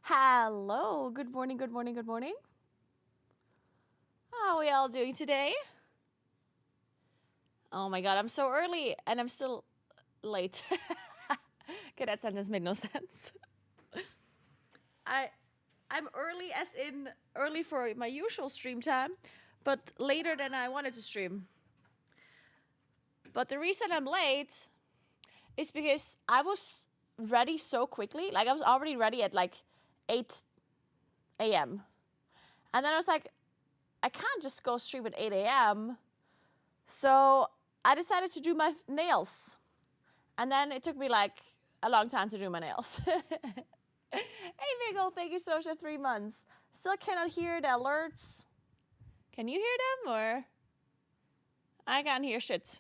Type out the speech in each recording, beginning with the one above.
Hello, good morning, good morning, good morning. How are we all doing today? Oh my god, I'm so early and I'm still late. Okay, that sentence made no sense. I'm early as in early for my usual stream time, but later than I wanted to stream. But the reason I'm late is because I was ready so quickly. Like I was already ready at like 8 a.m. And then I was like, I can't just go stream at 8 a.m. So I decided to do my nails. And then it took me like a long time to do my nails. Hey Viggo, thank you so much for 3 months. Still cannot hear the alerts. Can you hear them or? I can't hear shit.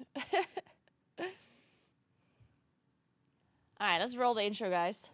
Alright, let's roll the intro, guys.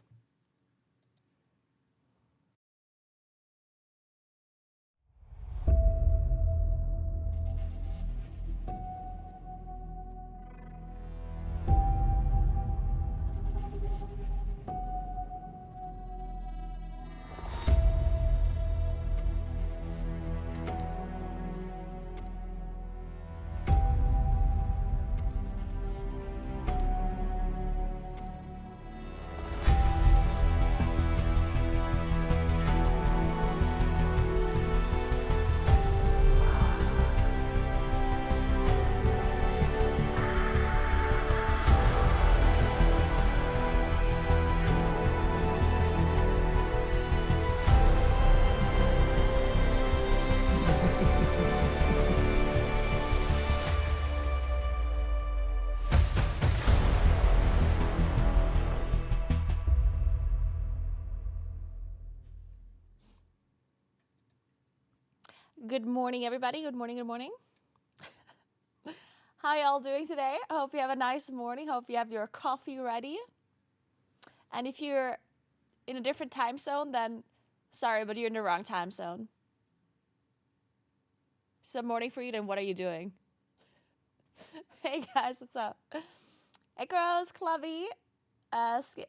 Good morning, everybody. Good morning, good morning. How y'all doing today? I hope you have a nice morning. Hope you have your coffee ready. And if you're in a different time zone, then sorry, but you're in the wrong time zone. It's morning for you, then what are you doing? Hey guys, what's up? Ekros, Clovey,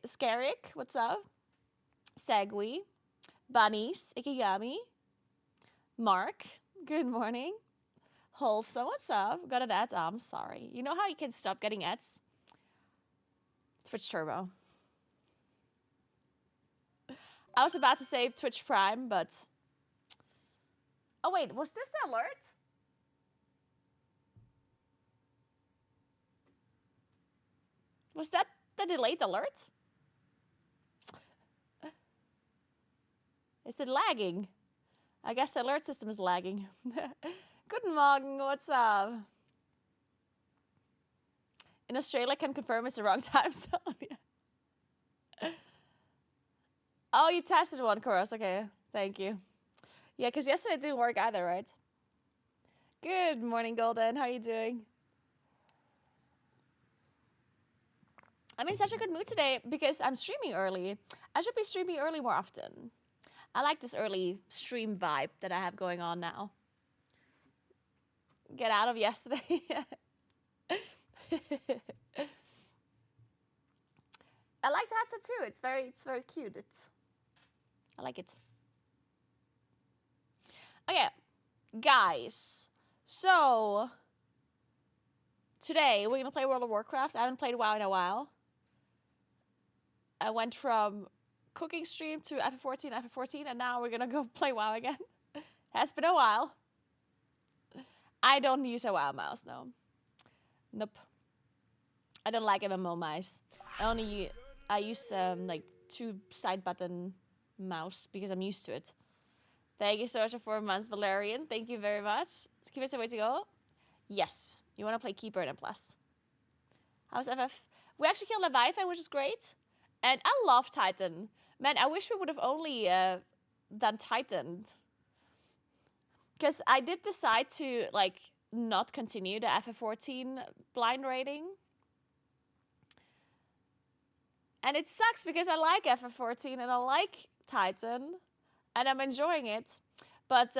Scarik, what's up? Segui, Bunnies, Ikigami, Mark, good morning. Wholesome, what's up? Got an ad? Oh, I'm sorry. You know how you can stop getting ads? Twitch Turbo. I was about to say Twitch Prime, but... Oh wait, was this the alert? Was that the delayed alert? Is it lagging? I guess the alert system is lagging. Good morning, what's up? In Australia, can confirm it's the wrong time zone. Oh, you tested one, Koros. Okay, thank you. Yeah, because yesterday it didn't work either, right? Good morning, Golden. How are you doing? I'm in such a good mood today because I'm streaming early. I should be streaming early more often. I like this early stream vibe that I have going on now. Get out of yesterday. I like the headset too. It's very cute. I like it. Okay, guys. So today we're gonna play World of Warcraft. I haven't played WoW in a while. I went from cooking stream to FF14, and now we're gonna go play WoW again. Has been a while. I don't use a WoW mouse, no. Nope. I don't like MMO mice. I use like 2 side button mouse because I'm used to it. Thank you so much for 4 months, Valerian. Thank you very much. Give us a way to go. Yes, you want to play Keeper and Plus. How's FF? We actually killed Leviathan, which is great. And I love Titan. Man, I wish we would have only done Titan. Because I did decide to like not continue the FF14 blind rating. And it sucks because I like FF14 and I like Titan. And I'm enjoying it. But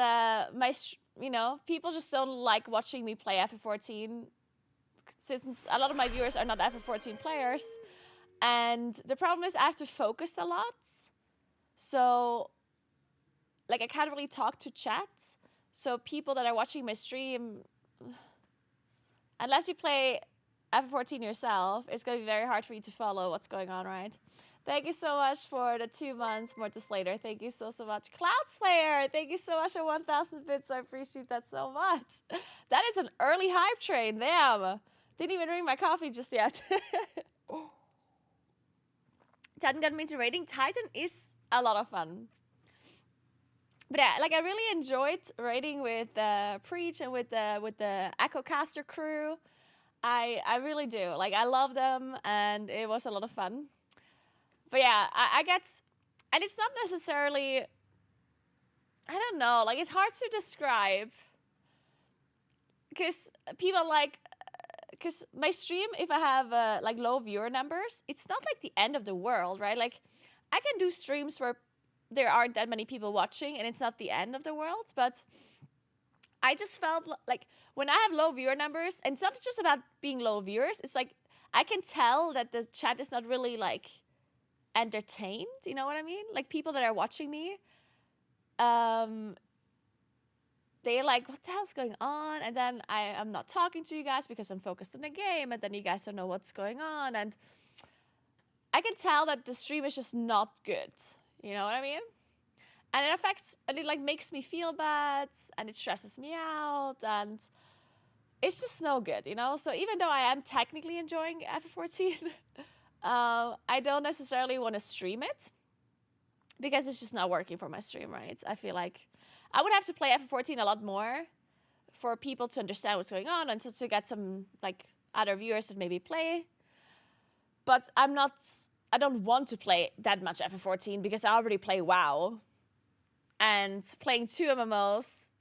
people just don't like watching me play FF14 since a lot of my viewers are not FF14 players. And the problem is I have to focus a lot. So, like, I can't really talk to chat. So people that are watching my stream, unless you play FF14 yourself, it's going to be very hard for you to follow what's going on, right? Thank you so much for the 2 months, Mortis Slater. Thank you so much. Cloud Slayer, thank you so much for 1,000 bits. I appreciate that so much. That is an early hype train. Damn. Didn't even drink my coffee just yet. Titan got me into raiding. Titan is a lot of fun. But yeah, like I really enjoyed raiding with Preach and with the Echo Caster crew. I really do. Like I love them, and it was a lot of fun. But yeah, I get, and it's not necessarily, I don't know, like it's hard to describe. Because people like, because my stream, if I have like low viewer numbers, it's not like the end of the world, right? Like I can do streams where there aren't that many people watching and it's not the end of the world, but I just felt like when I have low viewer numbers, and it's not just about being low viewers, it's like I can tell that the chat is not really like entertained, you know what I mean? Like people that are watching me, they're like, what the hell's going on? And then I'm not talking to you guys because I'm focused on the game, and then you guys don't know what's going on, and I can tell that the stream is just not good. You know what I mean? And it affects, and it like makes me feel bad, and it stresses me out, and it's just no good, you know? So even though I am technically enjoying FF14, I don't necessarily want to stream it because it's just not working for my stream, right? I feel like I would have to play FF14 a lot more for people to understand what's going on and to get some like other viewers that maybe play. But I don't want to play that much FF14 because I already play WoW. And playing 2 MMOs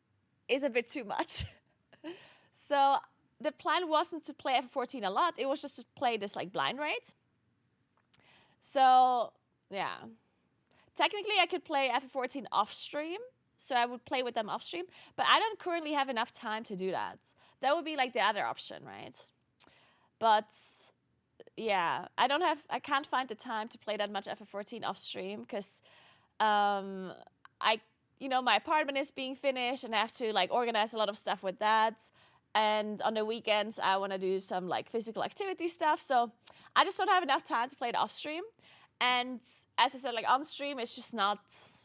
is a bit too much. So the plan wasn't to play FF14 a lot. It was just to play this like blind raid. So yeah. Technically I could play FF14 off stream. So I would play with them off stream. But I don't currently have enough time to do that. That would be like the other option, right? But yeah, I can't find the time to play that much FF14 off stream because my apartment is being finished and I have to like organize a lot of stuff with that. And on the weekends, I want to do some like physical activity stuff. So I just don't have enough time to play it off stream. And as I said, like on stream, it's just not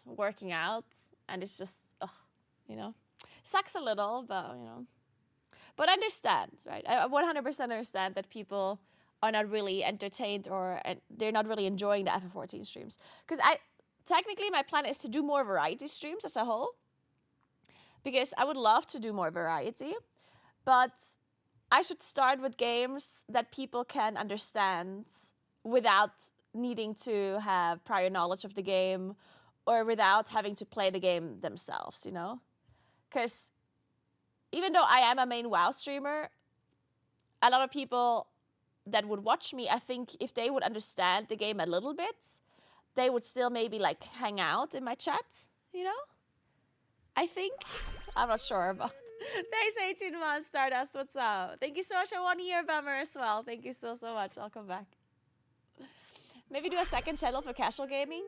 working out. And it's just, sucks a little, but but I understand, right? I 100% understand that people are not really entertained or they're not really enjoying the FF14 streams. Because technically my plan is to do more variety streams as a whole. Because I would love to do more variety. But I should start with games that people can understand without needing to have prior knowledge of the game or without having to play the game themselves, you know? Because even though I am a main WoW streamer, a lot of people that would watch me, I think if they would understand the game a little bit, they would still maybe like hang out in my chat, you know? I think. I'm not sure, but there's 18 months, Stardust, what's up? Thank you so much for 1 year, Bummer, as well. Thank you so much. I'll come back. Maybe do a second channel for casual gaming?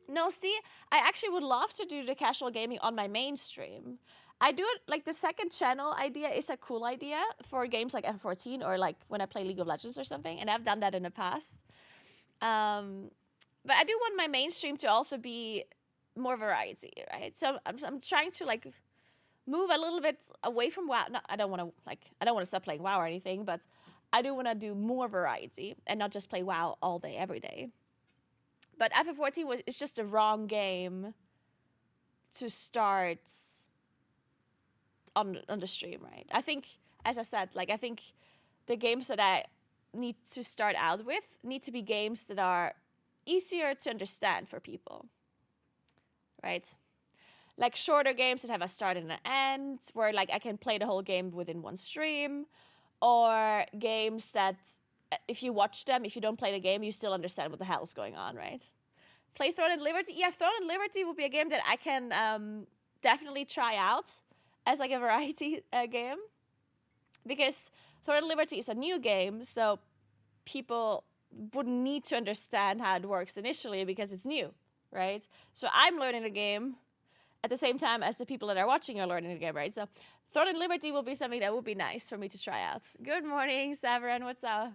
No, see, I actually would love to do the casual gaming on my main stream. I do it, like the second channel idea is a cool idea for games like FF14 or like when I play League of Legends or something, and I've done that in the past. But I do want my main stream to also be more variety, right? So I'm trying to like move a little bit away from WoW. No, I don't want to stop playing WoW or anything, but I do want to do more variety and not just play WoW all day, every day. But FF14 is just the wrong game to start on the stream, right? I think, as I said, like I think the games that I need to start out with need to be games that are easier to understand for people, right? Like shorter games that have a start and an end, where like I can play the whole game within one stream, or games that if you watch them, if you don't play the game, you still understand what the hell is going on, right? Play Throne and Liberty? Yeah, Throne and Liberty would be a game that I can definitely try out as like a variety game. Because Throne and Liberty is a new game, so people wouldn't need to understand how it works initially because it's new, right? So I'm learning the game at the same time as the people that are watching are learning the game, right? So Throne and Liberty will be something that would be nice for me to try out. Good morning, Severin. What's up?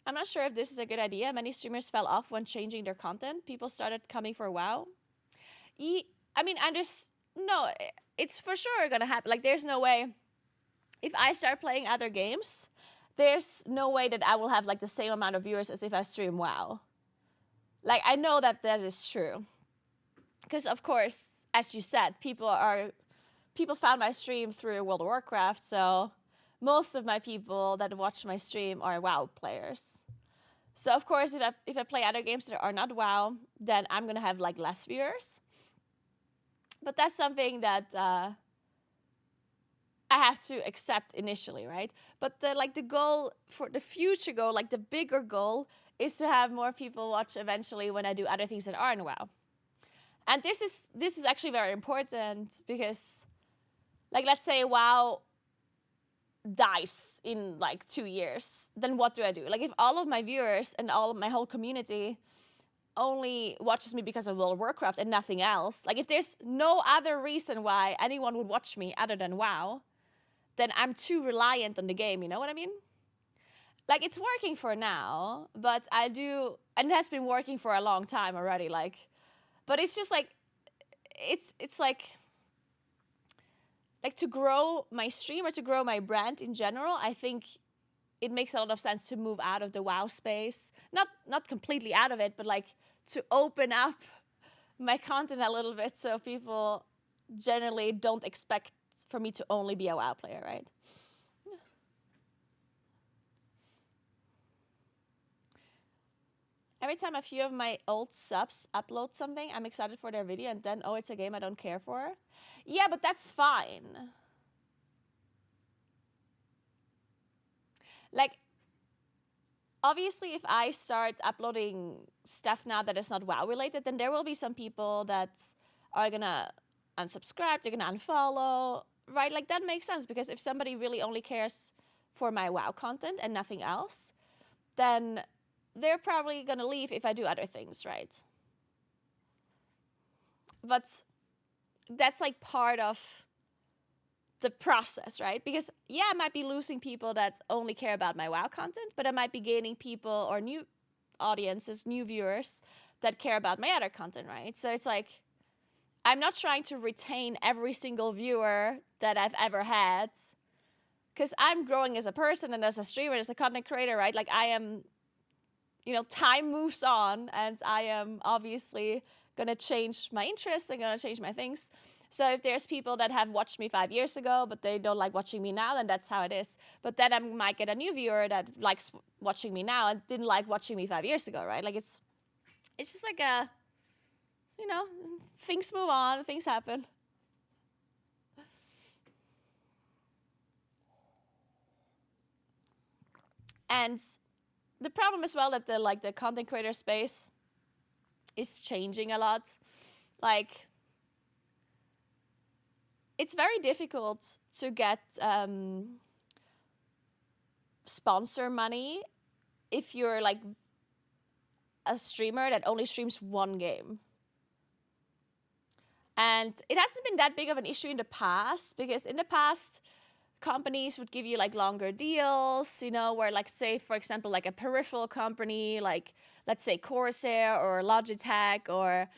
I'm not sure if this is a good idea. Many streamers fell off when changing their content. People started coming for WoW. I mean, no, it's for sure gonna happen. Like, there's no way. If I start playing other games, there's no way that I will have like the same amount of viewers as if I stream WoW. Like, I know that that is true. Because of course, as you said, people found my stream through World of Warcraft, so most of my people that watch my stream are WoW players. So of course, if I play other games that are not WoW, then I'm gonna have like less viewers. But that's something that I have to accept initially, right? But the goal for the future goal, like the bigger goal, is to have more people watch eventually when I do other things that aren't WoW. And this is actually very important because, like, let's say WoW dies in like 2 years, then what do I do? Like, if all of my viewers and all of my whole community only watches me because of World of Warcraft and nothing else, like if there's no other reason why anyone would watch me other than WoW, then I'm too reliant on the game, you know what I mean? Like, it's working for now, but and it has been working for a long time already, like, but it's just like, it's like to grow my stream or to grow my brand in general, I think it makes a lot of sense to move out of the WoW space. Not completely out of it, but like to open up my content a little bit so people generally don't expect for me to only be a WoW player, right? Every time a few of my old subs upload something, I'm excited for their video, and then, oh, it's a game I don't care for. Yeah, but that's fine. Like, obviously, if I start uploading stuff now that is not WoW related, then there will be some people that are gonna unsubscribe, they're gonna unfollow, right? Like, that makes sense, because if somebody really only cares for my WoW content and nothing else, then they're probably gonna leave if I do other things, right? But that's like part of the process, right? Because yeah, I might be losing people that only care about my WoW content, but I might be gaining people or new audiences, new viewers that care about my other content, right? So it's like, I'm not trying to retain every single viewer that I've ever had, because I'm growing as a person and as a streamer, as a content creator, right? Like, I am, time moves on, and I am obviously gonna change my interests and gonna change my things. So if there's people that have watched me 5 years ago, but they don't like watching me now, then that's how it is. But then I might get a new viewer that likes watching me now and didn't like watching me 5 years ago, right? Like, it's just like things move on, things happen. And the problem as well that the content creator space is changing a lot. Like, it's very difficult to get sponsor money if you're like a streamer that only streams one game. And it hasn't been that big of an issue in the past, because in the past, companies would give you like longer deals, where, like, say, for example, like a peripheral company, like, let's say Corsair or Logitech or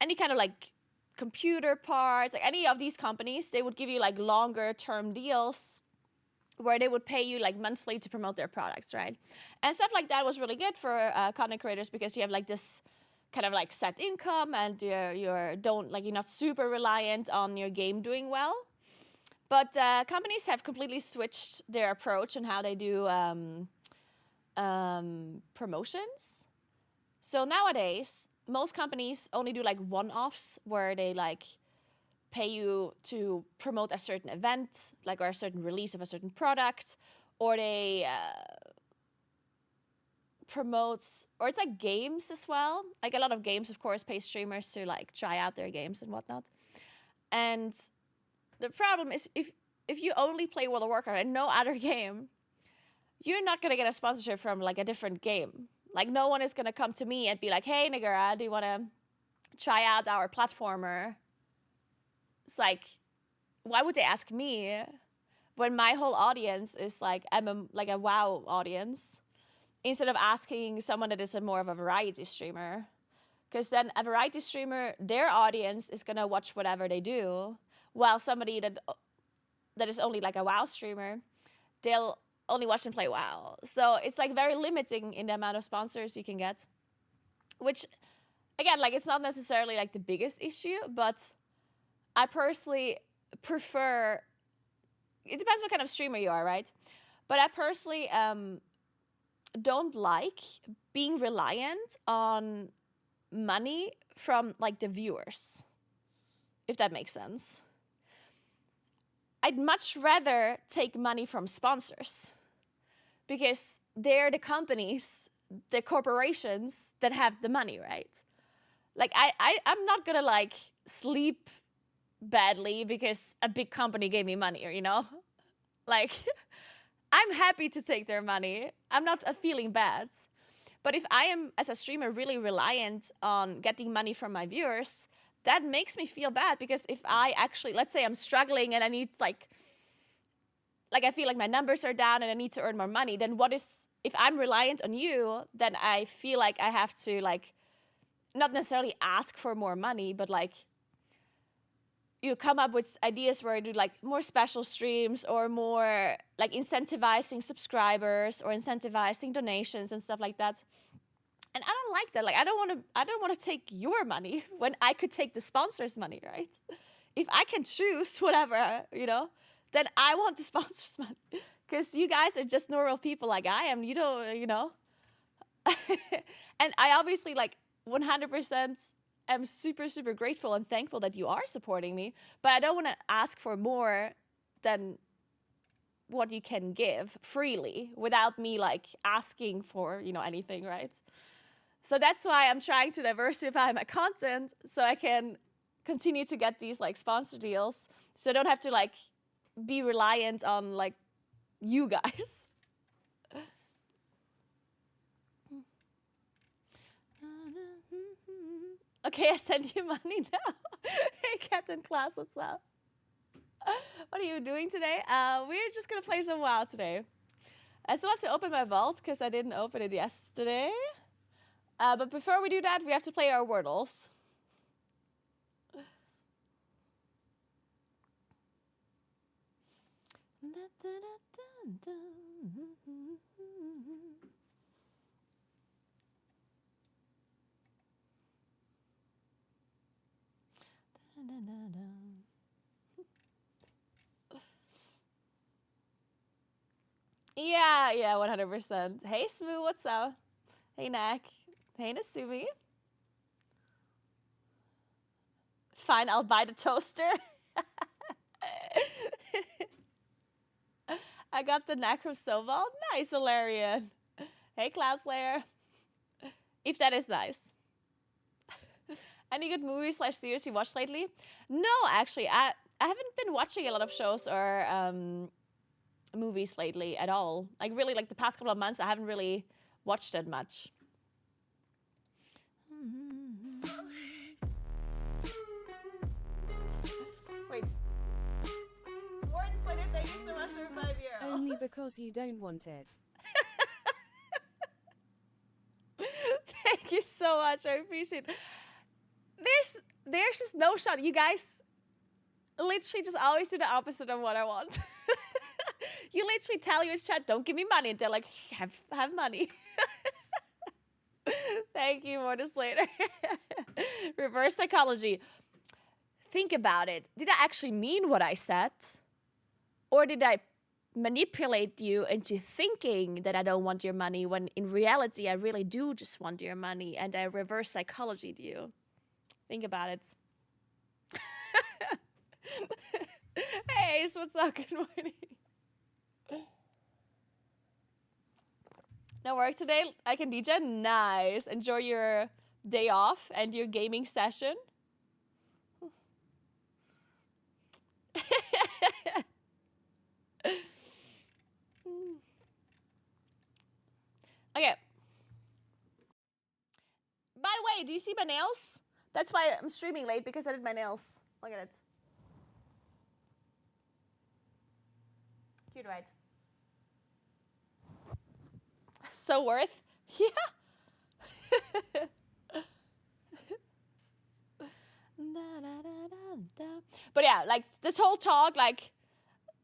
any kind of like computer parts, like any of these companies, they would give you like longer term deals where they would pay you like monthly to promote their products, right? And stuff like that was really good for content creators, because you have like this kind of like set income, and you're not super reliant on your game doing well. But companies have completely switched their approach on how they do promotions. So nowadays, most companies only do like one-offs where they like pay you to promote a certain event, like, or a certain release of a certain product, or they promote, or it's like games as well. Like, a lot of games, of course, pay streamers to like try out their games and whatnot. And the problem is, if you only play World of Warcraft and no other game, you're not going to get a sponsorship from like a different game. Like no one is going to come to me and be like, hey, Naguura, do you want to try out our platformer? It's like, why would they ask me when my whole audience is like, like a WoW audience, instead of asking someone that is more of a variety streamer? Because then a variety streamer, their audience is going to watch whatever they do, while somebody that is only like a WoW streamer, they'll only watch and play WoW. So it's like very limiting in the amount of sponsors you can get, which again, like it's not necessarily like the biggest issue, but I personally prefer, it depends what kind of streamer you are, right? But I personally don't like being reliant on money from like the viewers, if that makes sense. I'd much rather take money from sponsors because they're the companies, the corporations that have the money, right? Like I'm not gonna like sleep badly because a big company gave me money, or, you know? Like I'm happy to take their money. I'm not feeling bad. But if I am, as a streamer, really reliant on getting money from my viewers, that makes me feel bad, because if I actually, let's say I'm struggling and I need like I feel like my numbers are down and I need to earn more money, then what is, if I'm reliant on you, then I feel like I have to like, not necessarily ask for more money, but like you come up with ideas where I do like more special streams or more like incentivizing subscribers or incentivizing donations and stuff like that. And I don't like that. Like I don't want to take your money when I could take the sponsor's money, right? If I can choose whatever, you know, then I want the sponsor's money, because you guys are just normal people like I am. You don't, you know. And I obviously like 100% am super, super grateful and thankful that you are supporting me, but I don't want to ask for more than what you can give freely without me like asking for, you know, anything, right? So that's why I'm trying to diversify my content so I can continue to get these like sponsor deals, so I don't have to like be reliant on like you guys. Okay, I send you money now. Hey, Captain Class, what's up? What are you doing today? We're just gonna play some WoW today. I still have to open my vault because I didn't open it yesterday. But before we do that, we have to play our Wordles. Yeah, 100%. Hey, Smooth, what's up? Hey, Nak. Hey, Nasumi. Fine, I'll buy the toaster. I got the Knack from Sobald. Nice, Valerian. Hey, Cloud Slayer. If that is nice. Any good movies / series you watched lately? No, actually, I haven't been watching a lot of shows or movies lately at all. Like really, like the past couple of months, I haven't really watched that much. Wait. Warren Slater, thank you so much for €5. Only because you don't want it. Thank you so much. I appreciate it. There's just no shot. You guys literally just always do the opposite of what I want. You literally tell your chat, don't give me money. And they're like, have money. Thank you, more this later. Reverse psychology. Think about it. Did I actually mean what I said? Or did I manipulate you into thinking that I don't want your money when in reality I really do just want your money, and I reverse psychologied you? Think about it. Hey, so what's up? Good morning. No work today? I can DJ? Nice. Enjoy your day off and your gaming session. Hey, do you see my nails? That's why I'm streaming late, because I did my nails. Look at it. Cute, right? So worth? Yeah. But yeah, like this whole talk, like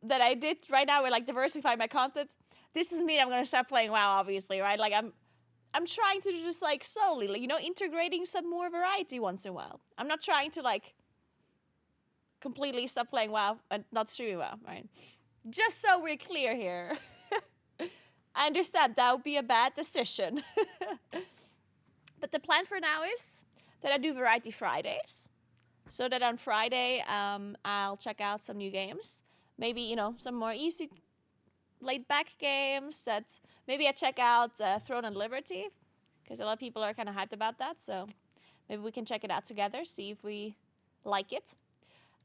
that I did right now with like diversify my content. This doesn't mean I'm gonna start playing WoW, obviously, right? Like I'm trying to just like slowly, like, you know, integrating some more variety once in a while. I'm not trying to like completely stop playing WoW and not streaming WoW, right? Just so we're clear here. I understand that would be a bad decision. But the plan for now is that I do Variety Fridays. So that on Friday, I'll check out some new games. Maybe, you know, some more easy, laid-back games. That maybe I check out Throne and Liberty, because a lot of people are kind of hyped about that. So maybe we can check it out together, see if we like it.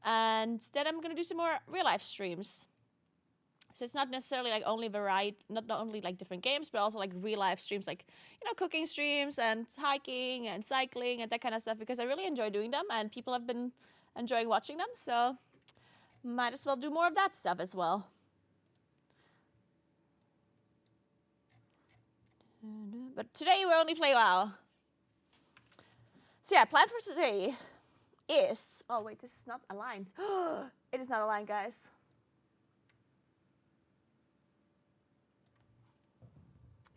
And then I'm going to do some more real-life streams. So it's not necessarily like only variety, not only like different games, but also like real life streams, like, you know, cooking streams and hiking and cycling and that kind of stuff, because I really enjoy doing them and people have been enjoying watching them. So might as well do more of that stuff as well. But today we only play WoW. So yeah, plan for today is, oh wait, this is not aligned. It is not aligned, guys.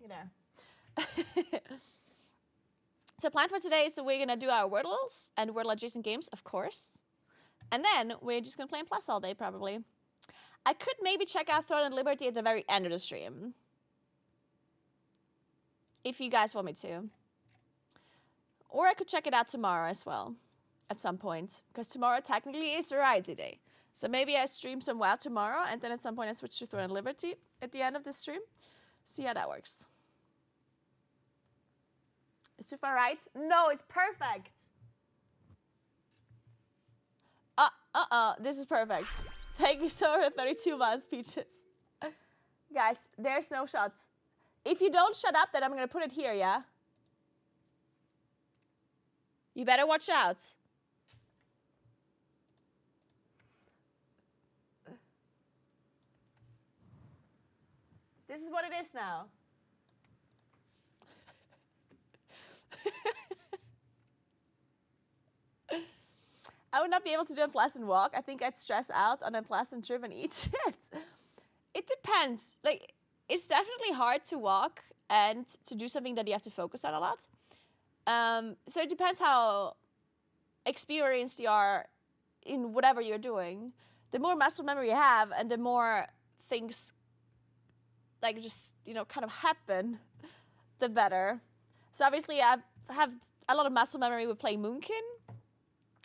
You know. So plan for today is that we're gonna do our Wordles and Wordle adjacent games, of course. And then we're just gonna play in Plus all day, probably. I could maybe check out Throne and Liberty at the very end of the stream, if you guys want me to. Or I could check it out tomorrow as well, at some point. Because tomorrow technically is Variety Day. So maybe I stream some WoW tomorrow, and then at some point I switch to Throne and Liberty at the end of the stream. See how that works. Is too far right? No, it's perfect. This is perfect. Thank you so much for 32 months, Peaches. Guys, there's no shot. If you don't shut up, then I'm gonna put it here, yeah? You better watch out. This is what it is now. I would not be able to do a Unpleasant walk. I think I'd stress out on a Unpleasant trip and eat shit. It depends. Like, it's definitely hard to walk and to do something that you have to focus on a lot. So it depends how experienced you are in whatever you're doing. The more muscle memory you have and the more things like just, you know, kind of happen, the better. So obviously I have a lot of muscle memory with playing Moonkin.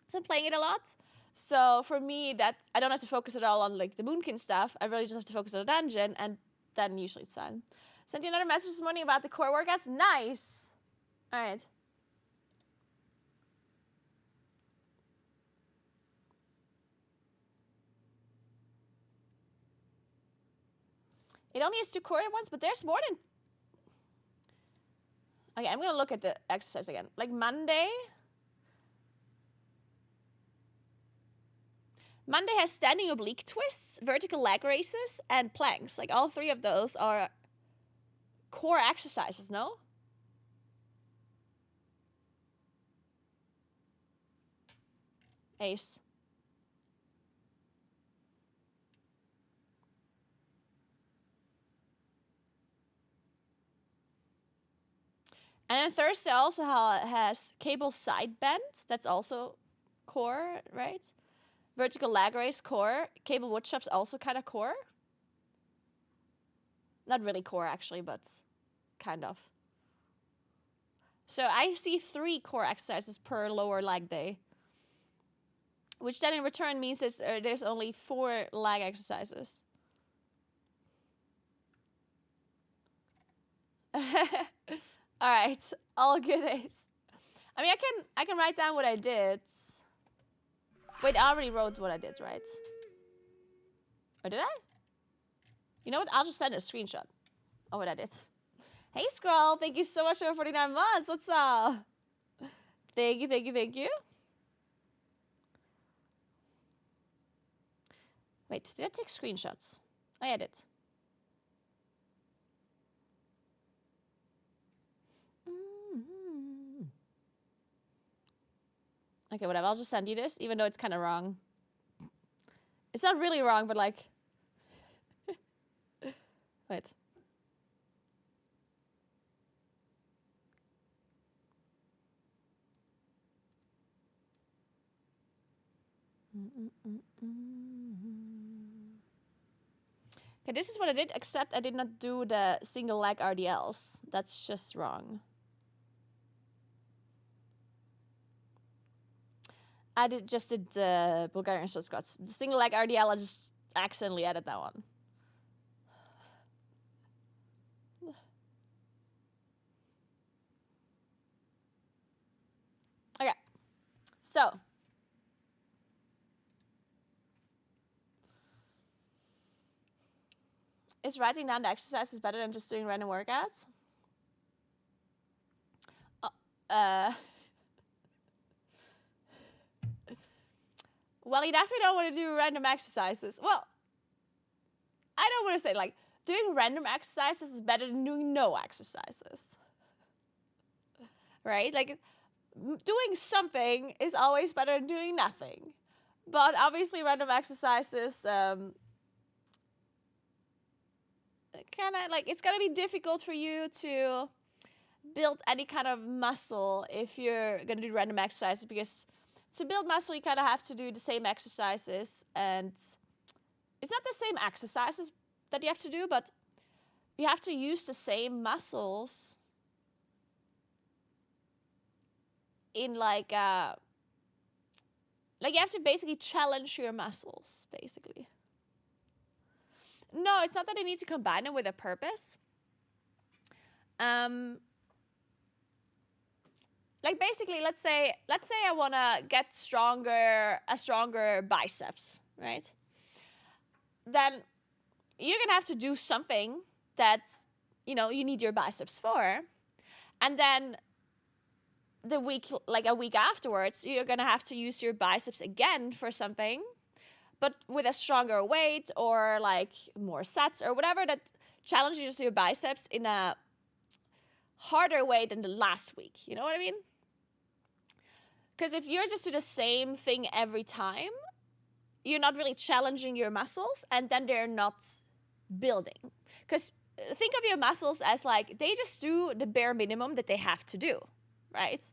So I'm playing it a lot. So for me, that I don't have to focus at all on like the Moonkin stuff. I really just have to focus on the dungeon, and then usually it's fine. Sent you another message this morning about the core workouts. Nice. All right. It only has 2 core ones, but there's more than... Okay, I'm going to look at the exercise again. Like Monday has standing oblique twists, vertical leg raises, and planks. Like all 3 of those are core exercises, no? Ace. And then Thursday also has cable side bend. That's also core, right? Vertical leg raise, core. Cable wood chops, also kind of core. Not really core, actually, but kind of. So I see 3 core exercises per lower leg day. Which then in return means there's only 4 leg exercises. All right, all good days. I mean, I can write down what I did. Wait, I already wrote what I did, right? Or did I? You know what? I'll just send a screenshot of what I did. Hey, Scroll, thank you so much for 49 months. What's up? Thank you, thank you, thank you. Wait, did I take screenshots? Oh, yeah, I did. Okay, whatever. I'll just send you this, even though it's kind of wrong. It's not really wrong, but like... Wait. Okay, this is what I did, except I did not do the single leg RDLs. That's just wrong. I just did the Bulgarian split squats. The single leg RDL, I just accidentally added that one. Okay, so. Is writing down the exercises better than just doing random workouts? Well, you definitely don't want to do random exercises. Well, I don't want to say, like, doing random exercises is better than doing no exercises. Right? Like, doing something is always better than doing nothing. But obviously, random exercises, kind of, like, it's going to be difficult for you to build any kind of muscle if you're going to do random exercises, because to build muscle, you kind of have to do the same exercises, and it's not the same exercises that you have to do, but you have to use the same muscles in like you have to basically challenge your muscles, basically. No, it's not that I need to combine them with a purpose. Like basically, let's say I want to get a stronger biceps, right? Then you're going to have to do something that, you know, you need your biceps for. And then a week afterwards, you're going to have to use your biceps again for something, but with a stronger weight or like more sets or whatever that challenges your biceps in a harder way than the last week. You know what I mean? Because if you're just do the same thing every time, you're not really challenging your muscles, and then they're not building. Because think of your muscles as like, they just do the bare minimum that they have to do, right?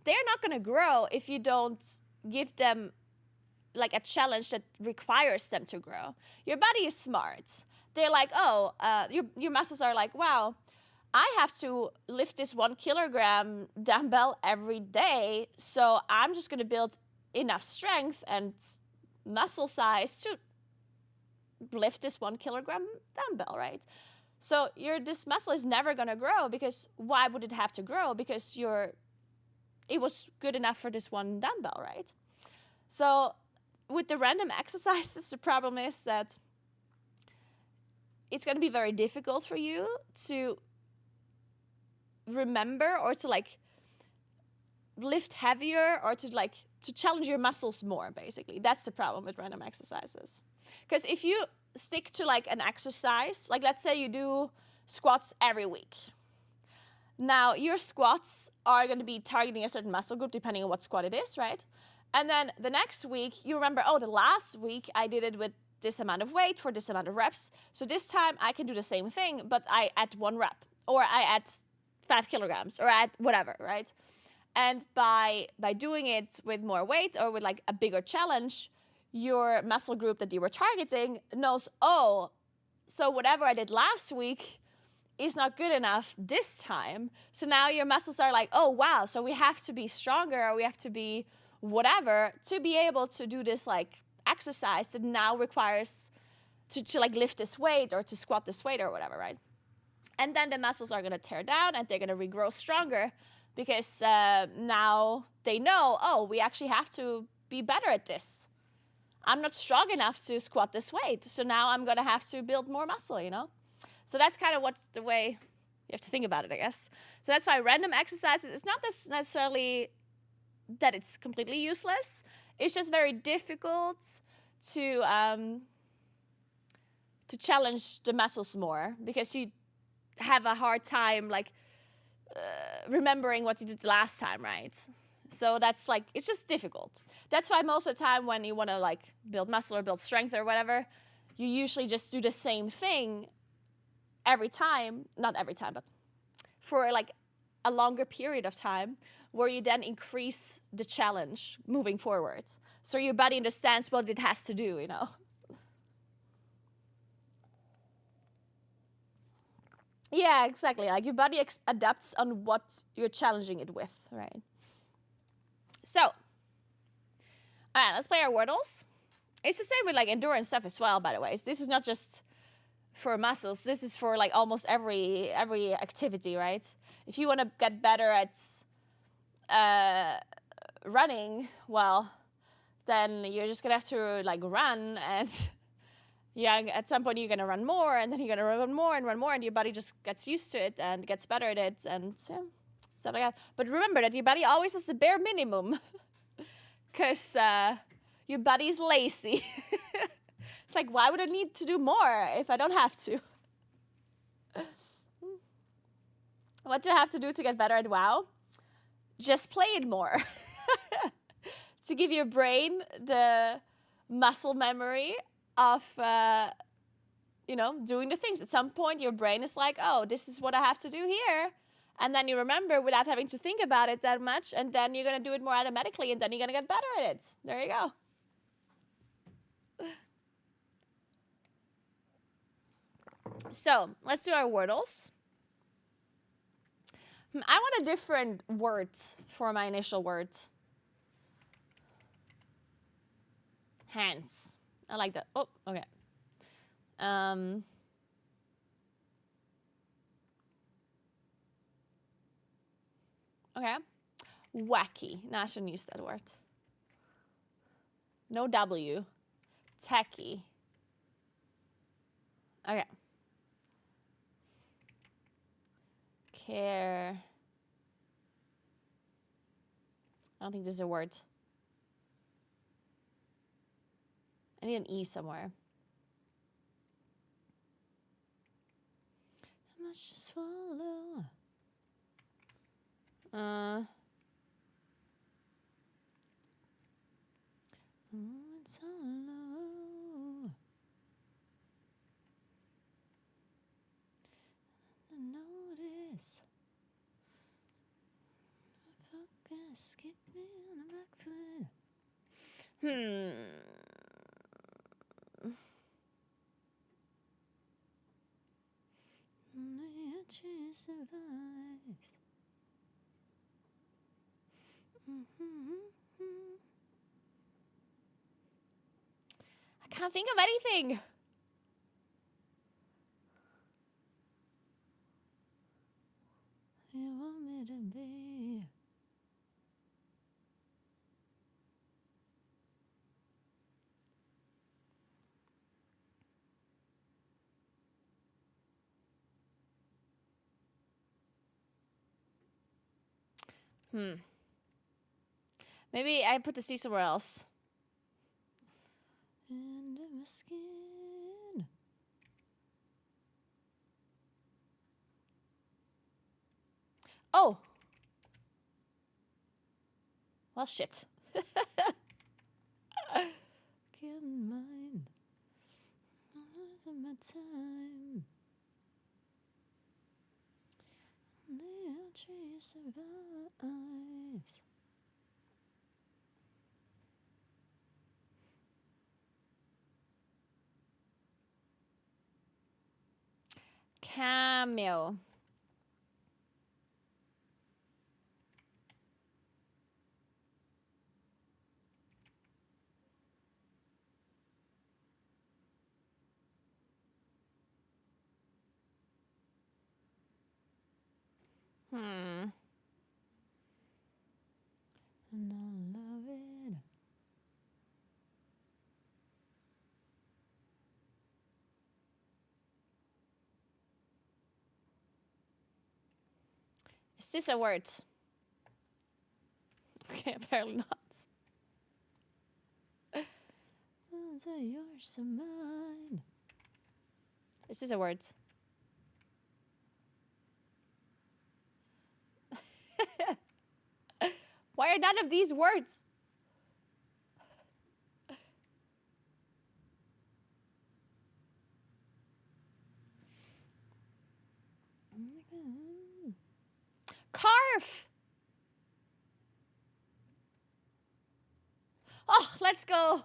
They're not going to grow if you don't give them like a challenge that requires them to grow. Your body is smart. They're like, your muscles are like, wow, I have to lift this 1 kilogram dumbbell every day, so I'm just going to build enough strength and muscle size to lift this 1 kilogram dumbbell, right? So this muscle is never going to grow, because why would it have to grow? Because it was good enough for this one dumbbell, right? So with the random exercises, the problem is that it's going to be very difficult for you to remember or to like lift heavier or to challenge your muscles more, basically. That's the problem with random exercises. Because if you stick to like an exercise, like let's say you do squats every week. Now your squats are going to be targeting a certain muscle group depending on what squat it is, right? And then the next week you remember, the last week I did it with this amount of weight for this amount of reps. So this time I can do the same thing, but I add 1 rep, or I add 5 kilograms, or add whatever, right? And by doing it with more weight or with like a bigger challenge, your muscle group that you were targeting knows, so whatever I did last week is not good enough this time. So now your muscles are like, oh wow, so we have to be stronger, or we have to be whatever to be able to do this like exercise that now requires to like lift this weight or to squat this weight or whatever, right? And then the muscles are going to tear down and they're going to regrow stronger, because now they know, we actually have to be better at this. I'm not strong enough to squat this weight, so now I'm going to have to build more muscle, you know? So that's kind of the way you have to think about it, I guess. So that's why random exercises, it's not necessarily that it's completely useless. It's just very difficult to challenge the muscles more because you have a hard time like remembering what you did last time, right? So that's like, it's just difficult. That's why most of the time when you want to like build muscle or build strength or whatever, you usually just do the same thing every time, not every time, but for like a longer period of time, where you then increase the challenge moving forward. So your body understands what it has to do, you know? Yeah, exactly. Like your body adapts on what you're challenging it with, right? So, all right, let's play our Wordles. It's the same with like endurance stuff as well, by the way. So this is not just for muscles. This is for like almost every activity, right? If you want to get better at running, well, then you're just gonna have to like run, and yeah, at some point you're gonna run more, and then you're gonna run more, and your body just gets used to it and gets better at it, and yeah, stuff like that. But remember that your body always has the bare minimum, because your body's lazy. It's like, why would I need to do more if I don't have to? What do I have to do to get better at WoW? Just play it more. To give your brain the muscle memory of, doing the things. At some point, your brain is like, oh, this is what I have to do here. And then you remember without having to think about it that much, and then you're going to do it more automatically, and then you're going to get better at it. There you go. So, let's do our Wordles. I want a different word for my initial word. Hands. I like that. Oh, okay. Okay. Wacky. No, I shouldn't use that word. No W. Tacky. Okay. Care. I don't think this is a word. I need an E somewhere. How much to swallow? It's hollow. Notice. Focus, keep me on the back foot. Nature survives. I can't think of anything. You want me to be. Maybe I put the C somewhere else. Under my skin. Oh. Well, shit. Can't mind. All my time. The tree survives. Cameo. And I love it. Is this a word? Okay, apparently not. Yours and mine. Is this a word? Why are none of these words? Carve! Oh, let's go.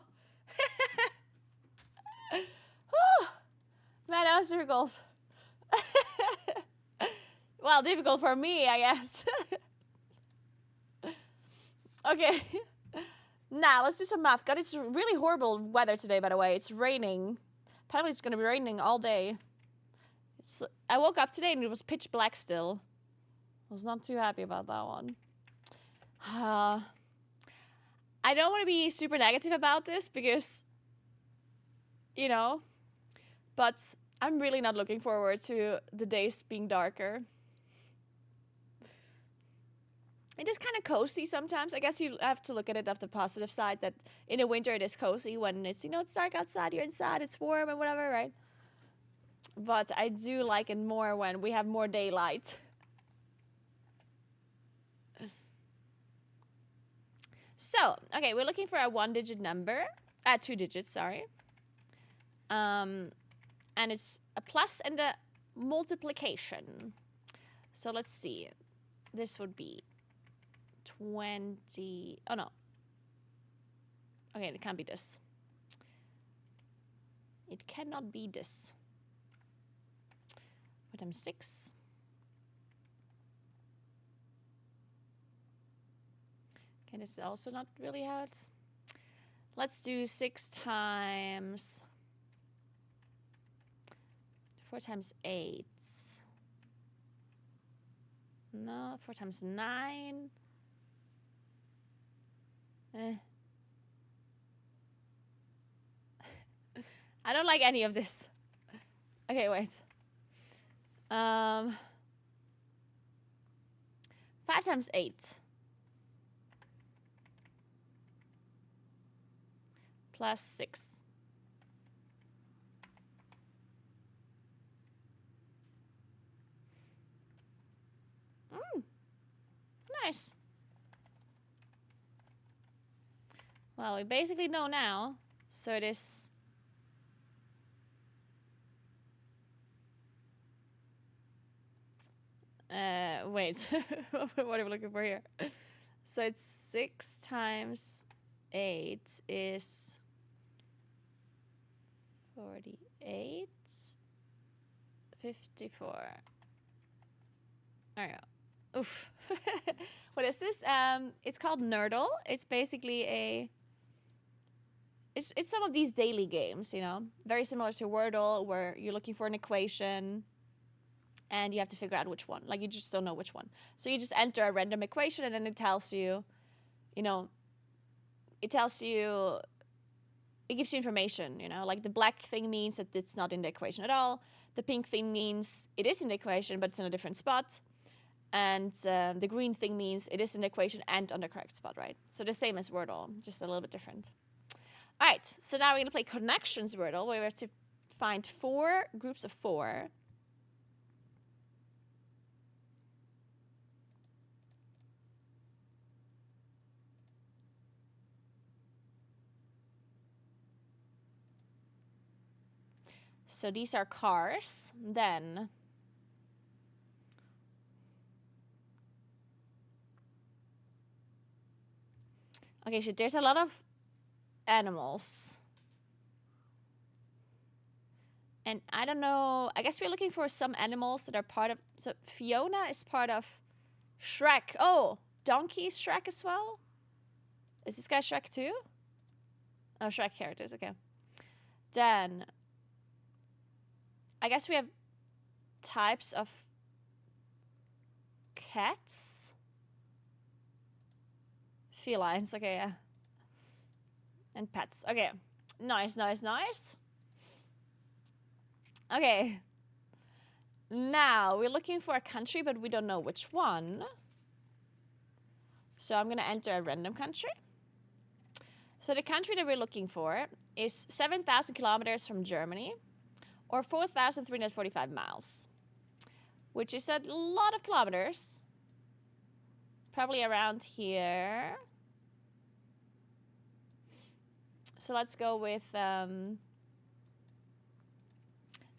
Man, that was difficult. Well, difficult for me, I guess. Okay. Now, let's do some math. God, it's really horrible weather today, by the way. It's raining. Apparently, it's going to be raining all day. I woke up today and it was pitch black still. I was not too happy about that one. I don't want to be super negative about this because, you know, but I'm really not looking forward to the days being darker. It is kind of cozy sometimes. I guess you have to look at it of the positive side that in the winter it is cozy when it's, you know, it's dark outside, you're inside, it's warm and whatever, right? But I do like it more when we have more daylight. So, okay, we're looking for a 1-digit number. 2 digits, sorry. And it's a plus and a multiplication. So let's see. This would be 20. Oh, no. Okay, it can't be this. It cannot be this. What times 6? Okay, this is also not really how it's... Let's do 6 times... 4 times 8. No, 4 times 9. I don't like any of this. Okay, wait. 5 times 8. Plus 6. Nice. Well, we basically know now. So it is... wait. What are we looking for here? So it's 6 times 8 is 48. 54. There you go. Oof. What is this? It's called Nerdle. It's basically a... It's some of these daily games, you know? Very similar to Wordle, where you're looking for an equation and you have to figure out which one. Like, you just don't know which one. So you just enter a random equation and then it tells you, you know, it gives you information, you know? Like, the black thing means that it's not in the equation at all. The pink thing means it is in the equation, but it's in a different spot. And the green thing means it is in the equation and on the correct spot, right? So the same as Wordle, just a little bit different. All right, so now we're going to play Connections Wordle, where we have to find 4 groups of 4. So these are cars. Then okay, so there's a lot of animals. And I don't know, I guess we're looking for some animals that are part of... So Fiona is part of Shrek. Oh, Donkey is Shrek as well? Is this guy Shrek too? Oh, Shrek characters, okay. Then I guess we have types of cats. Felines, okay, yeah. And pets, okay. Nice, nice, nice. Okay. Now, we're looking for a country, but we don't know which one. So I'm going to enter a random country. So the country that we're looking for is 7,000 kilometers from Germany, or 4,345 miles, which is a lot of kilometers. Probably around here. So let's go with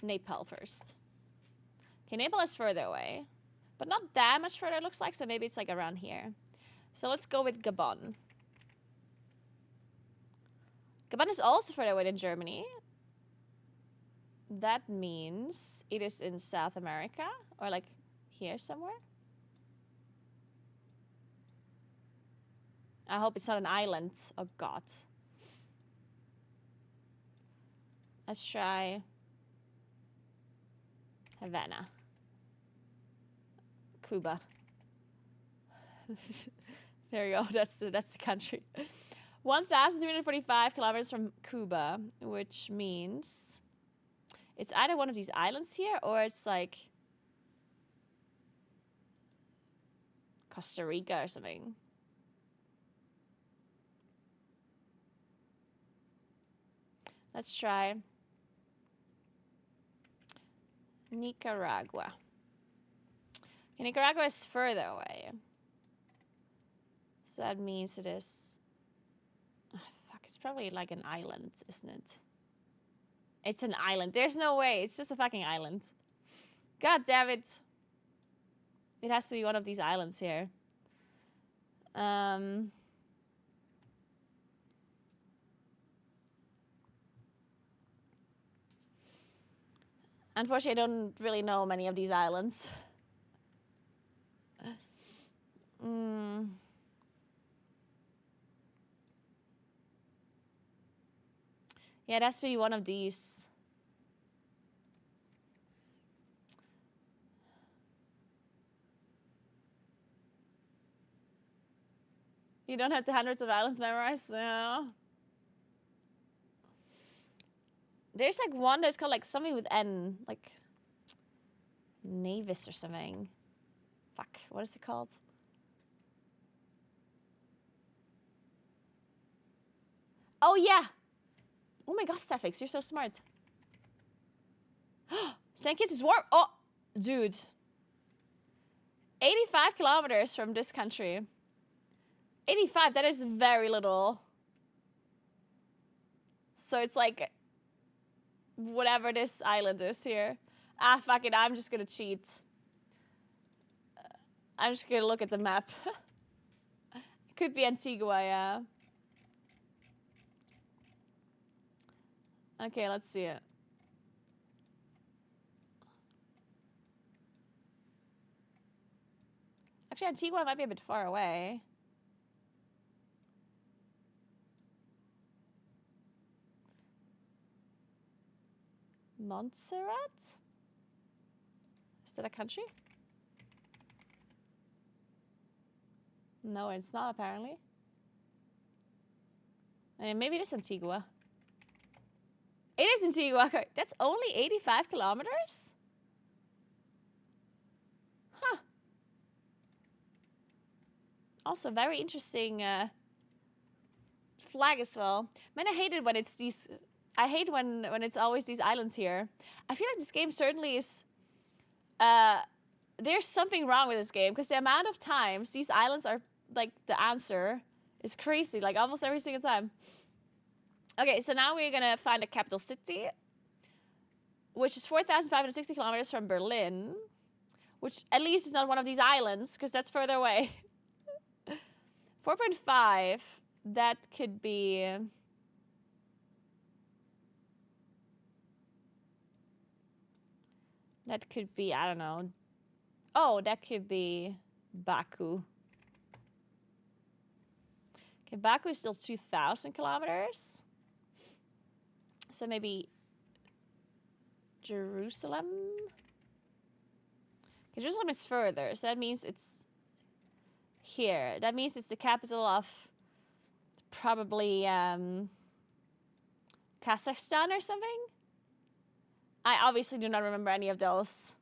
Nepal first. Okay, Nepal is further away, but not that much further, it looks like, so maybe it's like around here. So let's go with Gabon. Gabon is also further away than Germany. That means it is in South America, or like here somewhere. I hope it's not an island. Oh God. Let's try Havana. Cuba. There you go. That's the country. 1,345 kilometers from Cuba, which means it's either one of these islands here or it's like Costa Rica or something. Let's try Nicaragua. Okay, Nicaragua is further away. So that means it is... Oh, fuck, it's probably like an island, isn't it? It's an island. There's no way. It's just a fucking island. God damn it. It has to be one of these islands here. Unfortunately, I don't really know many of these islands. Yeah, it has to be one of these. You don't have the hundreds of islands memorized? No. There's like one that's called like something with N, like Navis or something. Fuck, what is it called? Oh yeah. Oh my God, Stefix, you're so smart. St. Kitts is warm. Oh, dude. 85 kilometers from this country. 85, that is very little. So it's like whatever this island is here. Ah, fuck it, I'm just gonna cheat. I'm just gonna look at the map. It could be Antigua, yeah. Okay, let's see it. Actually, Antigua might be a bit far away. Montserrat? Is that a country? No, it's not apparently. I mean, maybe it is Antigua. It is Antigua. Okay. That's only 85 kilometers? Huh. Also, very interesting flag as well. Man, I hate it when it's these... I hate when it's always these islands here. I feel like this game certainly is... there's something wrong with this game, because the amount of times these islands are, like, the answer is crazy, like, almost every single time. Okay, so now we're gonna find a capital city, which is 4,560 kilometers from Berlin, which at least is not one of these islands, because that's further away. 4.5, that could be... That could be, I don't know. Oh, that could be Baku. Okay, Baku is still 2,000 kilometers. So maybe Jerusalem? Okay, Jerusalem is further, so that means it's here. That means it's the capital of probably Kazakhstan or something? I obviously do not remember any of those.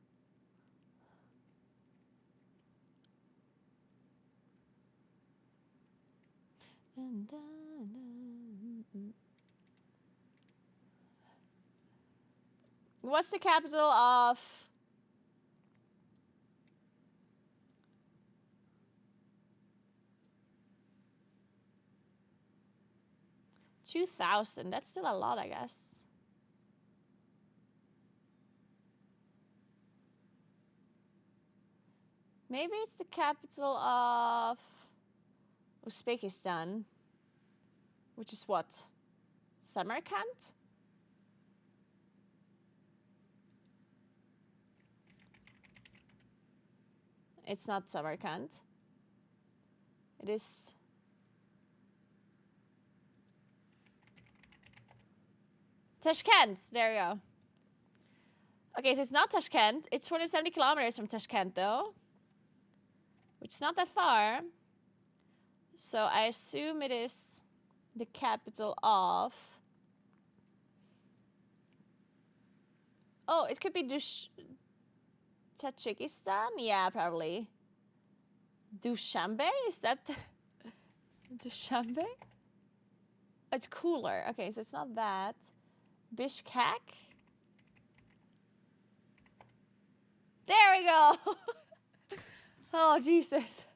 What's the capital of... 2,000. That's still a lot, I guess. Maybe it's the capital of Uzbekistan, which is what? Samarkand? It's not Samarkand. It is... Tashkent. There you go. Okay, so it's not Tashkent. It's 470 kilometers from Tashkent, though. Which is not that far. So I assume it is the capital of... Oh, it could be Tajikistan? Yeah, probably. Dushanbe? Is that the... Dushanbe? It's cooler. Okay, so it's not that. Bishkek? There we go! Oh, Jesus.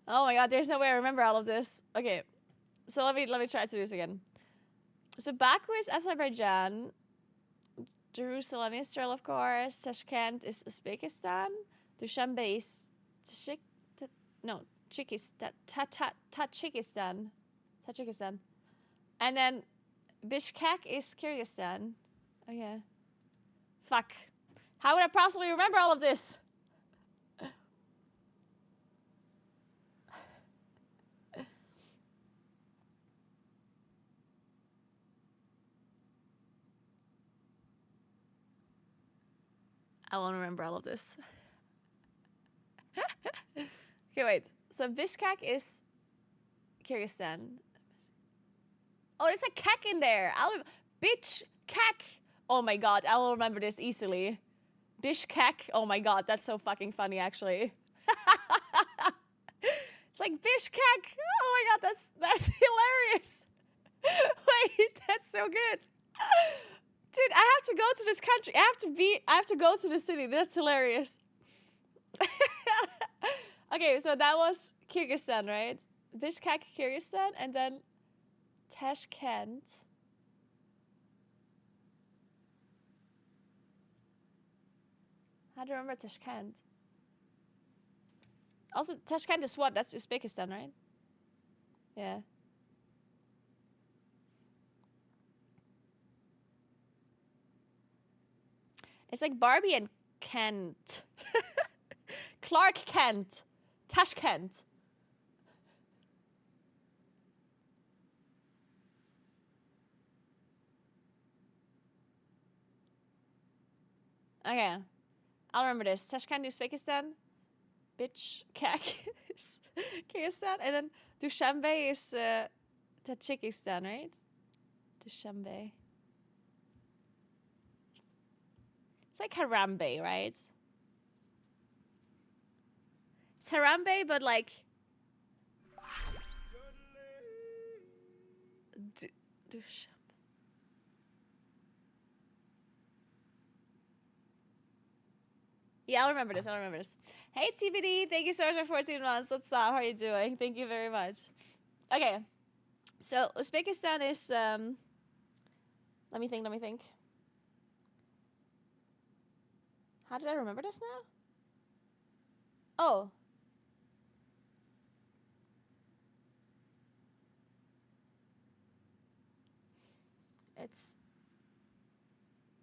Oh my god, there's no way I remember all of this. Okay, so let me try to do this again. So Baku is Azerbaijan. Jerusalem, Israel, of course. Tashkent is Uzbekistan. Dushanbe is Tajikistan. And then Bishkek is Kyrgyzstan. Okay. Fuck. How would I possibly remember all of this? I won't remember all of this. Okay, wait. So Bishkek is Kyrgyzstan. Oh, there's a kek in there. Bitch kek. Oh my god, I will remember this easily. Bishkek. Oh my god, that's so fucking funny, actually. It's like Bishkek. Oh my god, that's hilarious. Wait, that's so good. Dude, I have to go to this country. I have to go to the city. That's hilarious. Okay, so that was Kyrgyzstan, right? Bishkek, Kyrgyzstan, and then Tashkent. How do you remember Tashkent? Also, Tashkent is what? That's Uzbekistan, right? Yeah. It's like Barbie and Kent. Clark Kent. Tashkent. Okay. I'll remember this. Tashkent, Uzbekistan. Bitch, Kak is Kyrgyzstan. And then Dushanbe is Tajikistan, right? Dushanbe. It's like Harambe, right? It's Harambe, but like... Dushanbe. Yeah, I'll remember this. Hey, TVD, thank you so much for 14 months. What's up? How are you doing? Thank you very much. Okay, so Uzbekistan is... Let me think. How did I remember this now? Oh.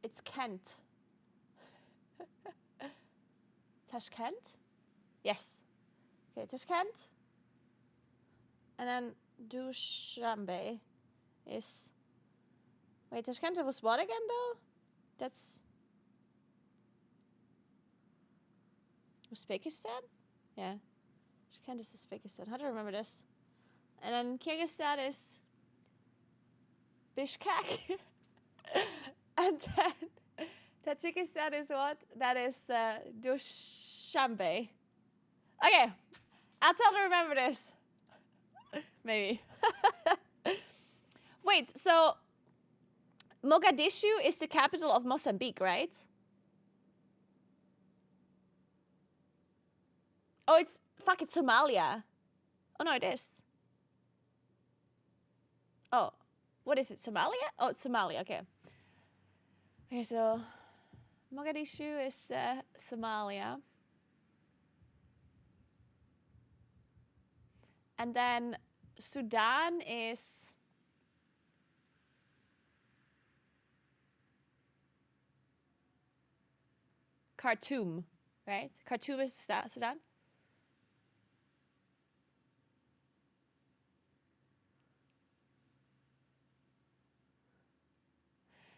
It's Kent. Tashkent? Yes. Okay, Tashkent. And then Dushanbe is... Wait, Tashkent was what again, though? That's... Uzbekistan? Yeah. Tashkent is Uzbekistan. How do I remember this? And then Kyrgyzstan is... Bishkek. And then Tajikistan is what? That is Dushanbe. Okay. I'll totally remember this. Maybe. Wait, so Mogadishu is the capital of Mozambique, right? Oh, it's Somalia. Oh no, it is. Oh, what is it? Somalia? Oh, it's Somalia. Okay. Okay, so Mogadishu is Somalia. And then Sudan is Khartoum, right? Khartoum is Sudan.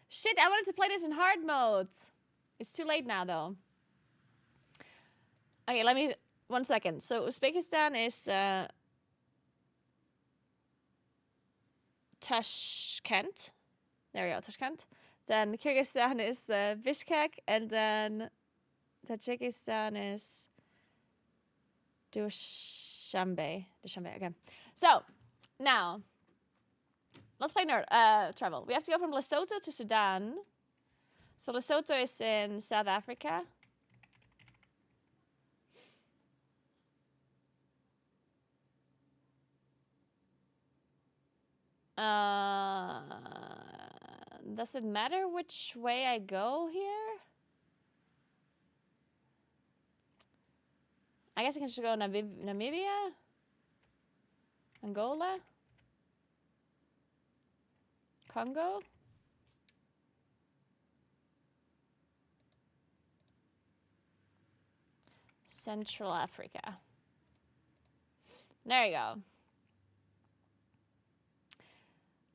Shit, I wanted to play this in hard mode. It's too late now, though. Okay, let me... 1 second. So Uzbekistan is Tashkent. There we go, Tashkent. Then Kyrgyzstan is Bishkek, and then Tajikistan is Dushanbe. Okay. So, now, let's play travel. We have to go from Lesotho to Sudan. So Lesotho is in South Africa. Does it matter which way I go here? I guess I can just go Namibia? Angola? Congo? Central Africa. There you go.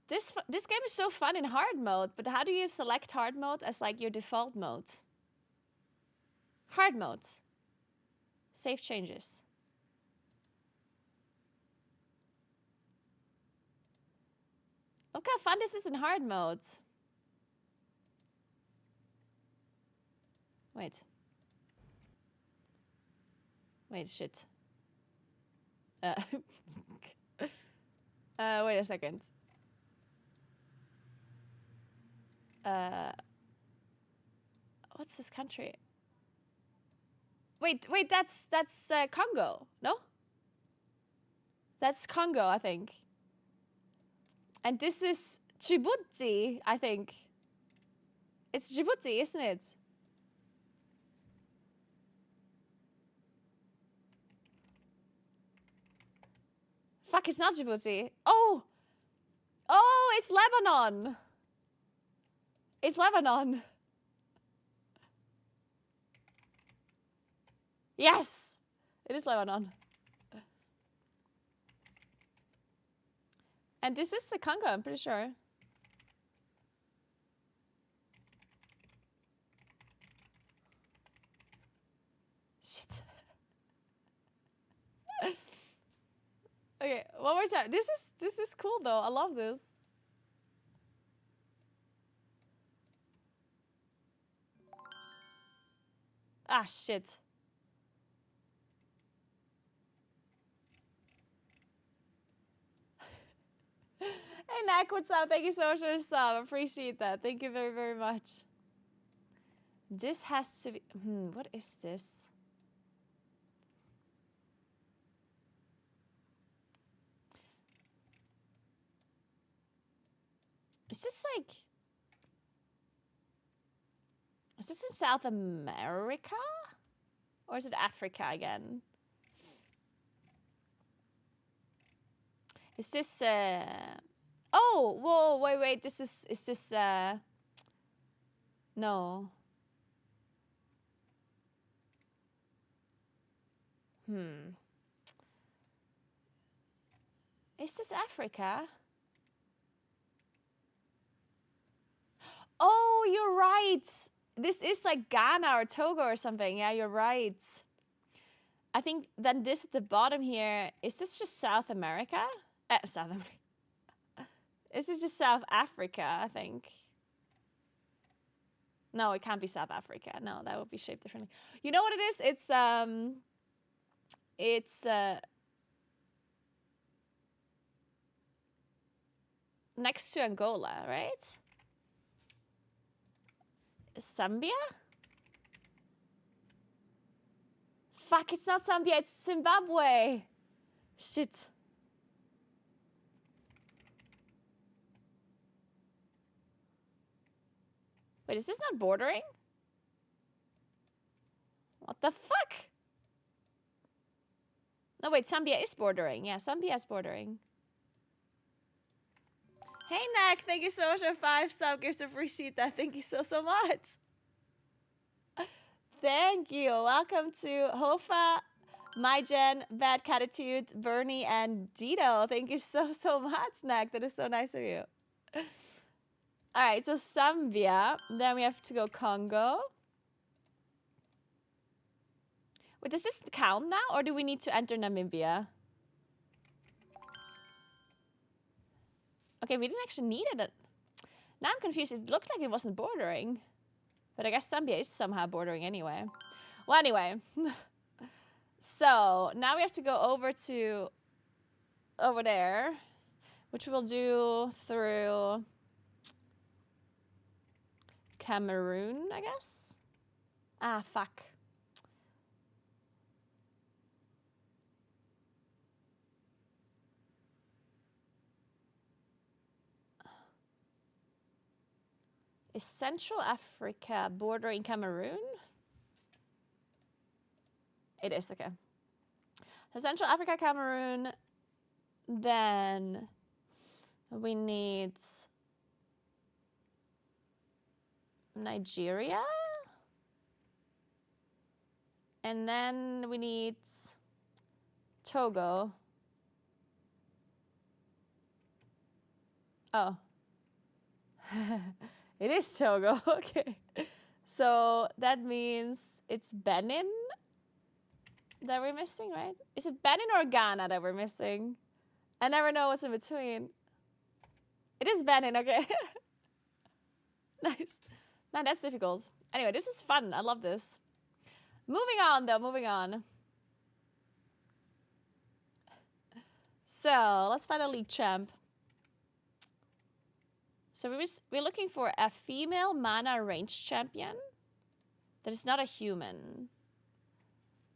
This game is so fun in hard mode, but how do you select hard mode as like your default mode? Hard mode. Save changes. Look how fun this is in hard mode. Wait, shit. Wait a second. What's this country? Wait, that's Congo, no? That's Congo, I think. And this is Djibouti, I think. It's Djibouti, isn't it? Fuck, it's not Djibouti. Oh, it's Lebanon. It's Lebanon. Yes, it is Lebanon. And this is the Congo, I'm pretty sure. Shit. Okay, one more time. This is cool though. I love this. Ah, shit. Hey, Nak, what's up? Thank you so much for the sub. Appreciate that. Thank you very, very much. This has to be... what is this? Is this like... Is this in South America? Or is it Africa again? Is this... Oh, whoa, wait. Is this... No. Is this Africa? Oh, you're right. This is like Ghana or Togo or something. Yeah, you're right. I think then this at the bottom here, is this just South America? South America. Is this just South Africa, I think? No, it can't be South Africa. No, that would be shaped differently. You know what it is? It's next to Angola, right? Zambia? Fuck, it's not Zambia, it's Zimbabwe. Shit. Wait, is this not bordering? What the fuck? No, wait, Zambia is bordering. Yeah, Zambia is bordering. Hey, Nak, thank you so much for 5 sub gifts. Appreciate that. Thank you so much. Thank you. Welcome to Hofa, MyGen, Bad Catitude, Bernie, and Dito. Thank you so much, Nak. That is so nice of you. All right, so Zambia. Then we have to go Congo. Wait, does this count now, or do we need to enter Namibia? Okay, we didn't actually need it. Now I'm confused. It looked like it wasn't bordering. But I guess Zambia is somehow bordering anyway. Well, anyway. So, now we have to go over there. Which we'll do through Cameroon, I guess? Ah, fuck. Is Central Africa bordering Cameroon? It is, okay. So Central Africa, Cameroon. Then we need Nigeria. And then we need Togo. Oh. It is Togo, okay. So that means it's Benin that we're missing, right? Is it Benin or Ghana that we're missing? I never know what's in between. It is Benin, okay. Nice. Man, that's difficult. Anyway, this is fun. I love this. Moving on, though. Moving on. So, let's find a league champ. So we're looking for a female mana range champion that is not a human.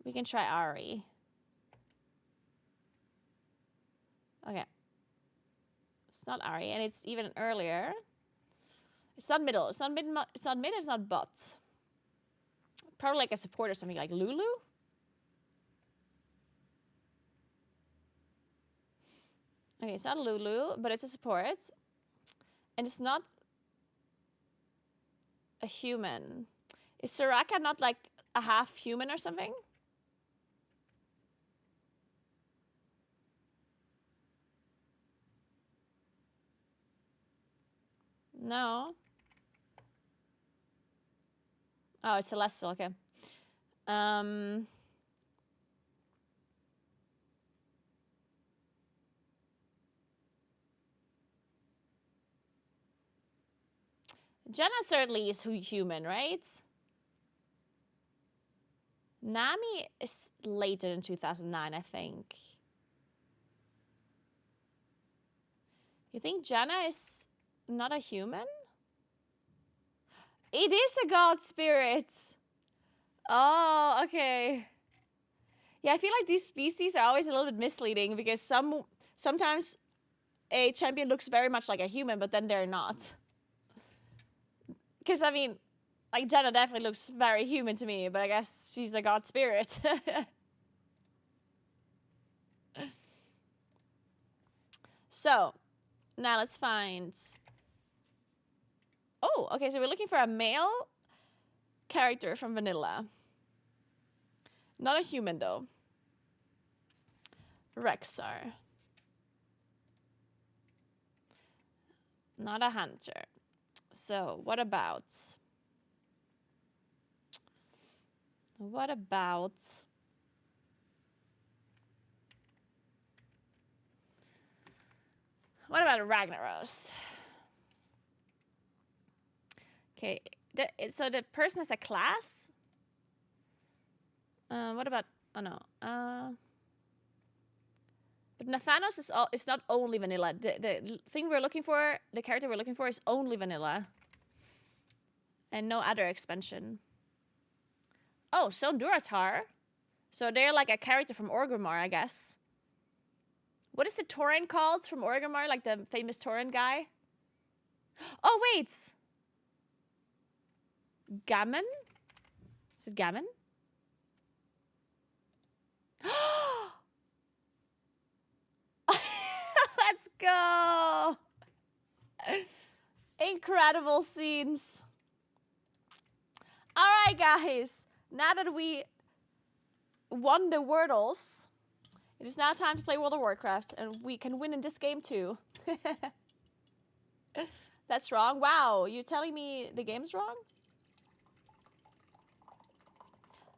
We can try Ari. Okay. It's not Ari, and it's even earlier. It's not middle. It's not mid. It's not mid. It's not bot. Probably like a support or something like Lulu. Okay, it's not Lulu, but it's a support. And it's not a human. Is Soraka not like a half human or something? No. Oh, it's Celestial, okay. Jenna certainly is human, right? Nami is later than 2009, I think. You think Jenna is not a human? It is a god spirit. Oh, okay. Yeah, I feel like these species are always a little bit misleading because sometimes a champion looks very much like a human, but then they're not. Because, I mean, like, Jenna definitely looks very human to me, but I guess she's a god spirit. So, now let's find... Oh, okay, so we're looking for a male character from Vanilla. Not a human, though. Rexar. Not a hunter. So, what about... What about Ragnaros? Okay, so the person has a class? What about... Oh, no. But Nathanos is not only vanilla. The thing we're looking for, the character we're looking for, is only vanilla. And no other expansion. Oh, so Duratar. So they're like a character from Orgrimmar, I guess. What is the Tauren called from Orgrimmar? Like the famous Tauren guy? Oh, wait! Gammon? Is it Gammon? Let's go! Incredible scenes. Alright, guys. Now that we won the Wordles, it is now time to play World of Warcraft, and we can win in this game too. That's wrong. Wow, you're telling me the game's wrong?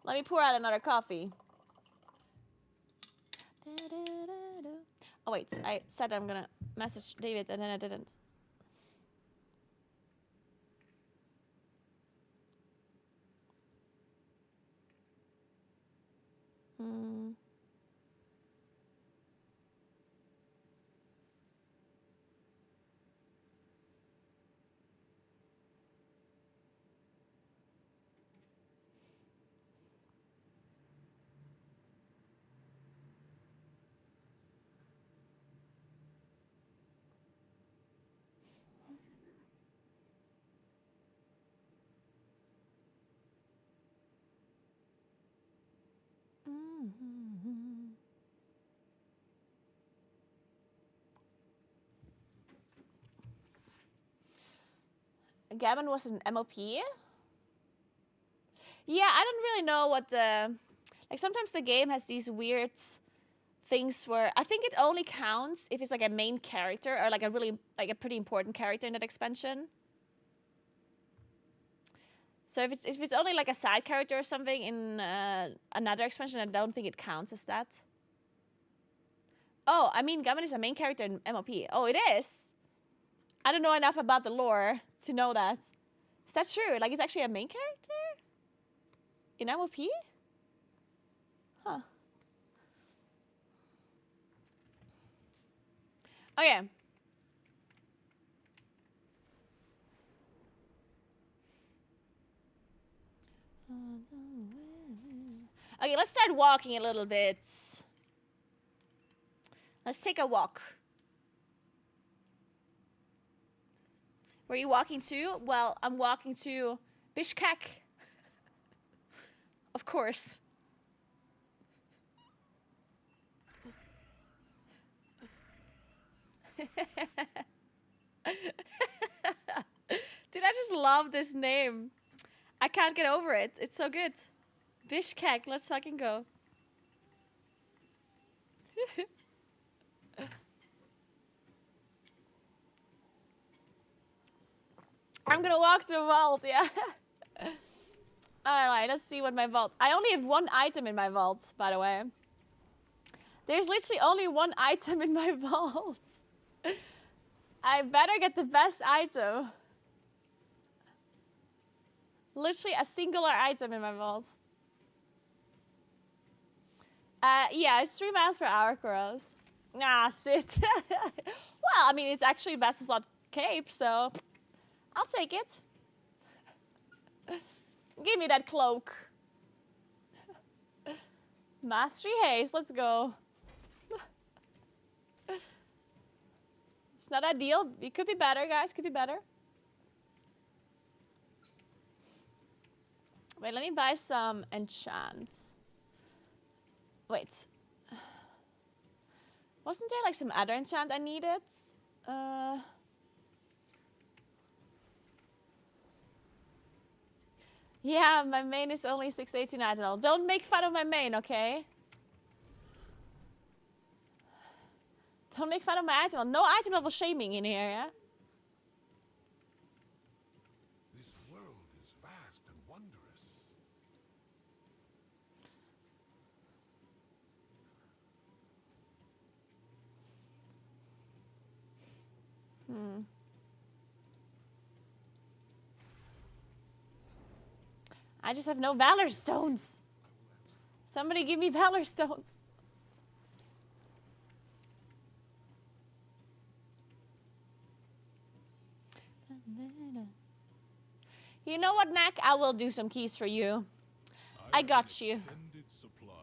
Let me pour out another coffee. Oh wait, I said I'm gonna message David and then I didn't. Gammon was an MOP? Yeah, I don't really know what the... Like, sometimes the game has these weird things where... I think it only counts if it's, like, a main character or, like, a really... Like, a pretty important character in that expansion. So if it's only, like, a side character or something in another expansion, I don't think it counts as that. Oh, I mean, Gammon is a main character in MOP. Oh, it is? I don't know enough about the lore to know that. Is that true? Like, it's actually a main character? In MOP? Huh. Okay. Okay, let's start walking a little bit. Let's take a walk. Where are you walking to? Well, I'm walking to Bishkek. Of course. Dude, I just love this name. I can't get over it. It's so good. Bishkek, let's fucking go. I'm gonna walk to the vault, yeah. Alright, let's see what my vault... I only have one item in my vault, by the way. There's literally only one item in my vault. I better get the best item. Literally a singular item in my vault. Yeah, it's 3 miles per hour, Kuros. Ah, shit. Well, I mean, it's actually best slot cape, so... I'll take it. Give me that cloak. Mastery haste, let's go. It's not ideal. It could be better, guys. Could be better. Wait, let me buy some enchant. Wait. Wasn't there like some other enchant I needed? Yeah, my main is only 689 at all. Don't make fun of my main, okay? Don't make fun of my item. No item level shaming in here, yeah? This world is vast and wondrous. I just have no Valor Stones. Somebody give me Valor Stones. You know what, Knack? I will do some keys for you. I got you. Extended supply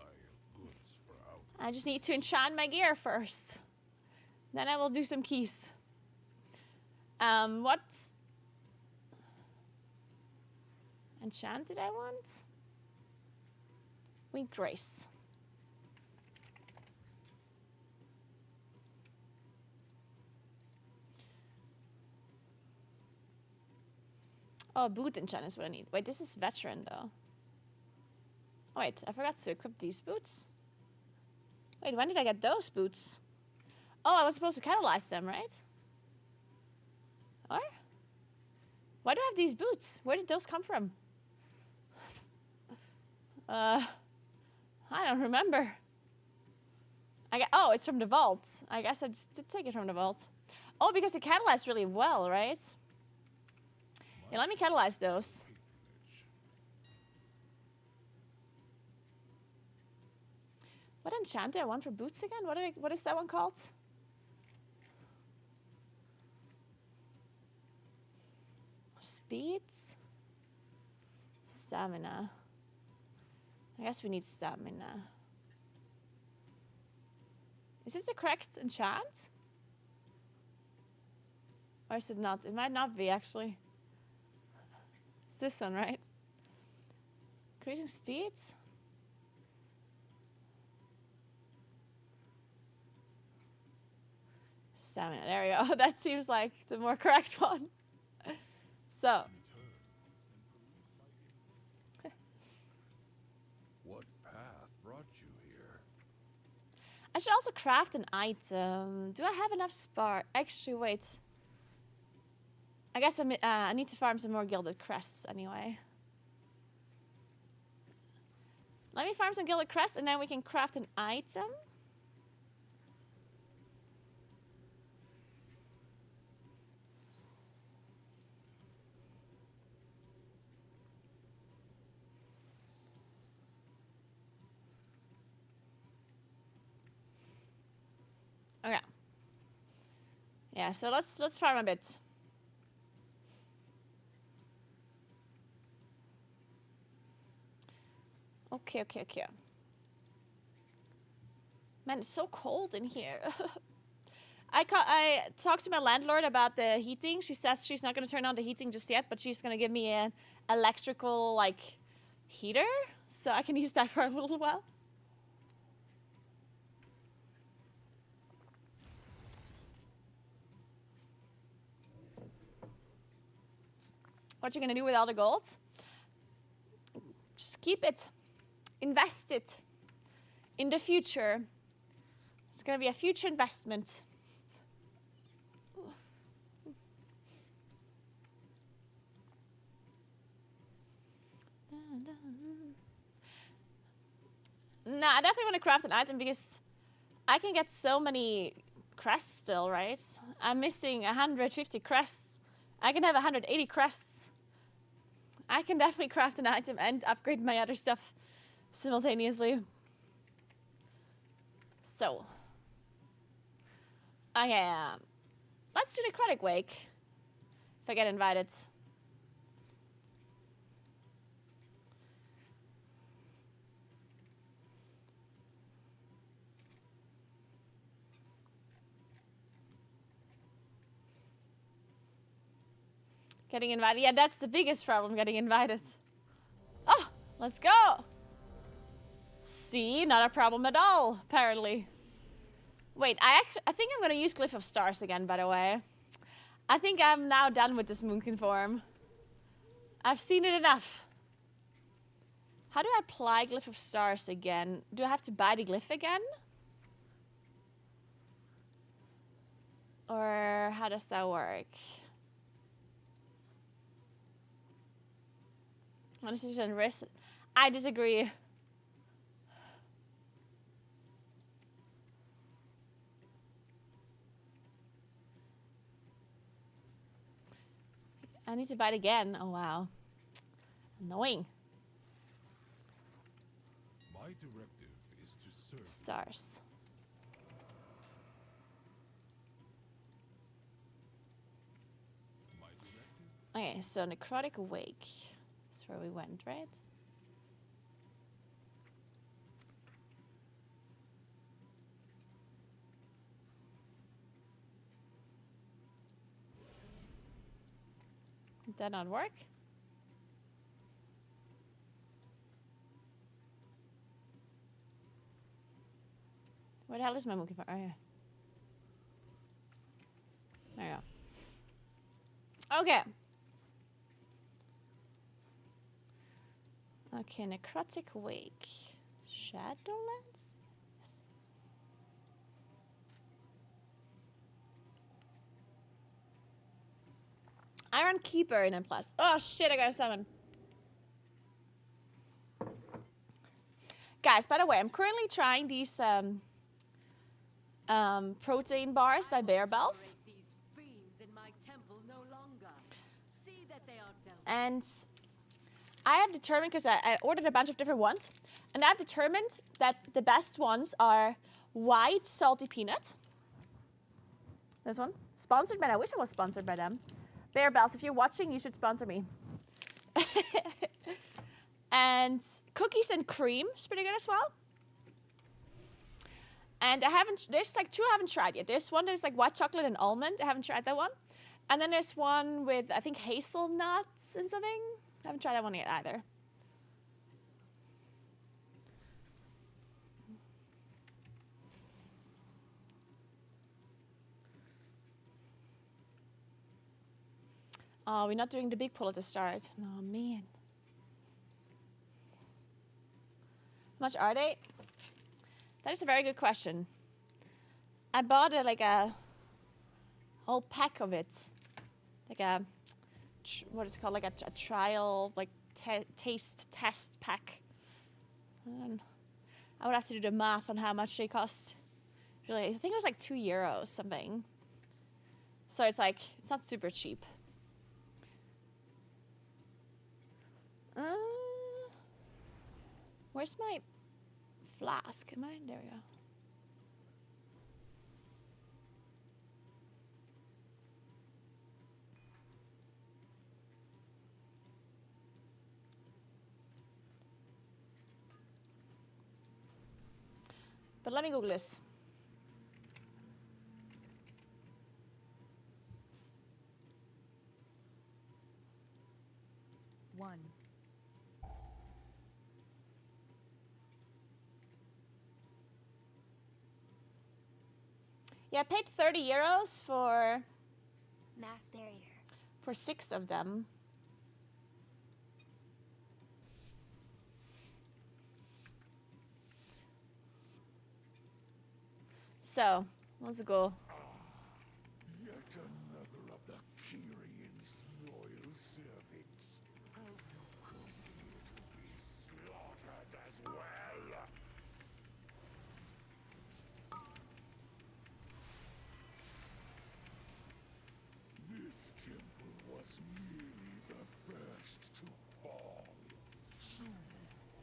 of goods for out. I just need to enchant my gear first. Then I will do some keys. What enchant did I want? Winged Grace. Oh, boot enchant is what I need. Wait, this is veteran though. Oh, wait, I forgot to equip these boots. Wait, when did I get those boots? Oh, I was supposed to catalyze them, right? Or? Why do I have these boots? Where did those come from? I don't remember. Oh, it's from the vault. I guess I just did take it from the vault. Oh, because it catalyzed really well, right? Yeah, let me catalyze those. What enchant do I want for boots again? What is that one called? Speeds? Stamina. I guess we need stamina. Is this the correct enchant? Or is it not? It might not be, actually. It's this one, right? Increasing speeds? Stamina. There we go. That seems like the more correct one. So. What path brought you here? I should also craft an item. Do I have enough spar? Actually, wait. I guess I need to farm some more gilded crests anyway. Let me farm some gilded crests and then we can craft an item. Okay. Yeah, so let's farm a bit. Okay. Man, it's so cold in here. I talked to my landlord about the heating. She says she's not going to turn on the heating just yet, but she's going to give me an electrical, like, heater. So I can use that for a little while. What you going to do with all the gold? Just keep it. Invest it in the future. It's going to be a future investment. Nah, I definitely want to craft an item because I can get so many crests still, right? I'm missing 150 crests. I can have 180 crests. I can definitely craft an item and upgrade my other stuff simultaneously. So. Okay, let's do the Necrotic Wake. If I get invited. Getting invited. Yeah, that's the biggest problem, getting invited. Oh, let's go. See, not a problem at all, apparently. Wait, I think I'm going to use Glyph of Stars again, by the way. I think I'm now done with this Moonkin form. I've seen it enough. How do I apply Glyph of Stars again? Do I have to buy the glyph again? Or how does that work? I disagree. I need to buy it again. Oh, wow. Annoying. My directive is to serve. Stars. My directive Okay, so Necrotic Wake. That's where we went, right? Did that not work? Where the hell is my Moonkin farm? Oh, yeah. There you go. Okay. Okay, Necrotic Wake. Shadowlands? Yes. Iron Keeper in M+. Oh shit, I got a summon. Guys, by the way, I'm currently trying these protein bars by Bear Bells. And I have determined, because I ordered a bunch of different ones, and I've determined that the best ones are white salty peanut. This one. Sponsored by, I wish I was sponsored by them. Bear Bells, if you're watching, you should sponsor me. And cookies and cream is pretty good as well. And there's like two I haven't tried yet. There's one that's like white chocolate and almond. I haven't tried that one. And then there's one with, I think, hazelnuts and something. I haven't tried that one yet either. Oh, we're not doing the big pull at the start. Oh, man. How much are they? That is a very good question. I bought like a whole pack of it. Like a, what is it called? Like a trial, like taste test pack. I would have to do the math on how much they cost. Really, I think it was like €2 something. So it's like, it's not super cheap. Where's my flask? Am I? There we go. But let me Google this. One. Yeah, I paid €30 for Mass barrier. 6 of them. So, let's go. Yet another of the Kyrion's loyal servants. Have you come here to be slaughtered as well? This temple was merely the first to fall. Soon,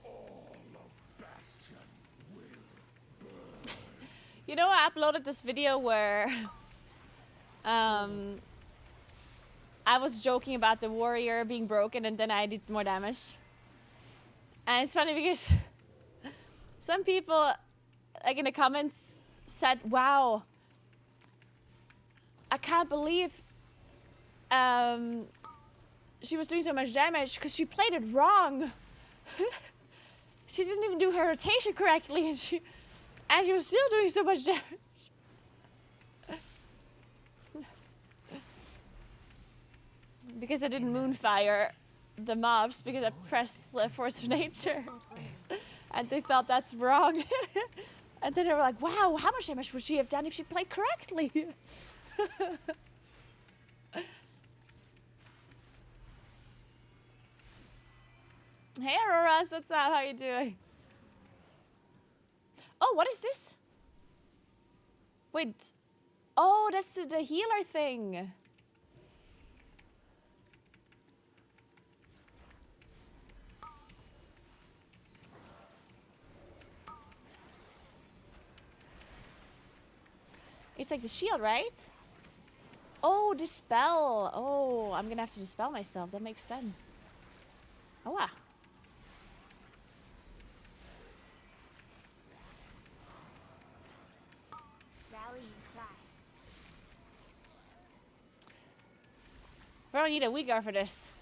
all of Bastion will burn. You know, I uploaded this video where I was joking about the warrior being broken and then I did more damage. And it's funny because some people, like in the comments, said, wow, I can't believe she was doing so much damage because she played it wrong. She didn't even do her rotation correctly, and she was still doing so much damage. Because I didn't moonfire the mobs because I pressed Force of Nature. And they thought that's wrong. And then they were like, wow, how much damage would she have done if she played correctly? Hey Aurora, what's up? How you doing? Oh, what is this? Wait. Oh, that's the healer thing. It's like the shield, right? Oh, Oh, dispel. Oh, I'm gonna have to dispel myself. That makes sense. Oh, wow. Rally and cry. We don't need a Uyghur for this.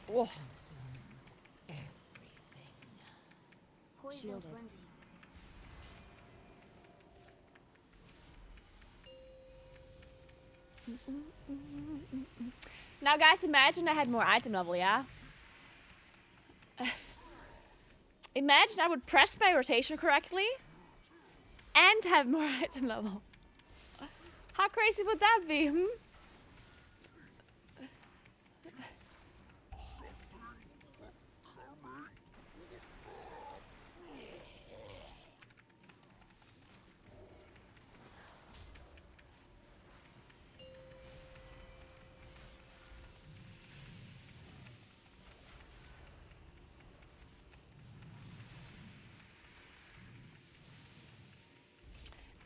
Whoa. Poisoned Shielded. frenzy. Now, guys, imagine I had more item level, yeah? Imagine I would press my rotation correctly and have more item level. How crazy would that be, hmm?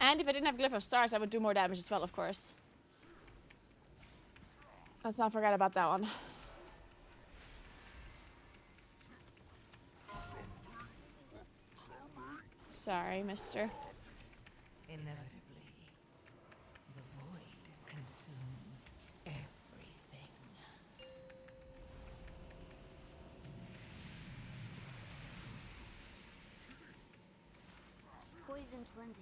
And if I didn't have Glyph of Stars, I would do more damage as well, of course. Let's not forget about that one. Sorry, mister. Inevitably, the void consumes everything. Poisoned frenzy.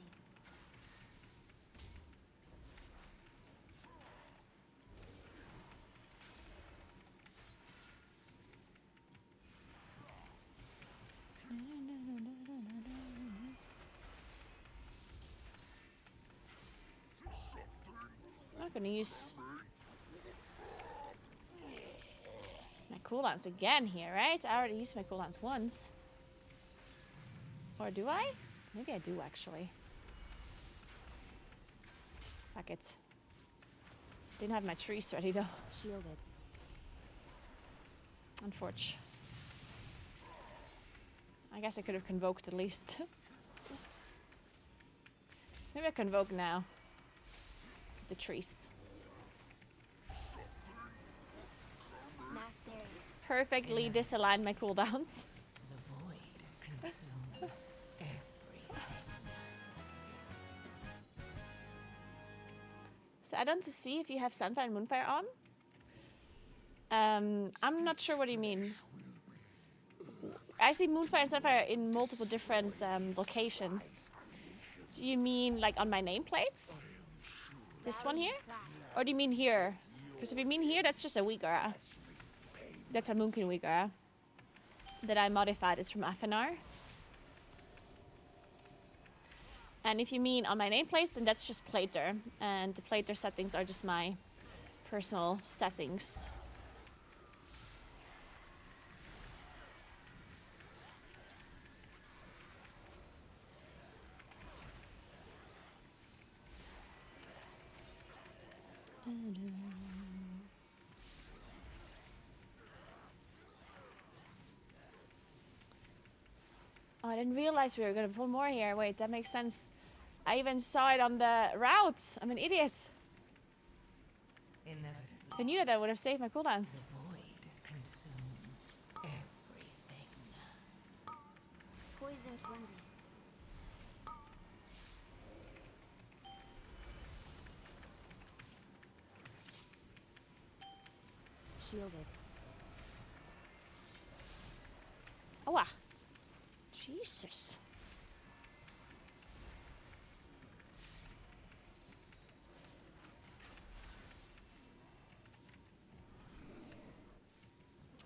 I'm not gonna use my cooldowns again here, right? I already used my cooldowns once. Or do I? Maybe I do, actually. Fuck it. Didn't have my trees ready, though. Shielded. Unfortunate. I guess I could have convoked at least. Maybe I convoke now. The trees. Mass barrier. Perfectly disaligned my cooldowns. The void consumes everything. So I don't to see if you have Sunfire and Moonfire on. I'm not sure what you mean. I see Moonfire and Sunfire in multiple different locations. Do you mean like on my nameplates? This one here? Or do you mean here? Because if you mean here, that's just a Uyghur. That's a Moonkin Uyghur that I modified. It's from Afanar. And if you mean on my nameplates, then that's just Plater. And the Plater settings are just my personal settings. Oh, I didn't realize we were going to pull more here. Wait, that makes sense. I even saw it on the route. I'm an idiot. Inevitably, If I knew that, I would have saved my cooldowns. the void consumes everything. Poisoned frenzy. Shielded. Oh, wow. Jesus.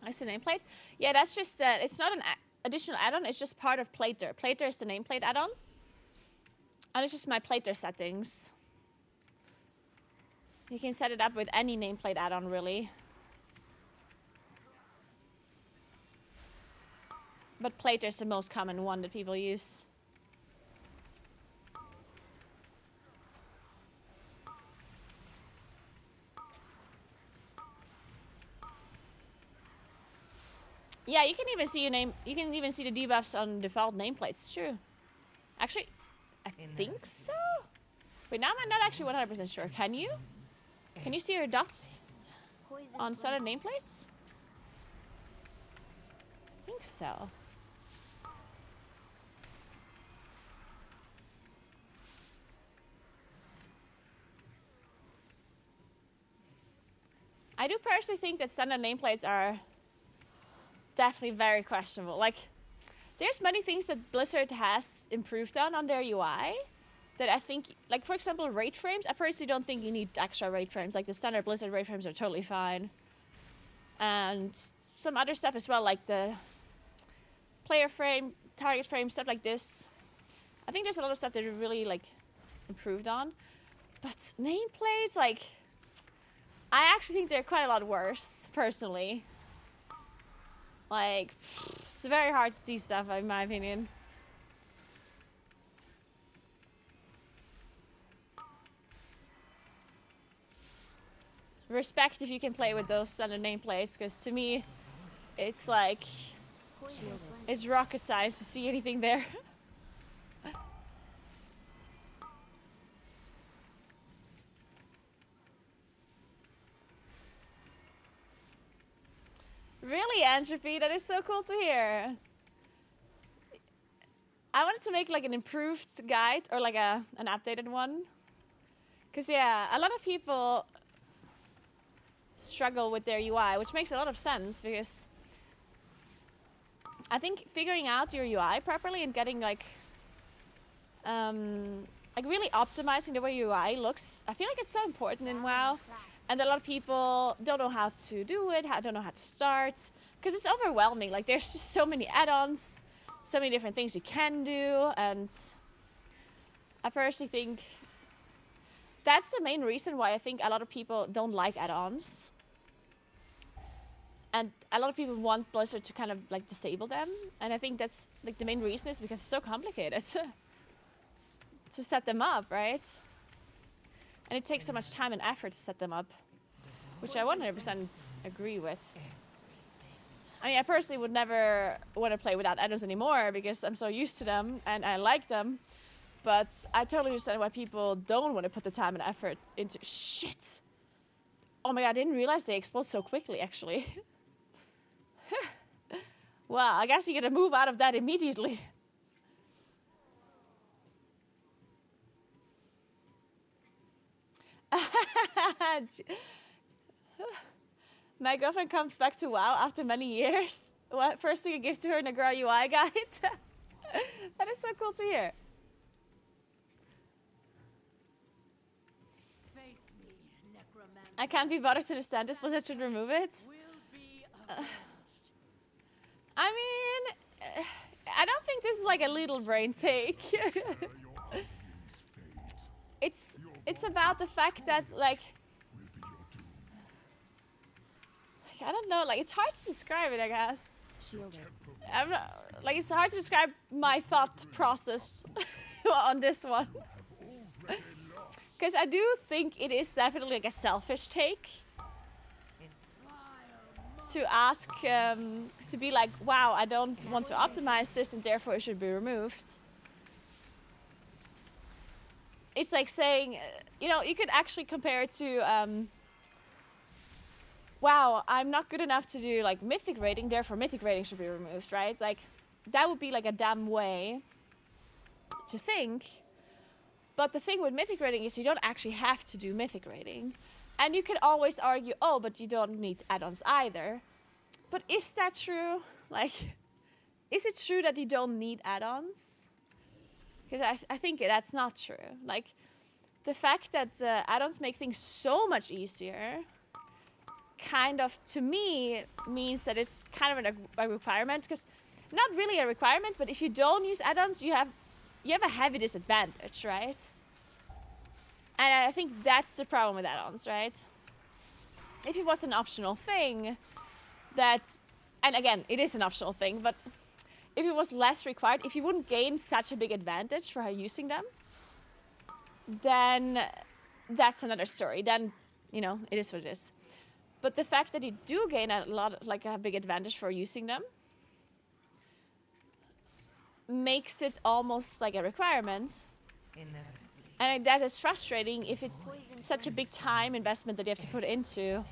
I see nameplate. Yeah, that's just, it's not an additional add-on. It's just part of Plater. Plater is the nameplate add-on. And it's just my Plater settings. You can set it up with any nameplate add-on, really. But Plater is the most common one that people use. Yeah, you can even see your name. You can even see the debuffs on default nameplates. True. Actually, I think so. Wait, now I'm not actually 100% sure. Can you? Can you see your dots Poison on standard frenzy. nameplates? I think so. I do personally think that standard nameplates are definitely very questionable. Like, there's many things that Blizzard has improved on their UI that I think, like for example, rate frames. I personally don't think you need extra rate frames. Like the standard Blizzard rate frames are totally fine. And some other stuff as well, like the player frame, target frame, stuff like this. I think there's a lot of stuff that are really like improved on. But nameplates, like, I actually think they're quite a lot worse, personally. Like, it's very hard to see stuff, in my opinion. Respect if you can play with those standard nameplates, because to me, it's like, Poison frenzy. it's rocket science to see anything there. Really, Entropy? That is so cool to hear. I wanted to make like an improved guide or like an updated one. Because yeah, a lot of people struggle with their UI, which makes a lot of sense because I think figuring out your UI properly and getting like really optimizing the way your UI looks, I feel like it's so important in WoW. And a lot of people don't know how to do it, don't know how to start, because it's overwhelming. Like there's just so many add-ons, so many different things you can do, and I personally think that's the main reason why I think a lot of people don't like add-ons. And a lot of people want Blizzard to kind of like disable them, and I think that's like the main reason is because it's so complicated to set them up, right? And it takes so much time and effort to set them up, which I 100% agree with. I mean, I personally would never want to play without add-ons anymore because I'm so used to them and I like them. But I totally understand why people don't want to put the time and effort into shit. Oh my god, I didn't realize they explode so quickly, actually. Well, I guess you gotta move out of that immediately. My girlfriend comes back to WoW after many years. What first thing you give to her, Naguura UI guide? That is so cool to hear. Face me, necromancer. I can't be bothered to understand this, but I should remove it. Will be avenged. I mean, I don't think this is like a little brain take. It's about the fact that like I don't know, like it's hard to describe it, I guess. Shielded. I'm not, like it's hard to describe my thought process on this one. Because I do think it is definitely like a selfish take to ask, to be like, wow, I don't want to optimize this and therefore it should be removed. It's like saying, you know, you could actually compare it to, wow, I'm not good enough to do like mythic rating, therefore mythic rating should be removed, right? Like, that would be like a dumb way to think. But the thing with mythic rating is you don't actually have to do mythic rating. And you can always argue, oh, but you don't need add-ons either. But is that true? Like, is it true that you don't need add-ons? Because I think that's not true. Like, the fact that add-ons make things so much easier kind of, to me, means that it's kind of a requirement. Because not really a requirement, but if you don't use add-ons, you have a heavy disadvantage, right? And I think that's the problem with add-ons, right? If it was an optional thing, and again, it is an optional thing, but if it was less required, if you wouldn't gain such a big advantage for using them, then that's another story. Then, you know, it is what it is. But the fact that you do gain a lot, like a big advantage for using them, makes it almost like a requirement. Inevitably, And that is frustrating if it's such a big time investment that you have to put into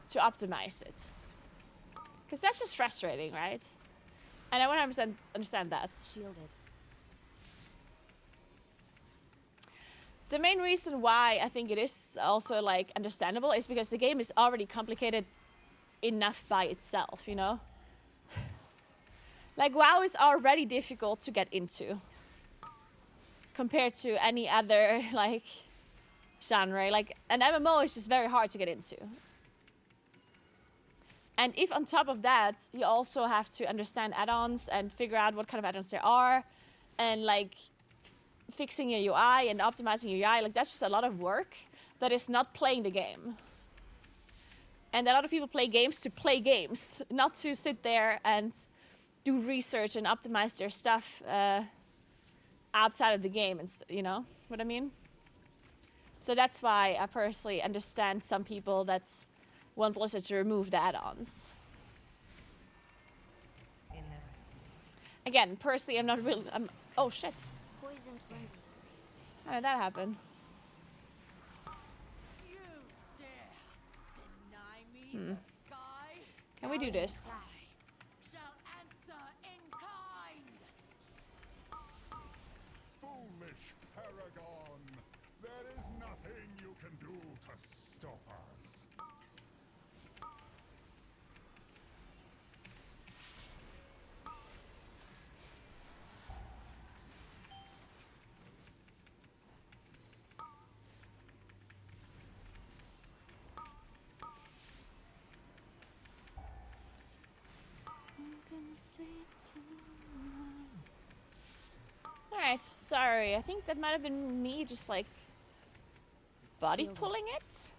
to optimize it. Because that's just frustrating, right? And I 100% understand that. Shielded. The main reason why I think it is also like understandable is because the game is already complicated enough by itself, you know? Like WoW is already difficult to get into compared to any other like genre. Like an MMO is just very hard to get into. And if on top of that, you also have to understand add-ons and figure out what kind of add-ons there are and like fixing your UI and optimizing your UI, like that's just a lot of work that is not playing the game. And a lot of people play games to play games, not to sit there and do research and optimize their stuff outside of the game, and you know what I mean? So that's why I personally understand some people that want Blizzard to remove the add-ons. Again, personally, I'm not really. Oh shit! Poisoned frenzy. How did that happen? You dare deny me the sky? Can we do this? I shall answer in kind. Foolish Paragon! There is nothing you can do to stop us. Alright, sorry. I think that might have been me just like body Shielded. pulling it. It's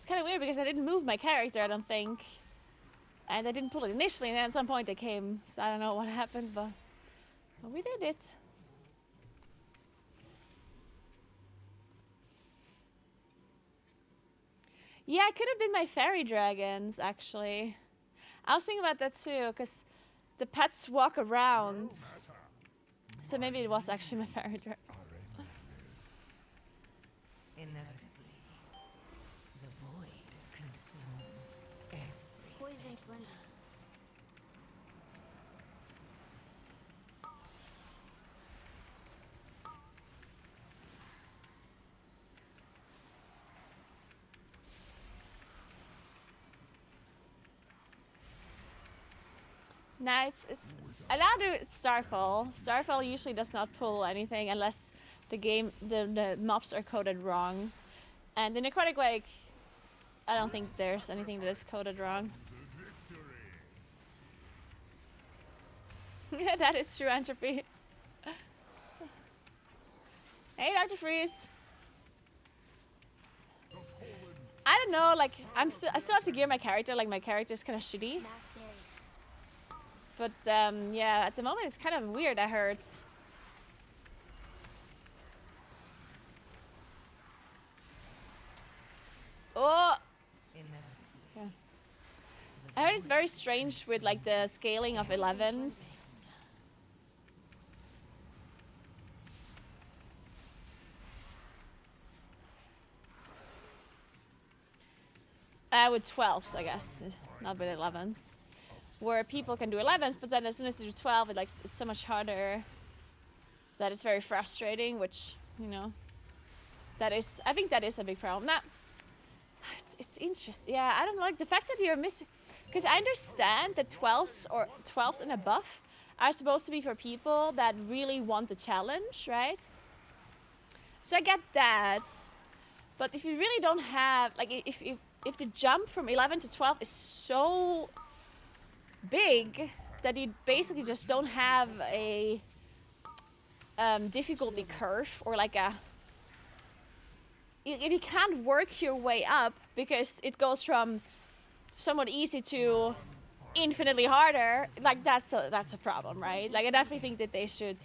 kind of weird because I didn't move my character, I don't think. And I didn't pull it initially, and then at some point it came. So I don't know what happened, but we did it. Yeah, it could have been my fairy dragons, actually. I was thinking about that too, because the pets walk around. So maybe it was actually my fairy dragons. inevitably, the void consumes everything. Poisoned frenzy. No, it's allowed to Starfall. Starfall usually does not pull anything unless the mobs are coded wrong. And in Necrotic Wake, I don't think there's anything that is coded wrong. Yeah, that is true, Entropy. Hey, Dr. Freeze. I don't know, like I still have to gear my character. Like my character is kind of shitty. Mass barrier. But yeah, at the moment it's kind of weird, I heard. Oh! Inevitably, I heard it's very strange with like the scaling of 11s. With 12s, I guess, not with 11s. Where people can do 11s, but then as soon as they do 12, it's so much harder that it's very frustrating, which, you know, I think that is a big problem. Now, it's interesting. Yeah, I don't like the fact that you're missing, because I understand that 12s or 12s and above are supposed to be for people that really want the challenge, right? So I get that, but if you really don't have, like, if the jump from 11 to 12 is so big that you basically just don't have a difficulty curve, or like if you can't work your way up because it goes from somewhat easy to infinitely harder, like that's a problem, right? Like I definitely think that they should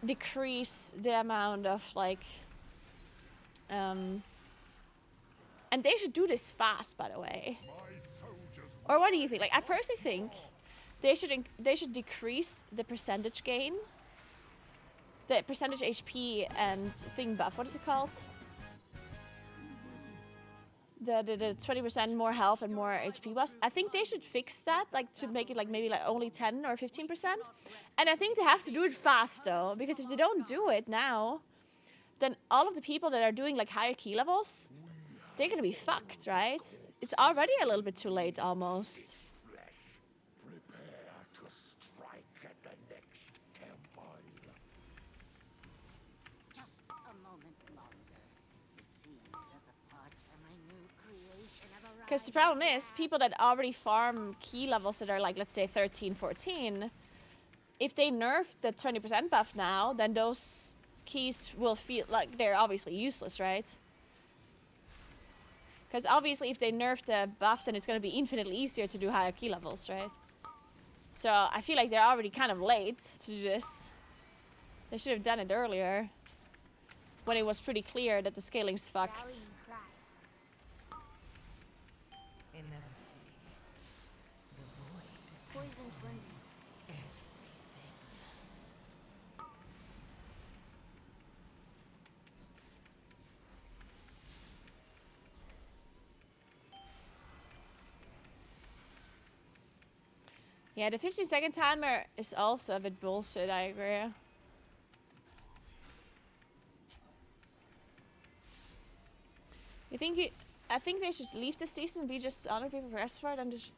decrease the amount of like and they should do this fast, by the way. Or what do you think? Like I personally think they should decrease the percentage gain, the percentage HP and thing buff. What is it called? The 20% more health and more HP buff. I think they should fix that, like to make it like maybe like only 10 or 15%. And I think they have to do it fast though, because if they don't do it now, then all of the people that are doing like higher key levels, they're gonna be fucked, right? It's already a little bit too late almost. Prepare to strike at the next temple. Just a moment longer. It seems that the parts for my new creation have arrived. Because the problem is, people that already farm key levels that are like, let's say 13, 14, if they nerf the 20% buff now, then those keys will feel like they're obviously useless, right? Because obviously if they nerf the buff, then it's going to be infinitely easier to do higher key levels, right? So I feel like they're already kind of late to do this. They should have done it earlier, when it was pretty clear that the scaling's fucked. Rallying cry. Inevitably, the void Poison consumes frenzy. everything. Yeah, the 15-second timer is also a bit bullshit, I agree. I think they should leave the season and be just honor people for rest for it and just...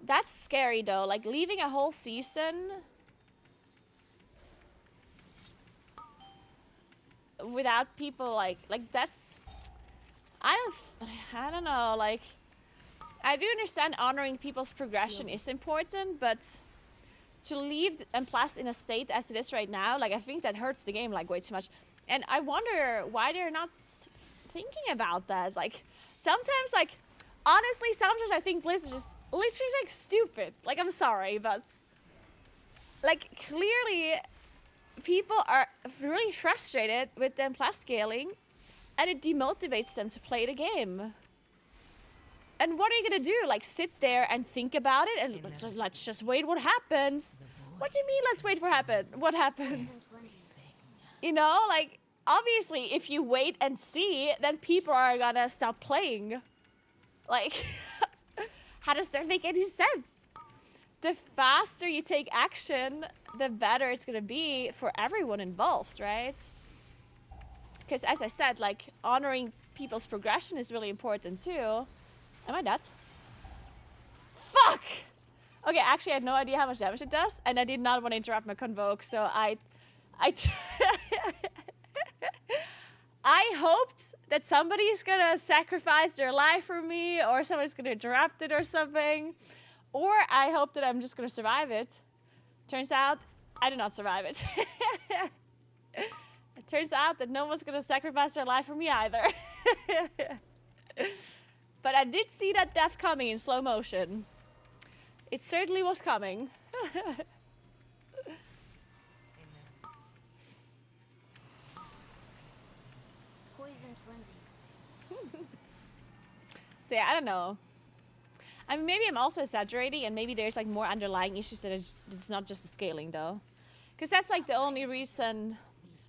That's scary though, like leaving a whole season without people like that's... I don't know, like... I do understand honoring people's progression is important, but to leave Emplast in a state as it is right now, like I think that hurts the game like way too much. And I wonder why they're not thinking about that. Like sometimes, like honestly, sometimes I think Blizzard is literally like stupid. Like I'm sorry, but like clearly people are really frustrated with the Emplast scaling, and it demotivates them to play the game. And what are you gonna do? Like sit there and think about it and let's just wait what happens? What do you mean let's wait what happens? You know, like obviously if you wait and see, then people are gonna stop playing. Like how does that make any sense? The faster you take action, the better it's gonna be for everyone involved, right? Because as I said, like honoring people's progression is really important too. Am I dead? Fuck! Okay, actually I had no idea how much damage it does, and I did not want to interrupt my convoke, so I hoped that somebody's gonna sacrifice their life for me, or somebody's gonna interrupt it or something. Or I hope that I'm just gonna survive it. Turns out, I did not survive it. It turns out that no one's gonna sacrifice their life for me either. But I did see that death coming in slow motion. It certainly was coming. Poison frenzy. So yeah, I don't know. I mean, maybe I'm also exaggerating, and maybe there's like more underlying issues that it's not just the scaling though. Because that's like the only reason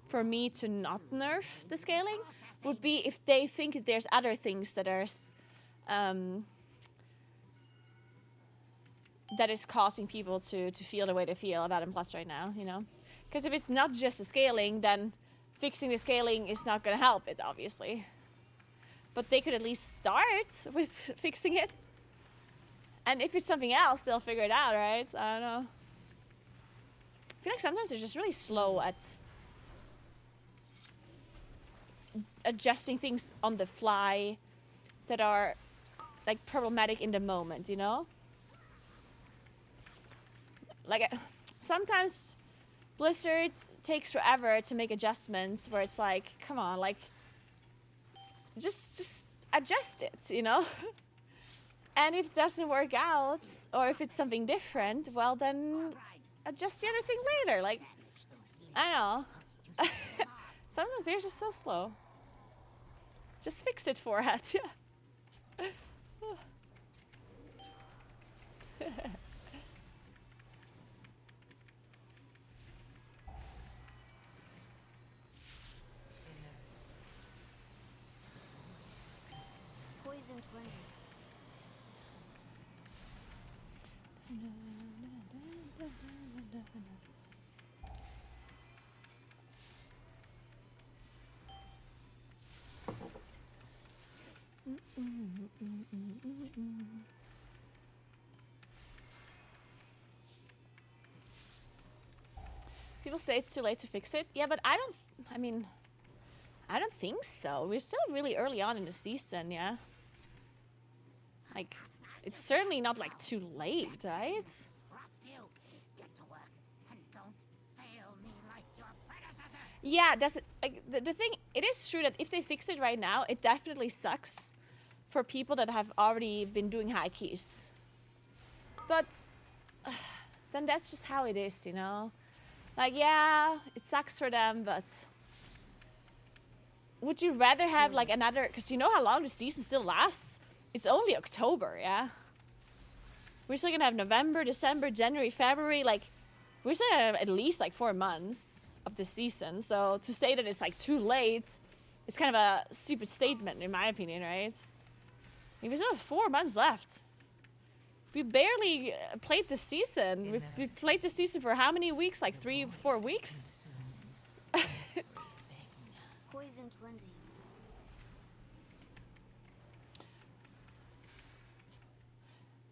for me to not nerf the scaling would be if they think that there's other things that are that is causing people to feel the way they feel about M+ right now, you know? Because if it's not just the scaling, then fixing the scaling is not going to help it, obviously. But they could at least start with fixing it. And if it's something else, they'll figure it out, right? I don't know. I feel like sometimes they're just really slow at adjusting things on the fly that are like problematic in the moment, you know? Like sometimes Blizzard takes forever to make adjustments where it's like, come on, like just adjust it, you know? And if it doesn't work out, or if it's something different, well then adjust the other thing later. Like, I don't know. Sometimes they're just so slow. Just fix it for it, yeah. cleansing. People say it's too late to fix it. Yeah, but I don't think so. We're still really early on in the season, yeah. Like, it's certainly not like too late, right? What's new? Get to work and don't fail me like your predecessor. Yeah, that's it. Like the thing. It is true that if they fix it right now, it definitely sucks for people that have already been doing high keys. But then that's just how it is, you know. Like, yeah, it sucks for them, but would you rather have like another? Because you know how long the season still lasts. It's only October, yeah. We're still gonna have November, December, January, February. Like, we're still gonna have at least like 4 months of the season. So to say that it's like too late, it's kind of a stupid statement in my opinion, right? We still have 4 months left. We barely played the season. We played the season for how many weeks? Like 3, 4 weeks? Poison cleansing.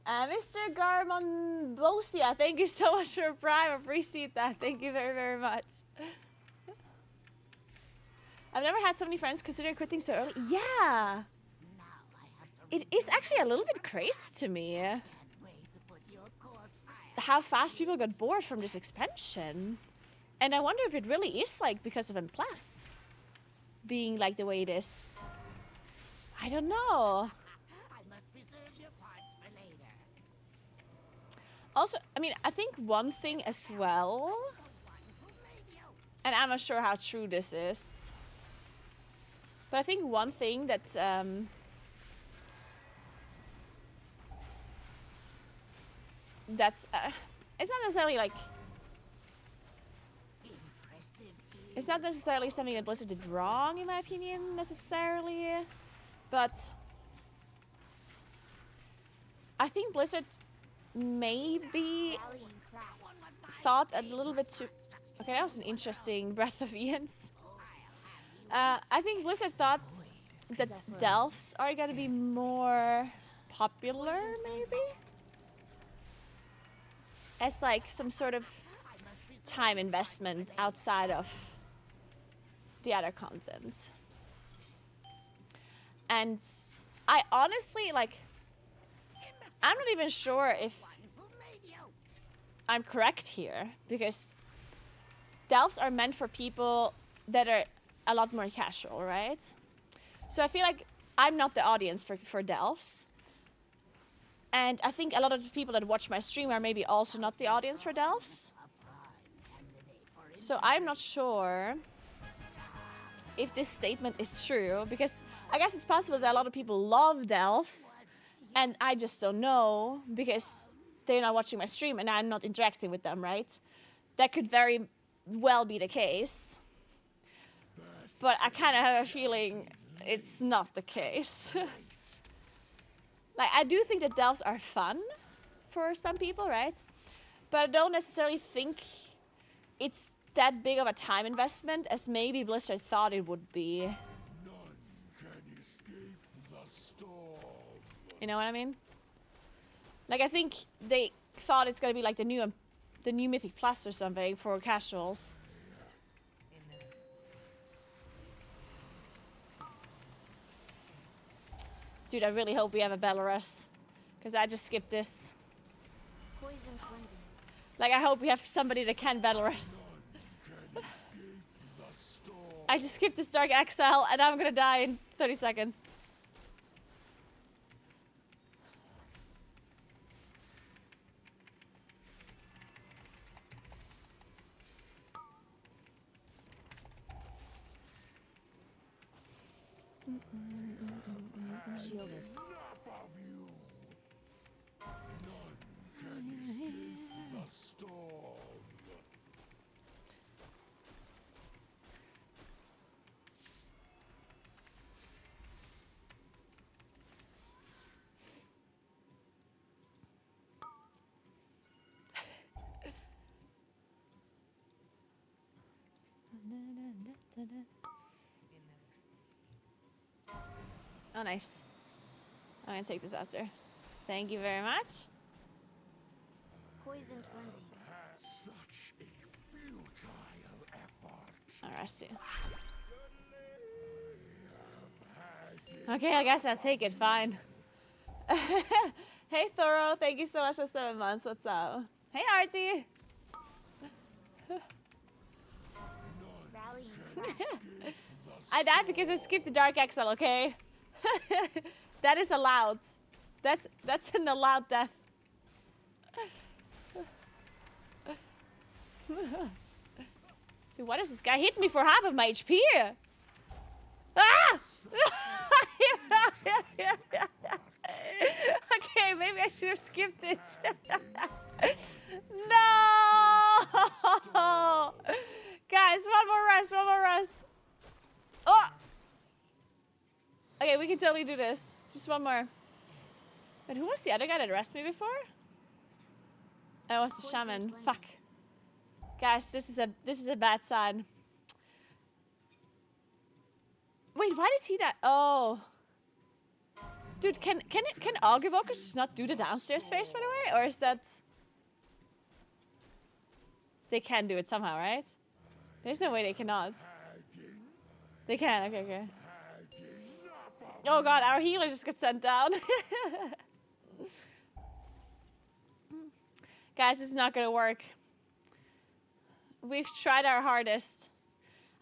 Mr. Garmonbosia, thank you so much for Prime. Appreciate that. Thank you very, very much. I've never had so many friends consider quitting so early. Yeah. Now I have to It is actually a little bit crazy to me can't wait to put your corpse higher. how fast people got bored from this expansion. And I wonder if it really is like because of M+ being like the way it is. I don't know. I must preserve your parts for later. Also, I mean, I think one thing as well, The one who made you. and I'm not sure how true this is, but I think one thing that that's it's not necessarily like Impressive. it's not necessarily something that Blizzard did wrong in my opinion necessarily, but I think Blizzard maybe Alien class. thought a little bit too. Okay, that was an interesting breath of Ian's. I think Blizzard thought that Delphs are gonna be more popular, maybe? As like some sort of time investment outside of the other content. And I honestly, like, I'm not even sure if Who made you? I'm correct here, because Delphs are meant for people that are a lot more casual, right? So I feel like I'm not the audience for Delphs. And I think a lot of the people that watch my stream are maybe also not the audience for Delphs. So I'm not sure if this statement is true, because I guess it's possible that a lot of people love Delphs, and I just don't know because they're not watching my stream and I'm not interacting with them, right? That could very well be the case. But I kind of have a feeling it's not the case. Like, I do think that Delphs are fun for some people, right? But I don't necessarily think it's that big of a time investment as maybe Blizzard thought it would be. None can escape the storm. You know what I mean? Like, I think they thought it's gonna be like the new Mythic Plus or something for casuals. Dude, I really hope we have a Belarus, because I just skipped this. Poison cleansing. Like, I hope we have somebody that can Belarus. Can escape the storm. I just skipped this Dark Exile, and I'm gonna die in 30 seconds. Shielded. Enough of you. None can escape the storm. Oh, nice. I'm gonna take this after. Thank you very much. Poison cleansing. Such a futile effort. I'll rest you. Okay, I guess I'll take it. Fine. Hey, Thorough. Thank you so much for 7 months. What's up? Hey, Artie. Rallying cry. I died because I skipped the Dark Exile, okay? That is allowed. That's an allowed death. Dude, what is this guy hit me for half of my HP? Ah! Okay, maybe I should have skipped it. No! Guys, one more rest, one more rest. Oh! Okay, we can totally do this. Just one more. But who was the other guy that arrested me before? Oh, it was the shaman. Fuck. Guys, this is a bad sign. Wait, why did he die? Oh. Dude, can Augur Evokers just not do the downstairs phase, by the way? Or is that... They can do it somehow, right? There's no way they cannot. They can, okay, okay. Oh god, our healer just got sent down. Guys, this is not gonna work. We've tried our hardest.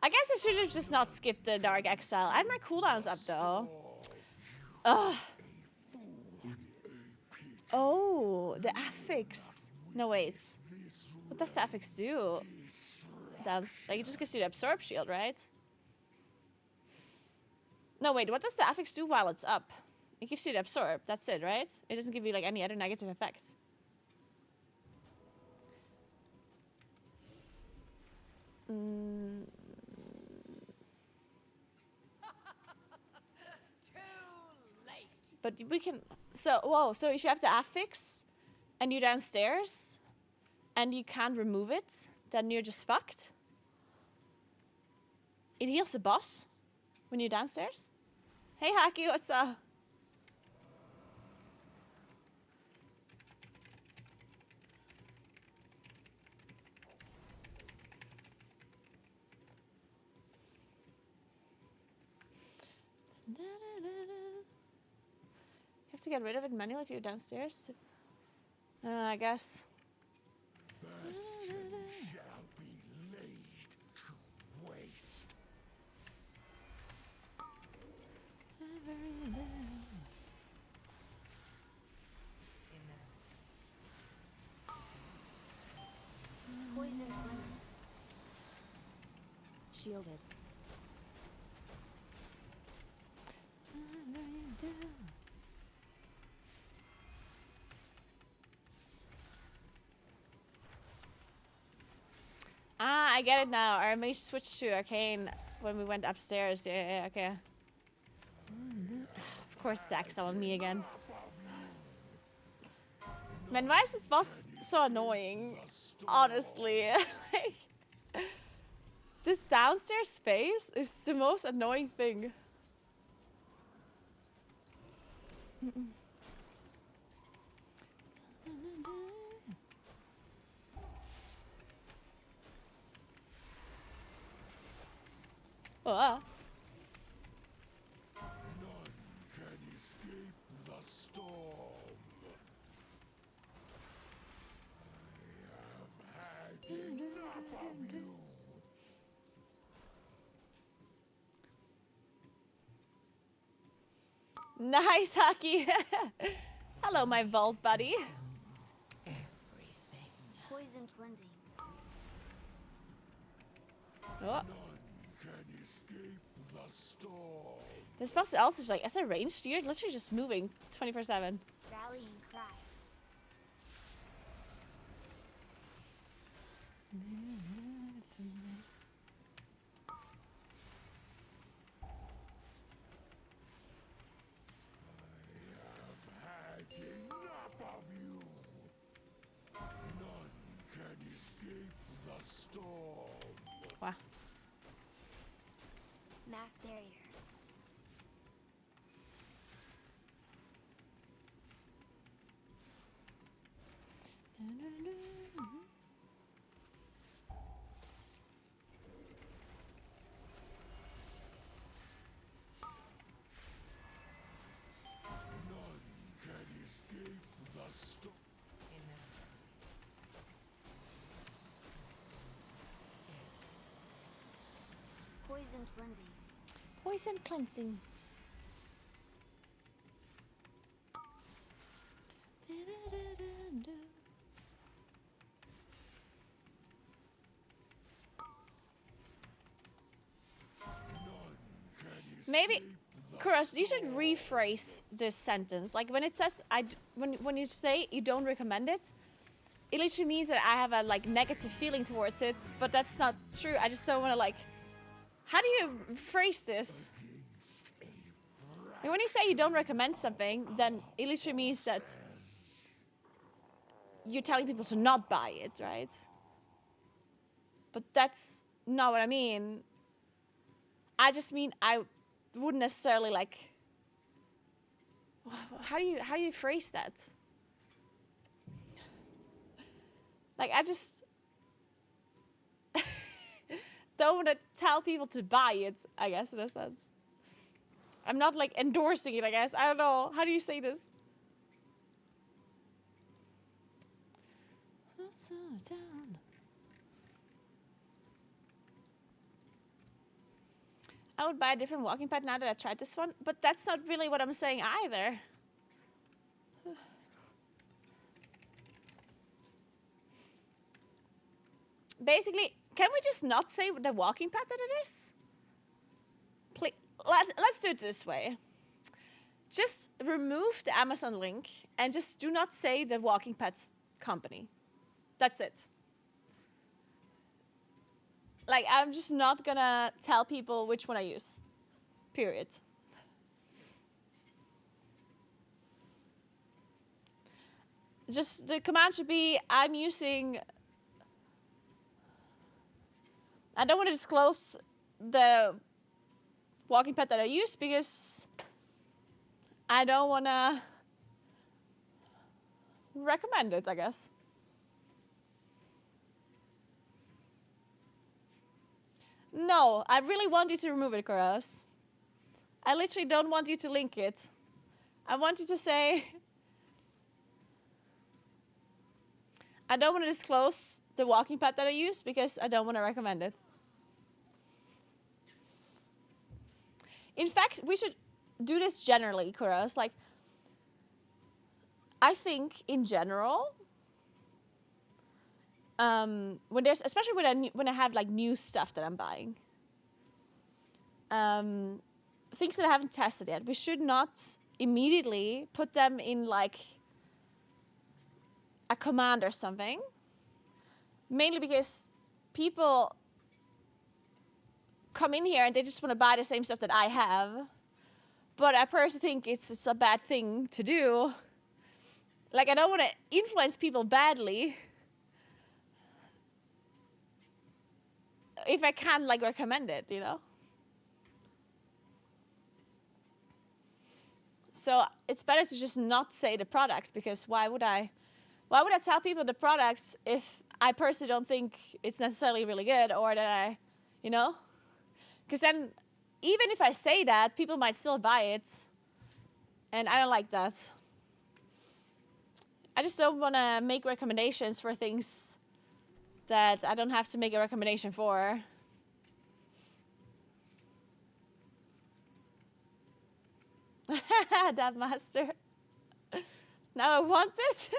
I guess I should have just not skipped the Dark Exile. I had my cooldowns up though. Ugh. Oh, the affix. No, wait. What does the affix do? That's, like, it just gives you the absorb shield, right? No, wait, what does the affix do while it's up? It gives you the absorb, that's it, right? It doesn't give you, like, any other negative effect. Too late. But we can... So, whoa, so if you have the affix and you're downstairs and you can't remove it, then you're just fucked? It heals the boss when you're downstairs? Hey, Haki, what's up? You have to get rid of it manually if you're downstairs. I guess. Bastion shall be laid to waste. Poison cleansing. Shielded. Ah, I get it now. Our mage switched to arcane when we went upstairs. Yeah, okay. Of course, Zach's on me again. Man, why is this boss so annoying? Honestly, like, this downstairs space is the most annoying thing. Ah. None can escape the storm. I have had enough of you. Nice, Haki. Hello, my vault buddy. Everything. Poison cleansing. Oh. Can escape the storm. This boss also is like, as a ranged, you're literally just moving 24/7. Rallying cry. Had enough of you. None can escape the storm. Wow. glass barrier. None can escape the storm. Poison cleansing. Poison cleansing. Maybe, Kuros, you should rephrase this sentence. Like when it says when you say you don't recommend it, it literally means that I have a like negative feeling towards it, but that's not true. I just don't want to like. How do you phrase this? And when you say you don't recommend something, then it literally means that you're telling people to not buy it, right? But that's not what I mean. I just mean I wouldn't necessarily like. How do you phrase that? Like I just don't want to tell people to buy it, I guess, in a sense. I'm not like endorsing it, I guess. I don't know. How do you say this? I would buy a different walking pad now that I tried this one, but that's not really what I'm saying either. Basically, can we just not say the walking pad that it is? Please, let's do it this way. Just remove the Amazon link and just do not say the walking pads company. That's it. Like, I'm just not gonna tell people which one I use. Period. Just the command should be, I'm using... I don't want to disclose the walking pad that I use because I don't want to recommend it, I guess. No, I really want you to remove it, Kuros. I literally don't want you to link it. I want you to say, I don't want to disclose the walking pad that I use because I don't want to recommend it. In fact, we should do this generally, Kuros. Like, I think in general, when there's, especially when I have like new stuff that I'm buying, things that I haven't tested yet, we should not immediately put them in like a command or something. Mainly because people come in here and they just want to buy the same stuff that I have. But I personally think it's a bad thing to do. Like, I don't want to influence people badly if I can't, like, recommend it, you know? So it's better to just not say the product, because why would I tell people the product if I personally don't think it's necessarily really good, or that I, you know? Because then, even if I say that, people might still buy it. And I don't like that. I just don't want to make recommendations for things that I don't have to make a recommendation for. Dab Master. Now I want it.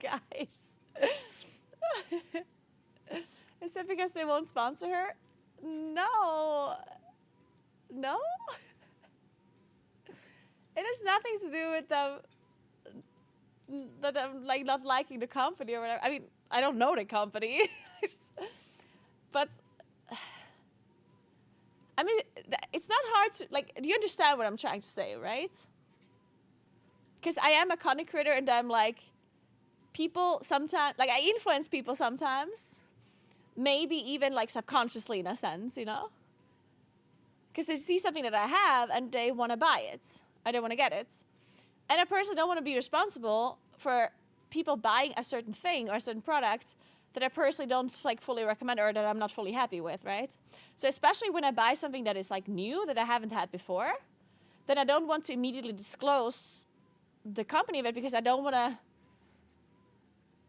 Guys. Is it because they won't sponsor her? No. No? It has nothing to do with them that I'm like not liking the company or whatever. I mean, I don't know the company. But I mean, it's not hard to, like, do you understand what I'm trying to say, right? Because I am a content creator and I'm like, people sometimes, like, I influence people sometimes. Maybe even, like, subconsciously in a sense, you know? Because they see something that I have and they want to buy it. Or they want to get it. And I personally don't want to be responsible for people buying a certain thing or a certain product that I personally don't like fully recommend or that I'm not fully happy with, right? So especially when I buy something that is like new that I haven't had before, then I don't want to immediately disclose the company of it because I don't want to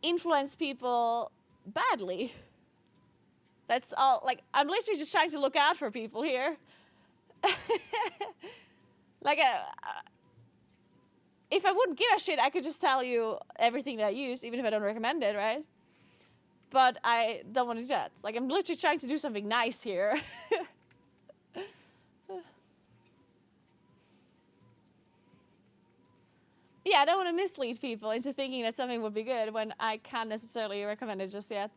influence people badly. That's all. Like, I'm literally just trying to look out for people here. Like, if I wouldn't give a shit, I could just tell you everything that I use, even if I don't recommend it, right? But I don't want to do that. Like, I'm literally trying to do something nice here. Yeah, I don't want to mislead people into thinking that something would be good when I can't necessarily recommend it just yet.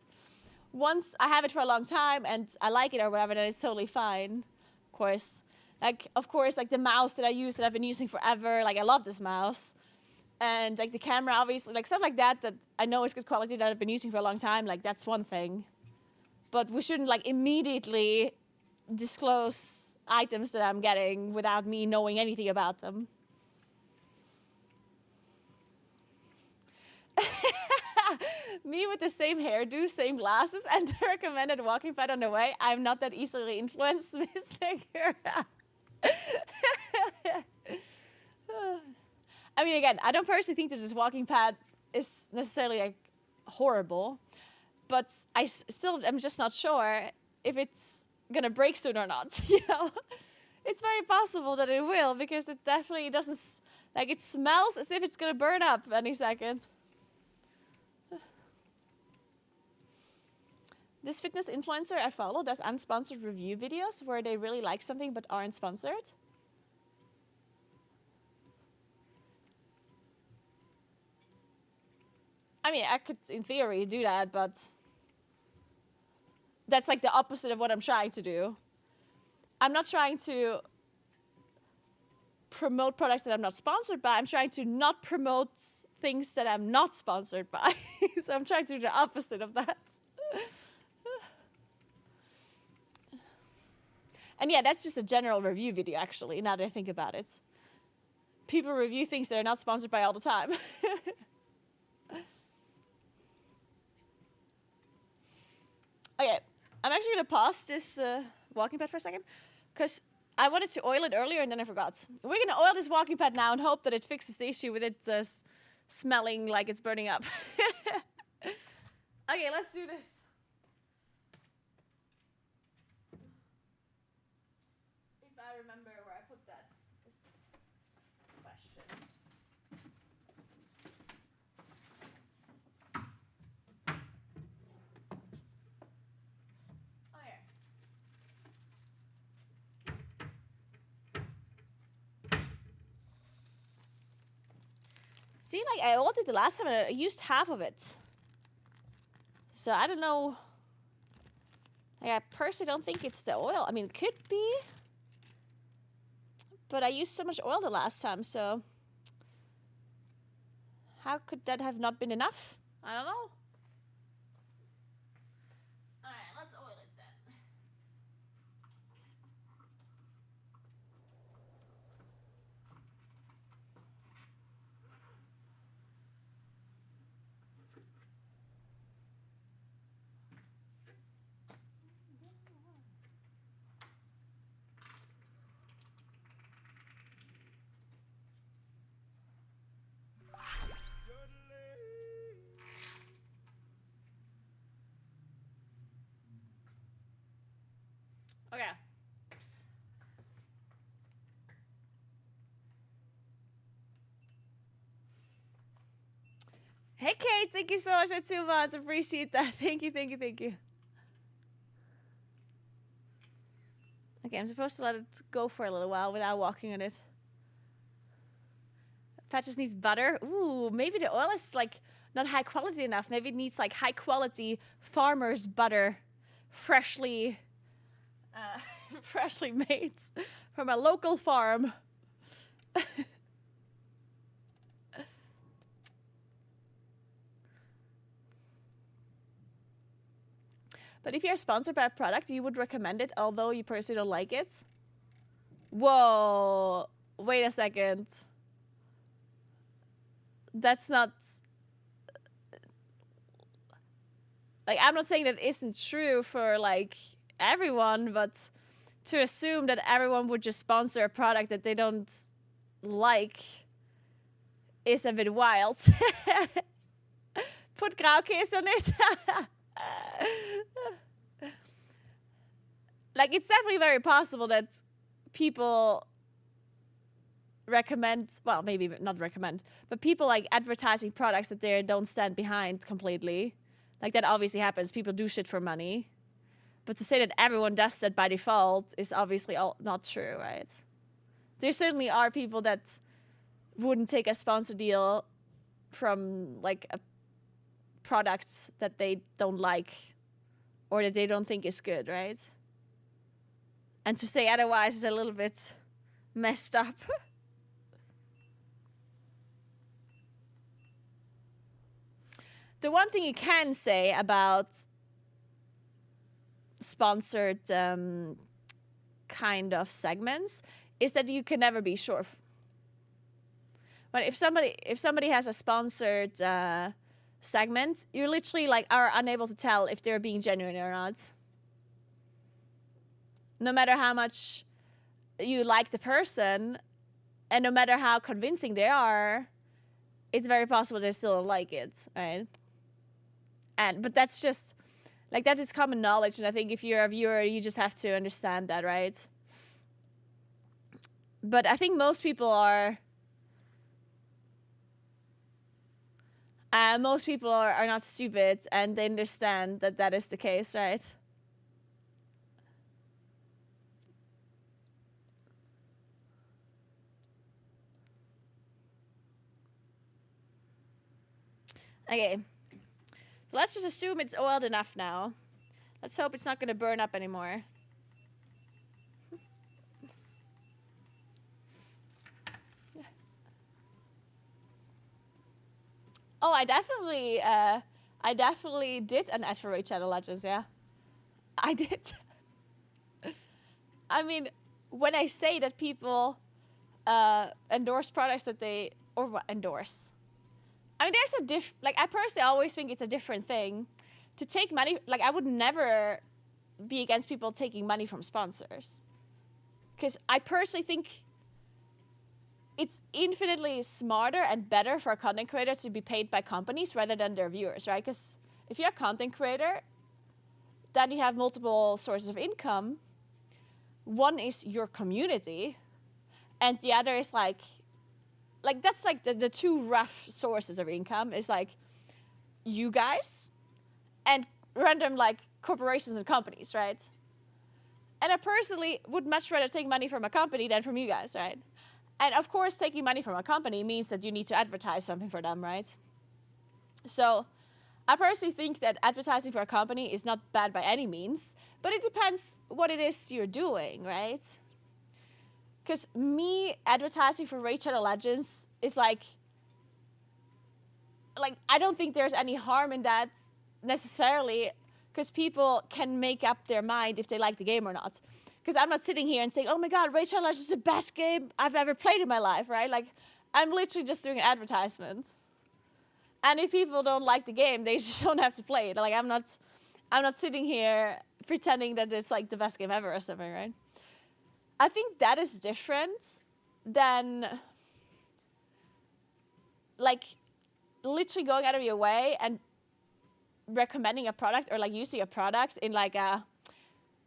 Once I have it for a long time and I like it or whatever, then it's totally fine. Of course. Like the mouse that I use that I've been using forever, like I love this mouse. And like the camera, obviously, like stuff like that I know is good quality that I've been using for a long time, like that's one thing. But we shouldn't like immediately disclose items that I'm getting without me knowing anything about them. Me with the same hairdo, same glasses, and the recommended walking pad on the way. I'm not that easily influenced, Miss Naguura. I mean, again, I don't personally think that this walking pad is necessarily like horrible, but I still am just not sure if it's gonna break soon or not. You know, it's very possible that it will because it definitely doesn't like it smells as if it's gonna burn up any second. This fitness influencer I follow does unsponsored review videos where they really like something but aren't sponsored. I mean, I could, in theory, do that, but that's like the opposite of what I'm trying to do. I'm not trying to promote products that I'm not sponsored by. I'm trying to not promote things that I'm not sponsored by. So I'm trying to do the opposite of that. And yeah, that's just a general review video, actually, now that I think about it. People review things that are not sponsored by all the time. Okay, I'm actually going to pause this walking pad for a second, because I wanted to oil it earlier and then I forgot. We're going to oil this walking pad now and hope that it fixes the issue with it smelling like it's burning up. Okay, let's do this. If I remember where I put that question. Oh yeah. See, like I oiled it the last time and I used half of it. So I don't know. Like, I personally don't think it's the oil. I mean, it could be. But I used so much oil the last time, so how could that have not been enough? I don't know. Alright, let's oil it then. Okay. Hey Kate, thank you so much for 2 months. Appreciate that. Thank you, thank you, thank you. Okay, I'm supposed to let it go for a little while without walking on it. Pat just needs butter. Ooh, maybe the oil is like not high quality enough. Maybe it needs like high quality farmer's butter, freshly Freshly made from a local farm. But if you're sponsored by a product, you would recommend it, although you personally don't like it? Whoa. Wait a second. That's not... Like, I'm not saying that isn't true for, like, everyone, but to assume that everyone would just sponsor a product that they don't like is a bit wild. Put Graukäse on it. Like, it's definitely very possible that people recommend, well, maybe not recommend, but people like advertising products that they don't stand behind completely. Like, that obviously happens. People do shit for money. But to say that everyone does that by default is obviously not true, right? There certainly are people that wouldn't take a sponsor deal from, like, a product that they don't like or that they don't think is good, right? And to say otherwise is a little bit messed up. The one thing you can say about sponsored kind of segments is that you can never be sure. But if somebody has a sponsored segment, you literally like are unable to tell if they're being genuine or not. No matter how much you like the person, and no matter how convincing they are, it's very possible they still don't like it, right? But that's just, like, that is common knowledge, and I think if you're a viewer, you just have to understand that, right? But I think most people are not stupid, and they understand that that is the case, right? Okay. Let's just assume it's oiled enough now. Let's hope it's not going to burn up anymore. Oh, I definitely did an ad for Raid Shadow Legends, yeah. I did. I mean, when I say that people endorse products that they, or what, endorse. I mean, there's a like, I personally always think it's a different thing to take money. Like, I would never be against people taking money from sponsors. Because I personally think it's infinitely smarter and better for a content creator to be paid by companies rather than their viewers, right? Because if you're a content creator, then you have multiple sources of income. One is your community, and the other is like that's like the two rough sources of income is like you guys and random like corporations and companies, right? And I personally would much rather take money from a company than from you guys, right? And of course, taking money from a company means that you need to advertise something for them, right? So I personally think that advertising for a company is not bad by any means, but it depends what it is you're doing, right? Because me advertising for Raid Shadow Legends is like I don't think there's any harm in that necessarily, because people can make up their mind if they like the game or not. Because I'm not sitting here and saying, oh my god, Raid Shadow Legends is the best game I've ever played in my life, right? Like, I'm literally just doing an advertisement. And if people don't like the game, they just don't have to play it. Like, I'm not sitting here pretending that it's like the best game ever or something, right? I think that is different than like literally going out of your way and recommending a product or like using a product in like a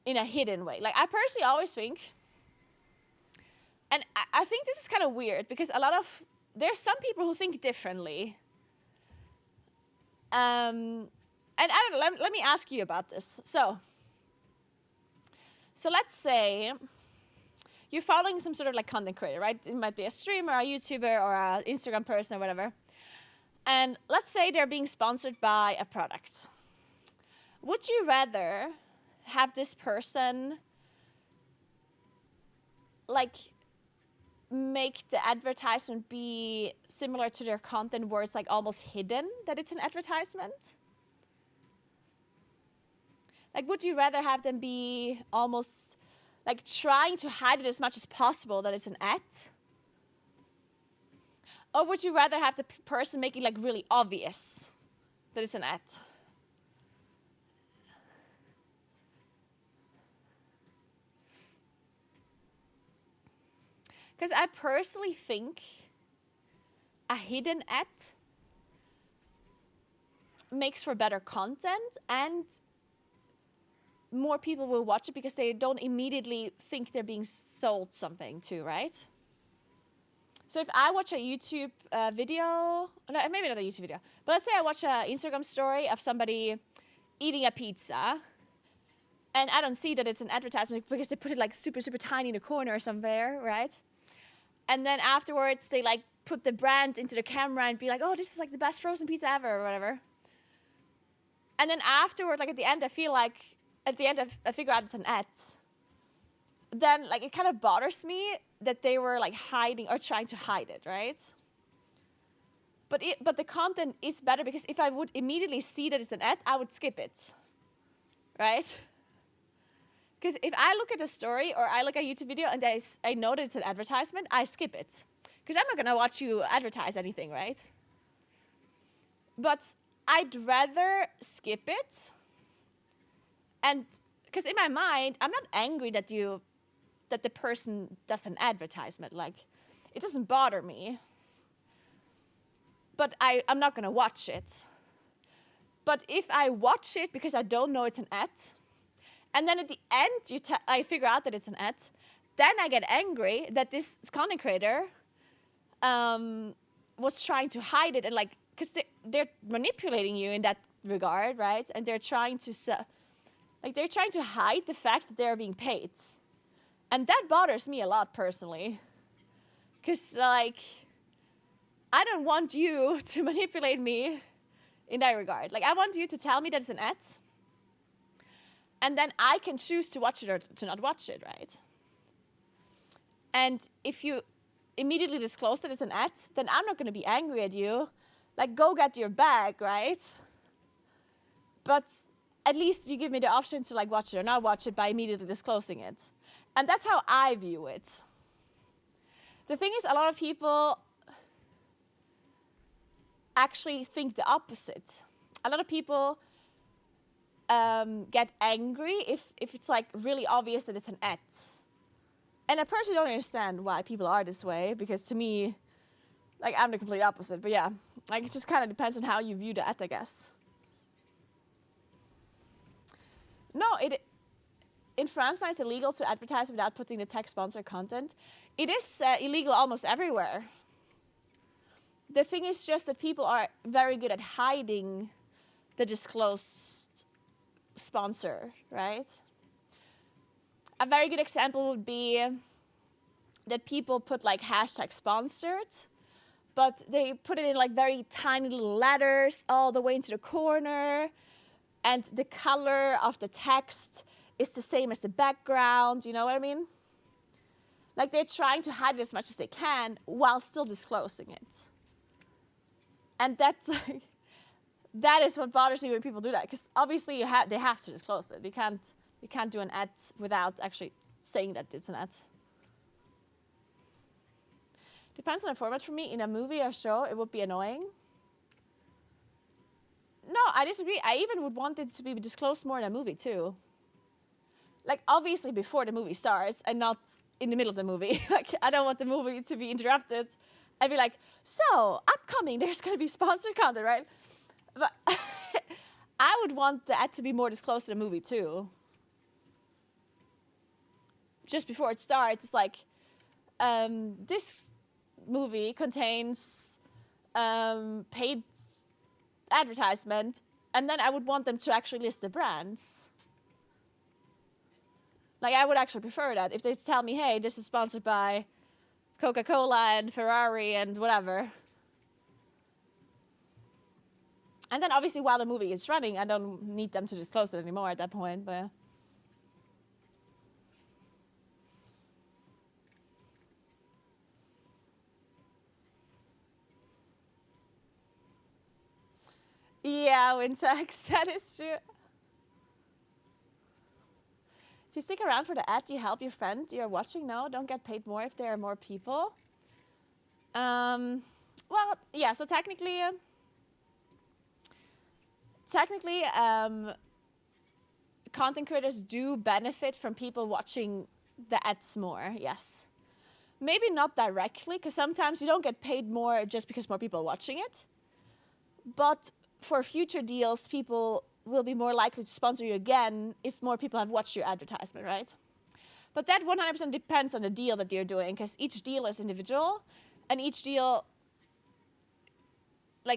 hidden way. Like, I personally always think, and I think this is kind of weird because there's some people who think differently. And I don't know, let me ask you about this. So let's say you're following some sort of like content creator, right? It might be a streamer, a YouTuber, or an Instagram person or whatever. And let's say they're being sponsored by a product. Would you rather have this person like make the advertisement be similar to their content where it's like almost hidden that it's an advertisement? Like, would you rather have them be almost like trying to hide it as much as possible that it's an ad? Or would you rather have the person make it like really obvious that it's an ad? Because I personally think a hidden ad makes for better content, and more people will watch it because they don't immediately think they're being sold something too, right? So if I watch a YouTube video, no, maybe not a YouTube video, but let's say I watch an Instagram story of somebody eating a pizza, and I don't see that it's an advertisement because they put it like super, super tiny in the corner somewhere, right? And then afterwards, they like put the brand into the camera and be like, oh, this is like the best frozen pizza ever, or whatever. And then afterward, like at the end, I figure out it's an ad. Then like it kind of bothers me that they were like hiding or trying to hide it, right? But the content is better because if I would immediately see that it's an ad, I would skip it, right? Because if I look at a story or I look at a YouTube video and I know that it's an advertisement, I skip it. Because I'm not going to watch you advertise anything, right? But I'd rather skip it. And because in my mind, I'm not angry that the person does an advertisement. Like, it doesn't bother me. But I'm not going to watch it. But if I watch it because I don't know it's an ad, and then at the end, I figure out that it's an ad. Then I get angry that this content creator was trying to hide it, and like, because they're manipulating you in that regard, right? And they're trying to hide the fact that they're being paid, and that bothers me a lot personally. Because like, I don't want you to manipulate me in that regard. Like, I want you to tell me that it's an ad. And then I can choose to watch it or to not watch it, right? And if you immediately disclose that it's an ad, then I'm not going to be angry at you. Like, go get your bag, right? But at least you give me the option to like watch it or not watch it by immediately disclosing it. And that's how I view it. The thing is, a lot of people actually think the opposite. A lot of people get angry if it's like really obvious that it's an ad. And I personally don't understand why people are this way, because to me, like, I'm the complete opposite. But yeah, like, it just kind of depends on how you view the ad, I guess. No, in France now it's illegal to advertise without putting the tag sponsor content. It is illegal almost everywhere. The thing is just that people are very good at hiding the disclosed sponsor, right? A very good example would be that people put like hashtag sponsored, but they put it in like very tiny little letters all the way into the corner, and the color of the text is the same as the background, you know what I mean? Like, they're trying to hide it as much as they can while still disclosing it. And that's like, that is what bothers me when people do that, because obviously they have to disclose it. You can't do an ad without actually saying that it's an ad. Depends on the format for me. In a movie or show, it would be annoying. No, I disagree. I even would want it to be disclosed more in a movie too. Like, obviously before the movie starts and not in the middle of the movie. Like, I don't want the movie to be interrupted. I'd be like, so, upcoming, there's going to be sponsored content, right? But I would want the ad to be more disclosed in the movie too. Just before it starts, it's like, this movie contains paid advertisement, and then I would want them to actually list the brands. Like, I would actually prefer that. If they tell me, hey, this is sponsored by Coca-Cola and Ferrari and whatever. And then obviously while the movie is running, I don't need them to disclose it anymore at that point, but Yeah, Wintex, that is true. If you stick around for the ad, you help your friend you're watching. No, don't get paid more if there are more people. Well, yeah, so technically, content creators do benefit from people watching the ads more, yes. Maybe not directly, because sometimes you don't get paid more just because more people are watching it. But for future deals, people will be more likely to sponsor you again if more people have watched your advertisement, right? But that 100% depends on the deal that you're doing, because each deal is individual, and each deal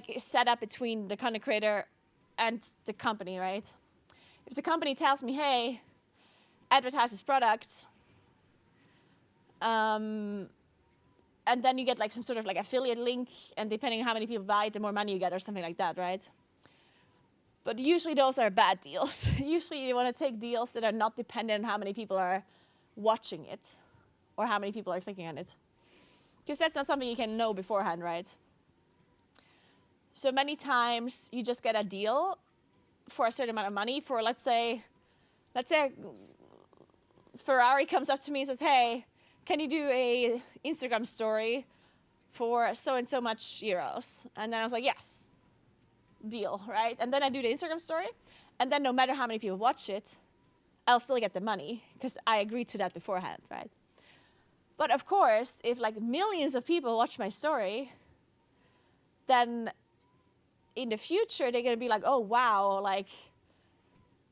is set up between the content creator and the company, right? If the company tells me, hey, advertise this product, and then you get some sort of affiliate link, and depending on how many people buy it, the more money you get or something like that, right? But usually those are bad deals. Usually you want to take deals that are not dependent on how many people are watching it or how many people are clicking on it. Because that's not something you can know beforehand, right? So many times you just get a deal for a certain amount of money for, let's say Ferrari comes up to me and says, hey, can you do a Instagram story for so and so much euros? And then I was like, yes, deal, right? And then I do the Instagram story, and then no matter how many people watch it, I'll still get the money because I agreed to that beforehand, right? But of course, if millions of people watch my story, then in the future they're gonna be like, oh wow,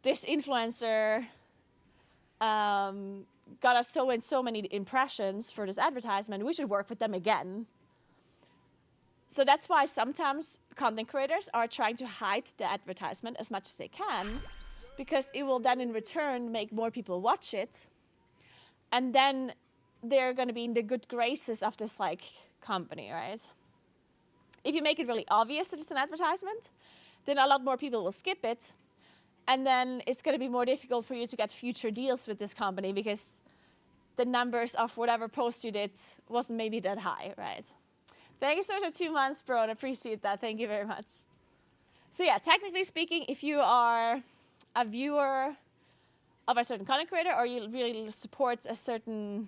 this influencer got us so and so many impressions for this advertisement, we should work with them again. So that's why sometimes content creators are trying to hide the advertisement as much as they can, because it will then in return make more people watch it. And then they're going to be in the good graces of this company, right? If you make it really obvious that it's an advertisement, then a lot more people will skip it. And then it's going to be more difficult for you to get future deals with this company because the numbers of whatever post you did wasn't maybe that high, right? Thank you so much for 2 months, bro. I appreciate that. Thank you very much. So yeah, technically speaking, if you are a viewer of a certain content creator or you really support a certain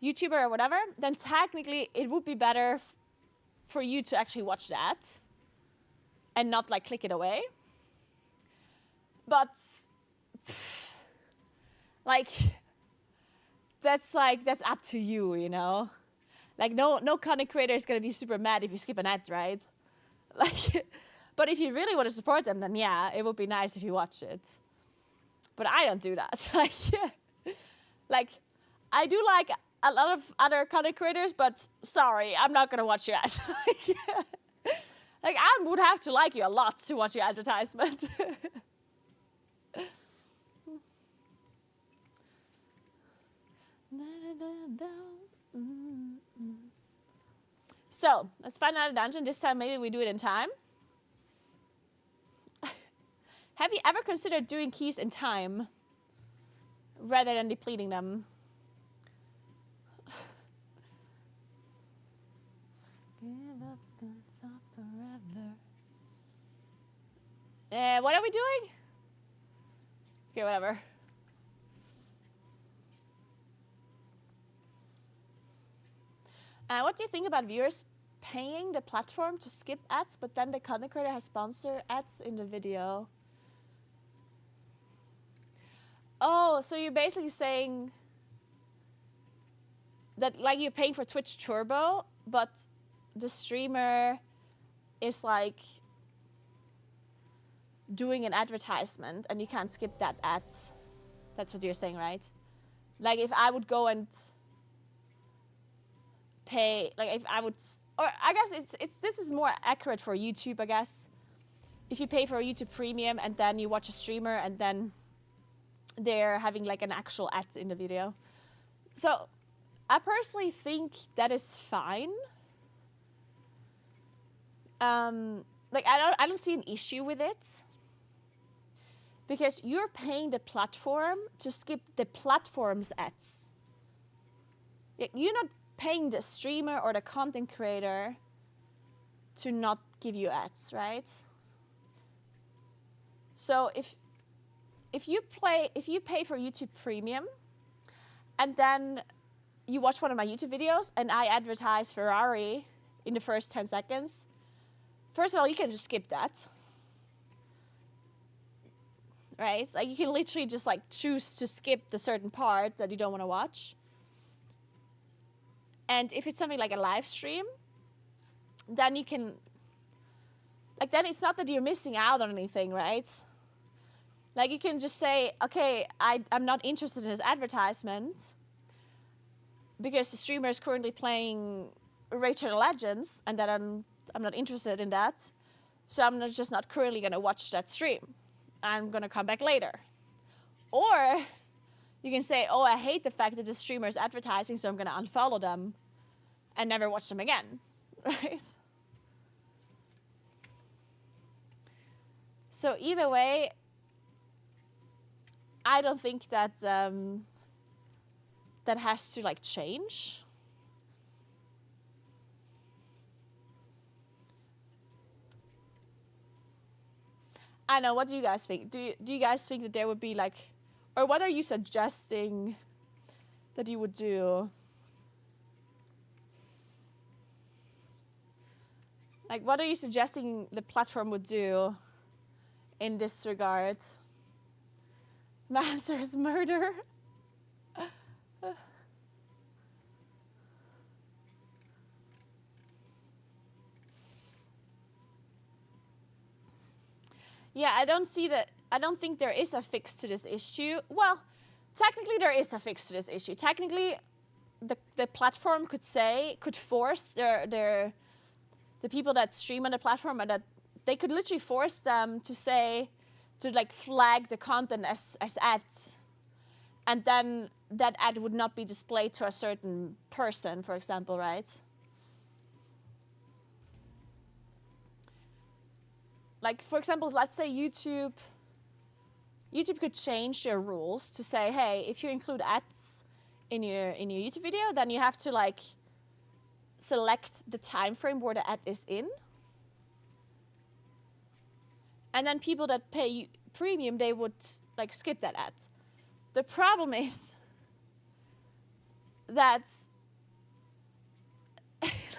YouTuber or whatever, then technically it would be better for you to actually watch that and not click it away. But that's up to you, you know? No content creator is gonna be super mad if you skip an ad, right? But if you really want to support them, then yeah, it would be nice if you watch it. But I don't do that. I do a lot of other content creators, but sorry, I'm not gonna watch your ads. I would have to like you a lot to watch your advertisement. So, let's find another dungeon. This time maybe we do it in time. Have you ever considered doing keys in time rather than depleting them? Give up and thought forever. What are we doing? Okay, whatever. What do you think about viewers paying the platform to skip ads, but then the content creator has sponsor ads in the video? Oh, so you're basically saying that you're paying for Twitch Turbo, but the streamer is doing an advertisement and you can't skip that ad. That's what you're saying, right? If I would go and pay, if I would, or I guess this is more accurate for YouTube, I guess. If you pay for a YouTube Premium and then you watch a streamer and then they're having an actual ad in the video. So I personally think that is fine. I don't see an issue with it because you're paying the platform to skip the platform's ads. You're not paying the streamer or the content creator to not give you ads, right? So if you pay for YouTube Premium, and then you watch one of my YouTube videos, and I advertise Ferrari in the first 10 seconds, first of all, you can just skip that. Right? Like you can literally just like choose to skip the certain part that you don't want to watch. And if it's something like a live stream, then you can, like then it's not that you're missing out on anything, right? Like you can just say, okay, I'm not interested in this advertisement because the streamer is currently playing Rachel Legends and that I'm not interested in that. So I'm just not currently gonna watch that stream. I'm gonna come back later. Or you can say, oh, I hate the fact that the streamer is advertising, so I'm gonna unfollow them and never watch them again, right? So either way, I don't think that that has to like change. I know, what do you guys think? Do you guys think that there would be like, or what are you suggesting that you would do? Like, what are you suggesting the platform would do in this regard? My answer is murder. Yeah, I don't think there is a fix to this issue. Well, technically there is a fix to this issue. Technically, the platform could force the people that stream on the platform, and that they could literally force them to like flag the content as ads. And then that ad would not be displayed to a certain person, for example, right? Like, for example, let's say YouTube could change their rules to say, hey, if you include ads in your YouTube video, then you have to like select the time frame where the ad is in. And then people that pay premium, they would like skip that ad. The problem is that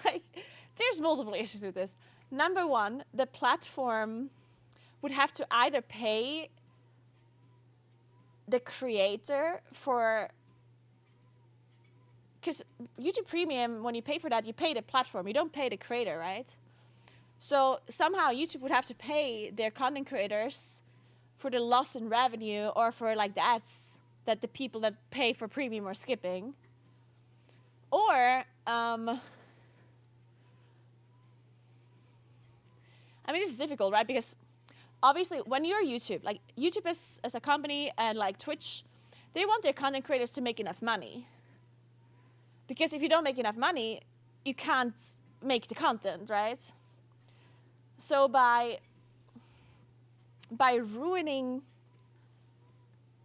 like there's multiple issues with this. Number one, the platform would have to either pay the creator for, because YouTube Premium, when you pay for that, you pay the platform, you don't pay the creator, right? So somehow YouTube would have to pay their content creators for the loss in revenue or for like the ads that the people that pay for premium are skipping. Or, I mean, this is difficult, right? Because obviously when you're YouTube, like YouTube is, as a company and like Twitch, they want their content creators to make enough money. Because if you don't make enough money, you can't make the content, right? So by ruining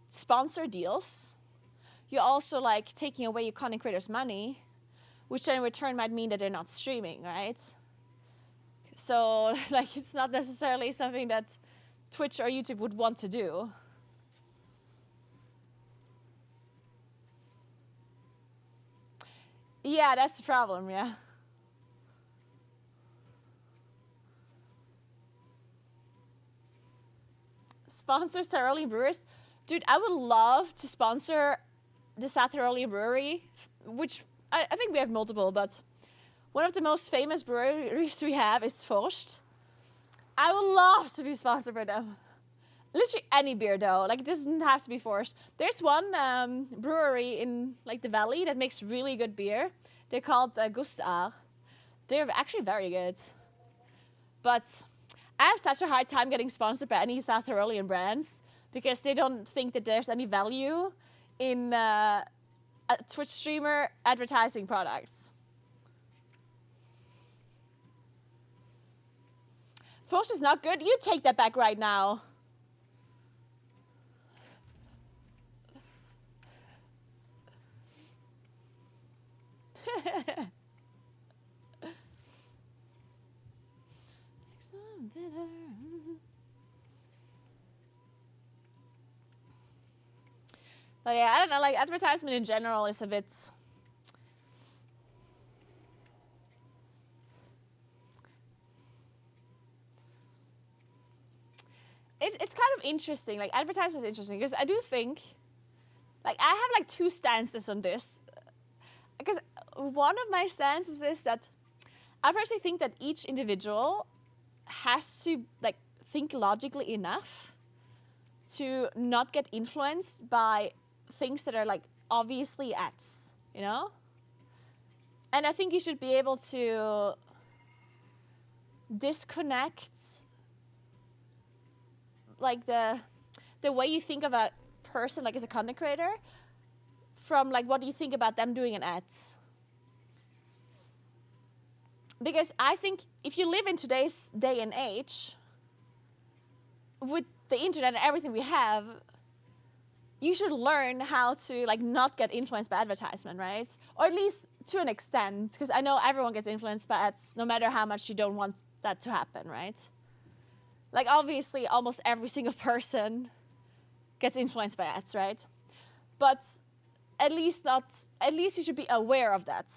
sponsor deals, you're also like taking away your content creators' money, which then in return might mean that they're not streaming, right? So like it's not necessarily something that Twitch or YouTube would want to do. Yeah, that's the problem, yeah. Sponsor Thoroughly Brewers. Dude, I would love to sponsor the Thoroughly Brewery, which I think we have multiple, but one of the most famous breweries we have is Forst. I would love to be sponsored by them. Literally any beer though, like it doesn't have to be Forst. There's one brewery in like the valley that makes really good beer. They're called Gustar. They're actually very good. But I have such a hard time getting sponsored by any South Tyrolean brands because they don't think that there's any value in a Twitch streamer advertising products. Forst is not good. You take that back right now. But yeah, I don't know, like advertisement in general is a bit... It's kind of interesting, like advertisement is interesting because I do think, like I have like two stances on this. Because one of my stances is that I personally think that each individual has to like think logically enough to not get influenced by things that are like obviously ads, you know? And I think you should be able to disconnect like the way you think of a person like as a content creator from like what you think about them doing an ads. Because I think if you live in today's day and age, with the internet and everything we have, you should learn how to like not get influenced by advertisement, right? Or at least to an extent, because I know everyone gets influenced by ads, no matter how much you don't want that to happen, right? Like obviously, almost every single person gets influenced by ads, right? But at least you should be aware of that.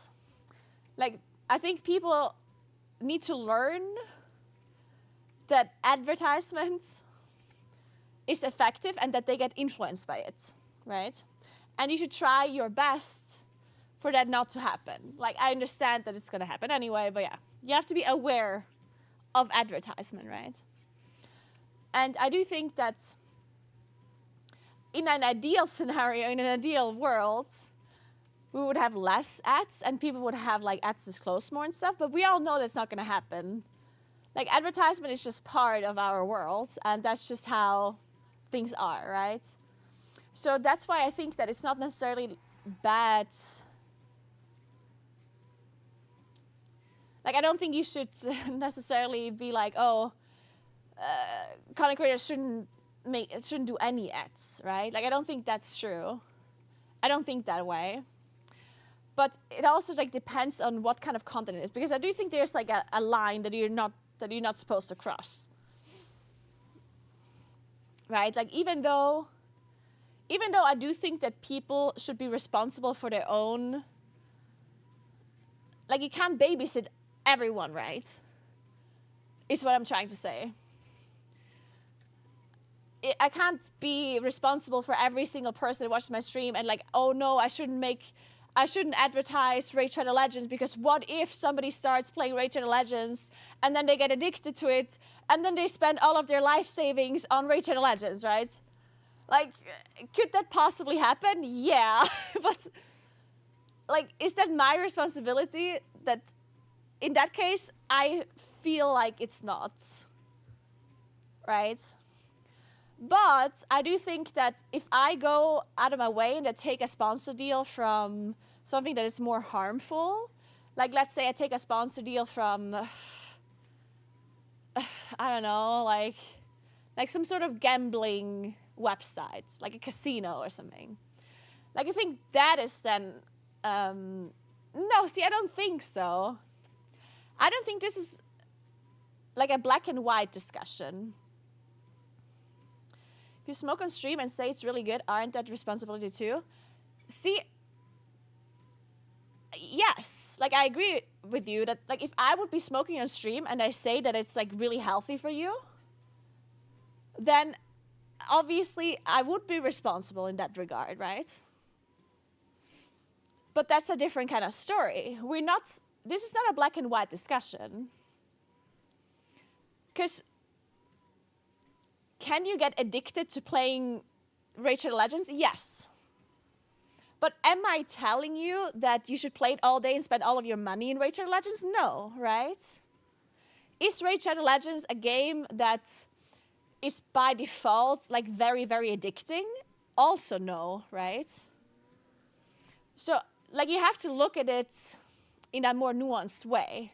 Like, I think people need to learn that advertisements is effective and that they get influenced by it, right? And you should try your best for that not to happen. Like, I understand that it's gonna happen anyway, but yeah, you have to be aware of advertisement, right? And I do think that in an ideal scenario, in an ideal world, we would have less ads and people would have like ads disclosed more and stuff, but we all know that's not gonna happen. Like advertisement is just part of our world and that's just how things are, right? So that's why I think that it's not necessarily bad. Like I don't think you should necessarily be like, oh, content creators shouldn't do any ads, right? Like I don't think that's true. I don't think that way. But it also like depends on what kind of content it is, because I do think there's like a line that you're not supposed to cross. Right? Like even though I do think that people should be responsible for their own, like you can't babysit everyone, right? Is what I'm trying to say. I can't be responsible for every single person that watches my stream and like, oh no, I shouldn't advertise Raid Shadow Legends because what if somebody starts playing Raid Shadow Legends and then they get addicted to it and then they spend all of their life savings on Raid Shadow Legends, right? Like, could that possibly happen? Yeah, but like, is that my responsibility? That in that case, I feel like it's not, right? But I do think that if I go out of my way and I take a sponsor deal from something that is more harmful, like let's say I take a sponsor deal from, I don't know, like some sort of gambling website, like a casino or something. Like I think that is then, no, see, I don't think so. I don't think this is like a black and white discussion. If you smoke on stream and say it's really good, aren't that responsibility too? See, yes, like I agree with you that like if I would be smoking on stream and I say that it's like really healthy for you, then obviously I would be responsible in that regard, right? But that's a different kind of story. This is not a black and white discussion. Because can you get addicted to playing Raid Shadow Legends? Yes. But am I telling you that you should play it all day and spend all of your money in Raid Shadow Legends? No, right? Is Raid Shadow Legends a game that is by default like very, very addicting? Also no, right? So like you have to look at it in a more nuanced way.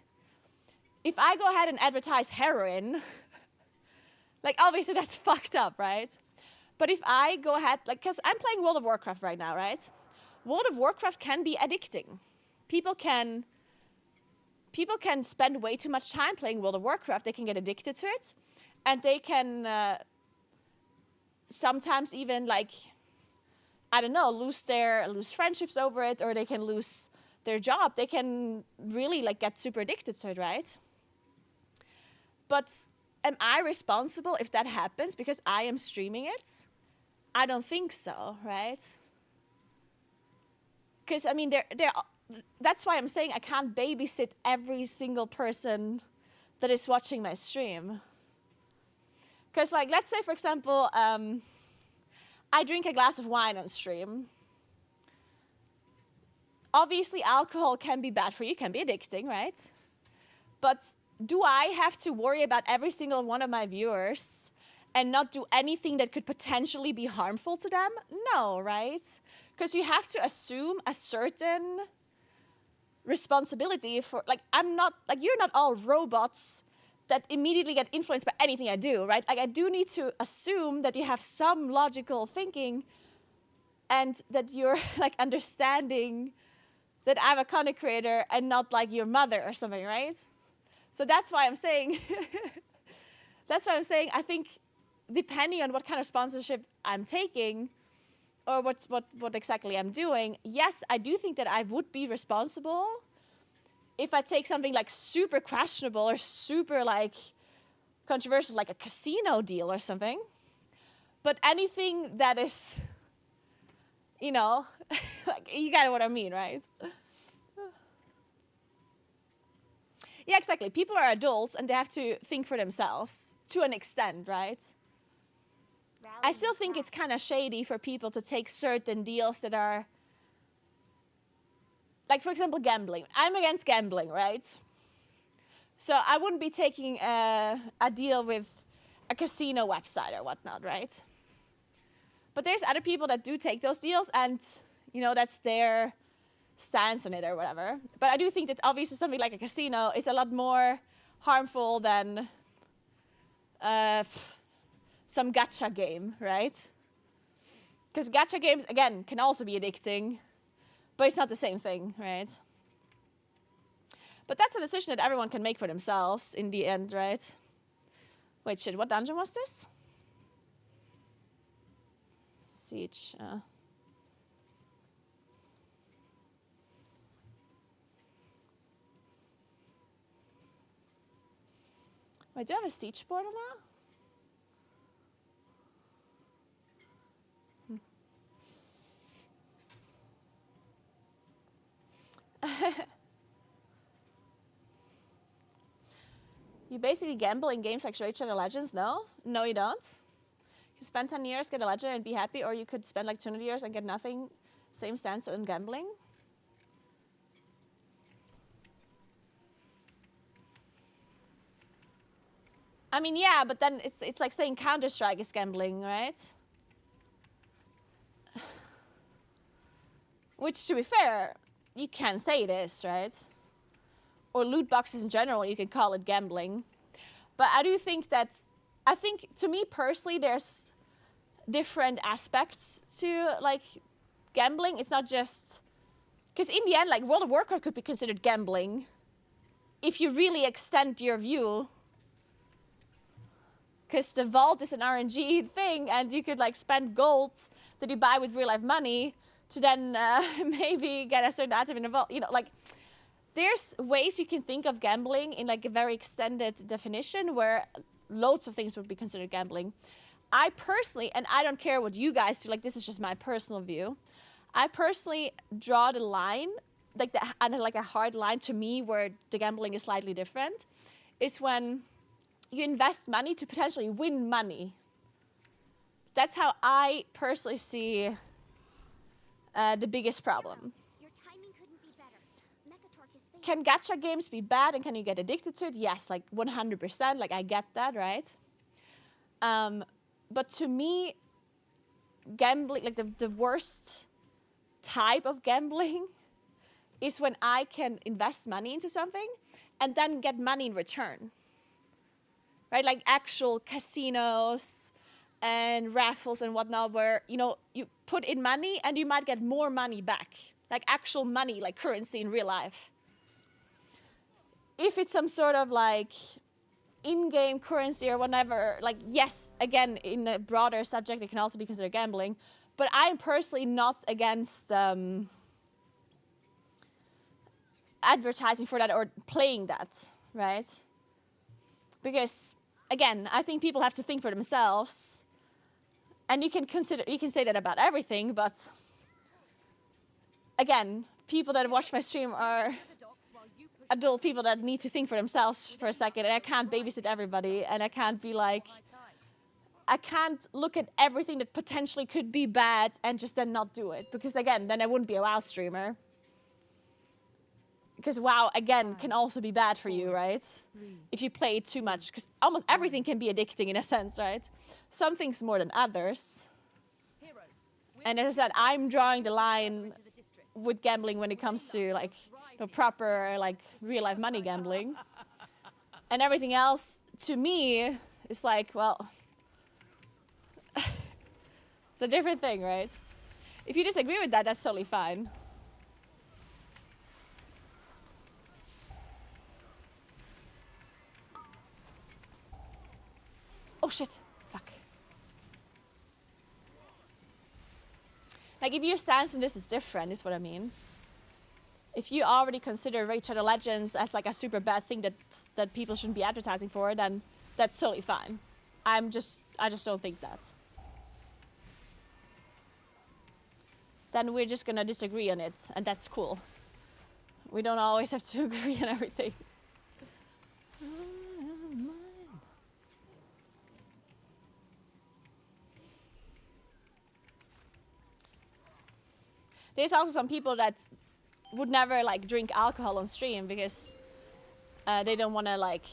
If I go ahead and advertise heroin, like obviously that's fucked up, right? But if I go ahead, like, because I'm playing World of Warcraft right now, right? World of Warcraft can be addicting. People can spend way too much time playing World of Warcraft. They can get addicted to it. And they can sometimes even like I don't know, lose friendships over it, or they can lose their job. They can really like get super addicted to it, right? But am I responsible if that happens because I am streaming it? I don't think so, right? Because I mean, that's why I'm saying I can't babysit every single person that is watching my stream. Because like, let's say for example, I drink a glass of wine on stream. Obviously, alcohol can be bad for you, can be addicting, right? But do I have to worry about every single one of my viewers and not do anything that could potentially be harmful to them? No, right? Because you have to assume a certain responsibility for, like, you're not all robots that immediately get influenced by anything I do, right? Like, I do need to assume that you have some logical thinking and that you're, like, understanding that I'm a content creator and not, like, your mother or something, right? So that's why I'm saying, I think depending on what kind of sponsorship I'm taking or what exactly I'm doing, yes, I do think that I would be responsible if I take something like super questionable or super like controversial, like a casino deal or something. But anything that is, you know, like, you get what I mean, right? Yeah, exactly. People are adults and they have to think for themselves to an extent, right? I still think it's kind of shady for people to take certain deals that are, like, for example, gambling. I'm against gambling, right? So I wouldn't be taking a deal with a casino website or whatnot, right? But there's other people that do take those deals and, you know, that's their stance on it or whatever. But I do think that obviously something like a casino is a lot more harmful than some gacha game, right? Because gacha games, again, can also be addicting, but it's not the same thing, right? But that's a decision that everyone can make for themselves in the end, right? Wait, shit, what dungeon was this? Siege. Wait, do I have a siege portal now? You basically gamble in games like Raid Shadow Legends? No? No, you don't. You spend 10 years, get a legend, and be happy, or you could spend like 200 years and get nothing. Same stance on gambling. I mean, yeah, but then it's like saying Counter-Strike is gambling, right? Which, to be fair, you can say it is, right? Or loot boxes in general, you can call it gambling. But I do think that, to me personally, there's different aspects to, like, gambling. It's not just, because in the end, like, World of Warcraft could be considered gambling if you really extend your view. Because the vault is an RNG thing, and you could, like, spend gold that you buy with real life money to then maybe get a certain item in the vault. You know, like, there's ways you can think of gambling in, like, a very extended definition where loads of things would be considered gambling. I personally, and I don't care what you guys do, like, this is just my personal view. I personally draw the line, like, a hard line to me where the gambling is slightly different, is when you invest money to potentially win money. That's how I personally see the biggest problem. Your timing couldn't be better. Mechatork is famous. Can gacha games be bad and can you get addicted to it? Yes, like 100%, like I get that, right? But to me, gambling, like the worst type of gambling is when I can invest money into something and then get money in return. Right, like actual casinos and raffles and whatnot where, you know, you put in money and you might get more money back. Like actual money, like currency in real life. If it's some sort of like in-game currency or whatever, like yes, again, in a broader subject, it can also be considered gambling. But I'm personally not against advertising for that or playing that, right? Because again, I think people have to think for themselves. And you can say that about everything, but again, people that watch my stream are adult people that need to think for themselves for a second, and I can't babysit everybody, and I can't be like, I can't look at everything that potentially could be bad and just then not do it, because again, then I wouldn't be a WoW streamer. Because WoW, again, can also be bad for you, right? If you play it too much, because almost everything can be addicting in a sense, right? Some things more than others. And as I said, I'm drawing the line with gambling when it comes to like the proper like real life money gambling. And everything else to me is like, well, it's a different thing, right? If you disagree with that, that's totally fine. Oh shit, fuck. Like if your stance on this is different, is what I mean. If you already consider Raid Shadow Legends as like a super bad thing that people shouldn't be advertising for, then that's totally fine. I just don't think that. Then we're just gonna disagree on it, and that's cool. We don't always have to agree on everything. There's also some people that would never like drink alcohol on stream because they don't want to like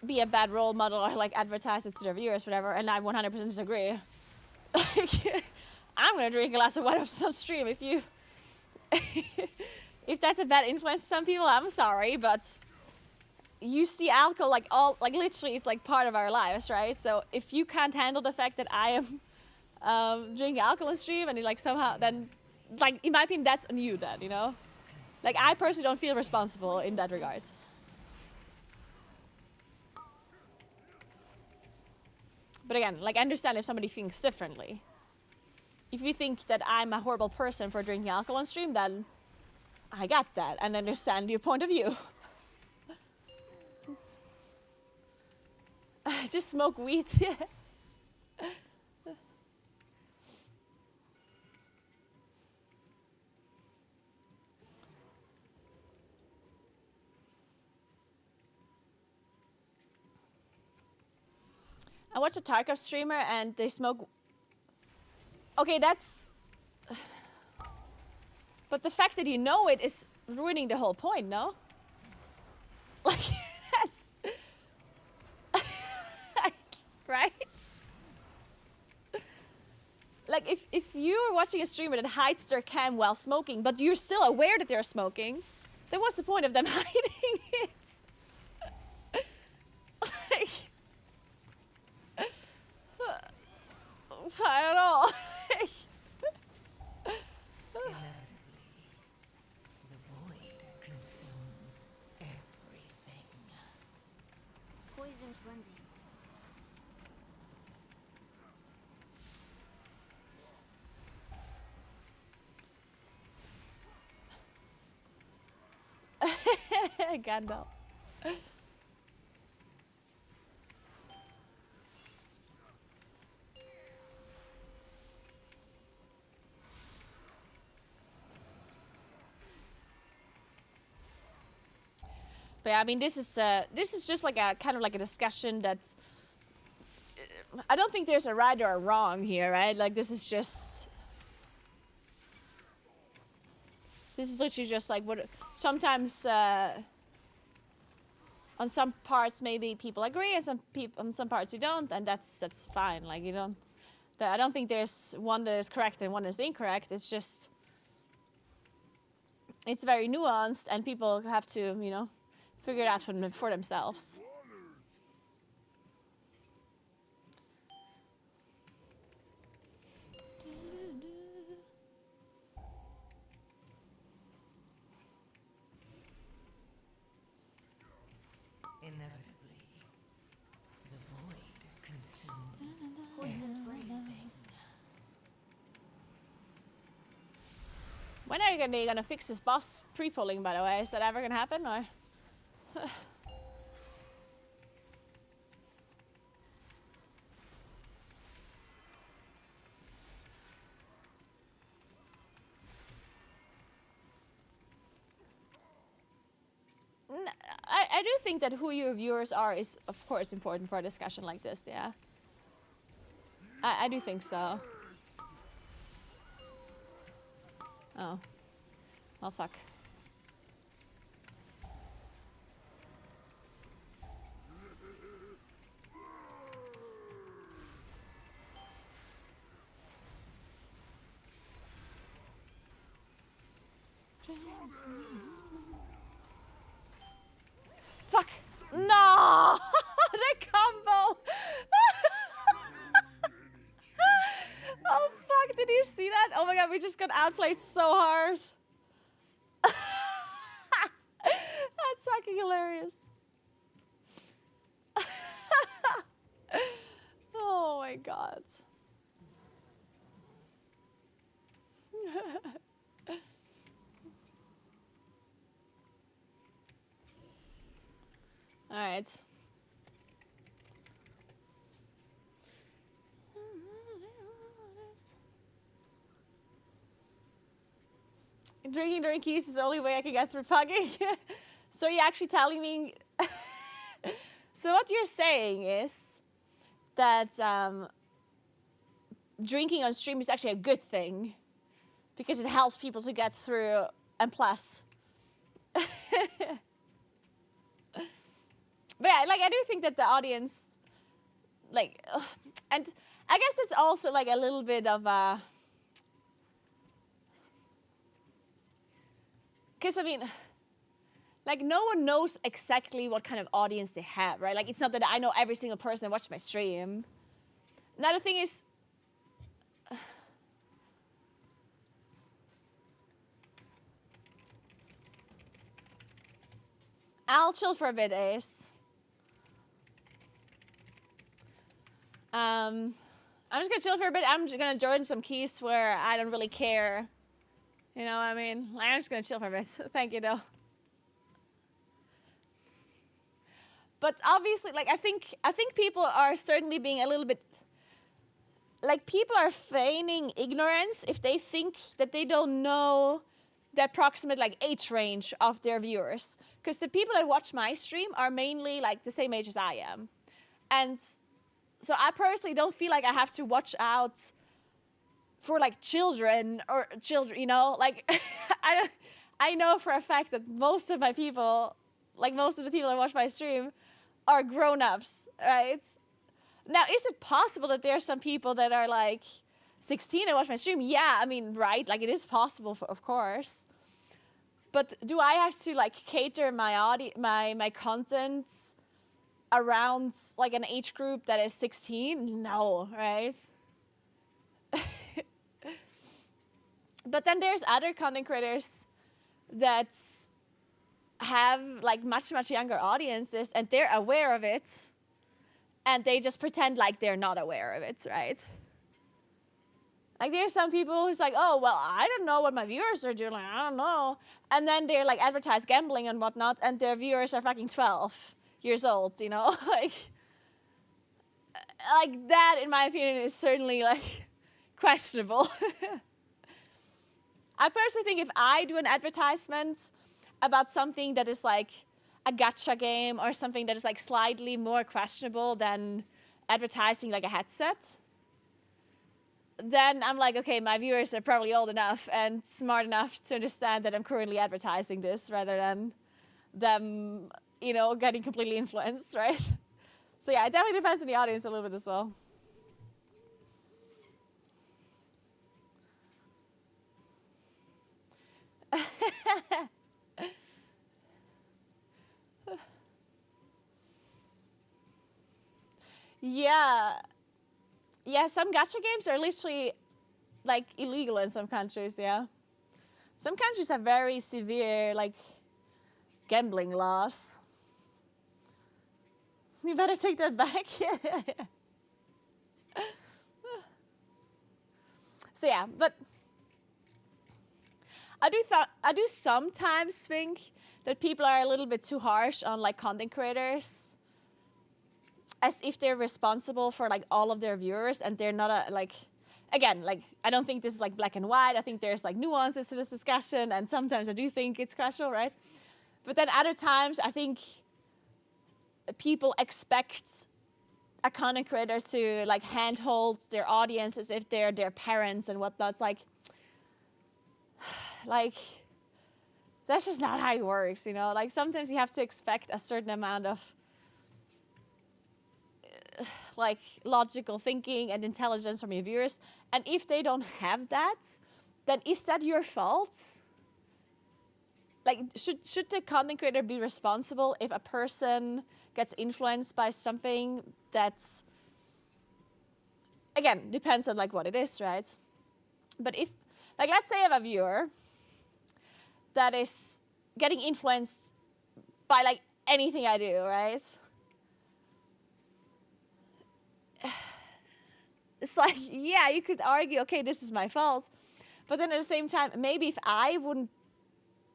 be a bad role model or like advertise it to their viewers, whatever. And I 100% disagree. I'm gonna drink a glass of wine on stream if you, if that's a bad influence to some people. I'm sorry, but you see alcohol like literally it's like part of our lives, right? So if you can't handle the fact that I am drinking alcohol on stream and like somehow then. Like, in my opinion, that's on you then, you know? Like, I personally don't feel responsible in that regard. But again, like, I understand if somebody thinks differently. If you think that I'm a horrible person for drinking alcohol on stream, then I get that and understand your point of view. Just smoke weed. I watch a Tarkov streamer and they smoke. Okay, that's. But the fact that you know it is ruining the whole point, no? Like, right? Like, if you're watching a streamer that hides their cam while smoking, but you're still aware that they're smoking, then what's the point of them hiding it? Like. I don't know. Inevitably, the void consumes everything. Poison cleansing. Gandalf. But yeah, I mean, this is just like a kind of like a discussion that I don't think there's a right or a wrong here, right? Like this is literally just like what sometimes on some parts maybe people agree and on some parts you don't, and that's fine. Like you don't. I don't think there's one that is correct and one that is incorrect. It's just it's very nuanced, and people have to figure it out for themselves. Inevitably, the void consumes everything. When are you gonna fix this boss pre-pulling, by the way? Is that ever gonna happen, or? I do think that who your viewers are is, of course, important for a discussion like this, yeah. I do think so. Oh. Well, fuck. Fuck! No! The combo! Oh fuck, did you see that? Oh my god, we just got outplayed so hard. That's fucking hilarious. Oh my god. All right. Drinking during keys is the only way I can get through pugging. So you're actually telling me... So what you're saying is that drinking on stream is actually a good thing because it helps people to get through, and plus... But yeah, like, I do think that the audience, like, and I guess it's also like a little bit of a, because I mean, like, no one knows exactly what kind of audience they have, right? Like, it's not that I know every single person that watched my stream. Now the thing is, I'll chill for a bit, Ace. I'm just gonna chill for a bit. I'm just gonna join some keys where I don't really care. You know what I mean? I'm just gonna chill for a bit. Thank you, though. But obviously, like, I think people are certainly being a little bit, like, people are feigning ignorance if they think that they don't know the approximate, like, age range of their viewers. Because the people that watch my stream are mainly, like, the same age as I am. And so I personally don't feel like I have to watch out for, like, children, you know? Like, I know for a fact that most of my people, like, most of the people that watch my stream are grown-ups, right? Now, is it possible that there are some people that are, like, 16 and watch my stream? Yeah, I mean, right? Like, it is possible, of course. But do I have to, like, cater my content around, like, an age group that is 16? No, right? But then there's other content creators that have, like, much younger audiences, and they're aware of it, and they just pretend like they're not aware of it, right? Like, there's some people who's like, oh, well, I don't know what my viewers are doing. Like, I don't know. And then they're, like, advertise gambling and whatnot, and their viewers are fucking 12 years old, you know? Like that, in my opinion, is certainly, like, questionable. I personally think if I do an advertisement about something that is, like, a gacha game or something that is, like, slightly more questionable than advertising, like, a headset, then I'm like, okay, my viewers are probably old enough and smart enough to understand that I'm currently advertising this rather than them, you know, getting completely influenced, right? So yeah, it definitely depends on the audience a little bit as well. Yeah, some gacha games are literally, like, illegal in some countries, yeah. Some countries have very severe, like, gambling laws. You better take that back. So yeah, but I do sometimes think that people are a little bit too harsh on like content creators, as if they're responsible for like all of their viewers, and they're not a like. Again, like I don't think this is like black and white. I think there's like nuances to this discussion, and sometimes I do think it's casual, right? But then other times I think people expect a content creator to like handhold their audience as if they're their parents and whatnot. It's like that's just not how it works, you know? Like sometimes you have to expect a certain amount of like logical thinking and intelligence from your viewers. And if they don't have that, then is that your fault? Like should the content creator be responsible if a person gets influenced by something that's, again, depends on like what it is, right? But if, like let's say I have a viewer that is getting influenced by like anything I do, right? It's like, yeah, you could argue, okay, this is my fault. But then at the same time, maybe if I wouldn't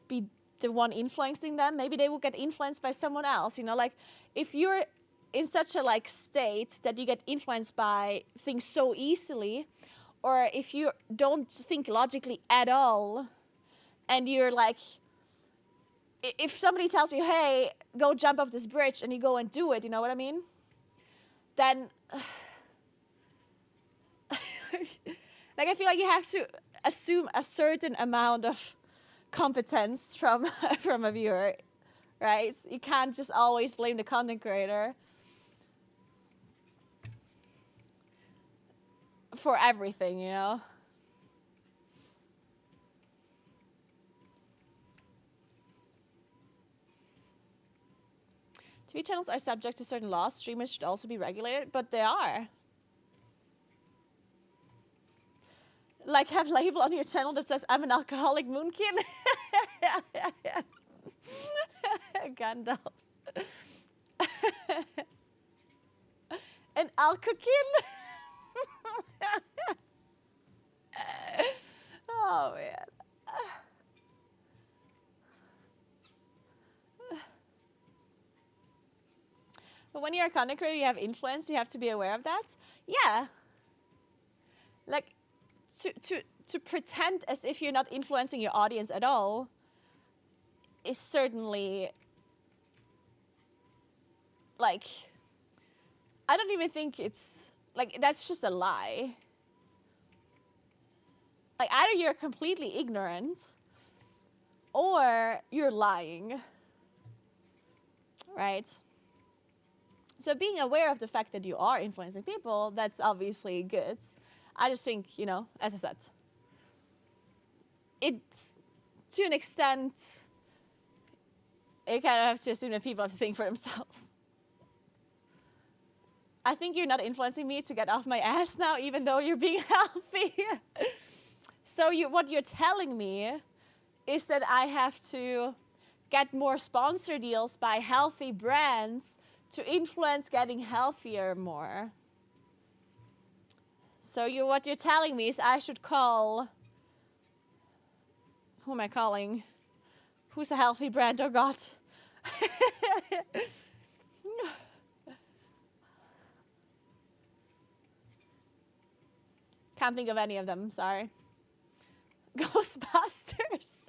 be the one influencing them, maybe they would get influenced by someone else, you know? Like, if you're in such a, like, state that you get influenced by things so easily, or if you don't think logically at all, and you're like, if somebody tells you, hey, go jump off this bridge, and you go and do it, you know what I mean? Then... like I feel like you have to assume a certain amount of competence from from a viewer, right? You can't just always blame the content creator for everything, you know? TV channels are subject to certain laws. Streamers should also be regulated, but they are. Like have a label on your channel that says, I'm an alcoholic Moonkin. Gandalf. An alcokin? Oh, man. But when you're a content creator, you have influence, you have to be aware of that. Yeah. Like, to pretend as if you're not influencing your audience at all is certainly, like, I don't even think it's, like, that's just a lie. Like, either you're completely ignorant or you're lying, right? So being aware of the fact that you are influencing people, that's obviously good. I just think, you know, as I said, it's, to an extent, you kind of have to assume that people have to think for themselves. I think you're not influencing me to get off my ass now, even though you're being healthy. So what you're telling me is that I have to get more sponsor deals by healthy brands to influence getting healthier more. So what you're telling me is I should call, who am I calling? Who's a healthy brand? Oh God. Can't think of any of them, sorry. Ghostbusters.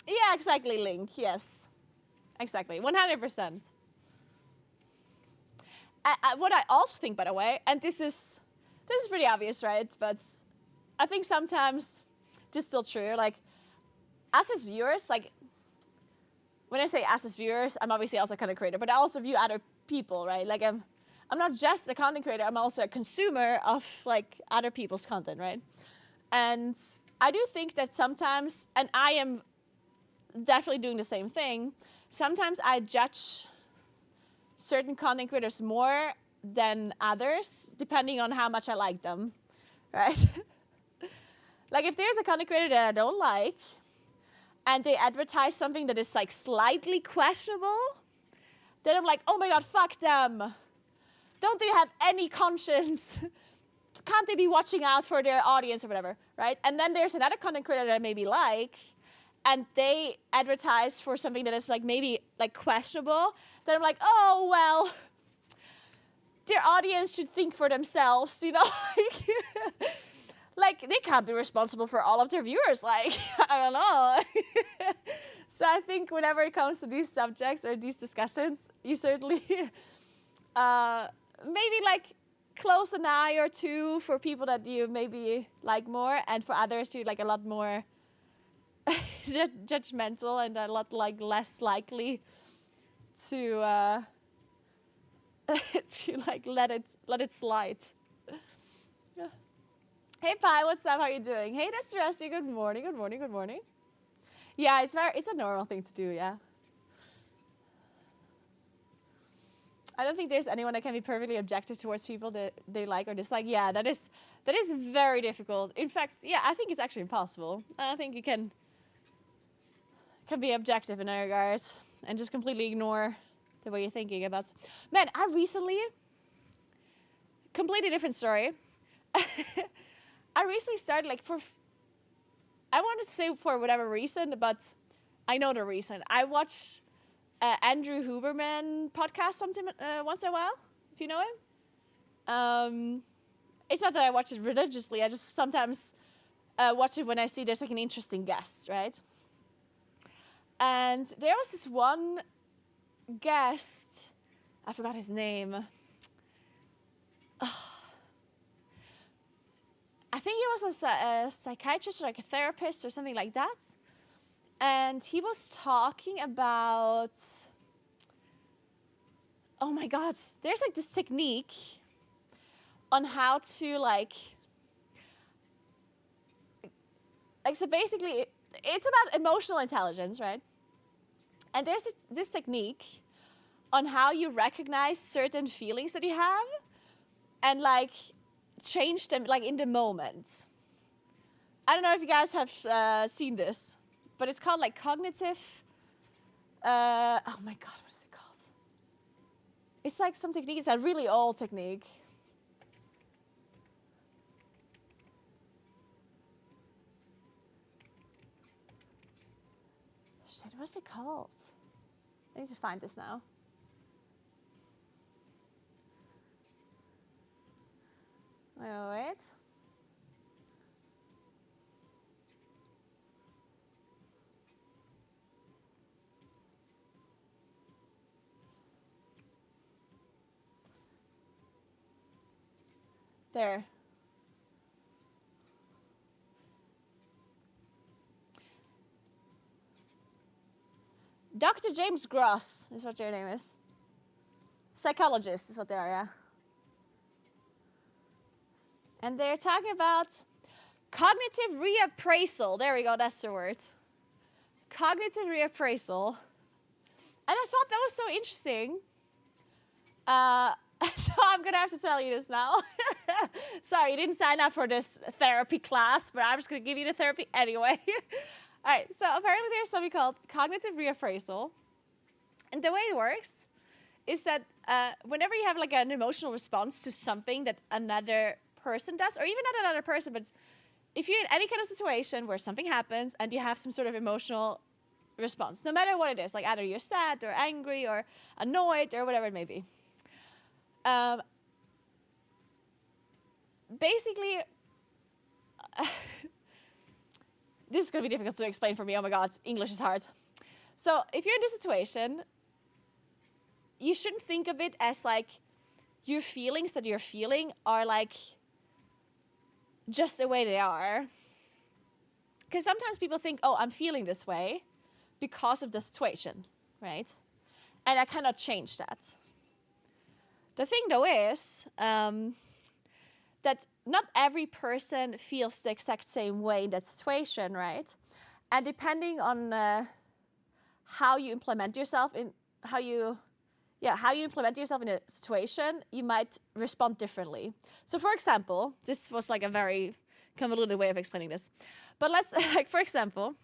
Yeah, exactly, Link. Yes. Exactly. 100%. What I also think, by the way, and this is pretty obvious, right? But I think sometimes this is still true. Like, us as viewers, like, when I say us as viewers, I'm obviously also a content creator, but I also view other people, right? Like, I'm not just a content creator, I'm also a consumer of, like, other people's content, right? And I do think that sometimes, and I am definitely doing the same thing, sometimes I judge certain content creators more than others, depending on how much I like them, right? Like, if there's a content creator that I don't like, and they advertise something that is, like, slightly questionable, then I'm like, oh my God, fuck them. Don't they have any conscience? Can't they be watching out for their audience or whatever, right? And then there's another content creator that I maybe like, and they advertise for something that is like maybe like questionable. Then I'm like, oh, well, their audience should think for themselves, you know? Like, they can't be responsible for all of their viewers. Like, I don't know. So I think whenever it comes to these subjects or these discussions, you certainly maybe like close an eye or two for people that you maybe like more, and for others you're like a lot more judgmental and a lot like less likely to to like let it slide. Yeah. Hey Pi, what's up? How are you doing? Hey Desiree, good morning, good morning, good morning. Yeah, it's a normal thing to do, yeah. I don't think there's anyone that can be perfectly objective towards people that they like or dislike. Yeah, that is very difficult. In fact, yeah, I think it's actually impossible. I don't think you can be objective in that regard and just completely ignore the way you're thinking about. Man, I recently, completely different story. I recently started like I wanted to say for whatever reason, but I know the reason. I watch Andrew Huberman podcast something once in a while, if you know him. It's not that I watch it religiously. I just sometimes watch it when I see there's like an interesting guest, right? And there was this one guest, I forgot his name. I think he was a psychiatrist or like a therapist or something like that. And he was talking about, oh my God, there's like this technique on how to like so basically it's about emotional intelligence, right? And there's this technique on how you recognize certain feelings that you have and like change them like in the moment. I don't know if you guys have seen this, but it's called like cognitive, oh my God, what is it called? It's like some technique, it's a really old technique. Shit, what's it called? I need to find this now. Wait. There. Dr. James Gross is what your name is. Psychologist is what they are, yeah. And they're talking about cognitive reappraisal. There we go, that's the word. Cognitive reappraisal. And I thought that was so interesting. So I'm going to have to tell you this now. Sorry, you didn't sign up for this therapy class, but I'm just going to give you the therapy anyway. All right, so apparently there's something called cognitive reappraisal. And the way it works is that whenever you have like an emotional response to something that another person does, or even not another person, but if you're in any kind of situation where something happens and you have some sort of emotional response, no matter what it is, like either you're sad or angry or annoyed or whatever it may be. Basically, this is going to be difficult to explain for me. Oh my God, English is hard. So if you're in this situation, you shouldn't think of it as like your feelings that you're feeling are like just the way they are. Because sometimes people think, oh, I'm feeling this way because of the situation, right? And I cannot change that. The thing though is that not every person feels the exact same way in that situation, right? And depending on how you implement yourself in how you implement yourself in a situation, you might respond differently. So for example, this was like a very convoluted way of explaining this. But let's, like for example,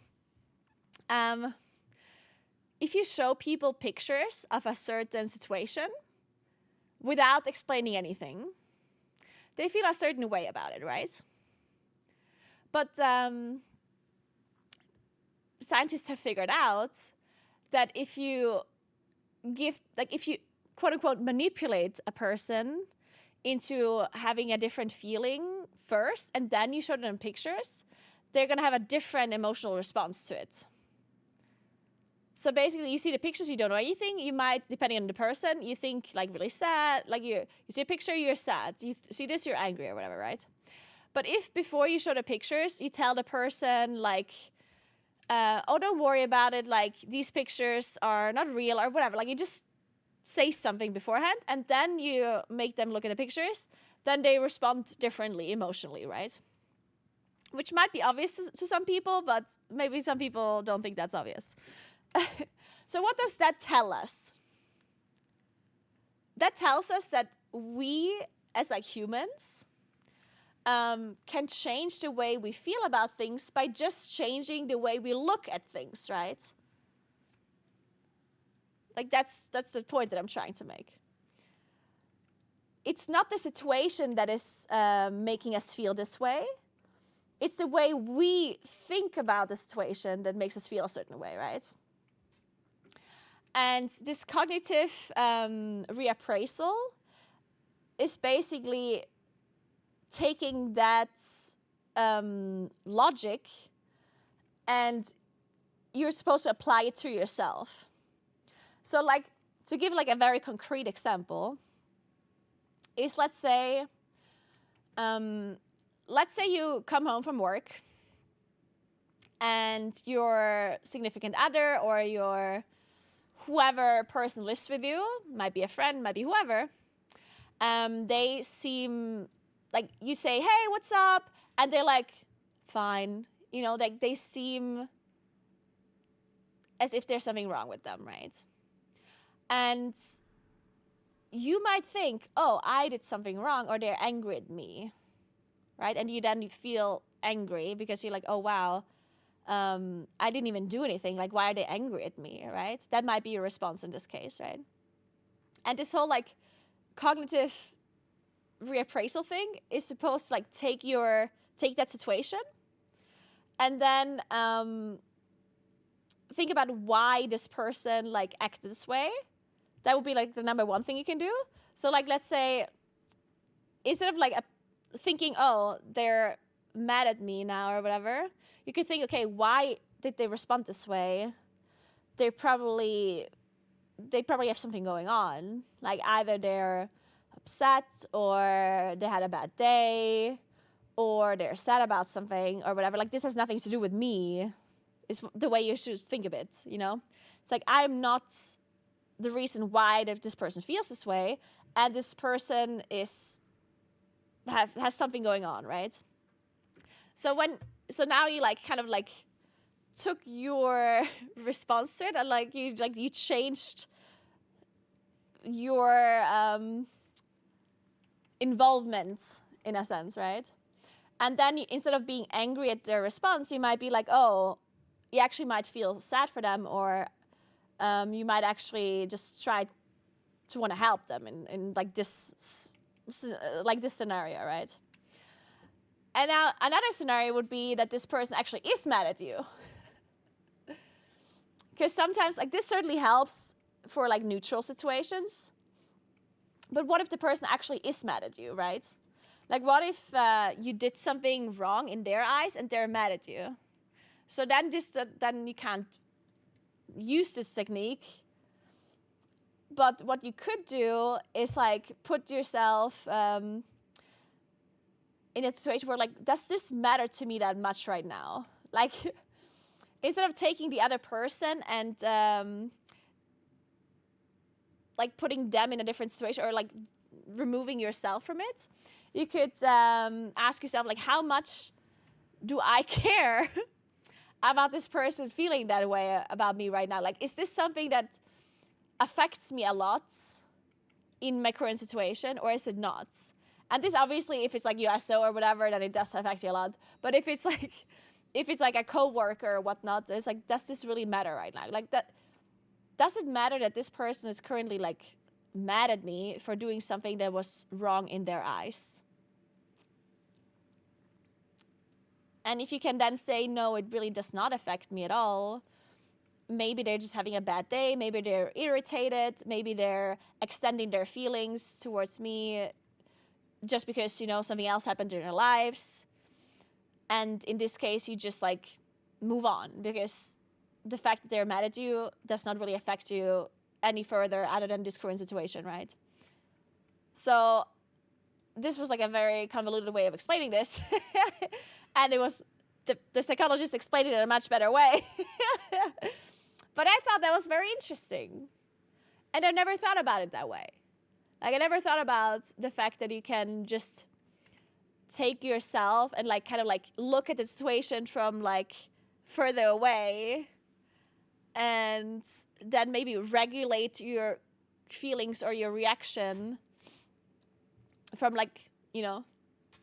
if you show people pictures of a certain situation without explaining anything, they feel a certain way about it, right? But scientists have figured out that if you quote unquote manipulate a person into having a different feeling first and then you show them pictures, they're going to have a different emotional response to it. So basically, you see the pictures, you don't know anything. You might, depending on the person, you think like really sad. Like you see a picture, you're sad. You see this, you're angry or whatever, right? But if before you show the pictures, you tell the person like, oh, don't worry about it. Like these pictures are not real or whatever. Like you just say something beforehand and then you make them look at the pictures, then they respond differently emotionally, right? Which might be obvious to some people, but maybe some people don't think that's obvious. So what does that tell us? That tells us that we, as like humans, can change the way we feel about things by just changing the way we look at things, right? Like that's the point that I'm trying to make. It's not the situation that is making us feel this way. It's the way we think about the situation that makes us feel a certain way, right? And this cognitive reappraisal is basically taking that logic and you're supposed to apply it to yourself. So like, to give like a very concrete example, is let's say you come home from work and your significant other or your whoever person lives with you, might be a friend, might be whoever, they seem like you say, hey, what's up? And they're like, fine. You know, like they seem as if there's something wrong with them, right? And you might think, oh, I did something wrong or they're angry at me, right? And you feel angry because you're like, oh, wow, I didn't even do anything. Like, why are they angry at me, right? That might be your response in this case, right? And this whole like cognitive reappraisal thing is supposed to like take that situation and then think about why this person like acted this way. That would be like the number one thing you can do. So like, let's say, instead of like thinking, oh, they're mad at me now or whatever, you could think, okay, why did they respond this way? They probably have something going on. Like either they're upset or they had a bad day or they're sad about something or whatever. Like this has nothing to do with me. Is the way you should think of it, you know? It's like I'm not the reason why this person feels this way, and this person has something going on, right? So now you like kind of like took your response to it and like you changed your involvement in a sense, right? And then instead of being angry at their response, you might be like, oh, you actually might feel sad for them, or you might actually just try to want to help them in like this scenario, right? And now another scenario would be that this person actually is mad at you. Because sometimes like this certainly helps for like neutral situations. But what if the person actually is mad at you, right? Like what if you did something wrong in their eyes and they're mad at you? So then you can't use this technique. But what you could do is like put yourself in a situation where like, does this matter to me that much right now? Like instead of taking the other person and like putting them in a different situation or like removing yourself from it, you could ask yourself like, how much do I care about this person feeling that way about me right now? Like, is this something that affects me a lot in my current situation, or is it not? And this obviously, if it's like USO or whatever, then it does affect you a lot. But if it's like a coworker or whatnot, it's like, does this really matter right now? Like that, does it matter that this person is currently like mad at me for doing something that was wrong in their eyes? And if you can then say, no, it really does not affect me at all, maybe they're just having a bad day, maybe they're irritated, maybe they're extending their feelings towards me just because, you know, something else happened in their lives. And in this case, you just like move on, because the fact that they're mad at you does not really affect you any further other than this current situation, right? So this was like a very convoluted way of explaining this. And it was, the psychologist explained it in a much better way. But I thought that was very interesting. And I never thought about it that way. Like, I never thought about the fact that you can just take yourself and like kind of like look at the situation from like further away and then maybe regulate your feelings or your reaction from like, you know,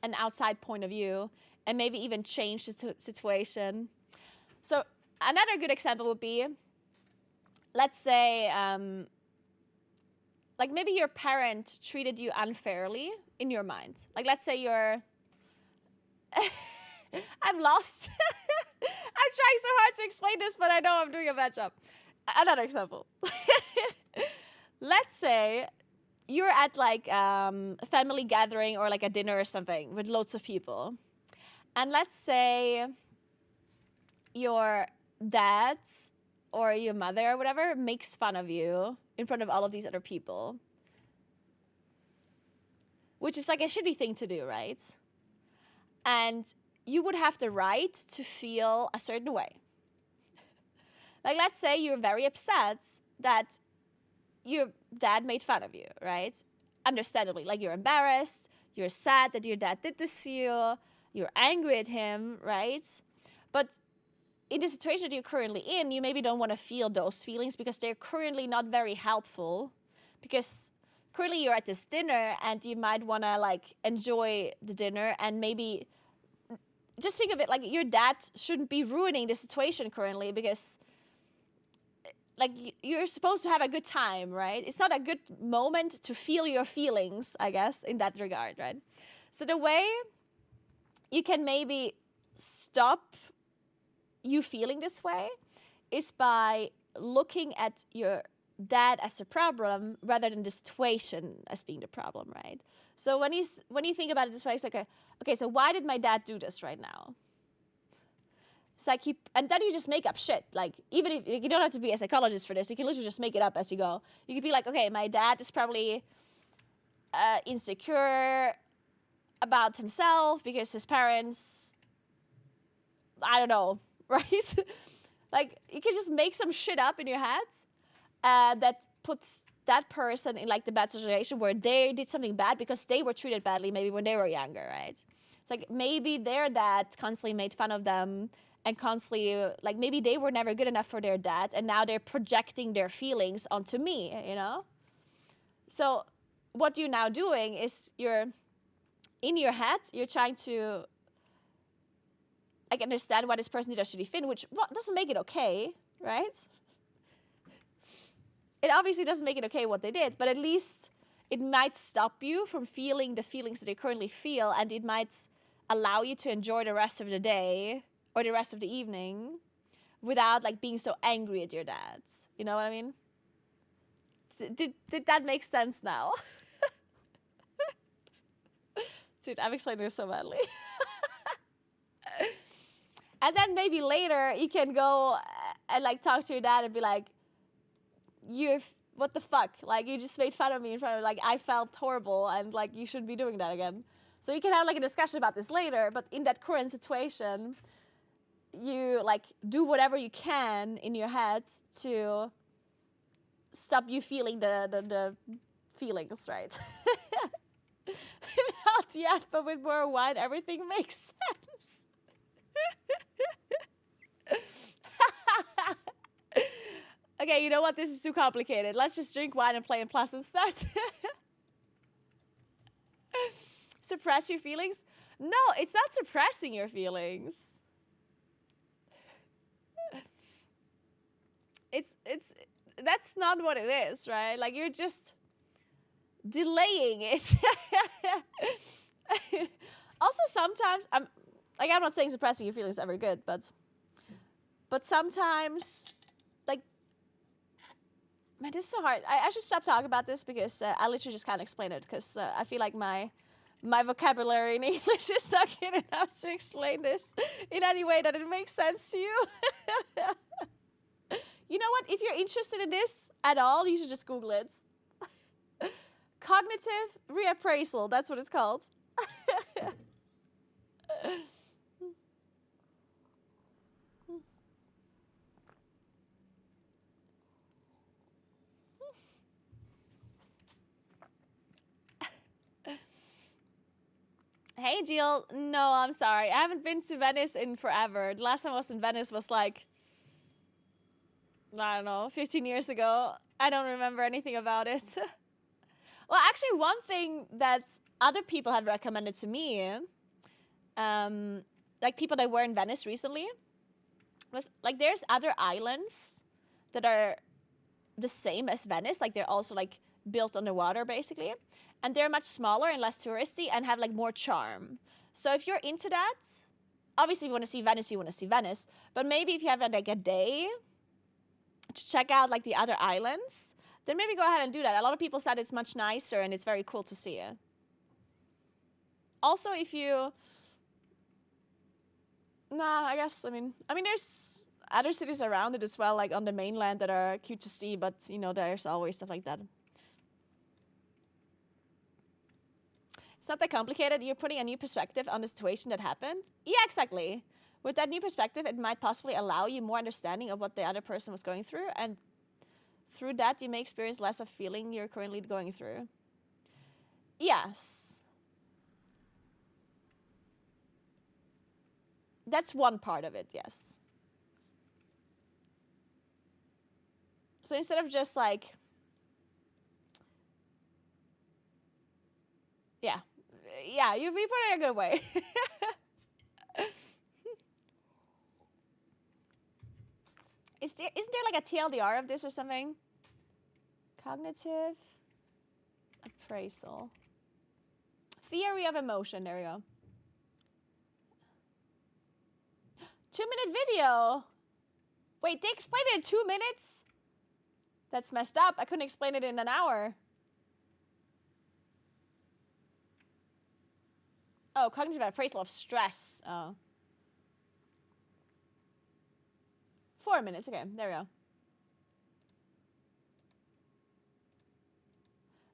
an outside point of view, and maybe even change the situation. So another good example would be, let's say, like maybe your parent treated you unfairly in your mind. Like, let's say you're, I'm lost. I'm trying so hard to explain this, but I know I'm doing a bad job. Another example. Let's say you're at like a family gathering or like a dinner or something with loads of people. And let's say your dad or your mother or whatever makes fun of you in front of all of these other people. Which is like a shitty thing to do, right? And you would have the right to feel a certain way. Like, let's say you're very upset that your dad made fun of you, right? Understandably, like, you're embarrassed, you're sad that your dad did this to you, you're angry at him, right? But in the situation that you're currently in, you maybe don't want to feel those feelings because they're currently not very helpful. Because currently you're at this dinner and you might want to like enjoy the dinner, and maybe just think of it like your dad shouldn't be ruining the situation currently, because like you're supposed to have a good time, right? It's not a good moment to feel your feelings, I guess, in that regard, right? So the way you can maybe stop you feeling this way is by looking at your dad as a problem rather than the situation as being the problem, right? So when you think about it this way, it's like, okay, so why did my dad do this right now? It's like and then you just make up shit. Like, even if you don't have to be a psychologist for this, you can literally just make it up as you go. You could be like, okay, my dad is probably insecure about himself because his parents, I don't know, right? Like, you can just make some shit up in your head that puts that person in like the bad situation where they did something bad because they were treated badly maybe when they were younger, right? It's like maybe their dad constantly made fun of them and constantly, like, maybe they were never good enough for their dad and now they're projecting their feelings onto me, you know? So what you're now doing is you're in your head, you're trying to like understand why this person did a shitty thing, which doesn't make it okay, right? It obviously doesn't make it okay what they did, but at least it might stop you from feeling the feelings that you currently feel, and it might allow you to enjoy the rest of the day or the rest of the evening without like being so angry at your dad. You know what I mean? Did that make sense now? Dude, I'm explaining this so badly. And then maybe later you can go and like talk to your dad and be like, what the fuck? Like, you just made fun of me in front of, like, I felt horrible and like you shouldn't be doing that again. So you can have like a discussion about this later, but in that current situation, you like do whatever you can in your head to stop you feeling the feelings, right? Not yet, but with more wine, everything makes sense. Okay, you know what? This is too complicated. Let's just drink wine and play in Plus instead. Suppress your feelings? No, it's not suppressing your feelings. that's not what it is, right? Like, you're just delaying it. Also, sometimes I'm not saying suppressing your feelings is ever good, but sometimes, like, man, this is so hard. I should stop talking about this because I literally just can't explain it because I feel like my vocabulary in English is not good enough to explain this in any way that it makes sense to you. You know what? If you're interested in this at all, you should just Google it. Cognitive reappraisal, that's what it's called. Hey, Jill. No, I'm sorry. I haven't been to Venice in forever. The last time I was in Venice was like, I don't know, 15 years ago. I don't remember anything about it. Well, actually, one thing that other people have recommended to me, like people that were in Venice recently, was like there's other islands that are the same as Venice. Like they're also like built on the water, basically. And they're much smaller and less touristy and have like more charm. So if you're into that, obviously if you want to see Venice, you want to see Venice. But maybe if you have like a day to check out like the other islands, then maybe go ahead and do that. A lot of people said it's much nicer and it's very cool to see it. Also, if you... Nah, I guess, I mean, there's other cities around it as well, like on the mainland that are cute to see, but, you know, there's always stuff like that. It's not that complicated. You're putting a new perspective on the situation that happened. Yeah, exactly. With that new perspective, it might possibly allow you more understanding of what the other person was going through, and through that, you may experience less of feeling you're currently going through. Yes. That's one part of it, yes. So instead of just like... Yeah, you put it in a good way. Isn't there like a TLDR of this or something? Cognitive appraisal. Theory of emotion, there we go. 2-minute video. Wait, they explained it in 2 minutes? That's messed up. I couldn't explain it in an hour. Oh, cognitive appraisal of stress. Oh. 4 minutes. Okay, there we go.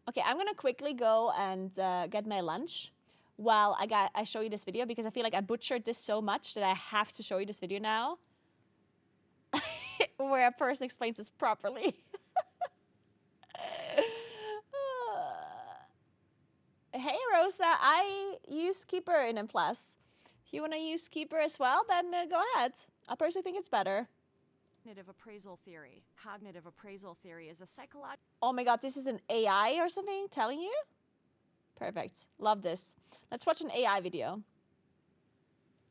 Okay, I'm gonna quickly go and get my lunch while I show you this video because I feel like I butchered this so much that I have to show you this video now where a person explains this properly. Hey, Rosa, I use Keeper in M+. If you want to use Keeper as well, then go ahead. I personally think it's better. Cognitive appraisal theory. Cognitive appraisal theory is a psychological... Oh my god, this is an AI or something telling you? Perfect. Love this. Let's watch an AI video.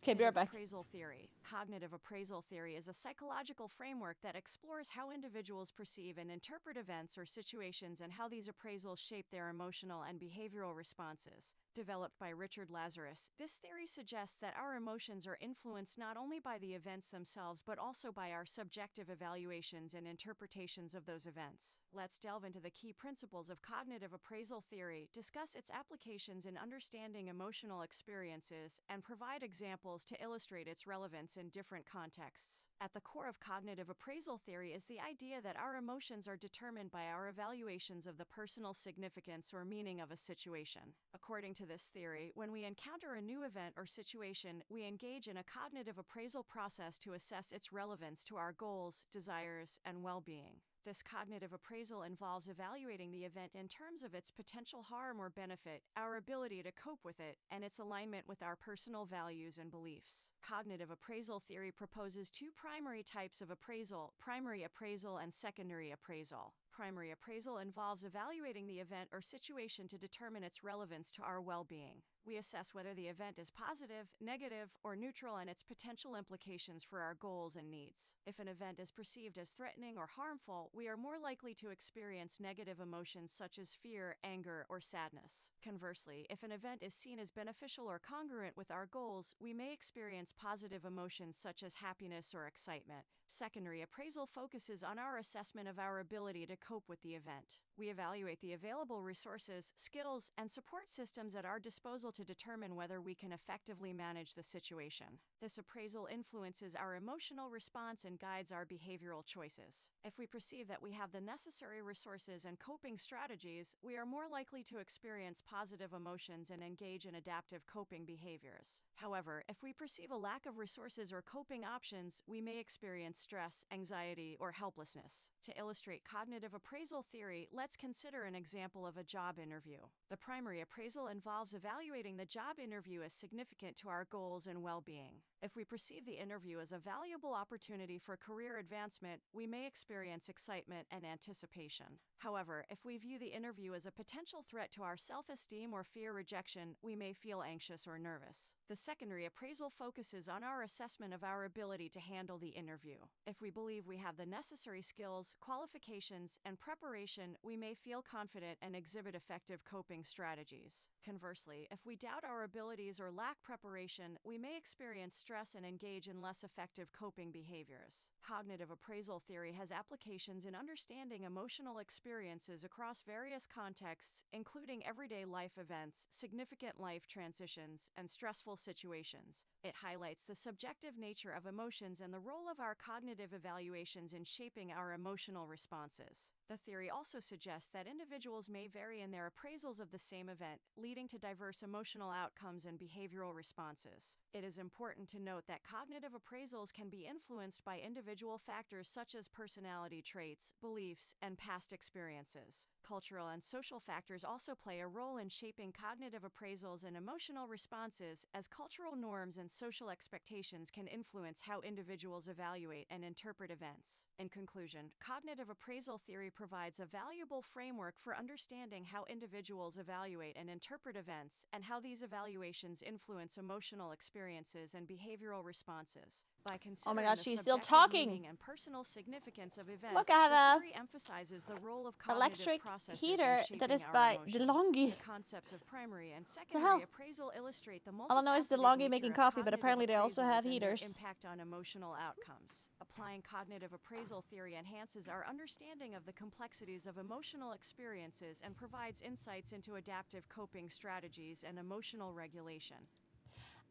Okay, be right back. Appraisal theory. Cognitive appraisal theory is a psychological framework that explores how individuals perceive and interpret events or situations and how these appraisals shape their emotional and behavioral responses. Developed by Richard Lazarus, this theory suggests that our emotions are influenced not only by the events themselves but also by our subjective evaluations and interpretations of those events. Let's delve into the key principles of cognitive appraisal theory, discuss its applications in understanding emotional experiences, and provide examples to illustrate its relevance in different contexts. At the core of cognitive appraisal theory is the idea that our emotions are determined by our evaluations of the personal significance or meaning of a situation. According to this theory, when we encounter a new event or situation, we engage in a cognitive appraisal process to assess its relevance to our goals, desires, and well-being. This cognitive appraisal involves evaluating the event in terms of its potential harm or benefit, our ability to cope with it, and its alignment with our personal values and beliefs. Cognitive appraisal theory proposes two primary types of appraisal: primary appraisal and secondary appraisal. primary appraisal involves evaluating the event or situation to determine its relevance to our well-being. We assess whether the event is positive, negative, or neutral and its potential implications for our goals and needs. If an event is perceived as threatening or harmful, we are more likely to experience negative emotions such as fear, anger, or sadness. Conversely, if an event is seen as beneficial or congruent with our goals, we may experience positive emotions such as happiness or excitement. Secondary appraisal focuses on our assessment of our ability to cope with the event. We evaluate the available resources, skills, and support systems at our disposal to determine whether we can effectively manage the situation. This appraisal influences our emotional response and guides our behavioral choices. If we perceive that we have the necessary resources and coping strategies, we are more likely to experience positive emotions and engage in adaptive coping behaviors. However, if we perceive a lack of resources or coping options, we may experience stress, anxiety, or helplessness. To illustrate cognitive appraisal theory, let's consider an example of a job interview. The primary appraisal involves evaluating the job interview as significant to our goals and well-being. If we perceive the interview as a valuable opportunity for career advancement, we may experience excitement and anticipation. However, if we view the interview as a potential threat to our self-esteem or fear rejection, we may feel anxious or nervous. The secondary appraisal focuses on our assessment of our ability to handle the interview. If we believe we have the necessary skills, qualifications, and preparation, we may feel confident and exhibit effective coping strategies. Conversely, if we doubt our abilities or lack preparation, we may experience stress and engage in less effective coping behaviors. Cognitive appraisal theory has applications in understanding emotional experiences across various contexts, including everyday life events, significant life transitions, and stressful situations. It highlights the subjective nature of emotions and the role of our cognitive evaluations in shaping our emotional responses. The theory also suggests that individuals may vary in their appraisals of the same event, leading to diverse emotional outcomes and behavioral responses. It is important to note that cognitive appraisals can be influenced by individual factors such as personality traits, beliefs, and past experiences. Cultural and social factors also play a role in shaping cognitive appraisals and emotional responses, as cultural norms and social expectations can influence how individuals evaluate and interpret events. In conclusion, cognitive appraisal theory provides a valuable framework for understanding how individuals evaluate and interpret events, and how these evaluations influence emotional experiences and behavioral responses. By considering Oh my god, the she's still subjective talking. meaning and personal significance of events, Look, I have the a theory emphasizes the role of cognitive electric processes heater in that shaping is our by emotions. DeLonghi. The concepts of primary and hell? secondary appraisal illustrate the All I know is multifaceted DeLonghi nature making of coffee, but cognitive apparently they also have appraisals and their heaters. impact on emotional outcomes. Applying cognitive appraisal theory enhances our understanding of the complexities of emotional experiences and provides insights into adaptive coping strategies and emotional regulation.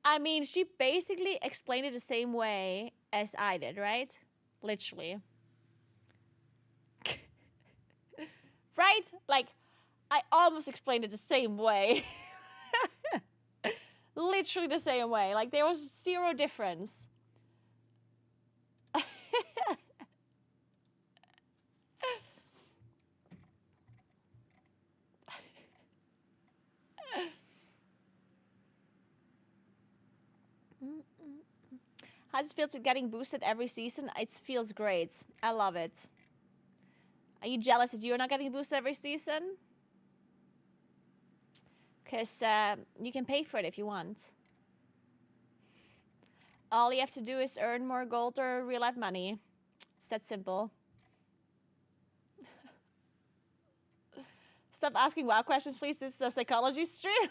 I mean, she basically explained it the same way as I did, right? Literally. Right? Like, I almost explained it the same way. Literally the same way. Like, there was zero difference. How does it feel to getting boosted every season? It feels great. I love it. Are you jealous that you're not getting boosted every season? Because you can pay for it if you want. All you have to do is earn more gold or real life money. It's that simple. Stop asking WoW questions, please. This is a psychology stream.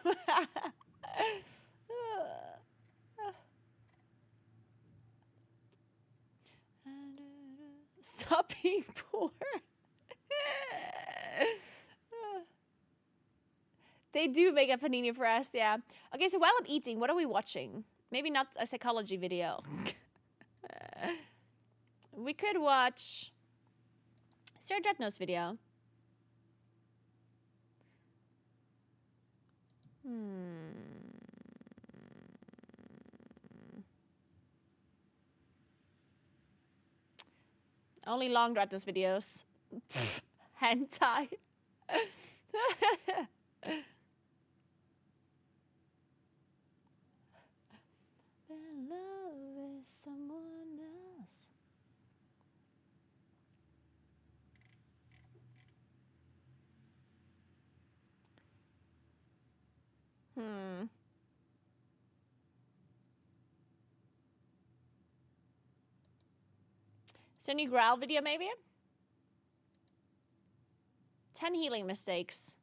Stop being poor. They do make a panini for us, yeah. Okay, so while I'm eating, what are we watching? Maybe not a psychology video. We could watch Sarah Dreadnought's video. Only long Dreadnought's videos. Hentai. In love with someone else. Is there a new growl video maybe? 10 healing mistakes.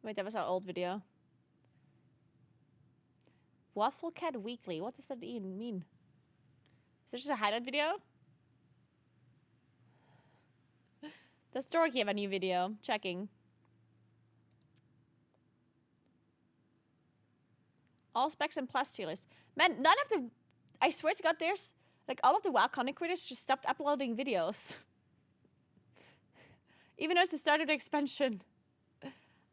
Wait, that was our old video. Waffle Cat Weekly. What does that even mean? Is this just a highlight video? Does Dorky have a new video? Checking. All specs and plus tier list. Man, none of the... I swear to God, there's... Like, all of the WoW content creators just stopped uploading videos. Even though it's the start of the expansion.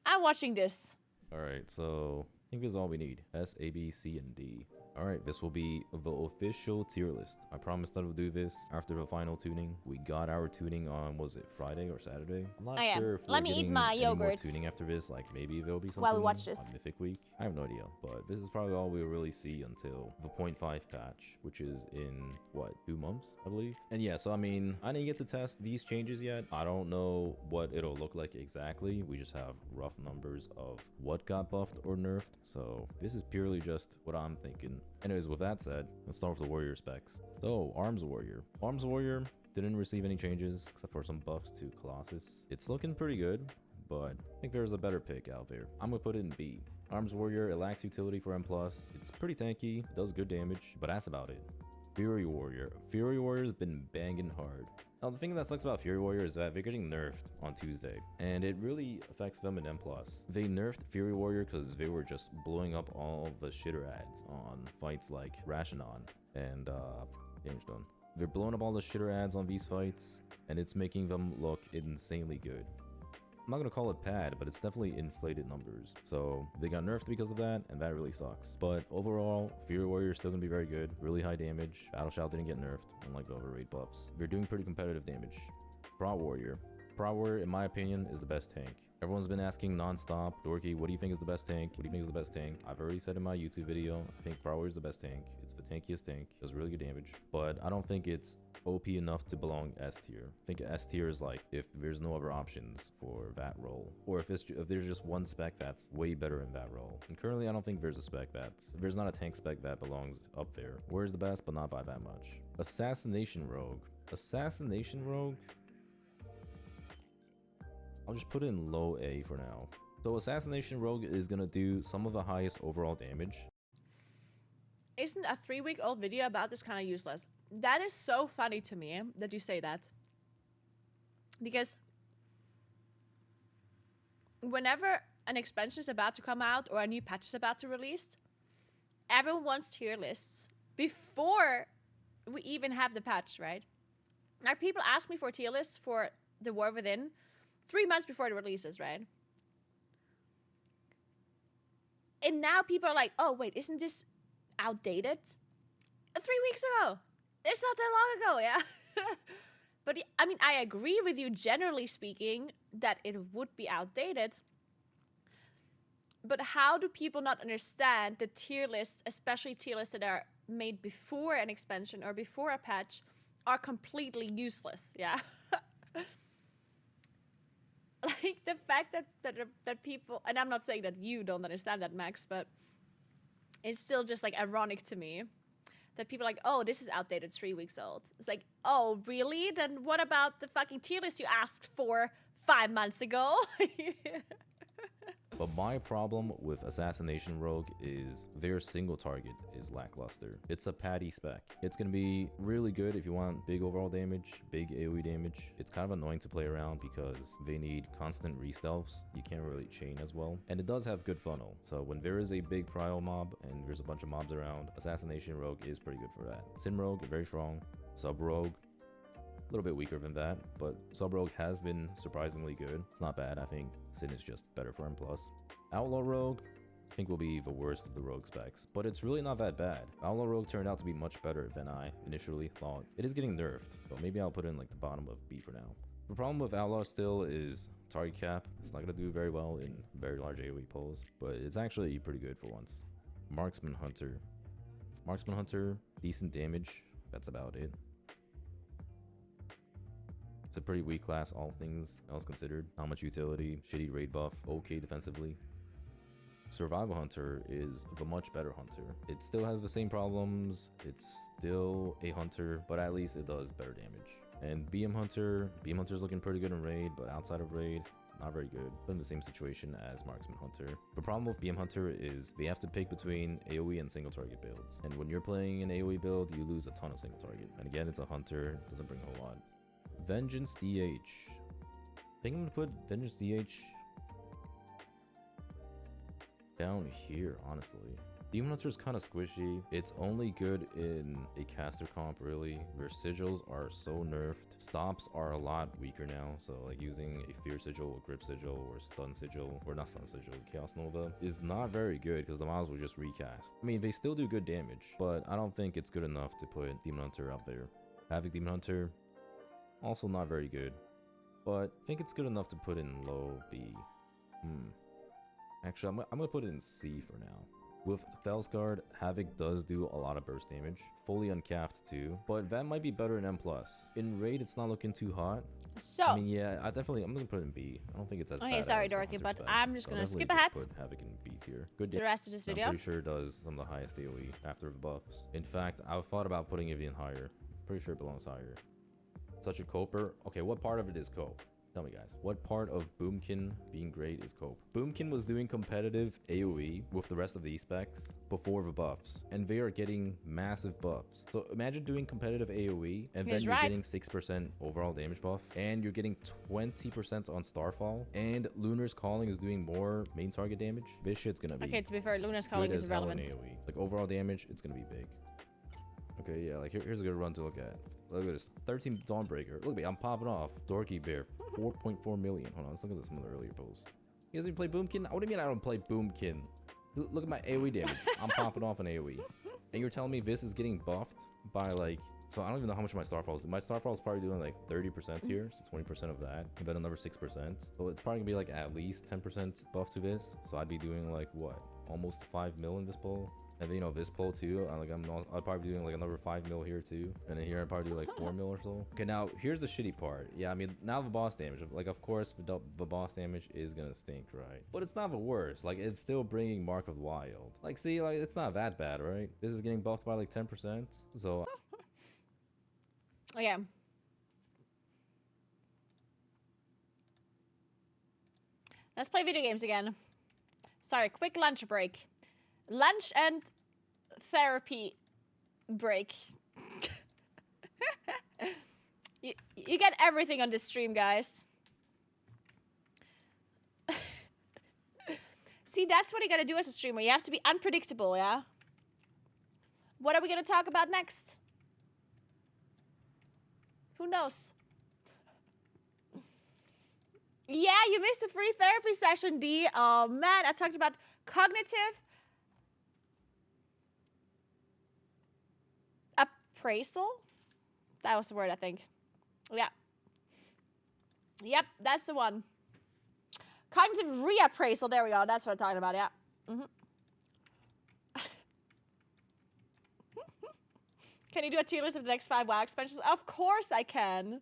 I'm watching this. Alright, so I think this is all we need. S, A, B, C, and D. Alright, this will be the official tier list. I promised that I would do this after the final tuning. We got our tuning on, was it Friday or Saturday? I'm not sure if Let we're me eat getting my any more yogurt tuning after this. Like, maybe there'll be something while we watch this. on Mythic Week. I have no idea, but this is probably all we'll really see until the 0.5 patch, which is in, what, 2 months, I believe? And yeah, so I mean, I didn't get to test these changes yet. I don't know what it'll look like exactly. We just have rough numbers of what got buffed or nerfed. So this is purely just what I'm thinking. Anyways, with that said, let's start with the warrior specs. So, Arms Warrior. Arms Warrior didn't receive any changes except for some buffs to Colossus. It's looking pretty good, but I think there's a better pick out there. I'm gonna put it in B. Arms Warrior, it lacks utility for M+. It's pretty tanky, it does good damage, but that's about it. Fury Warrior. Fury Warrior's been banging hard. Now, the thing that sucks about Fury Warrior is that they're getting nerfed on Tuesday, and it really affects them in M+. They nerfed Fury Warrior because they were just blowing up all the shitter ads on fights like Rashinon and Gamestone. They're blowing up all the shitter ads on these fights, and it's making them look insanely good. I'm not gonna call it bad, but it's definitely inflated numbers. So they got nerfed because of that, and that really sucks. But overall, Fury Warrior is still gonna be very good. Really high damage. Battle Shout didn't get nerfed, unlike the other raid buffs. They're doing pretty competitive damage. Prot Warrior. Prot Warrior, in my opinion, is the best tank. Everyone's been asking non-stop, Dorky, what do you think is the best tank? What do you think is the best tank? I've already said in my YouTube video, I think Prot Warrior is the best tank. It's the tankiest tank. Does really good damage. But I don't think it's OP enough to belong S tier. I think S tier is like if there's no other options for that role, or if there's just one spec that's way better in that role. And currently, I don't think there's a spec there's not a tank spec that belongs up there. Warrior's the best, but not by that much. Assassination Rogue. Assassination Rogue. I'll just put it in low A for now. So Assassination Rogue is gonna do some of the highest overall damage. Isn't a 3-week-old video about this kind of useless? That is so funny to me that you say that. Because whenever an expansion is about to come out or a new patch is about to release, everyone wants tier lists before we even have the patch, right? Like, people ask me for tier lists for the War Within 3 months before it releases, right? And now people are like, oh, wait, isn't this outdated? 3 weeks ago. It's not that long ago, yeah? But I mean, I agree with you, generally speaking, that it would be outdated. But how do people not understand the tier lists, especially tier lists that are made before an expansion or before a patch, are completely useless, yeah? Like, the fact that people, and I'm not saying that you don't understand that, Max, but it's still just, like, ironic to me that people are like, oh, this is outdated, 3 weeks old. It's like, oh, really? Then what about the fucking tier list you asked for 5 months ago? But my problem with Assassination Rogue is their single target is lackluster. It's a patty spec. It's going to be really good if you want big overall damage, big AoE damage. It's kind of annoying to play around because they need constant re-stealths. You can't really chain as well. And it does have good funnel. So when there is a big prio mob and there's a bunch of mobs around, Assassination Rogue is pretty good for that. Sim Rogue, very strong. Sub Rogue, a little bit weaker than that, but Sub Rogue has been surprisingly good. It's not bad. I think Sin is just better for M+. Outlaw Rogue, I think will be the worst of the Rogue specs, but it's really not that bad. Outlaw Rogue turned out to be much better than I initially thought. It is getting nerfed, but maybe I'll put it in like the bottom of B for now. The problem with Outlaw still is target cap. It's not going to do very well in very large AoE pulls, but it's actually pretty good for once. Marksman Hunter. Marksman Hunter, decent damage. That's about it. It's a pretty weak class, all things else considered. Not much utility, shitty raid buff, okay defensively. Survival Hunter is a much better hunter. It still has the same problems. It's still a hunter, but at least it does better damage. And BM Hunter's looking pretty good in raid, but outside of raid, not very good. In the same situation as Marksman Hunter. The problem with BM Hunter is they have to pick between AoE and single target builds. And when you're playing an AoE build, you lose a ton of single target. And again, it's a hunter, doesn't bring a whole lot. Vengeance DH. I think I'm gonna put Vengeance DH down here, honestly. Demon Hunter is kind of squishy. It's only good in a caster comp, really. Where sigils are so nerfed. Stops are a lot weaker now. So like using a fear sigil, or grip sigil, or stun sigil, or not stun sigil, Chaos Nova is not very good because the models will just recast. I mean, they still do good damage, but I don't think it's good enough to put Demon Hunter up there. Havoc Demon Hunter, also not very good, but I think it's good enough to put in low B. Actually, I'm gonna put it in C for now. With Felsguard, Havoc does do a lot of burst damage, fully uncapped too, but that might be better in M+. In raid, it's not looking too hot. So, I mean, yeah, I'm gonna put it in B. I don't think it's as bad okay, as sorry, the Dorky, Hunter but specs, I'm just so gonna I'll skip definitely ahead just put Havoc in B tier. Good the damage. rest of this video. I'm pretty sure it does some of the highest AoE after the buffs. In fact, I've thought about putting it even higher. Pretty sure it belongs higher. Such a coper. Okay, what part of it is cope? Tell me, guys, what part of Boomkin being great is cope? Boomkin was doing competitive AoE with the rest of the specs before the buffs, and they are getting massive buffs. So imagine doing competitive AoE, and then you're getting 6% overall damage buff, and you're getting 20% on Starfall, and Lunar's Calling is doing more main target damage. This shit's gonna be Okay, to be fair, Luna's Calling is hell in irrelevant. AoE. Like overall damage, it's gonna be big. Okay, yeah, like here's a good run to look at. Look at this, 13 Dawnbreaker. Look at me, I'm popping off. Dorky Bear, 4.4 million. Hold on, let's look at some of the earlier posts. You guys even play Boomkin? What do you mean I don't play Boomkin? Look at my AoE damage. I'm popping off an AoE. And you're telling me this is getting buffed by like, so I don't even know how much my Starfall is. My Starfall is probably doing like 30% here, so 20% of that, and then another 6%. So it's probably gonna be like at least 10% buff to this. So I'd be doing like what? Almost 5 mil in this pull. And then, you know, this pull too, I'd probably be doing like another 5 mil here too. And then here I'd probably do like 4 mil or so. Okay, now here's the shitty part. Yeah, I mean, now the boss damage, like of course the boss damage is gonna stink, right? But it's not the worst. Like it's still bringing Mark of the Wild. Like see, like it's not that bad, right? This is getting buffed by like 10%. So Okay. Let's play video games again. Sorry, quick lunch break. Lunch and therapy break. You get everything on this stream, guys. See, that's what you gotta do as a streamer. You have to be unpredictable, yeah? What are we gonna talk about next? Who knows? Yeah, you missed a free therapy session, D. Oh man, I talked about cognitive appraisal. That was the word, I think. Yeah. Yep, that's the one. Cognitive reappraisal. There we go. That's what I'm talking about. Yeah. Can you do a tier list of the next 5 WoW expansions? Of course I can.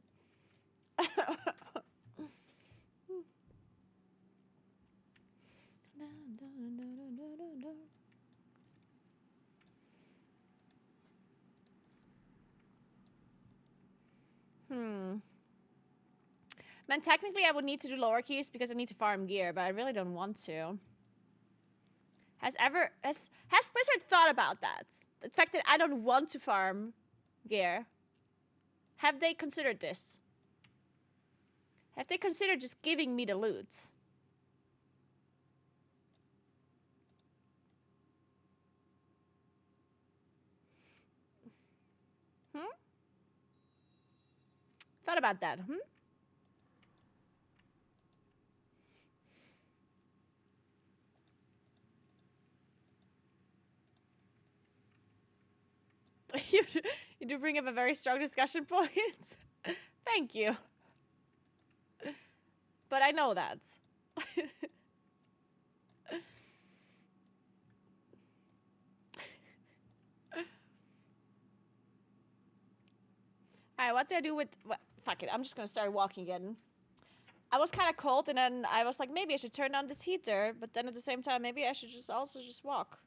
Man, technically I would need to do lower keys because I need to farm gear, but I really don't want to. Has Blizzard thought about that? The fact that I don't want to farm gear. Have they considered this? Have they considered just giving me the loot? Thought about that, You do bring up a very strong discussion point. Thank you. But I know that. Alright, what do I do with... fuck it, I'm just gonna start walking again. I was kind of cold, and then I was like, maybe I should turn on this heater, but then at the same time, maybe I should just walk.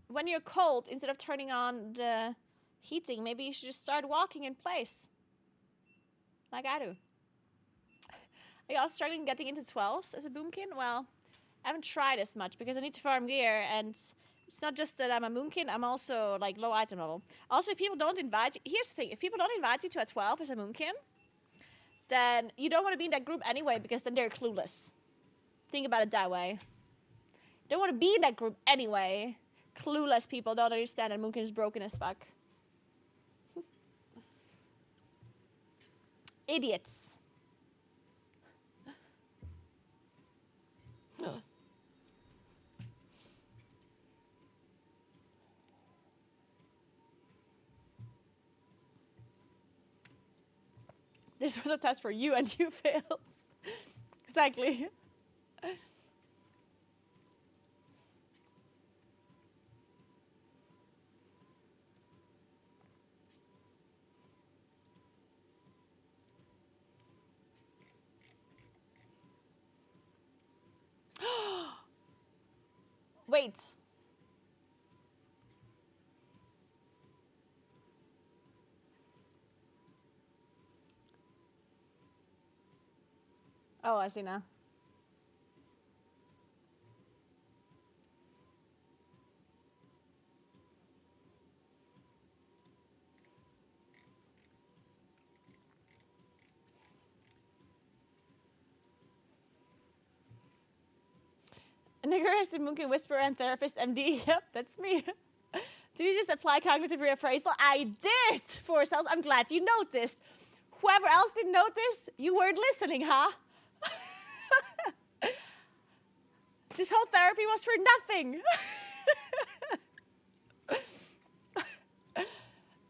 When you're cold, instead of turning on the heating, maybe you should just start walking in place. Like I do. Are you all struggling getting into 12s as a boomkin? Well, I haven't tried as much because I need to farm gear, and it's not just that I'm a moonkin, I'm also like low item level. Also, if people don't invite you, here's the thing, if people don't invite you to a 12 as a moonkin, then you don't want to be in that group anyway, because then they're clueless. Think about it that way. You don't want to be in that group anyway. Clueless people don't understand that moonkin is broken as fuck. Idiots. This was a test for you and you failed. Exactly. Wait. Oh, I see now. Naguura is the Moonkin Whisperer and Therapist MD. Yep, that's me. Did you just apply cognitive reappraisal? I did! For cells. I'm glad you noticed. Whoever else didn't notice, you weren't listening, huh? This whole therapy was for nothing.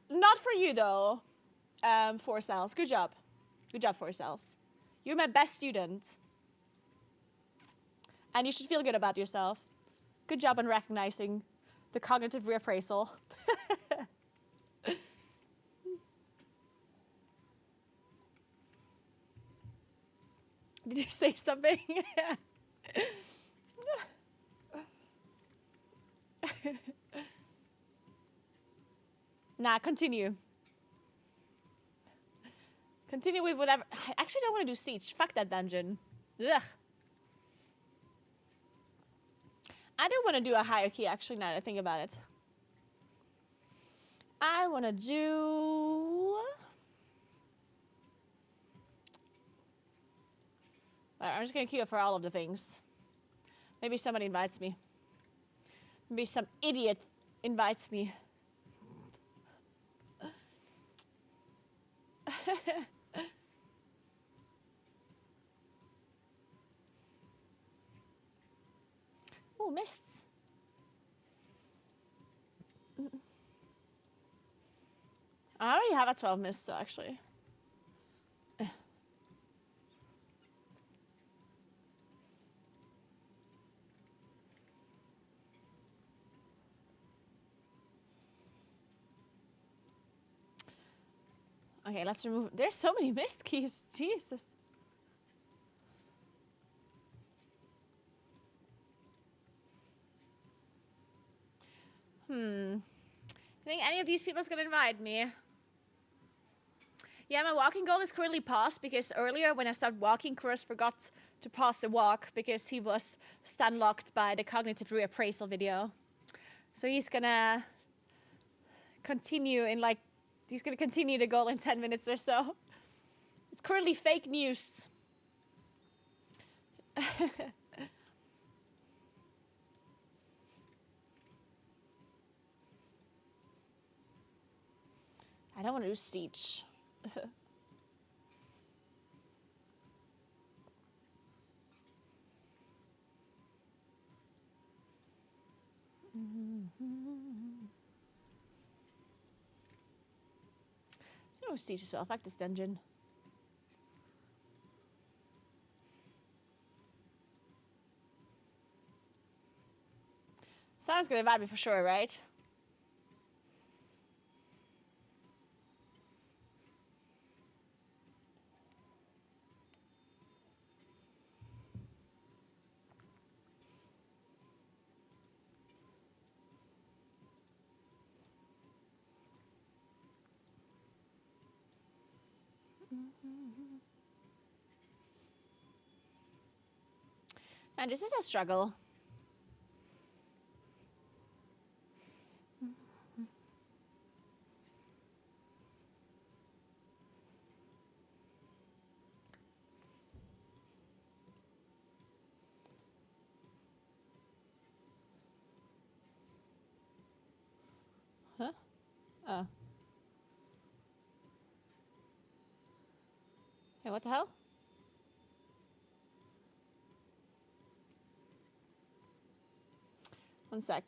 Not for you, though, 4 cells. Good job. Good job, 4 cells. You're my best student. And you should feel good about yourself. Good job on recognizing the cognitive reappraisal. Did you say something? Nah, continue. Continue with whatever. I actually don't want to do siege. Fuck that dungeon. Ugh. I do want to do a hierarchy, actually, now that I think about it. I want to do... I'm just going to queue up for all of the things. Maybe somebody invites me. Maybe some idiot invites me. Oh, mists. I already have a 12 mists, so actually. Okay, let's remove. There's so many mist keys. Jesus. I think any of these people is gonna invite me. Yeah, my walking goal is currently paused because earlier when I started walking, Chris forgot to pause the walk because he was stun locked by the cognitive reappraisal video. So he's gonna continue in like, he's gonna continue the goal in 10 minutes or so. It's currently fake news. I don't want to do siege. No siege as well. Fuck this dungeon. Someone's gonna invite me for sure, right? And this is a struggle. Huh? Oh. Hey, what the hell? One sec.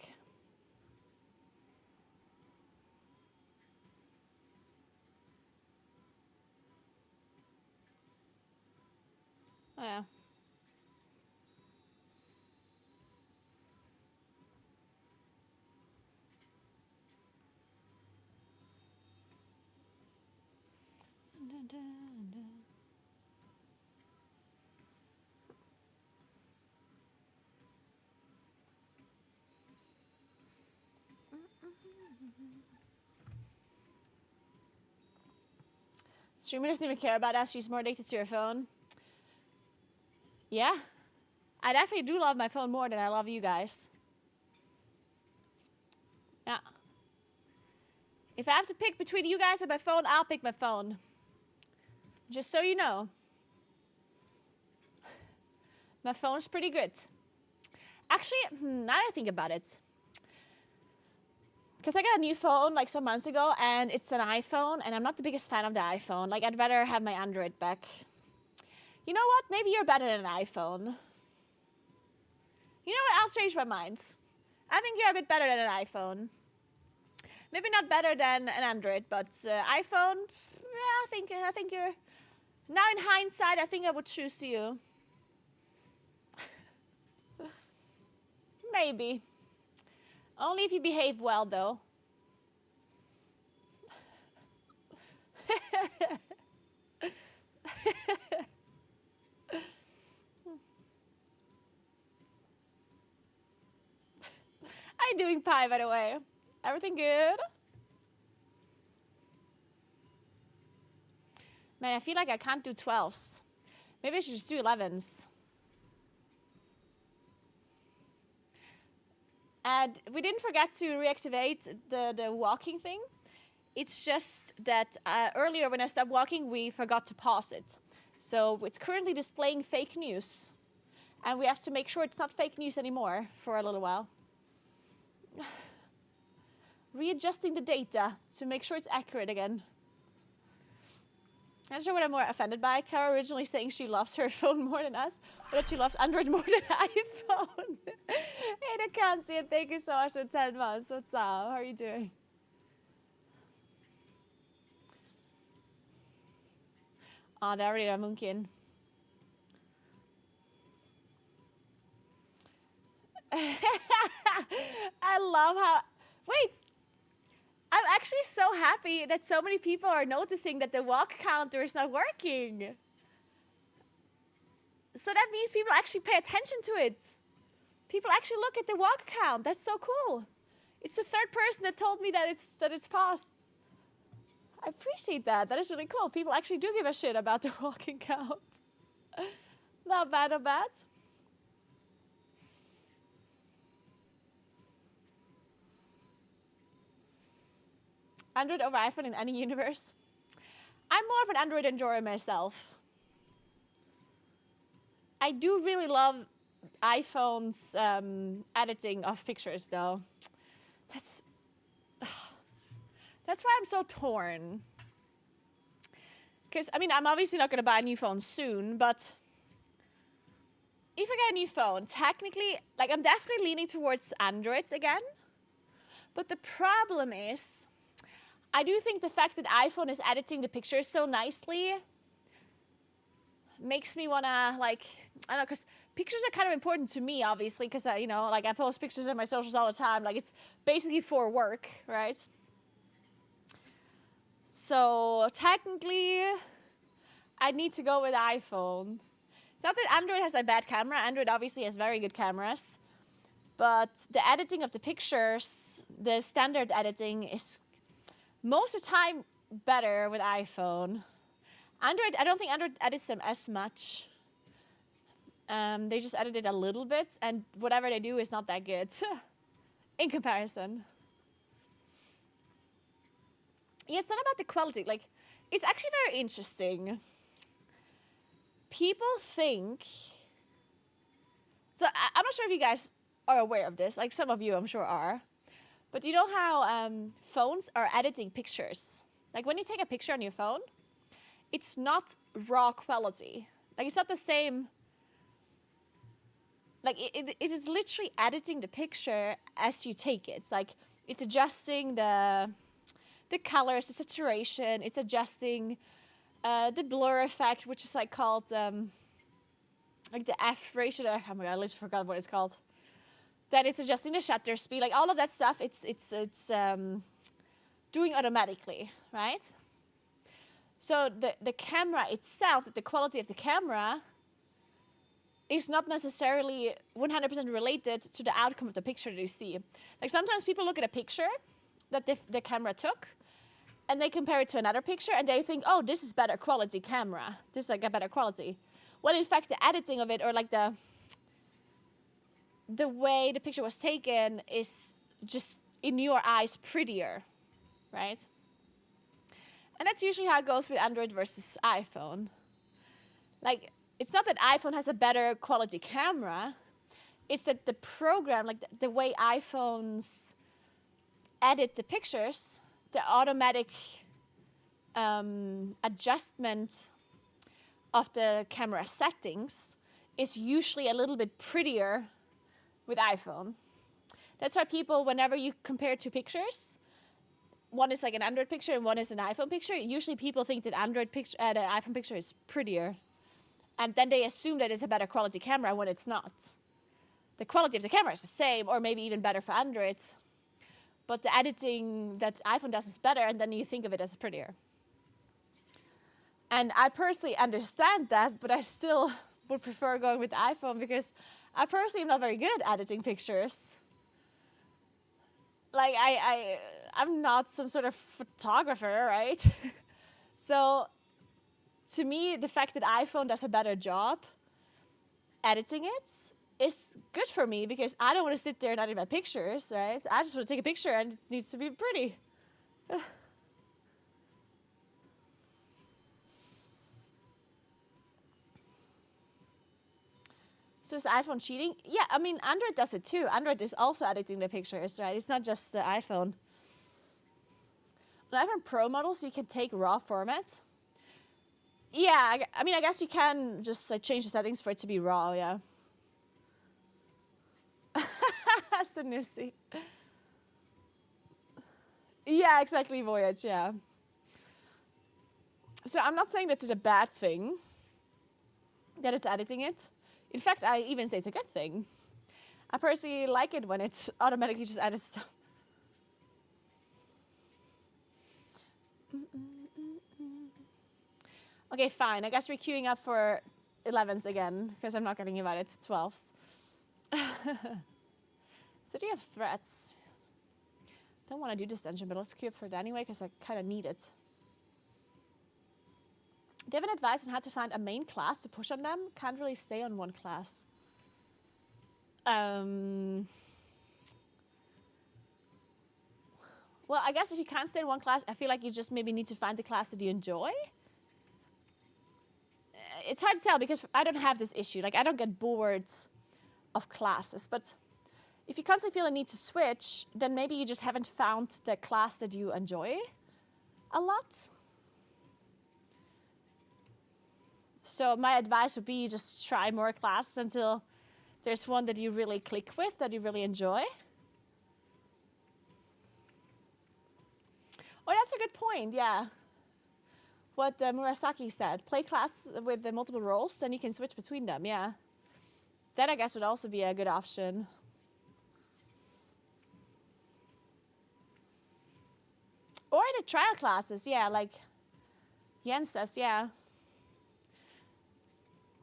Oh, yeah. Dun, dun, dun. Streamer doesn't even care about us. She's more addicted to her phone. Yeah. I definitely do love my phone more than I love you guys. Yeah. If I have to pick between you guys and my phone, I'll pick my phone. Just so you know. My phone's pretty good. Actually, now that I think about it. Because I got a new phone like some months ago, and it's an iPhone, and I'm not the biggest fan of the iPhone. Like, I'd rather have my Android back. You know what? Maybe you're better than an iPhone. You know what? I'll change my mind. I think you're a bit better than an iPhone. Maybe not better than an Android, but iPhone, yeah, I think you're... Now in hindsight, I think I would choose you. Maybe. Only if you behave well, though. How you doing, Pi, by the way? Everything good? Man, I feel like I can't do 12s. Maybe I should just do 11s. And we didn't forget to reactivate the walking thing. It's just that earlier when I stopped walking, we forgot to pause it. So it's currently displaying fake news. And we have to make sure it's not fake news anymore for a little while. Readjusting the data to make sure it's accurate again. I'm not sure what I'm more offended by. Kara originally saying she loves her phone more than us, or that she loves Android more than iPhone. Hey, I can't see it. Thank you so much for 10 months. What's up? How are you doing? Oh, there we are, Moonkin. I love how... Wait! I'm actually so happy that so many people are noticing that the walk counter is not working. So that means people actually pay attention to it. People actually look at the walk count. That's so cool. It's the third person that told me that it's paused. I appreciate that. That is really cool. People actually do give a shit about the walking count. Not bad, not bad. Android over iPhone in any universe? I'm more of an Android enjoyer myself. I do really love iPhone's editing of pictures, though. That's why I'm so torn. Because, I mean, I'm obviously not going to buy a new phone soon, but if I get a new phone, technically, like, I'm definitely leaning towards Android again. But the problem is, I do think the fact that iPhone is editing the pictures so nicely makes me want to, like, I don't know, because pictures are kind of important to me, obviously, because, you know, like, I post pictures on my socials all the time. Like, it's basically for work, right? So, technically, I need to go with iPhone. It's not that Android has a bad camera. Android obviously has very good cameras. But the editing of the pictures, the standard editing is most of the time better with iPhone. Android, I don't think Android edits them as much. They just edit it a little bit, and whatever they do is not that good in comparison. Yeah, it's not about the quality. Like, it's actually very interesting. People think... So I'm not sure if you guys are aware of this. Like, some of you I'm sure are. But you know how phones are editing pictures? Like, when you take a picture on your phone, it's not raw quality. Like, it's not the same... Like, it is literally editing the picture as you take it. It's like, it's adjusting the colors, the saturation. It's adjusting the blur effect, which is like called like the F ratio. Oh my god, I literally forgot what it's called. Then it's adjusting the shutter speed, like all of that stuff. It's doing automatically, right? So the camera itself, the quality of the camera, is not necessarily 100% related to the outcome of the picture that you see. Like sometimes people look at a picture that the camera took, and they compare it to another picture, and they think, oh, this is better quality camera. This is like a better quality. When in fact the editing of it, or like the way the picture was taken, is just in your eyes prettier, right? And that's usually how it goes with Android versus iPhone. Like, it's not that iPhone has a better quality camera. It's that the program, like the way iPhones edit the pictures, the automatic adjustment of the camera settings is usually a little bit prettier with iPhone. That's why people, whenever you compare two pictures, one is like an Android picture and one is an iPhone picture, usually people think that the iPhone picture is prettier. And then they assume that it's a better quality camera when it's not. The quality of the camera is the same, or maybe even better for Android. But the editing that iPhone does is better, and then you think of it as prettier. And I personally understand that, but I still would prefer going with the iPhone because I personally am not very good at editing pictures. Like, I'm not some sort of photographer, right? So, to me, the fact that iPhone does a better job editing it is good for me because I don't want to sit there and edit my pictures, right? I just want to take a picture and it needs to be pretty. So is iPhone cheating? Yeah, I mean, Android does it too. Android is also editing the pictures, right? It's not just the iPhone. On iPhone Pro models, you can take raw format. Yeah, I mean, I guess you can just change the settings for it to be raw, yeah. Sanusi. Yeah, exactly, Voyage, yeah. So I'm not saying that's a bad thing, that it's editing it. In fact, I even say it's a good thing. I personally like it when it automatically just edits stuff. Okay, fine. I guess we're queuing up for 11s again, because I'm not getting invited to 12s. City of Threats. Don't want to do this dungeon, but let's queue up for it anyway, because I kind of need it. Do you have an advice on how to find a main class to push on them? Can't really stay on one class. Well, I guess if you can't stay in one class, I feel like you just maybe need to find the class that you enjoy. It's hard to tell because I don't have this issue. Like, I don't get bored of classes. But if you constantly feel a need to switch, then maybe you just haven't found the class that you enjoy a lot. So my advice would be just try more classes until there's one that you really click with, that you really enjoy. Oh, that's a good point, yeah. What Murasaki said. Play class with the multiple roles, then you can switch between them, yeah. That, I guess, would also be a good option. Or the trial classes, yeah, like Jens says, yeah.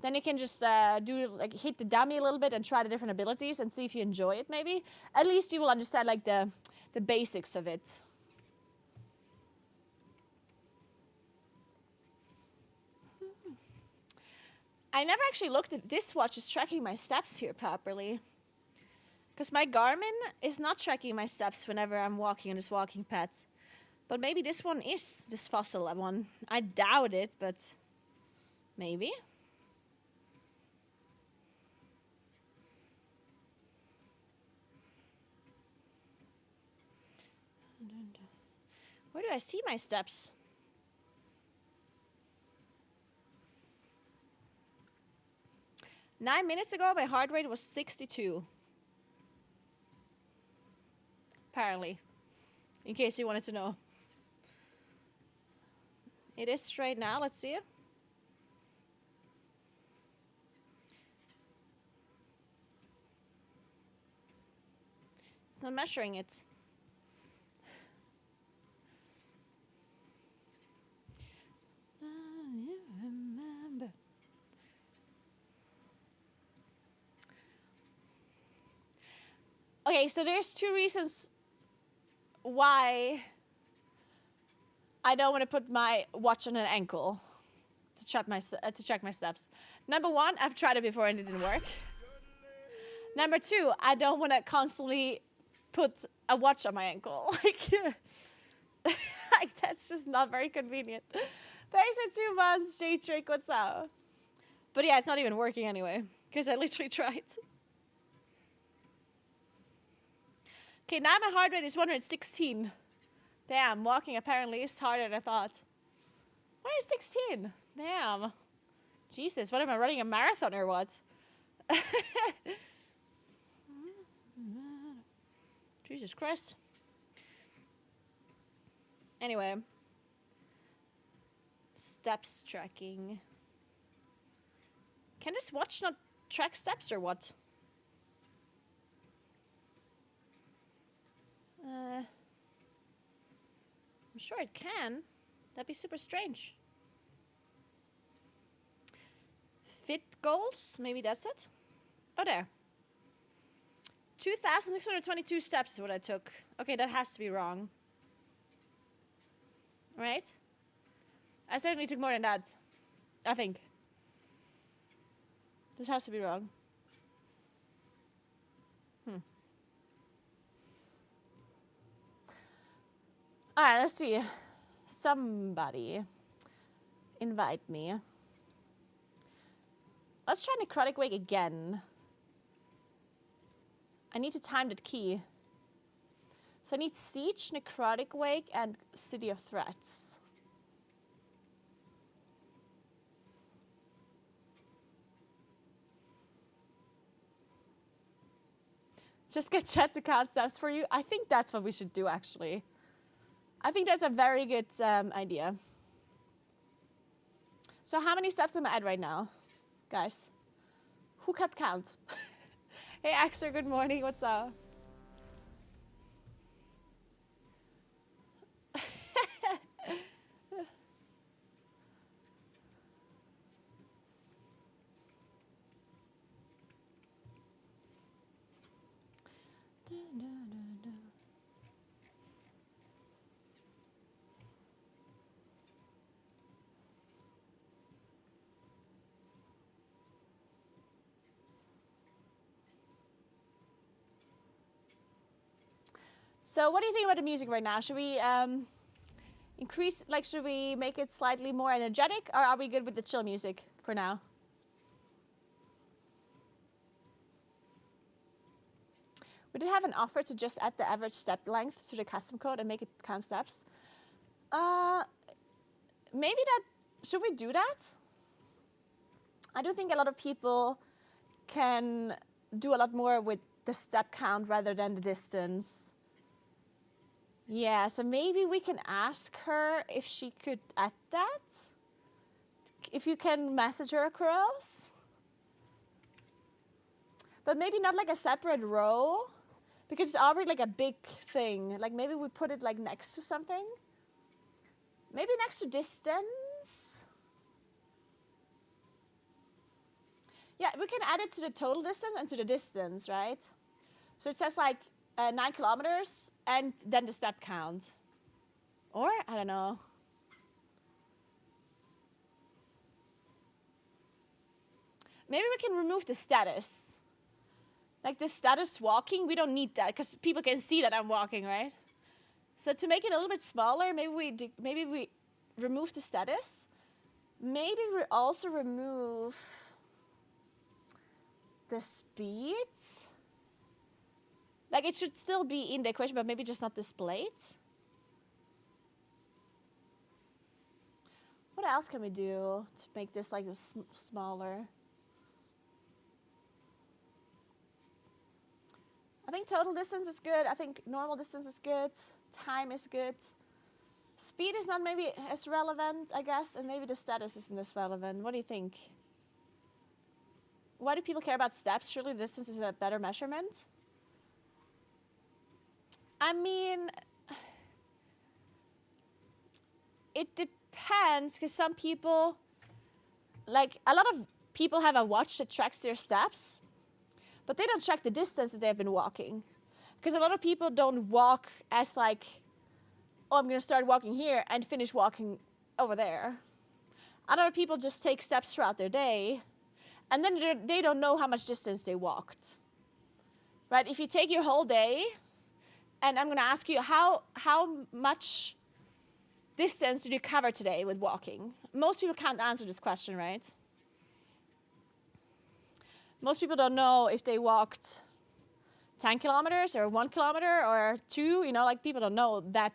Then you can just hit the dummy a little bit and try the different abilities and see if you enjoy it, maybe. At least you will understand, like, the basics of it. I never actually looked at this watch is tracking my steps here properly. Because my Garmin is not tracking my steps whenever I'm walking on this walking path. But maybe this one is, this fossil one. I doubt it, but maybe. Where do I see my steps? Nine minutes ago, my heart rate was 62. Apparently. In case you wanted to know. It is straight now. Let's see it. It's not measuring it. You remember. Okay, so there's two reasons why I don't want to put my watch on an ankle to check my steps. Number one, I've tried it before and it didn't work. Number two, I don't want to constantly put a watch on my ankle. Like that's just not very convenient. Thanks for 2 months, J-Trick, what's up? But yeah, it's not even working anyway, because I literally tried. Okay, now my heart rate is 116. Damn, walking apparently is harder than I thought. 116? Damn. Jesus, what am I running a marathon or what? Jesus Christ. Anyway. Steps tracking. Can this watch not track steps or what? I'm sure it can. That'd be super strange. Fit goals? Maybe that's it? Oh, there. 2,622 steps is what I took. Okay, that has to be wrong. Right? I certainly took more than that. I think. This has to be wrong. Alright, let's see. Somebody invite me. Let's try Necrotic Wake again. I need to time that key. So I need Siege, Necrotic Wake, and City of Threats. Just get chat to count steps for you. I think that's what we should do, actually. I think that's a very good idea. So how many steps am I at right now, guys? Who kept count? Hey, Axer, good morning. What's up? So what do you think about the music right now? Should we increase, like, should we make it slightly more energetic, or are we good with the chill music for now? We did have an offer to just add the average step length to the custom code and make it count steps. Maybe that, should we do that? I do think a lot of people can do a lot more with the step count rather than the distance. Yeah, so maybe we can ask her if she could add that. If you can message her across. But maybe not like a separate row, because it's already like a big thing. Like maybe we put it like next to something. Maybe next to distance. Yeah, we can add it to the total distance and to the distance, right? So it says like 9 kilometers and then the step count. Or, I don't know. maybe we can remove the status. Like the status walking, we don't need that because people can see that I'm walking, right? So to make it a little bit smaller, maybe we remove the status. Maybe we also remove the speed. Like it should still be in the equation, but maybe just not displayed. What else can we do to make this like smaller? I think total distance is good. I think normal distance is good. Time is good. Speed is not maybe as relevant, I guess, and maybe the status isn't as relevant. What do you think? Why do people care about steps? Surely distance is a better measurement. I mean, it depends, because some people, like a lot of people have a watch that tracks their steps, but they don't track the distance that they've been walking. Because a lot of people don't walk as like, oh, I'm going to start walking here and finish walking over there. A lot of people just take steps throughout their day, and then they don't know how much distance they walked. Right? If you take your whole day, and I'm going to ask you, how much distance did you cover today with walking? Most people can't answer this question, right? Most people don't know if they walked 10 kilometers or 1 kilometer or 2, like people don't know that.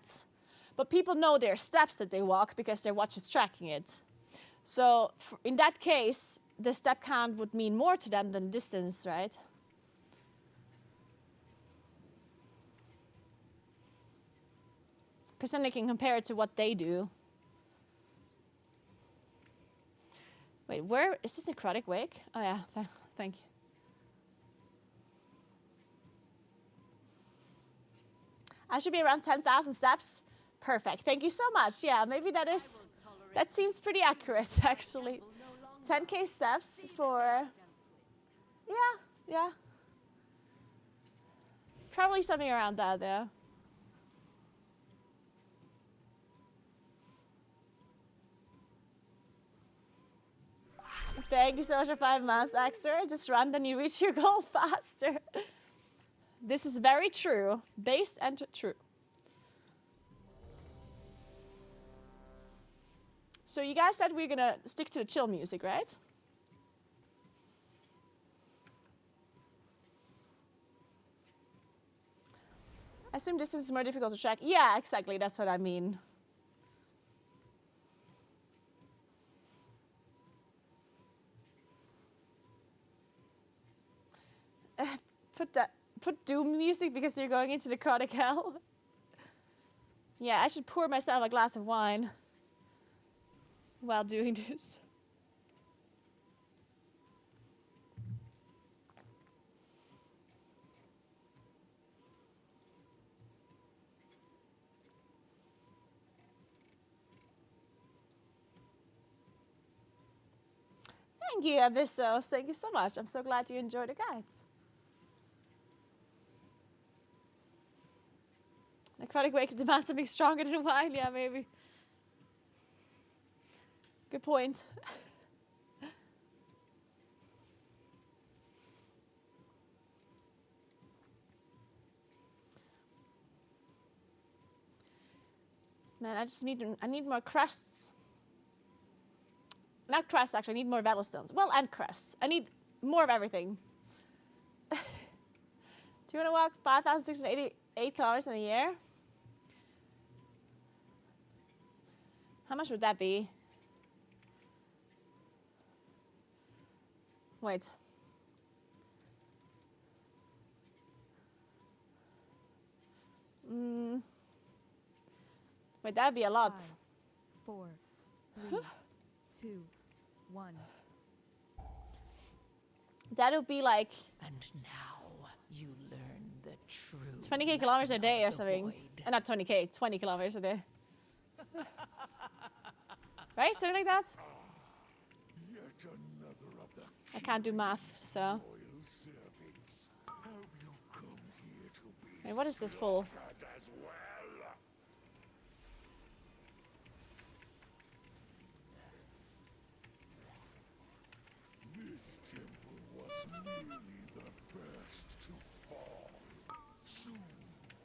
But people know their steps that they walk because their watch is tracking it. So in that case, the step count would mean more to them than distance, right? Because then they can compare it to what they do. Wait, where is this necrotic wake? Oh yeah, thank you. I should be around 10,000 steps. Perfect. Thank you so much. Yeah, maybe that seems pretty accurate actually. 10K steps for, yeah. Probably something around that though. Thank you so much for 5 months, Axter. Just run, then you reach your goal faster. This is very true. Based and true. So you guys said we're going to stick to the chill music, right? I assume distance is more difficult to track. Yeah, exactly. That's what I mean. Put doom music because you're going into necrotic hell. Yeah, I should pour myself a glass of wine while doing this. Thank you, Abyssos. Thank you so much. I'm so glad you enjoyed the guides. Necrotic wake demands something stronger than wine. Yeah, maybe. Good point. Man, I need more crests. Not crests, actually. I need more battle stones. Well, and crests. I need more of everything. Do you want to walk 5,688 kilometers in a year? How much would that be? Wait. Wait, that'd be a lot. 5, 4, 3, 2, 1. That would be like And now you learn the truth. 20k kilometers a day or something. Not 20k, 20 kilometers a day. Right? Something like that? Yet another of the I can't do math, so. loyal servants. Have you come here to be Wait, what is this pull? slaughtered as well? This temple merely the first to fall. Soon,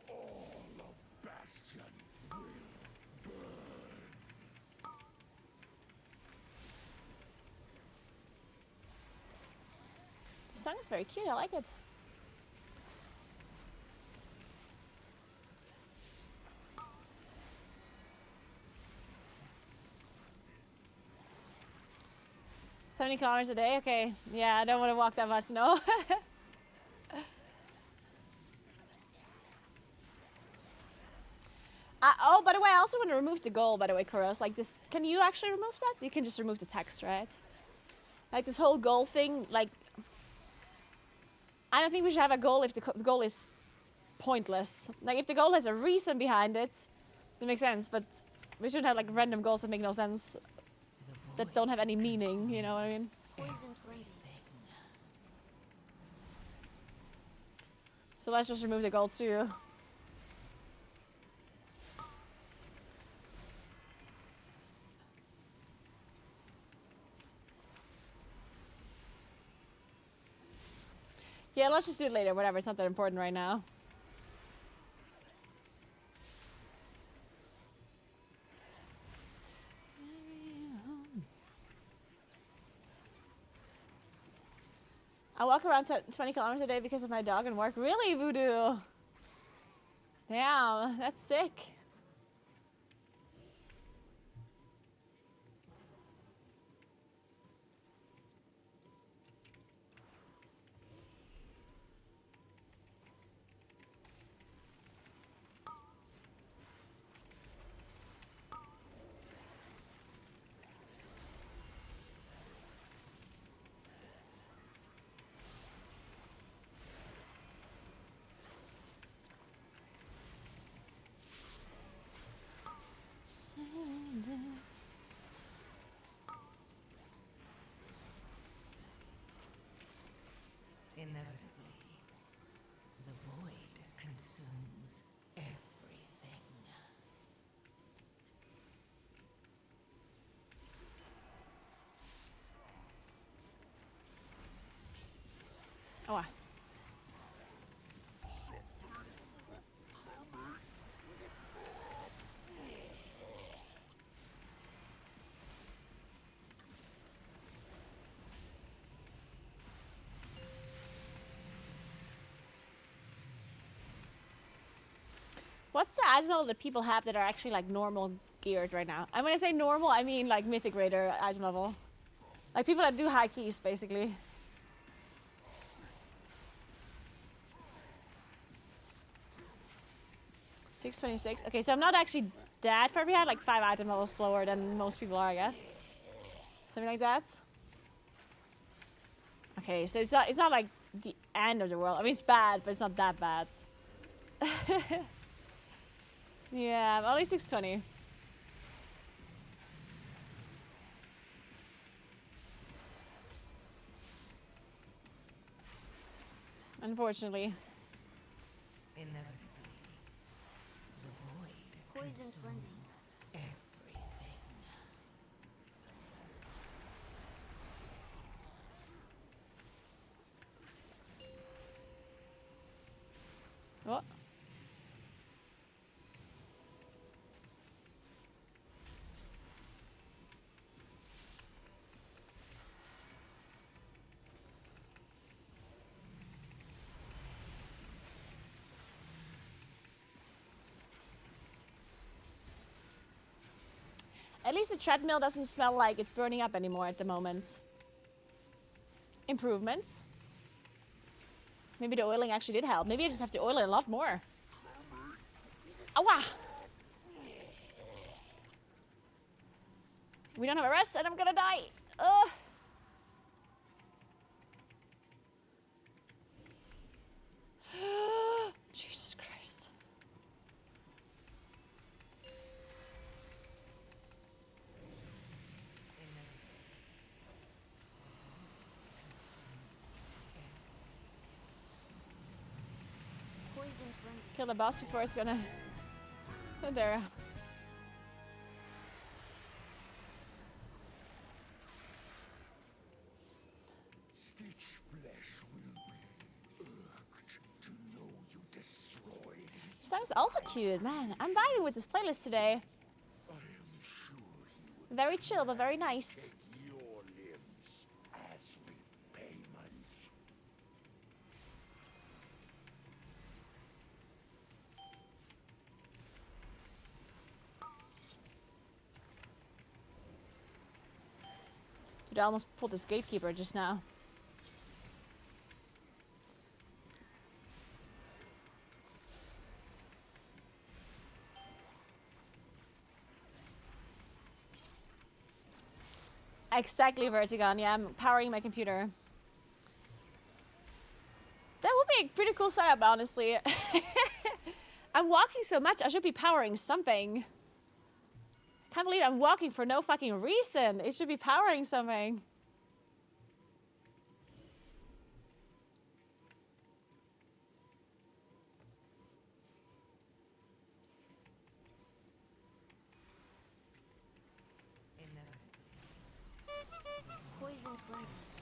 all of Bastion will burn. The song is very cute. I like it. $70 kilometers a day? Okay. Yeah, I don't want to walk that much, no. Oh, by the way, I also want to remove the goal, by the way, Kuros. Like this, can you actually remove that? You can just remove the text, right? Like this whole goal thing, like... I don't think we should have a goal if the goal is pointless. Like, if the goal has a reason behind it, it makes sense, but we shouldn't have, like, random goals that make no sense. That don't have any meaning, you know what I mean? Poisoned frenzy. So let's just remove the goal too. Yeah, let's just do it later, whatever, it's not that important right now. I walk around 20 kilometers a day because of my dog and work. Really, Voodoo? Damn, that's sick. Inevitably, the void consumes everything. Oh, wow. What's the item level that people have that are actually like normal geared right now? And when I say normal, I mean like mythic raider item level. Like people that do high keys, basically. $626. Okay, so I'm not actually that far behind, like 5 item levels slower than most people are, I guess. Something like that. Okay, so it's not like the end of the world. I mean, it's bad, but it's not that bad. Yeah, I'm only 620. Unfortunately. Inevitably, the void Poison frenzy. consumes everything. What? At least the treadmill doesn't smell like it's burning up anymore at the moment. Improvements. Maybe the oiling actually did help. Maybe I just have to oil it a lot more. Awa! We don't have a rest and I'm gonna die. Ugh. Jesus Christ. Poison frenzy. Kill the boss before it's gonna... There. Stitch flesh song's also cute, man. I'm vibing with this playlist today. I am sure he would Very chill, but very nice. take your limbs as with payment. Dude, I almost pulled this gatekeeper just now. Exactly, Vertigon. Yeah, I'm powering my computer. That would be a pretty cool setup, honestly. I'm walking so much, I should be powering something. Can't believe I'm walking for no fucking reason. It should be powering something. Poisoned lenses.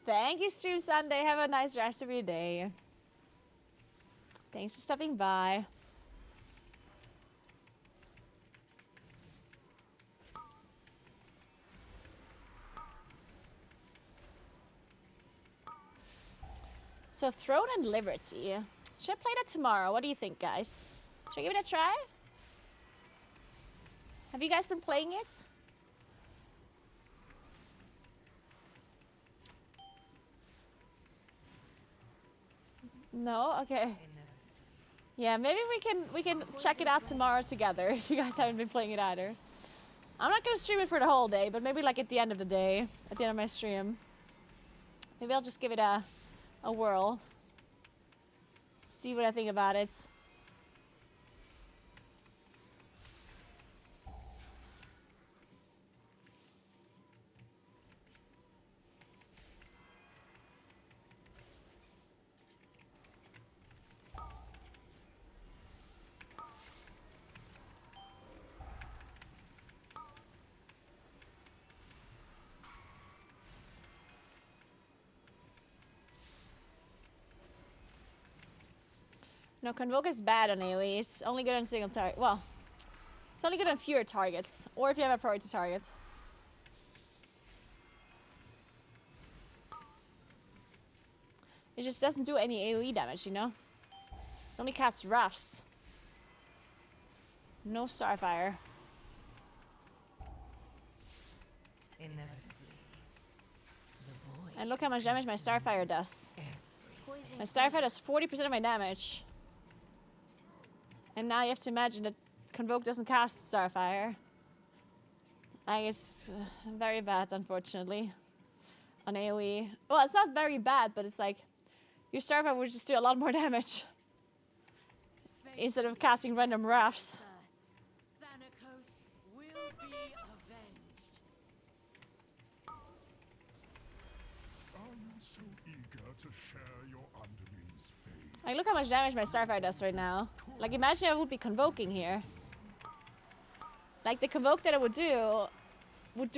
Thank you, Stream Sunday. Have a nice rest of your day. Thanks for stopping by. So, Throne and Liberty. Should I play that tomorrow? What do you think, guys? Should I give it a try? Have you guys been playing it? No? Okay. Yeah, maybe we can check it out tomorrow together if you guys haven't been playing it either. I'm not gonna stream it for the whole day, but maybe like at the end of the day, at the end of my stream. Maybe I'll just give it a whirl. See what I think about it. No, Convoke is bad on AoE. It's only good on single target. Well, it's only good on fewer targets, or if you have a priority target. It just doesn't do any AoE damage, you know? It only casts Roughs. No Starfire. And look how much damage my Starfire does. My Starfire does 40% of my damage. And now you have to imagine that Convoke doesn't cast Starfire. It's very bad, unfortunately, on AoE. Well, it's not very bad, but it's like your Starfire would just do a lot more damage instead of casting random Roughs. Thanatos will be avenged. I'm so eager to share your underling's fate. Like, look how much damage my Starfire does right now. Like, imagine I would be Convoking here. Like, the Convoke that I would do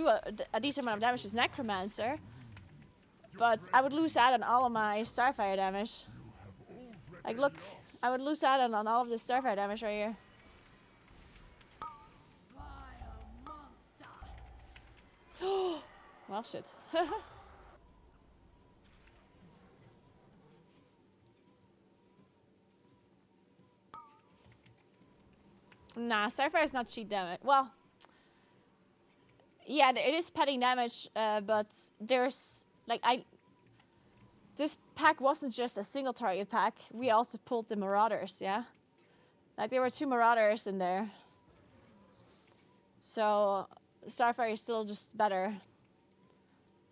a decent amount of damage to Necromancer. But I would lose out on all of my Starfire damage. Like, look, I would lose out on all of this Starfire damage right here. Vile monster. Well, shit. Nah, Starfire is not cheat damage. Well, yeah, it is padding damage, but there's, like, this pack wasn't just a single target pack. We also pulled the Marauders, yeah? Like, there were 2 Marauders in there. So, Starfire is still just better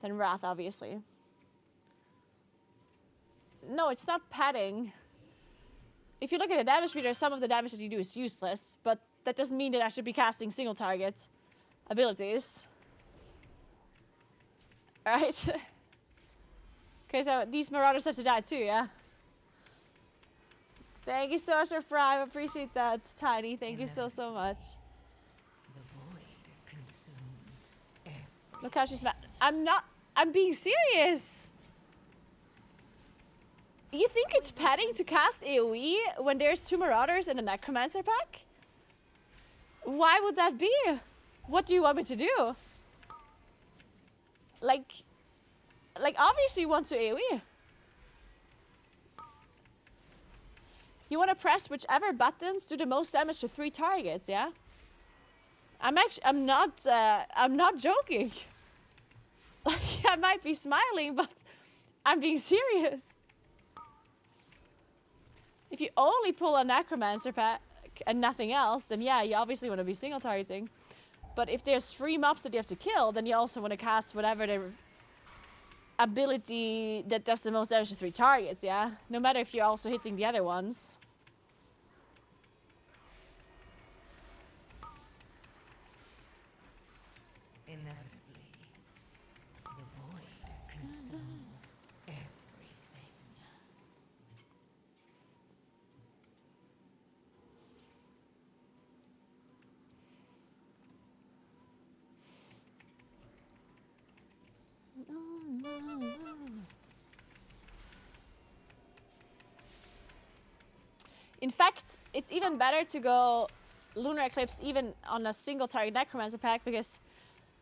than Wrath, obviously. No, it's not padding. if you look at the damage meter, some of the damage that you do is useless, but that doesn't mean that I should be casting single target abilities. Alright. Okay, so these marauders have to die too, yeah? Thank you so much for Prime. Appreciate that, Tiny. Thank you so much. The void consumes everything. Look how she's mad. I'm being serious. You think it's padding to cast AoE when there's 2 marauders in a necromancer pack? Why would that be? What do you want me to do? Like obviously you want to AoE. You want to press whichever buttons do the most damage to 3 targets, yeah? I'm not joking. Like, I might be smiling, but I'm being serious. If you only pull a necromancer pack and nothing else, then yeah, you obviously want to be single targeting. But if there's 3 mobs that you have to kill, then you also want to cast whatever the ability that does the most damage to 3 targets, yeah? No matter if you're also hitting the other ones. Inevitably, the void consumes everything. In fact, it's even better to go Lunar Eclipse even on a single target Necromancer pack because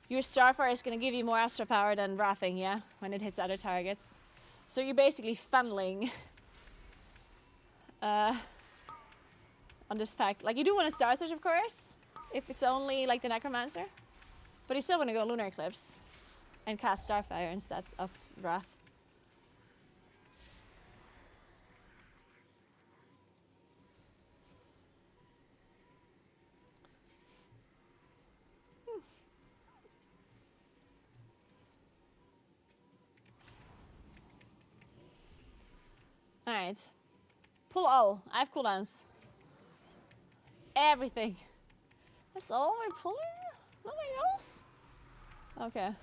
your Starfire is going to give you more extra power than Wrathing, yeah? When it hits other targets. So you're basically funneling on this pack. Like, you do want to Star Search, of course, if it's only like the Necromancer. But you still want to go Lunar Eclipse and cast Starfire instead of Wrath. Alright. Pull all. I have cooldowns. Everything. That's all we're pulling? Nothing else? Okay.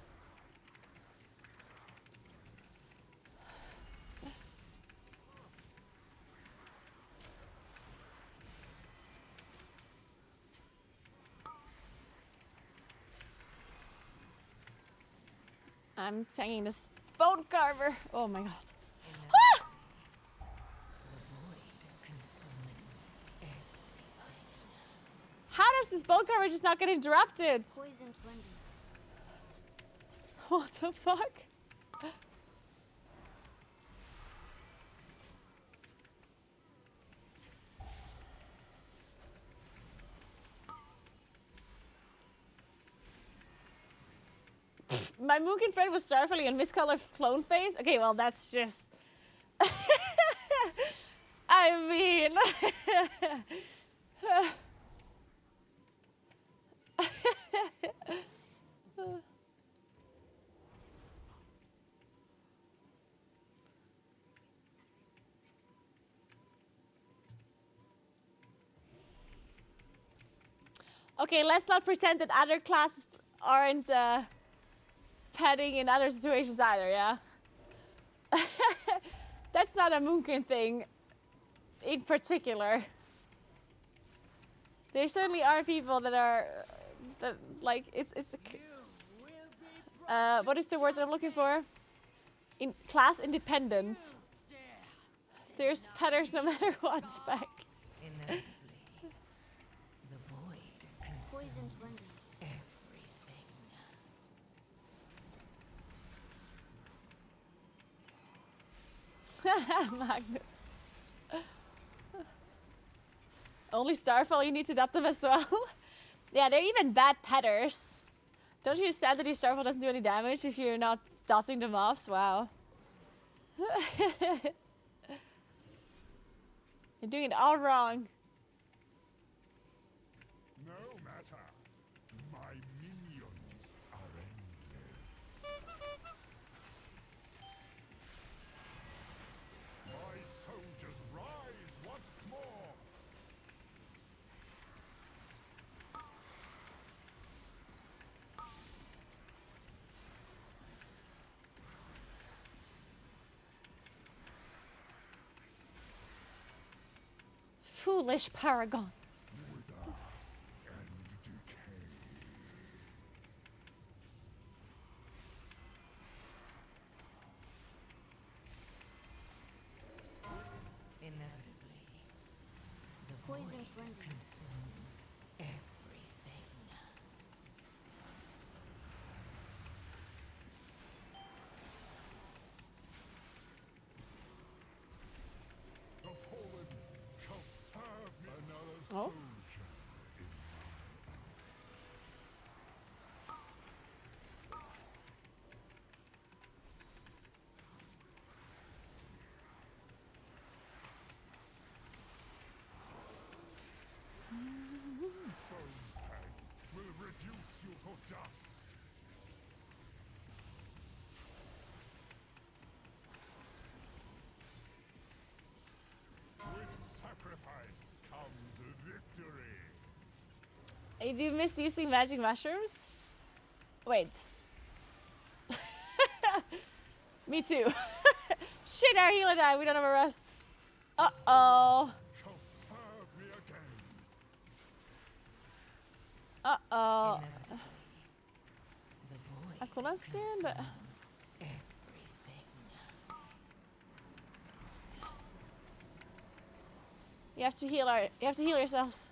I'm taking this bone carver. Oh my god. Ah! How does this bone carver just not get interrupted? Poison cleansing. What the fuck? My Moonkin friend was Starfilling and miscolored clone face. Okay, well that's just. I mean. Okay, let's not pretend that other classes aren't petting in other situations either, yeah? That's not a Moonkin thing in particular. There certainly are people that are, that like, it's what is the word that I'm looking for? In class independent. There's petters no matter what spec. Inevitably, the void Poison consumes cleansing. everything. Magnus. Only Starfall, you need to dot them as well. Yeah, they're even bad petters. Don't you understand that your Starfall doesn't do any damage if you're not dotting the mobs? Wow. You're doing it all wrong. No matter. My minions are endless. My soldiers rise once more. Foolish paragon. Wither and decay. Inevitably, the Poison void cleansing. consumes everything. The fallen shall serve me. Another Oh. soldier in Bone Pang will reduce you to dust. With sacrifice comes victory. You do miss using magic mushrooms? Wait. Me too. Shit, our healer died. We don't have a rest. Uh-oh. Shall serve me again. Uh-oh. Inevitably, the void I could not soon, but... consumes everything. You have to heal yourselves.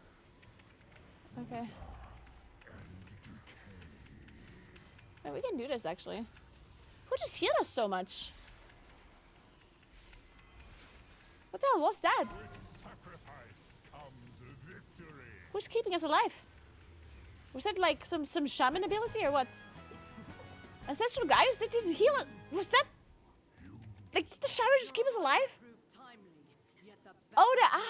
Okay. Wait, we can do this actually. Who just healed us so much? What the hell was that? With sacrifice comes victory. Who's keeping us alive? Was that like some shaman ability or what? Ancestral guys, did he heal it? Was that like did the shaman just keep us alive? Prove timely, yet the Oh, the battle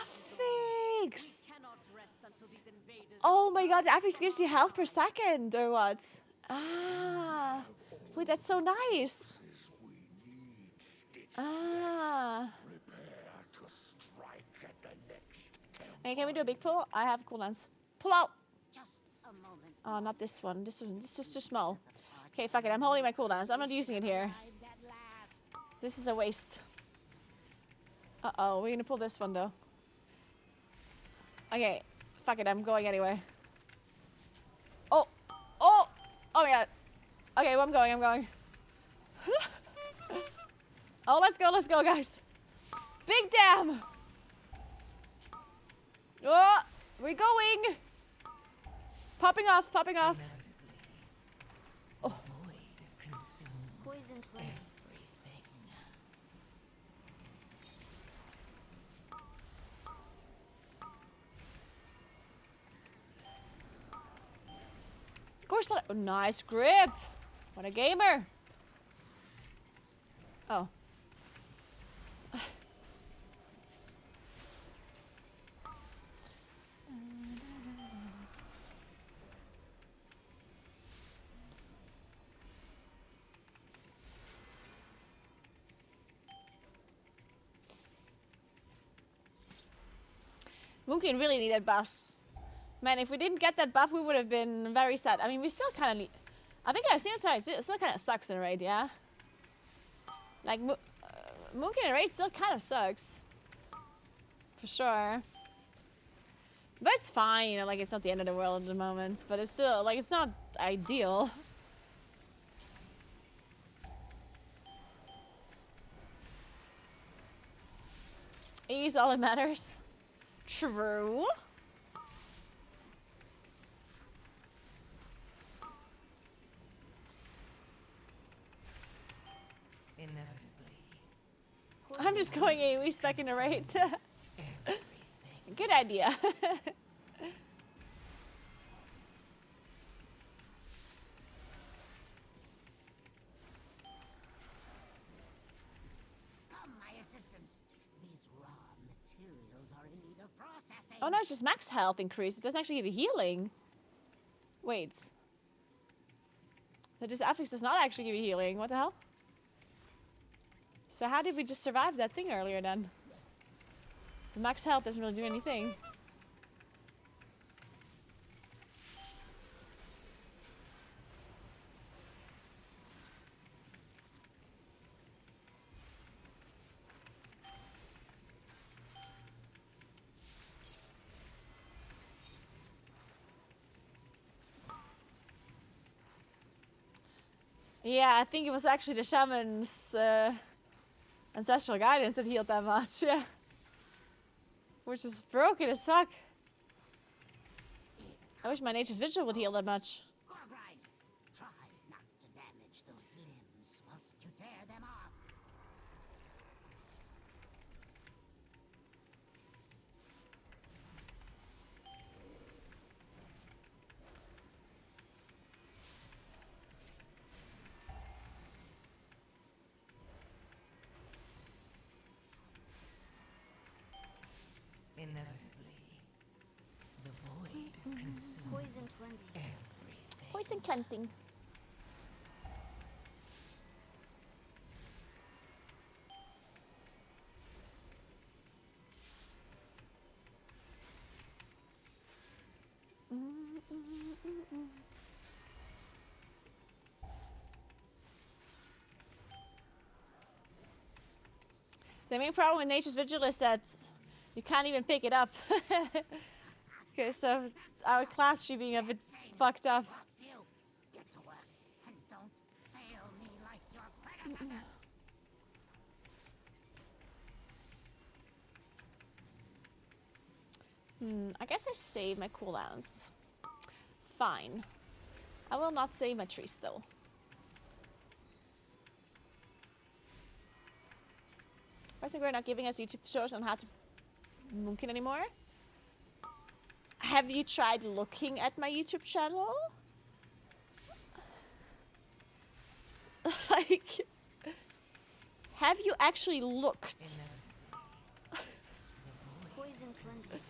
affix! cannot rest until these invaders. Oh my god, the affix gives you health per second or what? Ah, wait, that's so nice. We need stitch. Ah. Prepare to strike at the next. Hey, can we do a big pull? I have cooldowns. Pull out. Just a moment. Oh, not this one. This one. This is too small. Okay, fuck it. I'm holding my cooldowns. I'm not using it here. That last. This is a waste. Uh-oh. We're gonna pull this one, though. Okay. Fuck it. I'm going anyway. Oh. Oh. Oh, my God. Okay, well, I'm going. I'm going. Oh, let's go. Let's go, guys. Big dam. Oh, we're going. Popping off. Popping off. Inevitably, the void consumes Poison cleanse. everything. Of course not. Oh, nice grip. What a gamer. Oh. Moonkin really needed buffs. Man, if we didn't get that buff, we would have been very sad. I mean, we still kind of need... I think our Xenotype still kind of sucks in raid, yeah? Like, Moonkin in raid still kind of sucks. For sure. But it's fine, you know, like, it's not the end of the world at the moment. But it's still, like, it's not ideal. Ease all that matters. True. Inevitably, I'm just going AoE spec in a raid. everything. Good idea. Come, my assistant. These raw materials are in need of processing. Oh no, it's just max health increase. It doesn't actually give you healing. Wait. So this affix does not actually give you healing. What the hell? So how did we just survive that thing earlier then? The max health doesn't really do anything. Yeah, I think it was actually the shaman's ancestral guidance that healed that much. Yeah. Which is broken as fuck. I wish my nature's vigil would heal that much. Gorgride, try not to damage those limbs whilst you tear them off. Inevitably, the void consumes Poison cleansing. everything. Poison cleansing. The main problem with Nature's Vigil is that you can't even pick it up. Because of our class tree being a bit fucked up. You get to work and don't fail me like your predecessor. I guess I save my cooldowns. Fine. I will not save my trees though. I think we're not giving us YouTube tutorials on how to Moonkin anymore. Have you tried looking at my YouTube channel? Like, have you actually looked? Poison cleansing.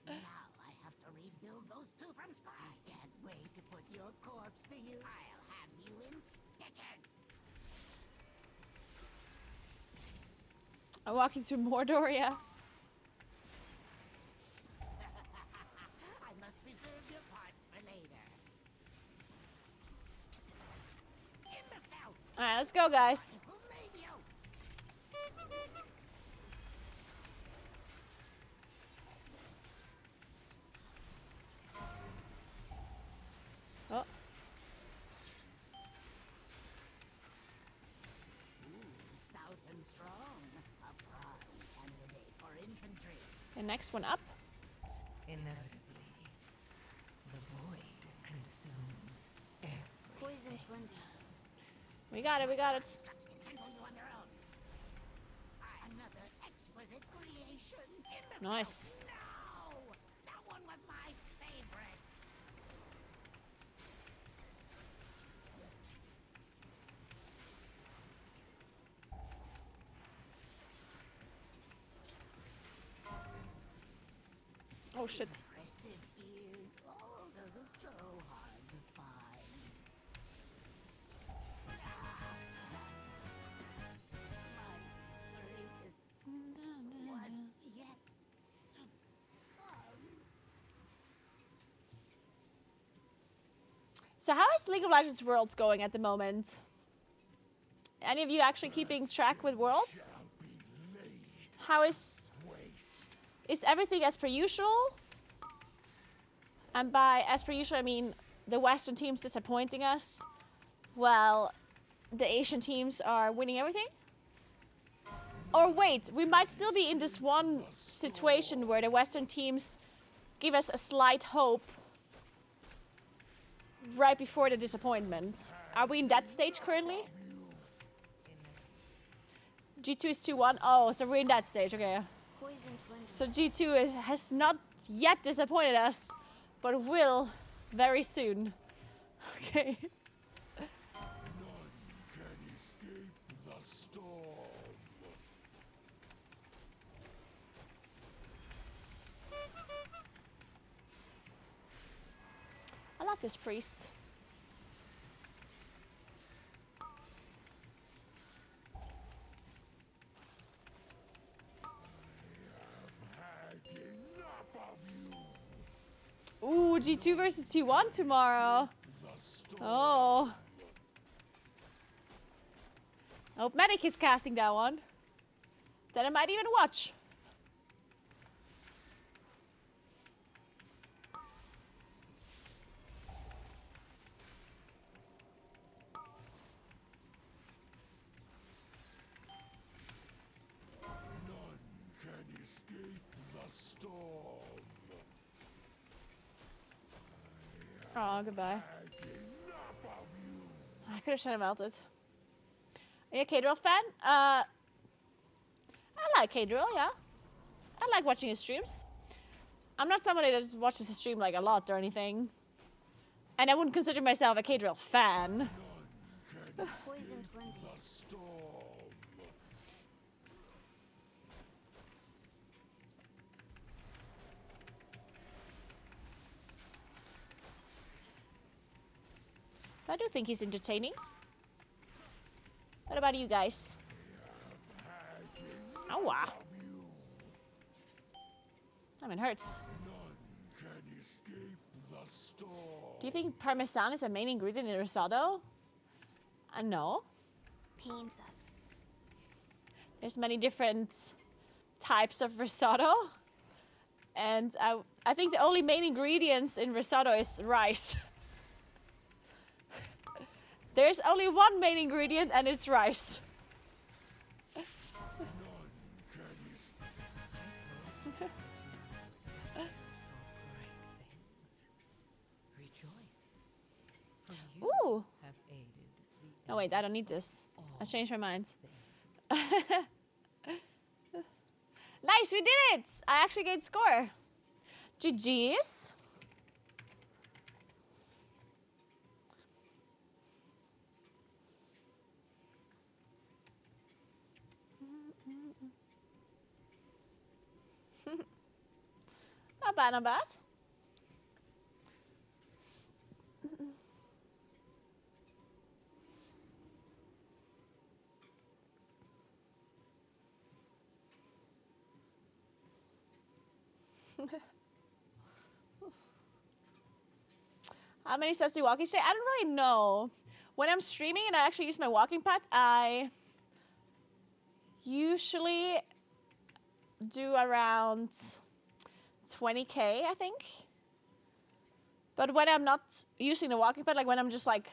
Now I have to rebuild those two from scratch. I can't wait to put your corpse to use. I'll have you in stitches. I'm walking to Mordoria. I must preserve your parts for later. Imbecile! Alright, let's go, guys. Who made you? Oh, Stout and strong. A prime candidate for infantry. the next one up. Inevitably, the void consumes everything. Poison cleansing. We got it, we got it. Ducks can handle you on their own. Another exquisite creation. Imbecile! Nice. No! That one was my favorite. Oh shit. Impressive ears. Oh, those are so hard to find. My greatest was yet to come. So how is League of Legends Worlds going at the moment? Any of you actually keeping track with Worlds? How is everything as per usual? And by as per usual, I mean the Western teams disappointing us, while the Asian teams are winning everything? Or wait, we might still be in this one situation where the Western teams give us a slight hope right before the disappointment. Are we in that stage currently? G2 is 2-1. Oh, so we're in that stage, okay. Poison cleansing. So G2 has not yet disappointed us, but will very soon. Okay. None can escape the storm. I love this priest. Had enough of you. Ooh, G2 versus T1 tomorrow. The storm. Oh. I hope Medic is casting that one. Then I might even watch. None can escape the storm. Oh, goodbye. Had enough of you. I could have should have melted. Are you a K-Drill fan? I like K-Drill, yeah. I like watching his streams. I'm not somebody that just watches his stream like a lot or anything. And I wouldn't consider myself a K-Drill fan. Poison frenzy. The storm. But I do think he's entertaining. What about you guys? Oh wow. I mean, hurts. None can escape the storm. Do you think parmesan is a main ingredient in risotto? No. Pain suck. There's many different types of risotto. And I think the only main ingredients in risotto is rice. There's only one main ingredient and it's rice. None can escape. Rejoice. For you Ooh. have aided the No, wait, I don't need this. I changed my mind. Nice, we did it! I actually gained score. GG's. Not bad, not bad. How many steps do you walk each day? I don't really know. When I'm streaming and I actually use my walking pad, I usually do around 20K, I think. But when I'm not using the walking pad, like when I'm just like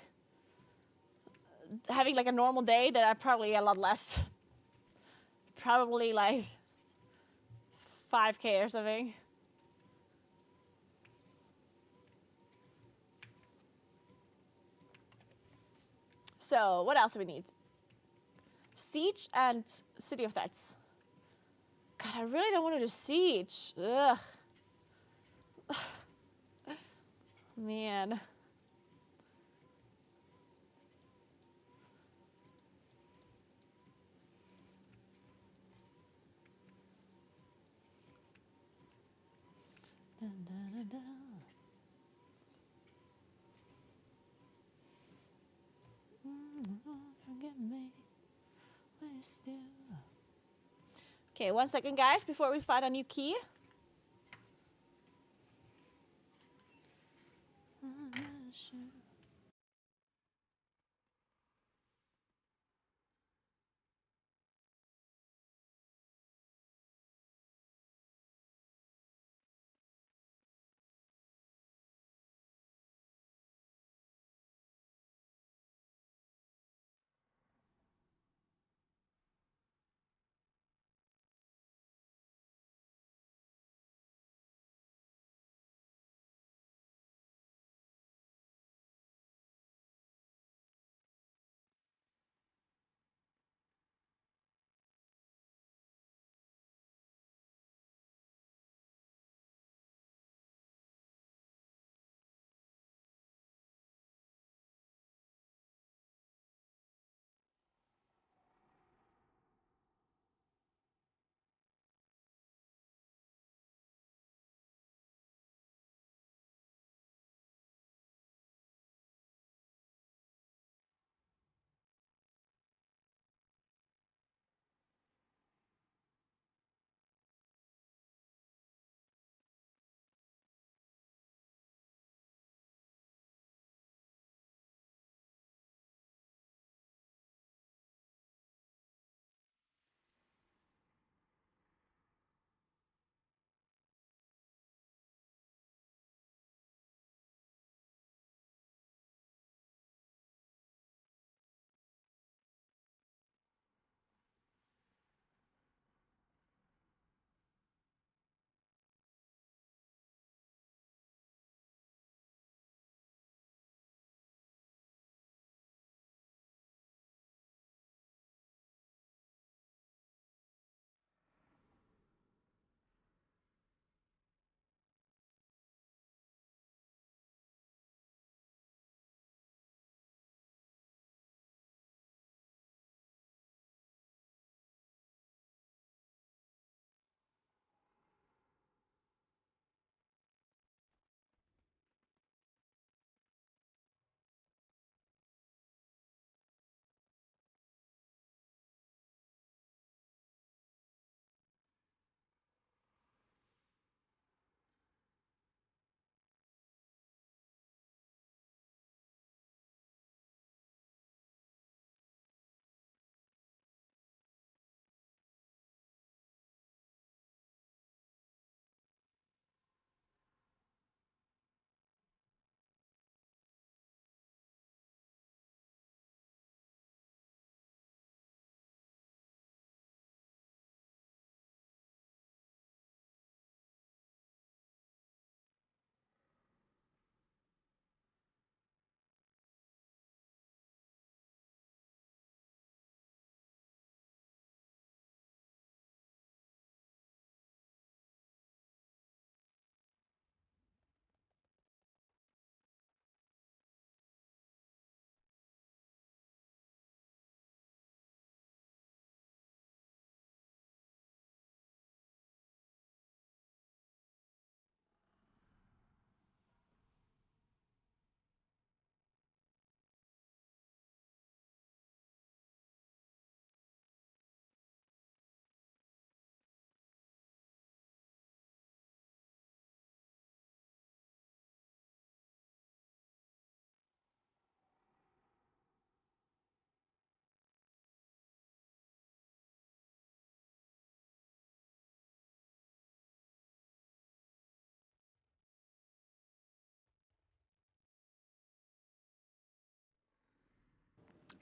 having like a normal day, then I probably a lot less. Probably like 5K or something. So, what else do we need? Siege and City of Threats. God, I really don't want to do Siege. Ugh. Man. Dun, dun, dun, dun. Forget me. We're still. Okay, 1 second, guys, before we find a new key.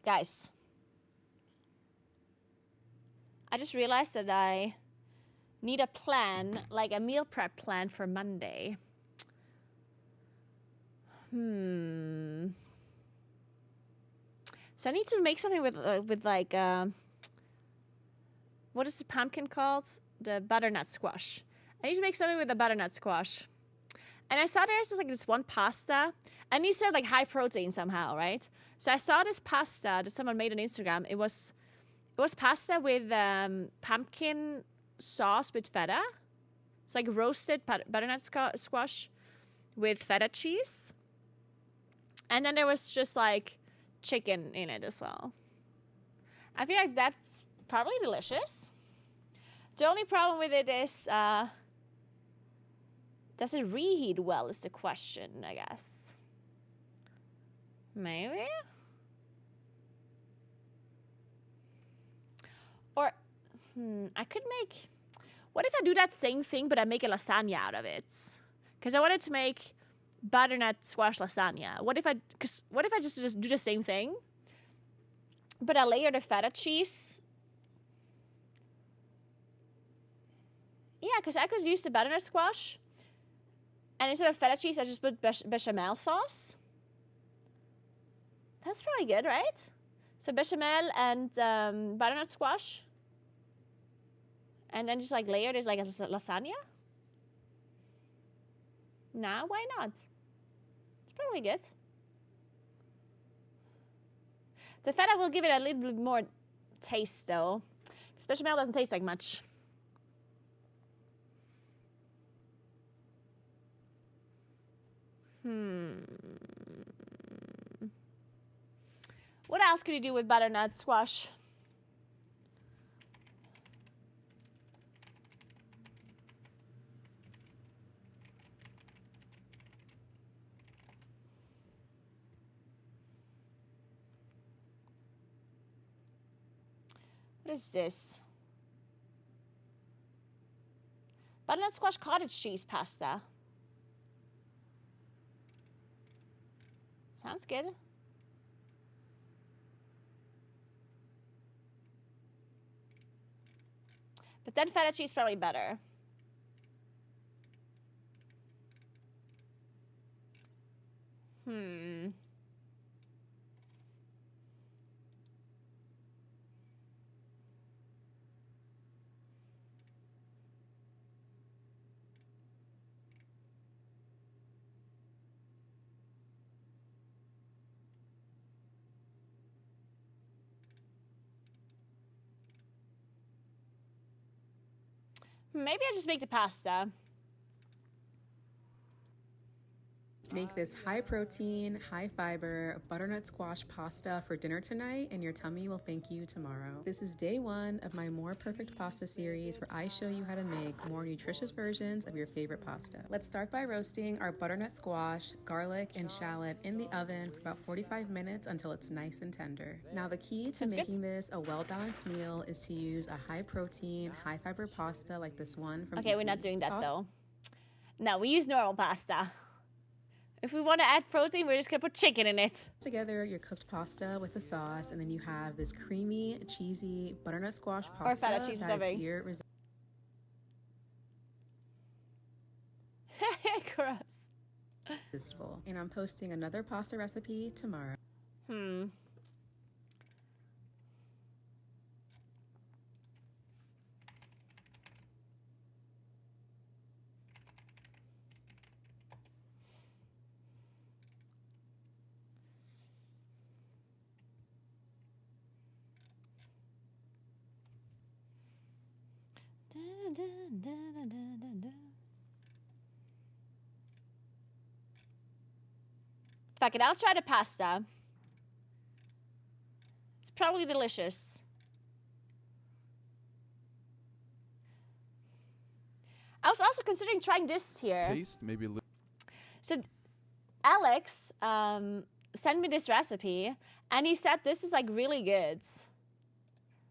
Guys, I just realized that I need a plan, like a meal prep plan for Monday. So I need to make something with like what is the pumpkin called? The butternut squash. I need to make something with the butternut squash. And I saw there's just like this one pasta. And these are like high protein somehow, right? So I saw this pasta that someone made on Instagram. It was pasta with pumpkin sauce with feta. It's like roasted butternut squash with feta cheese. And then there was just like chicken in it as well. I feel like that's probably delicious. The only problem with it is, does it reheat well is the question, I guess. Maybe? Or, I could make... What if I do that same thing, but I make a lasagna out of it? Because I wanted to make butternut squash lasagna. What if I just do the same thing, but I layer the feta cheese? Yeah, because I could use the butternut squash, and instead of feta cheese, I just put bechamel sauce. That's probably good, right? So bechamel and butternut squash, and then just like layer this like a lasagna. Nah, why not? It's probably good. The feta will give it a little bit more taste though, because bechamel doesn't taste like much. What else could you do with butternut squash? What is this? Butternut squash cottage cheese pasta. Sounds good. But then feta cheese is probably better. Maybe I just make the pasta. Make this high protein, high fiber butternut squash pasta for dinner tonight, and your tummy will thank you tomorrow. This is day 1 of my More Perfect Pasta series, where I show you how to make more nutritious versions of your favorite pasta. Let's start by roasting our butternut squash, garlic, and shallot in the oven for about 45 minutes until it's nice and tender. Now, the key to making this a well-balanced meal is to use a high protein, high fiber pasta like this one from Okay, we're not doing that though. No, we use normal pasta. If we want to add protein, we're just going to put chicken in it. Together your cooked pasta with the sauce, and then you have this creamy, cheesy butternut squash pasta. Or feta cheese, sorry. Gross. Irresistible. And I'm posting another pasta recipe tomorrow. Fuck it, I'll try the pasta. It's probably delicious. I was also considering trying this here. Taste maybe a little. So Alex sent me this recipe, and he said this is like really good.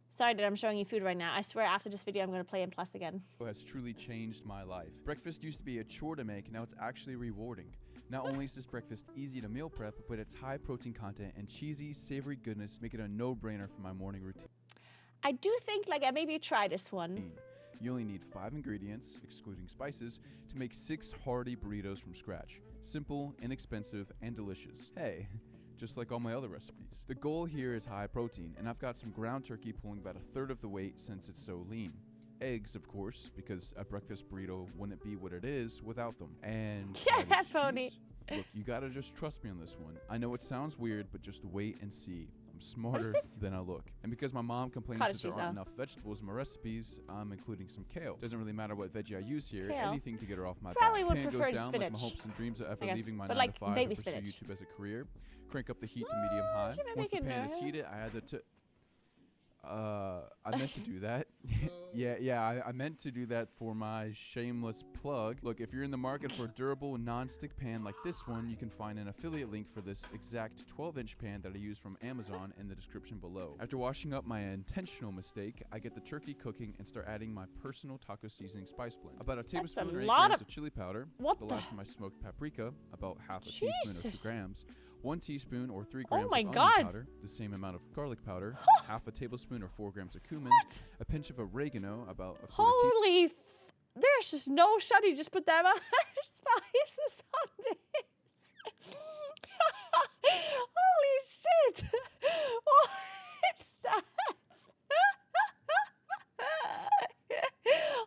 Sorry that I'm showing you food right now. I swear after this video I'm going to play M+ again. Has truly changed my life. Breakfast used to be a chore to make, now it's actually rewarding. Not only is this breakfast easy to meal prep, but its high protein content and cheesy, savory goodness make it a no-brainer for my morning routine. I do think like I maybe try this one. You only need 5 ingredients, excluding spices, to make 6 hearty burritos from scratch. Simple, inexpensive, and delicious. Hey, just like all my other recipes. The goal here is high protein, and I've got some ground turkey pulling about 1/3 of the weight since it's so lean. Eggs, of course, because a breakfast burrito wouldn't be what it is without them. And Yeah, Pony. Look, you gotta just trust me on this one. I know it sounds weird, but just wait and see. I'm smarter this? than I look. And because my mom complains Cottage that there cheese, aren't oh. enough vegetables in my recipes, I'm including some kale. Doesn't really matter what veggie I use here, Kale. anything to get her off my Probably back. would Pan prefer goes the down like my spinach, hopes and dreams of ever I guess. leaving my But 9 like to 5 baby to pursue spinach. YouTube as a career. Crank up the heat to medium high. should maybe Once the make it pan is narrow. heated, I add the I meant to do that. Yeah, I meant to do that for my shameless plug. Look, if you're in the market for a durable non-stick pan like this one, you can find an affiliate link for this exact 12-inch pan that I use from Amazon in the description below. After washing up my intentional mistake, I get the turkey cooking and start adding my personal taco seasoning spice blend. About a tablespoon or 8 lot grams of- of chili powder, What the the- last of my smoked paprika, about half a teaspoon or 2 Jesus. grams, 1 teaspoon or 3 grams my of onion God. powder, the same amount of garlic powder, half a tablespoon or 4 grams of cumin, What? a pinch of oregano, about a quarter Holy there's just no shot. You just put that amount of spices on this. Holy shit. What is that?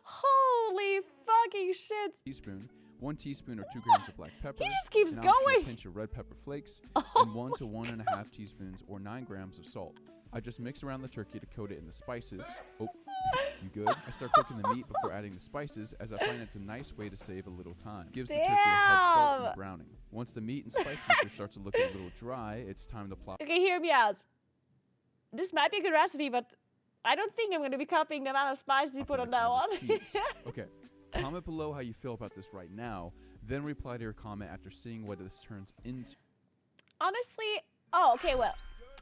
Holy fucking shit. teaspoon, 1 teaspoon or 2 grams of black pepper, just keeps an optional going. pinch of red pepper flakes, and 1 to 1.5 teaspoons or 9 grams of salt. I just mix around the turkey to coat it in the spices. Oh, you good? I start cooking the meat before adding the spices, as I find it's a nice way to save a little time. Gives the turkey a head start in Damn. browning. Once the meat and spice mixture starts to look a little dry, it's time to plop Okay, hear me out. This might be a good recipe, but I don't think I'm going to be copying the amount of spices you put on that one. cottage cheese. Okay, comment below how you feel about this right now, then reply to your comment after seeing what this turns into. Honestly, oh, okay, well,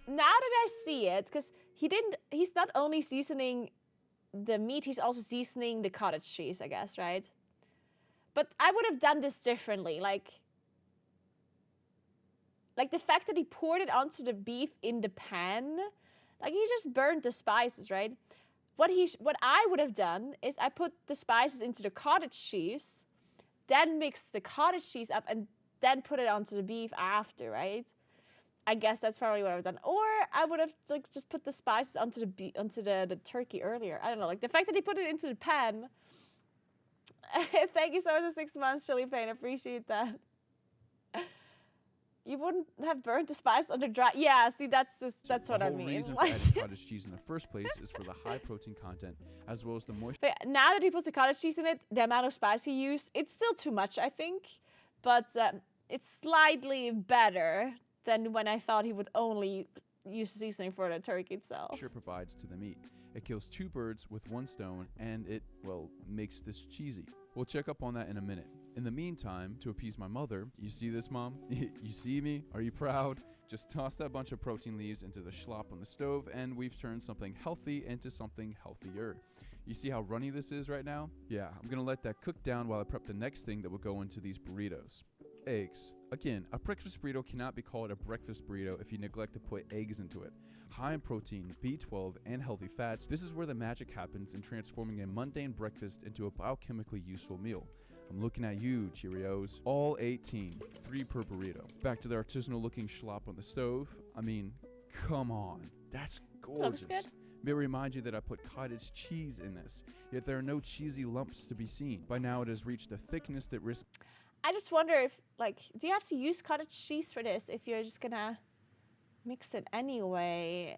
now that I see it, because he's not only seasoning the meat, he's also seasoning the cottage cheese, I guess, right? But I would have done this differently, like the fact that he poured it onto the beef in the pan, like he just burned the spices, right? What I would have done is I put the spices into the cottage cheese, then mix the cottage cheese up, and then put it onto the beef after, right? I guess that's probably what I would have done. Or I would have like just put the spices onto the turkey earlier. I don't know. Like the fact that he put it into the pan. Thank you so much for 6 months, Chili Pain. Appreciate that. You wouldn't have burnt the spice under dry. Yeah, see, that's what I The whole mean. reason Like- for adding cottage cheese in the first place is for the high protein content, as well as the moisture. But now that he puts the cottage cheese in it, the amount of spice he used, it's still too much, I think. But it's slightly better than when I thought he would only use seasoning for the turkey itself. Provides to the meat. It kills 2 birds with 1 stone, and it, well, makes this cheesy. We'll check up on that in a minute. In the meantime, to appease my mother, you see this, Mom? You see me? Are you proud? Just toss that bunch of protein leaves into the schlop on the stove, and we've turned something healthy into something healthier. You see how runny this is right now? Yeah, I'm gonna let that cook down while I prep the next thing that will go into these burritos. Eggs. Again, a breakfast burrito cannot be called a breakfast burrito if you neglect to put eggs into it. High in protein, B12, and healthy fats, this is where the magic happens in transforming a mundane breakfast into a biochemically useful meal. I'm looking at you, Cheerios. All 18, 3 per burrito. Back to the artisanal looking schlop on the stove. I mean, come on. That's gorgeous. good. May I remind you that I put cottage cheese in this, yet there are no cheesy lumps to be seen. By now it has reached a thickness that risks... I just wonder if, like, do you have to use cottage cheese for this if you're just gonna mix it anyway?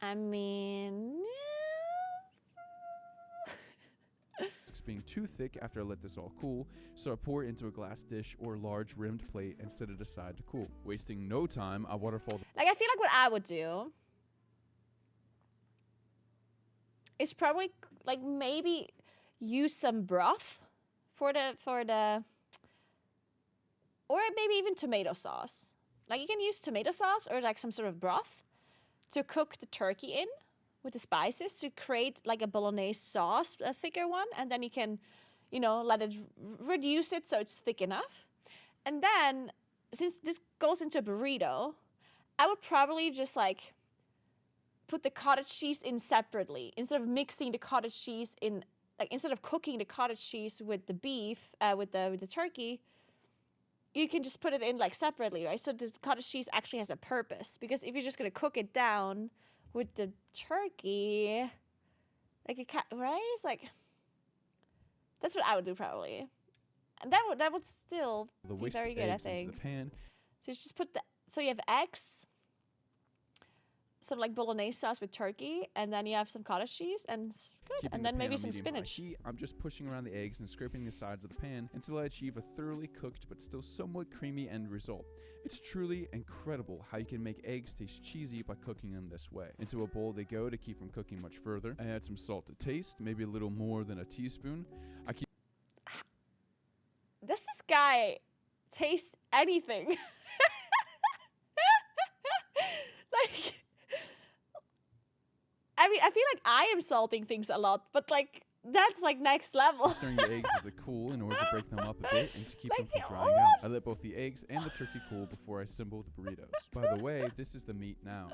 I mean... being too thick after I let this all cool, so I pour it into a glass dish or large rimmed plate and set it aside to cool. Wasting no time, I waterfall Like, I feel like what I would do is probably, like, maybe use some broth for the, or maybe even tomato sauce. Like, you can use tomato sauce or, like, some sort of broth to cook the turkey in with the spices to create, like, a bolognese sauce, a thicker one, and then you can you know, let it reduce it so it's thick enough. And then, since this goes into a burrito, I would probably just like put the cottage cheese in separately instead of mixing the cottage cheese in. Like instead of cooking the cottage cheese with the beef, with the turkey, you can just put it in like separately, right? So the cottage cheese actually has a purpose. Because if you're just gonna cook it down with the turkey, like right? It's like that's what I would do probably, and that would still The be whisked very good, I eggs into think. the pan. So you just put so you have eggs, sort of like bolognese sauce with turkey, and then you have some cottage cheese, and it's good. Keeping And the then pan maybe on some medium-high spinach. heat, I'm just pushing around the eggs and scraping the sides of the pan until I achieve a thoroughly cooked but still somewhat creamy end result. It's truly incredible how you can make eggs taste cheesy by cooking them this way. Into a bowl they go to keep from cooking much further. I add some salt to taste, maybe a little more than a teaspoon. Does this guy taste anything? Like, I mean, I feel like I am salting things a lot, but like that's like next level. Stirring the eggs as they cool in order to break them up a bit and to keep them Like, from drying out. I what? let both the eggs and the turkey cool before I assemble the burritos. By the way, this is the meat now.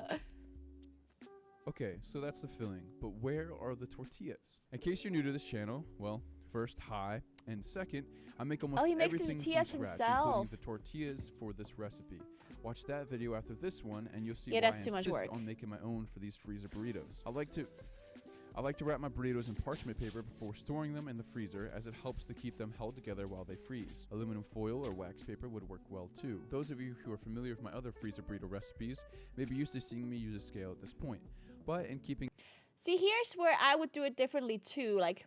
Okay, so that's the filling, but where are the tortillas? In case you're new to this channel, well, first, hi, and second, I make almost Oh, he makes the everything tortillas from scratch, himself. including the tortillas for this recipe. Watch that video after this one, and you'll see Yeah, why that's I too much insist work. on making my own for these freezer burritos. I like to wrap my burritos in parchment paper before storing them in the freezer, as it helps to keep them held together while they freeze. Aluminum foil or wax paper would work well too. Those of you who are familiar with my other freezer burrito recipes may be used to seeing me use a scale at this point. But in keeping See, here's where I would do it differently too. Like,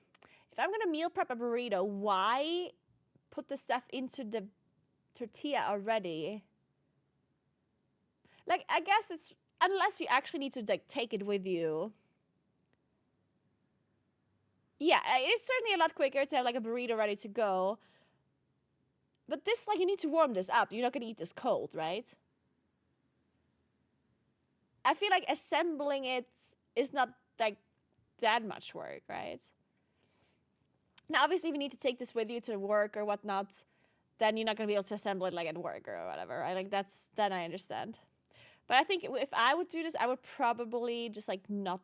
if I'm gonna meal prep a burrito, why put the stuff into the tortilla already? Like, I guess it's unless you actually need to like take it with you. Yeah, it's certainly a lot quicker to have like a burrito ready to go. But this, like, you need to warm this up. You're not gonna eat this cold, right? I feel like assembling it is not like that much work, right? Now, obviously, if you need to take this with you to work or whatnot, then you're not gonna be able to assemble it like at work or whatever, right? Like then I understand. But I think if I would do this, I would probably just like not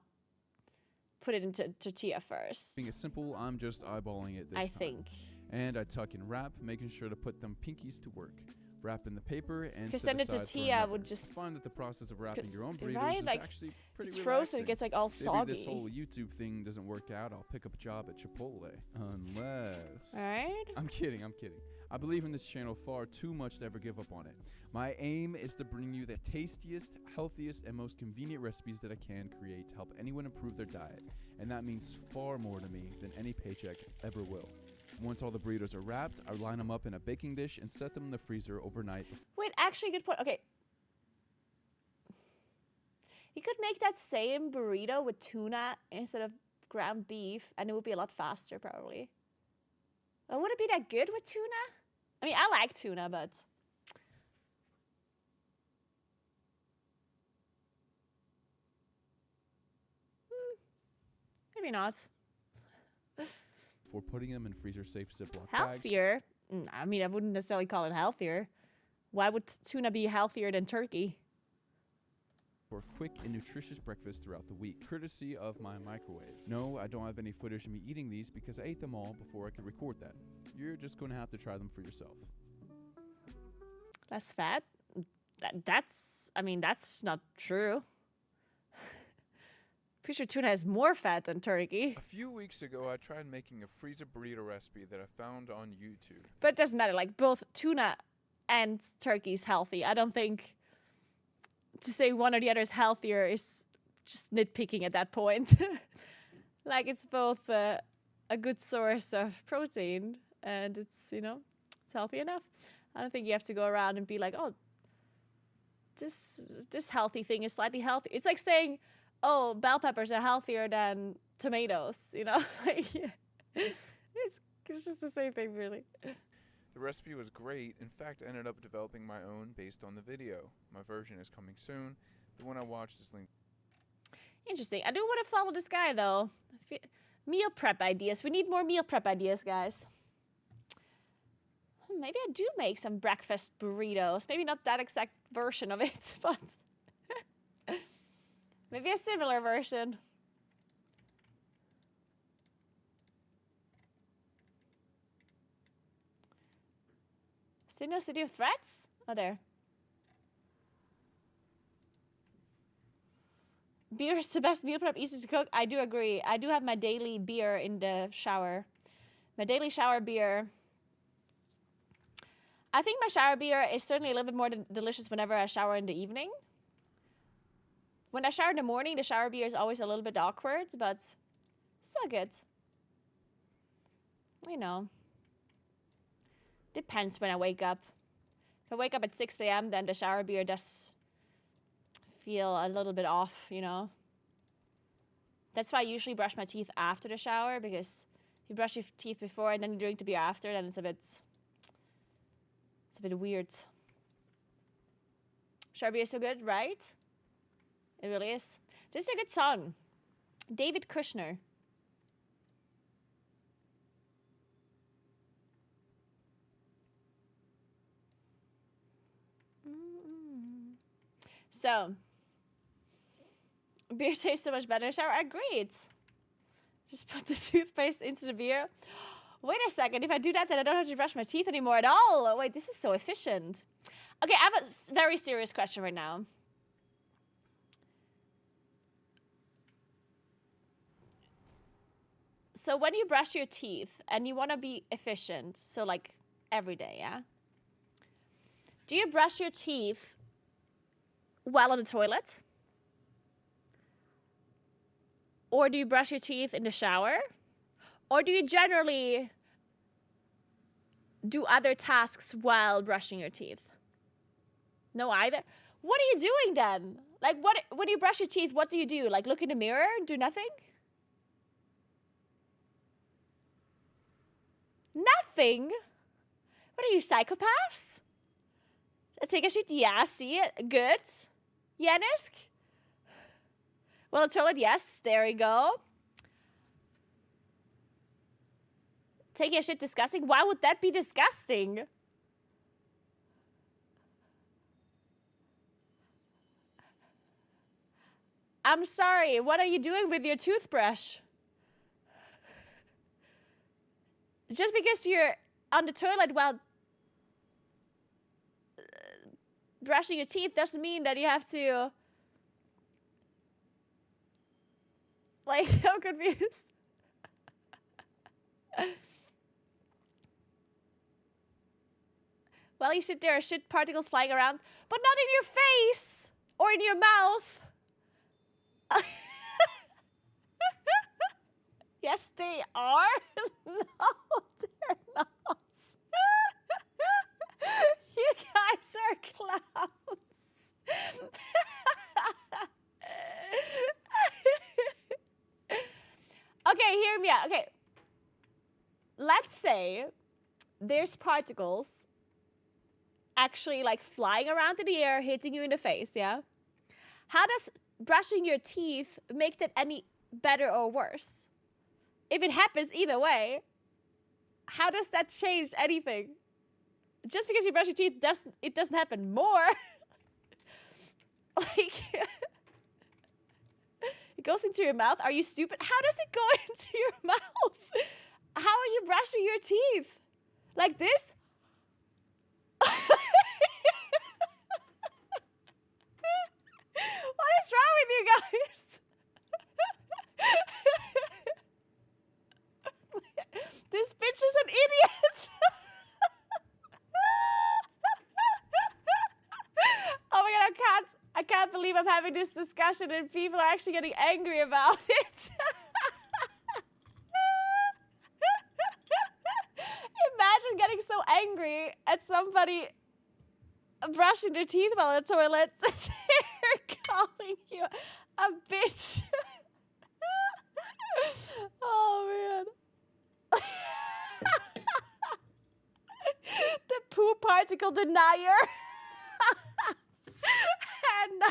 put it into tortilla first. it simple, I'm just eyeballing it this time. I think. And I tuck and wrap, making sure to put them pinkies to work. Wrap in the paper and Because set then the aside for tortilla another. would just- I find that the process of wrapping your own burritos right? is Like, actually pretty it's relaxing. frozen, it gets like all Maybe soggy. this whole YouTube thing doesn't work out, I'll pick up a job at Chipotle. Unless... Right? I'm kidding. I believe in this channel far too much to ever give up on it. My aim is to bring you the tastiest, healthiest, and most convenient recipes that I can create to help anyone improve their diet. And that means far more to me than any paycheck ever will. Once all the burritos are wrapped, I line them up in a baking dish and set them in the freezer overnight. Wait, actually, good point. Okay. You could make that same burrito with tuna instead of ground beef, and it would be a lot faster, probably. But would it be that good with tuna? I mean, I like tuna, but... maybe not. Before putting them in freezer-safe Ziploc bags. Healthier? I mean, I wouldn't necessarily call it healthier. Why would tuna be healthier than turkey? For a quick and nutritious breakfast throughout the week, courtesy of my microwave. No, I don't have any footage of me eating these because I ate them all before I could record that. You're just going to have to try them for yourself. Less fat? That's not true. Pretty sure tuna has more fat than turkey. A few weeks ago, I tried making a freezer burrito recipe that I found on YouTube. But it doesn't matter. Like, both tuna and turkey is healthy. I don't think to say one or the other is healthier is just nitpicking at that point. Like, it's both a good source of protein and it's healthy enough. I don't think you have to go around and be like, oh, this healthy thing is slightly healthy. It's like saying, oh, bell peppers are healthier than tomatoes, Like, yeah. It's just the same thing, really. The recipe was great. In fact, I ended up developing my own based on the video. My version is coming soon. The one I watched is linked. Interesting. I do want to follow this guy, though. Meal prep ideas. We need more meal prep ideas, guys. Maybe I do make some breakfast burritos. Maybe not that exact version of it, but maybe a similar version. Still no city of threats? Oh, there. Beer is the best meal prep, easy to cook. I do agree. I do have my daily beer in the shower. My daily shower beer. I think my shower beer is certainly a little bit more delicious whenever I shower in the evening. When I shower in the morning, the shower beer is always a little bit awkward, but still good. You know. Depends when I wake up. If I wake up at 6 a.m., then the shower beer does feel a little bit off, you know. That's why I usually brush my teeth after the shower, because if you brush your teeth before and then you drink the beer after, then it's a bit weird. Shower beer is so good, right? It really is. This is a good song. David Kushner. So, beer tastes so much better in the shower. Agreed. Just put the toothpaste into the beer. Wait a second. If I do that, then I don't have to brush my teeth anymore at all. Wait, this is so efficient. Okay, I have a very serious question right now. So when you brush your teeth and you want to be efficient, so like every day, yeah? Do you brush your teeth while on the toilet? Or do you brush your teeth in the shower? Or do you generally do other tasks while brushing your teeth? No either? What are you doing then? Like, when you brush your teeth, what do you do? Like, look in the mirror, do nothing? Nothing? What are you, psychopaths? Take a shit? Yeah, see it. Good. Janisk? Well, the toilet, yes. There you go. Taking a shit disgusting? Why would that be disgusting? I'm sorry. What are you doing with your toothbrush? Just because you're on the toilet while brushing your teeth doesn't mean that you have to... Like, I'm confused. Well, you should, there are shit particles flying around, but not in your face or in your mouth. Yes, they are. No, they're not. You guys are clowns. Okay, hear me out. Okay. Let's say there's particles actually like flying around in the air, hitting you in the face, yeah? How does brushing your teeth make that any better or worse? If it happens either way, how does that change anything? Just because you brush your teeth, it doesn't happen more. Like, it goes into your mouth. Are you stupid? How does it go into your mouth? How are you brushing your teeth? Like this? What is wrong with you guys? This bitch is an idiot. Oh my god, I can't believe I'm having this discussion and people are actually getting angry about it. Imagine getting so angry at somebody brushing their teeth while on the toilet. They're calling you a bitch. Oh man. The poo particle denier. And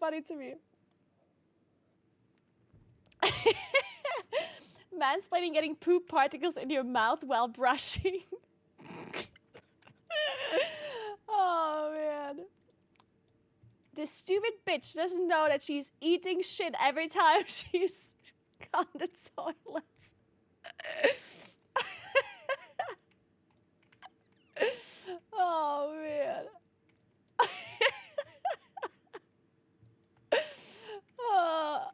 funny to me. Mansplaining getting poop particles in your mouth while brushing. Oh, man. This stupid bitch doesn't know that she's eating shit every time she's on the toilet. Oh, man. Oh.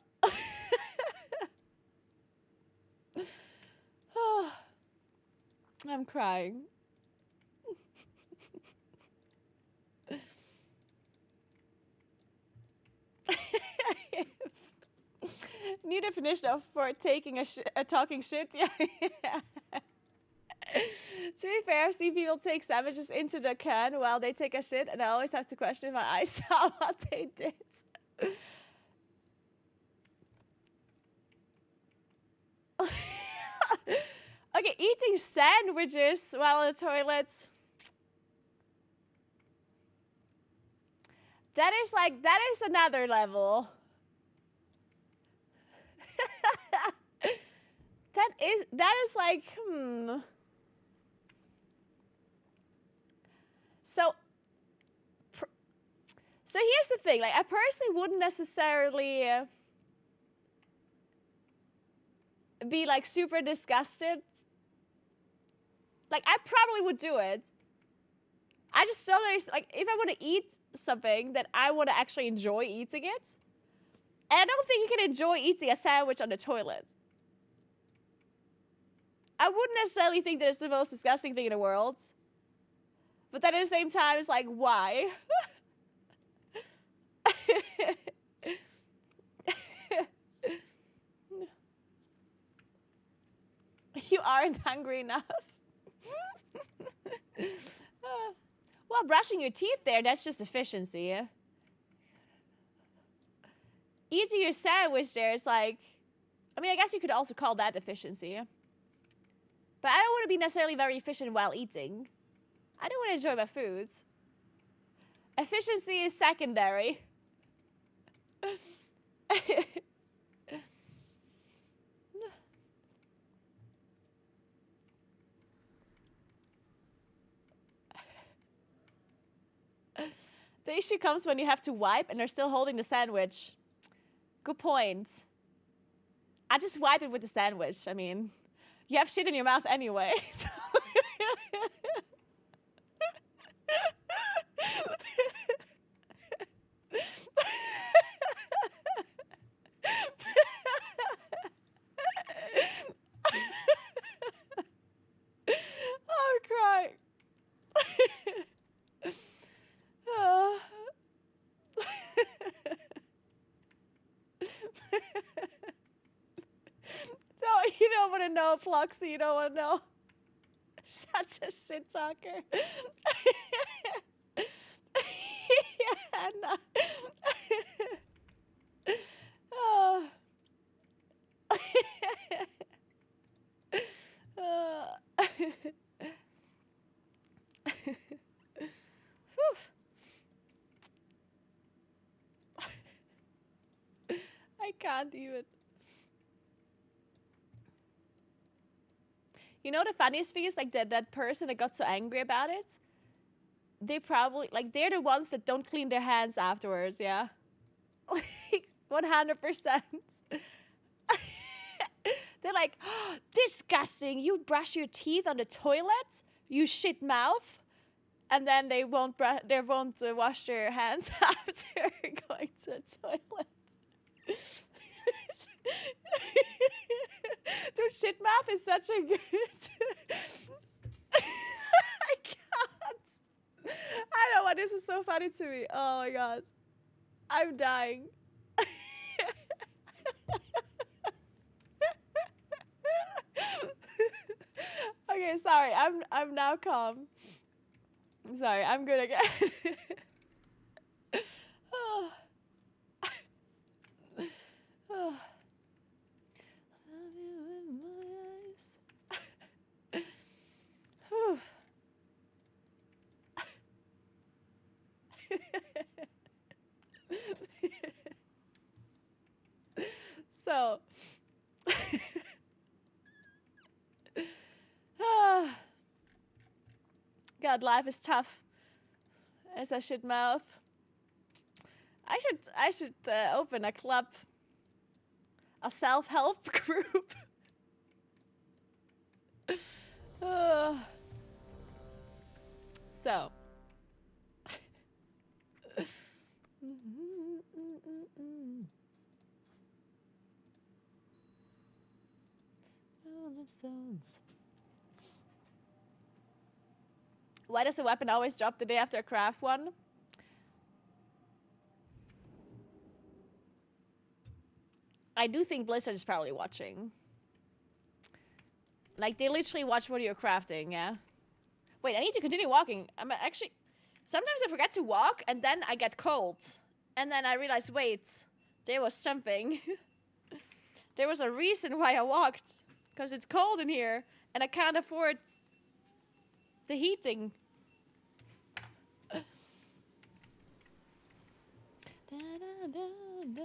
I'm crying. New definition of for taking a talking shit. Yeah. To be fair, I've seen people take sandwiches into the can while they take a shit, and I always have to question if I saw what they did. Okay, eating sandwiches while in the toilet. That is another level. that is like, So here's the thing, like, I personally wouldn't necessarily be like super disgusted. Like, I probably would do it. I just don't understand, like, if I want to eat something, then I want to actually enjoy eating it. And I don't think you can enjoy eating a sandwich on the toilet. I wouldn't necessarily think that it's the most disgusting thing in the world. But then at the same time, it's like, why? You aren't hungry enough. Well, brushing your teeth there, that's just efficiency. Eating your sandwich there is like, I mean, I guess you could also call that efficiency. But I don't want to be necessarily very efficient while eating. I don't want to enjoy my food. Efficiency is secondary. The issue comes when you have to wipe and they're still holding the sandwich. Good point. I just wipe it with the sandwich. I mean, you have shit in your mouth anyway. I'm crying. No, you don't want to know, Floxy. You don't want to know. Such a shit talker. Yeah, no. Oh. I can't even. You know the funniest thing is, like, that person that got so angry about it, they probably, like, they're the ones that don't clean their hands afterwards, yeah? Like, 100%. They're like, oh, disgusting, you brush your teeth on the toilet? You shit mouth? And then they won't wash their hands after going to the toilet. Dude, shit mouth is such a good... I can't. I don't know why this is so funny to me. Oh my god. I'm dying. Okay, sorry. I'm now calm. Sorry, I'm good again. Oh. Oh. Love you in my eyes. Whew. go. God, life is tough. As I should mouth. I should open a club, a self-help group. So. Stones. Why does a weapon always drop the day after a craft one? I do think Blizzard is probably watching. Like, they literally watch what you're crafting, yeah? Wait, I need to continue walking. I'm actually... Sometimes I forget to walk, and then I get cold. And then I realize, wait, there was something. There was a reason why I walked. Because it's cold in here, and I can't afford the heating. Da, da, da, da.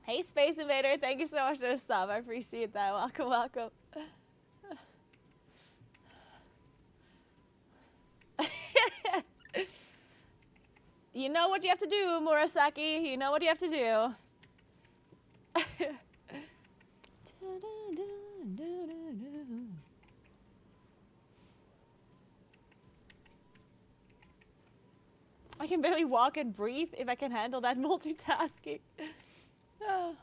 Hey, Space Invader, thank you so much for the sub. I appreciate that. Welcome, welcome. You know what you have to do, Murasaki. You know what you have to do. I can barely walk and breathe if I can handle that multitasking. Oh.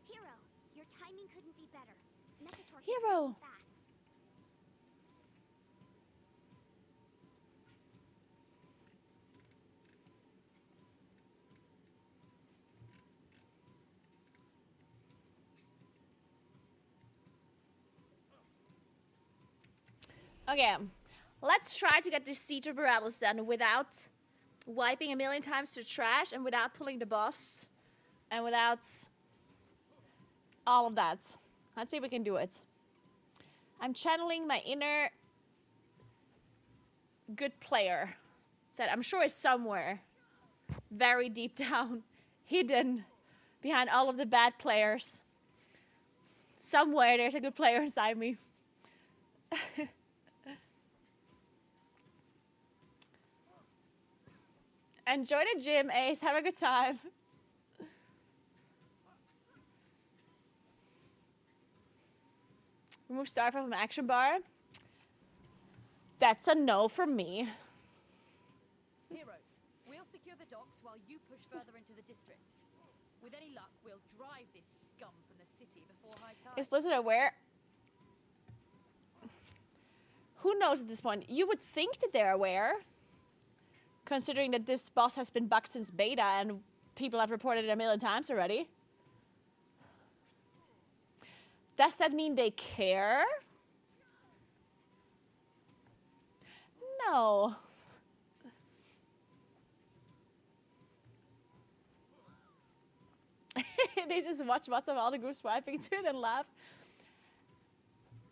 Hero, your timing couldn't be better. Mechatorch is Hero. fast. Okay, let's try to get this Siege of Paralysis done without wiping a million times to trash and without pulling the boss and without all of that. Let's see if we can do it. I'm channeling my inner good player that I'm sure is somewhere very deep down, hidden behind all of the bad players. Somewhere there's a good player inside me. Enjoy the gym, Ace. Have a good time. Remove star from action bar. That's a no from me. Heroes, we'll secure the docks while you push further into the district. With any luck, we'll drive this scum from the city before high tide. Is Blizzard aware? Who knows at this point? You would think that they're aware, considering that this boss has been bugged since beta and people have reported it a million times already. Does that mean they care? No. They just watch lots of all the groups swiping to it and laugh.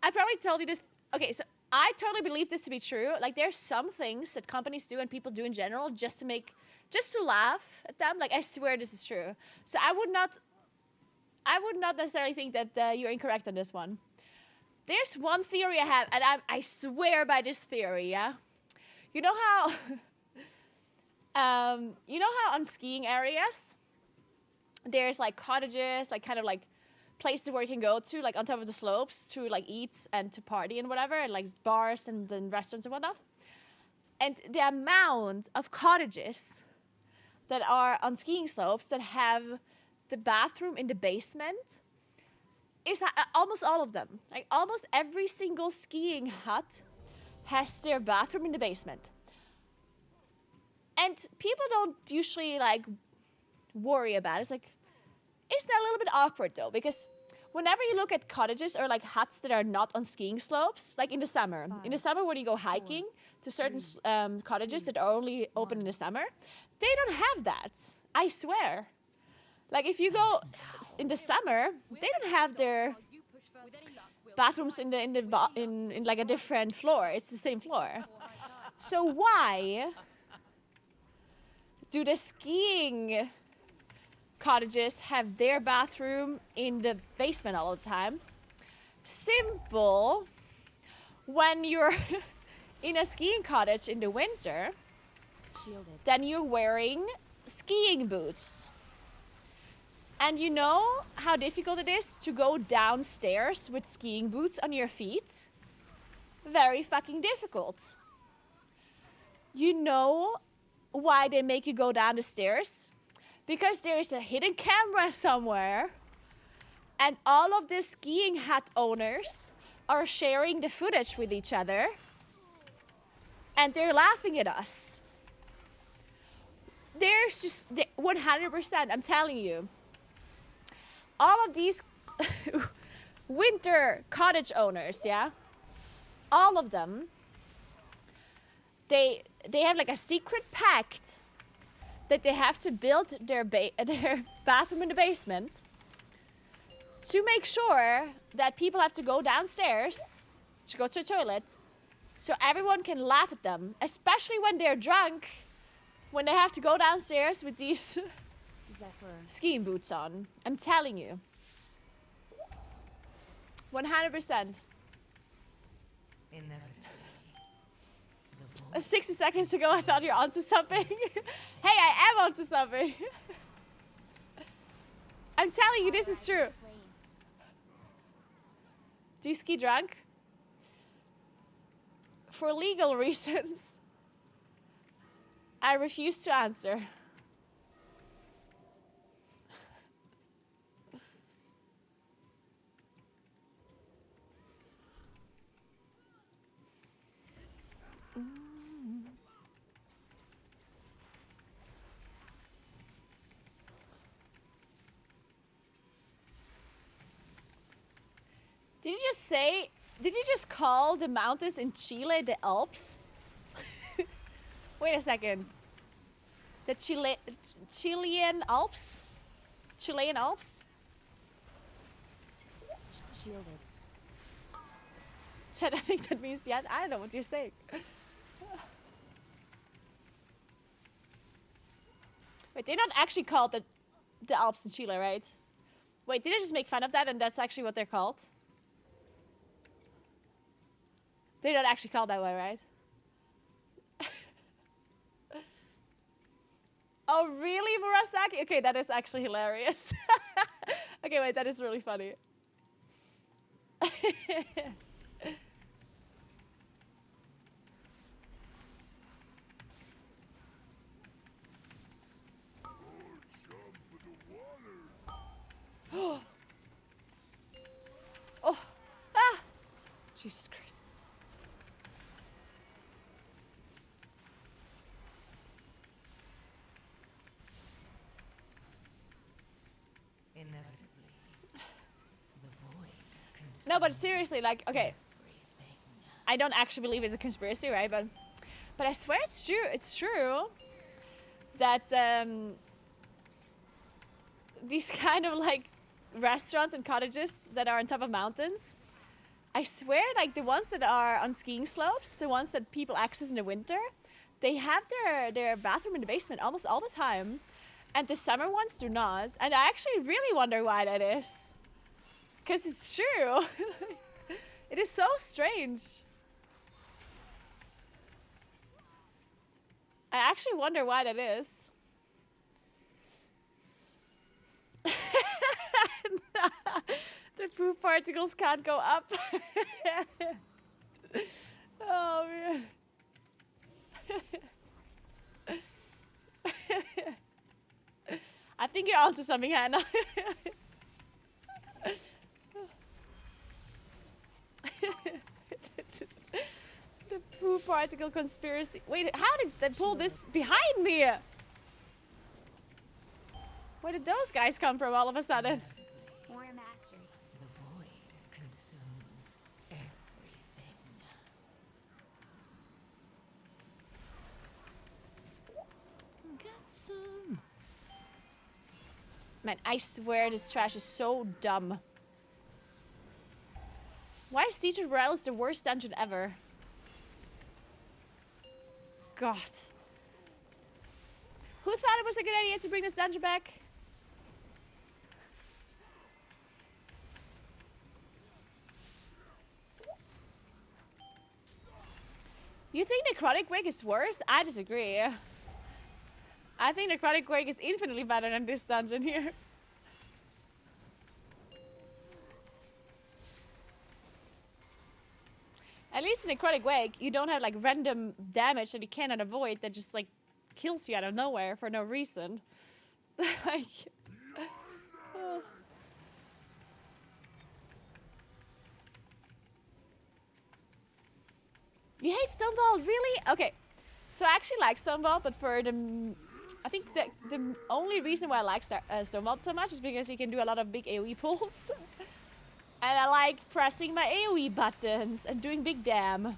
I probably told you this. Okay, so I totally believe this to be true. Like, there's some things that companies do and people do in general just to laugh at them. Like, I swear this is true. So I would not necessarily think that you're incorrect on this one. There's one theory I have, and I swear by this theory, yeah? You know how on skiing areas, there's like cottages, like kind of like places where you can go to, like on top of the slopes to like eat and to party and whatever, and like bars and then restaurants and whatnot. And the amount of cottages that are on skiing slopes that have the bathroom in the basement is almost all of them. Like almost every single skiing hut has their bathroom in the basement. And people don't usually like worry about it. It's like, isn't that a little bit awkward though? Because whenever you look at cottages or like huts that are not on skiing slopes, like in the summer when you go hiking to certain cottages that are only open in the summer, they don't have that. I swear. Like if you go in the summer, they don't have their bathrooms in like a different floor. It's the same floor. So why do the skiing cottages have their bathroom in the basement all the time? Simple. When you're in a skiing cottage in the winter, then you're wearing skiing boots. And you know how difficult it is to go downstairs with skiing boots on your feet? Very fucking difficult. You know why they make you go down the stairs? Because there is a hidden camera somewhere, and all of the skiing hut owners are sharing the footage with each other, and they're laughing at us. There's just 100%, I'm telling you. All of these winter cottage owners, yeah, all of them, they have like a secret pact that they have to build their bathroom in the basement to make sure that people have to go downstairs to go to the toilet, so everyone can laugh at them, especially when they're drunk, when they have to go downstairs with these skiing boots on. I'm telling you. 100%. 60 seconds ago, I thought you're onto something. Hey, I am onto something. I'm telling you, this is true. Do you ski drunk? For legal reasons, I refuse to answer. Did you just call the mountains in Chile the Alps? Wait a second. The Chilean Alps? Chilean Alps? Shielded. Shit, I think that means yeah. I don't know what you're saying. Wait, they're not actually called the Alps in Chile, right? Wait, did I just make fun of that and that's actually what they're called? They're not actually called that way, right? Oh, really, Murasaki? Okay, that is actually hilarious. Okay, wait, that is really funny. Oh, ah! Jesus Christ. No, but seriously, like, okay. I don't actually believe it's a conspiracy, right? But I swear it's true. It's true that these kind of like restaurants and cottages that are on top of mountains, I swear, like the ones that are on skiing slopes, the ones that people access in the winter, they have their bathroom in the basement almost all the time, and the summer ones do not. And I actually really wonder why that is. Because it's true. It is so strange. I actually wonder why that is. The poop particles can't go up. Oh, man. I think you're onto something, Hannah. The poop particle conspiracy. Wait, how did they pull this behind me? Where did those guys come from all of a sudden? More mastery. The void consumes everything. Got some. Man, I swear this trash is so dumb. Why is Siege of Morales the worst dungeon ever? God. Who thought it was a good idea to bring this dungeon back? You think Necrotic Wake is worse? I disagree. I think Necrotic Wake is infinitely better than this dungeon here. At least in Necrotic Wake, you don't have like random damage that you cannot avoid that just like kills you out of nowhere for no reason. Like, You hate Stonewall, really? Okay, so I actually like Stonewall, but for the, I think the only reason why I like Stonewall so much is because you can do a lot of big AoE pulls. And I like pressing my AoE buttons and doing big damn.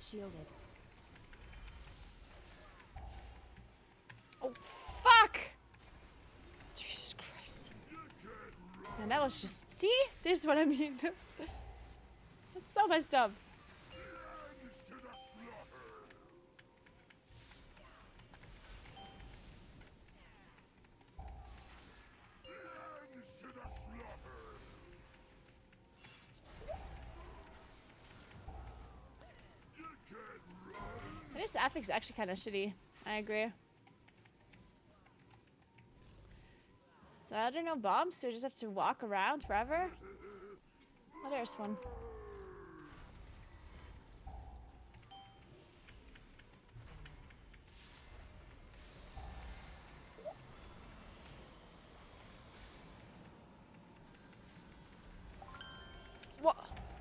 Shielded. Oh, fuck! Jesus Christ. And that was just... See? This is what I mean. That's so messed up. This affix is actually kind of shitty. I agree. So I don't know bombs, so you just have to walk around forever. Oh, there's one. What?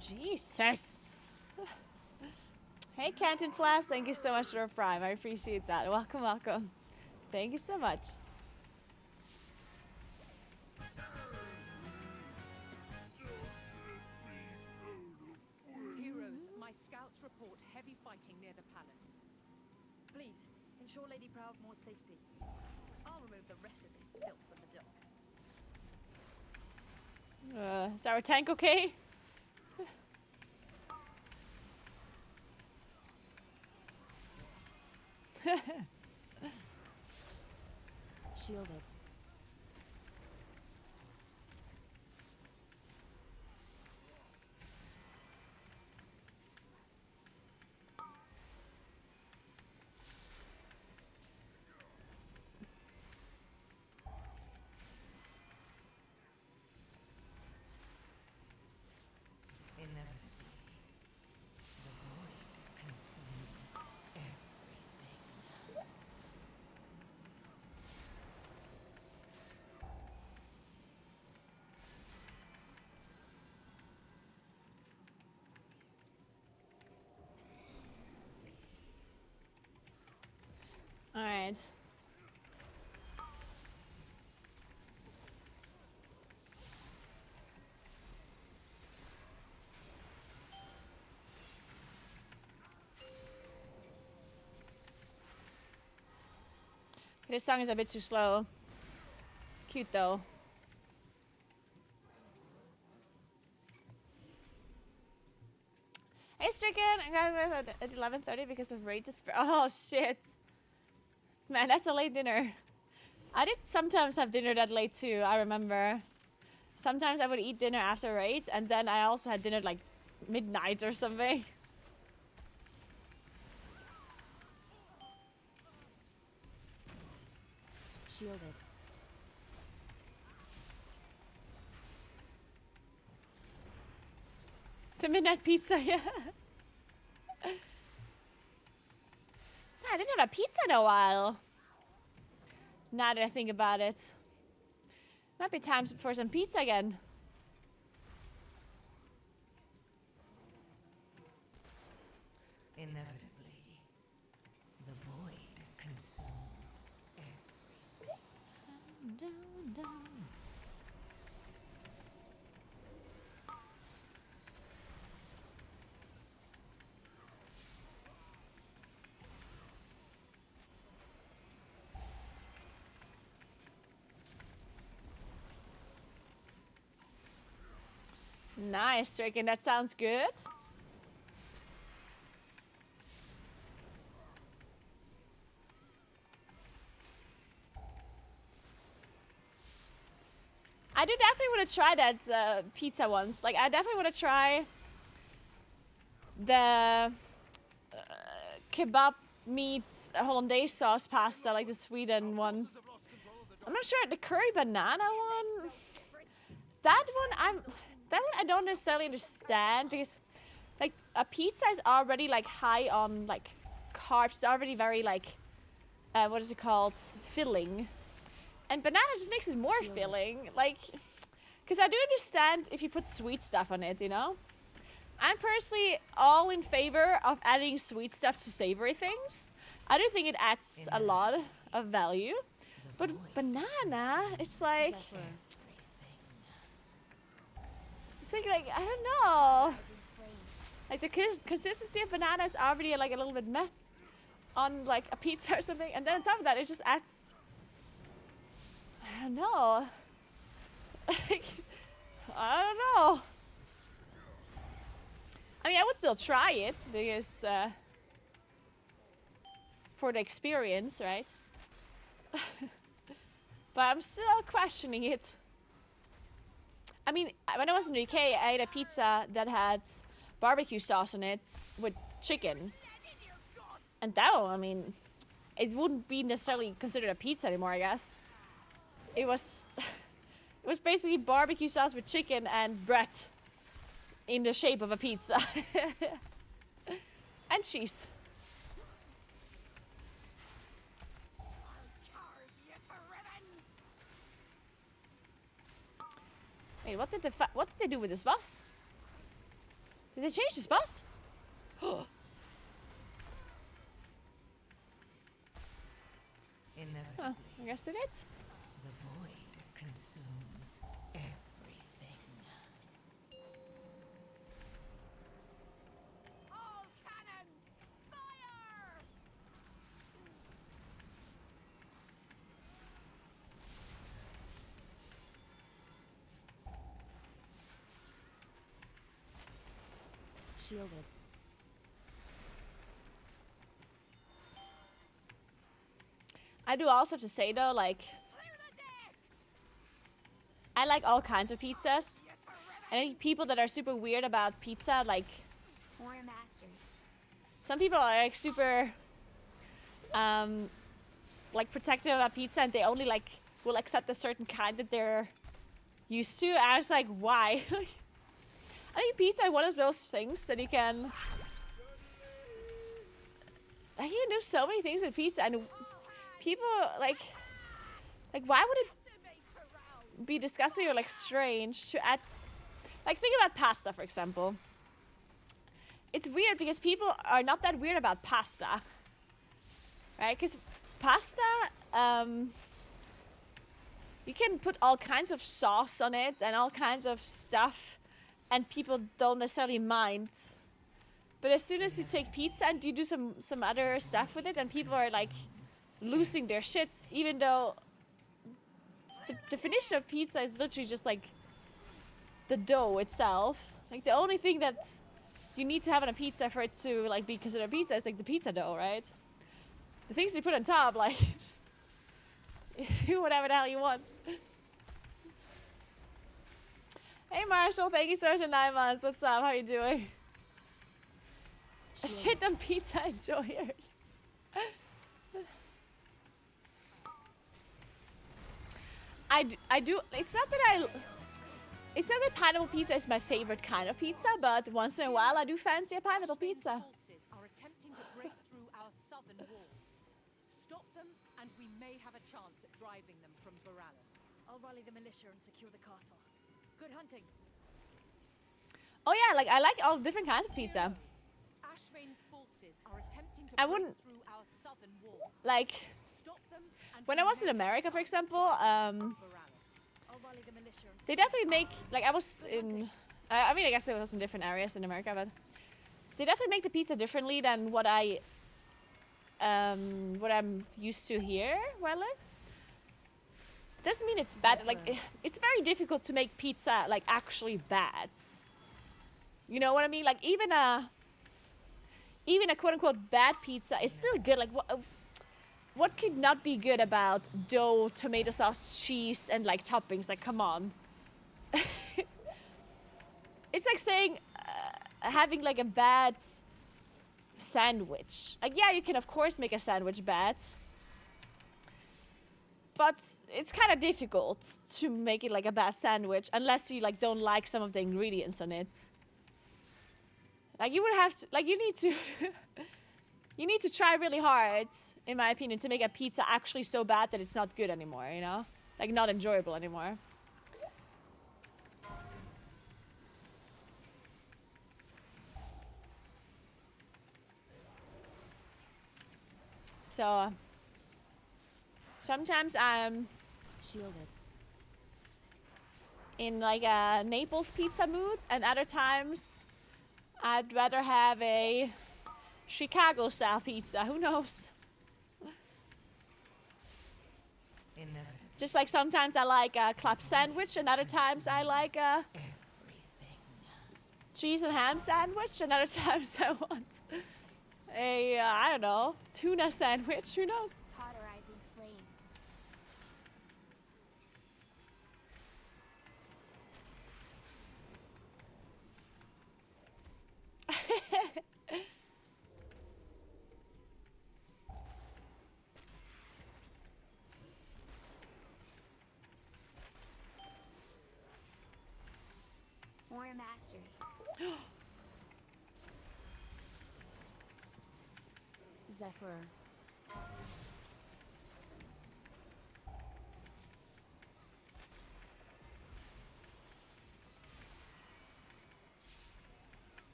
Jesus. Hey, Canton Flask, thank you so much for the Prime. I appreciate that. Welcome, welcome. Thank you so much. Heroes, my scouts report heavy fighting near the palace. Please, ensure Lady Proudmoore's safety. I'll remove the rest of this filth from the docks. Is our tank okay? Shielded. Inevitably, the void consumes everything. All right. This song is a bit too slow. Cute though. Hey Stricken, I got at 11:30 because of raid despair. Oh shit. Man, that's a late dinner. I did sometimes have dinner that late too, I remember. Sometimes I would eat dinner after raid, and then I also had dinner like midnight or something. Shielded. The midnight pizza, yeah. I didn't have a pizza in a while. Now that I think about it. Might be time for some pizza again. Inevitably, the void consumes everything. Down, down. Nice, Ricken. That sounds good. I do definitely want to try that pizza once. Like, I definitely want to try the kebab meets Hollandaise sauce pasta, like the Sweden one. I'm not sure the curry banana one. That one I don't necessarily understand because, like, a pizza is already like high on like carbs. It's already very like, what is it called? Filling. And banana just makes it more filling. Like, because I do understand if you put sweet stuff on it, you know? I'm personally all in favor of adding sweet stuff to savory things. I do think it adds a lot of value. But banana, it's like... It's like I don't know. Like the consistency of banana is already like a little bit meh on like a pizza or something. And then on top of that, it just adds... I don't know. Like, I don't know. I mean, I would still try it because for the experience, right? But I'm still questioning it. I mean, when I was in the UK, I ate a pizza that had barbecue sauce on it with chicken. And that one, I mean, it wouldn't be necessarily considered a pizza anymore, I guess. It was basically barbecue sauce with chicken and bread in the shape of a pizza. And cheese. Wait, what did they do with this bus? Did they change this bus? Inevitably, Huh, I guess they did. the void consumes everything. All cannons, fire! Shielded. I do also have to say though, like, I like all kinds of pizzas. I know people that are super weird about pizza, like, More masters. some people are like super, like protective about pizza, and they only like will accept a certain kind that they're used to. I was like, why? I think pizza is one of those things that you can do so many things with pizza, and people like why would it be disgusting or like strange to add, like, think about pasta, for example. It's weird because people are not that weird about pasta, right? Because pasta, you can put all kinds of sauce on it and all kinds of stuff, and people don't necessarily mind. But as soon as you take pizza and you do some other stuff with it, and people are like losing their shit, even though the definition of pizza is literally just like the dough itself. Like, the only thing that you need to have on a pizza for it to like be considered a pizza is like the pizza dough, right? The things they put on top, like, do whatever the hell you want. Hey Marshall, thank you so much for 9 months. What's up? How you doing? Shit on pizza enjoyers. I do. It's not that pineapple pizza is my favorite kind of pizza, but once in a while I do fancy a pineapple pizza. Forces are attempting to break through our southern wall. Stop them, and we may have a chance at driving them from Boralis. I'll rally the militia and secure the castle. Good hunting. Oh yeah, like I like all different kinds of pizza. Ashvane's forces are attempting to I break wouldn't through our southern wall. like Stop them and when I was in America, for example. Boralis. I'll rally the militia and They definitely make, like I was in, I mean I guess it was in different areas in America, but they definitely make the pizza differently than what I'm used to here where I live. Doesn't mean it's bad, like it's very difficult to make pizza like actually bad. You know what I mean? Like even a quote unquote bad pizza is still good. Like what could not be good about dough, tomato sauce, cheese, and like toppings? Like, come on. It's like saying having like a bad sandwich. Like, yeah, you can of course make a sandwich bad, but it's kind of difficult to make it like a bad sandwich unless you like don't like some of the ingredients on it. Like you would have to, like you need to you need to try really hard, in my opinion, to make a pizza actually so bad that it's not good anymore, you know? Like not enjoyable anymore. So sometimes I'm Shielded. in like a Naples pizza mood, and other times I'd rather have a Chicago style pizza. Who knows? Just like sometimes I like a club sandwich, and other times I like a cheese and ham sandwich, and other times I want a, I don't know, tuna sandwich. Who knows? Cauterizing flame. More mastery. Zephyr.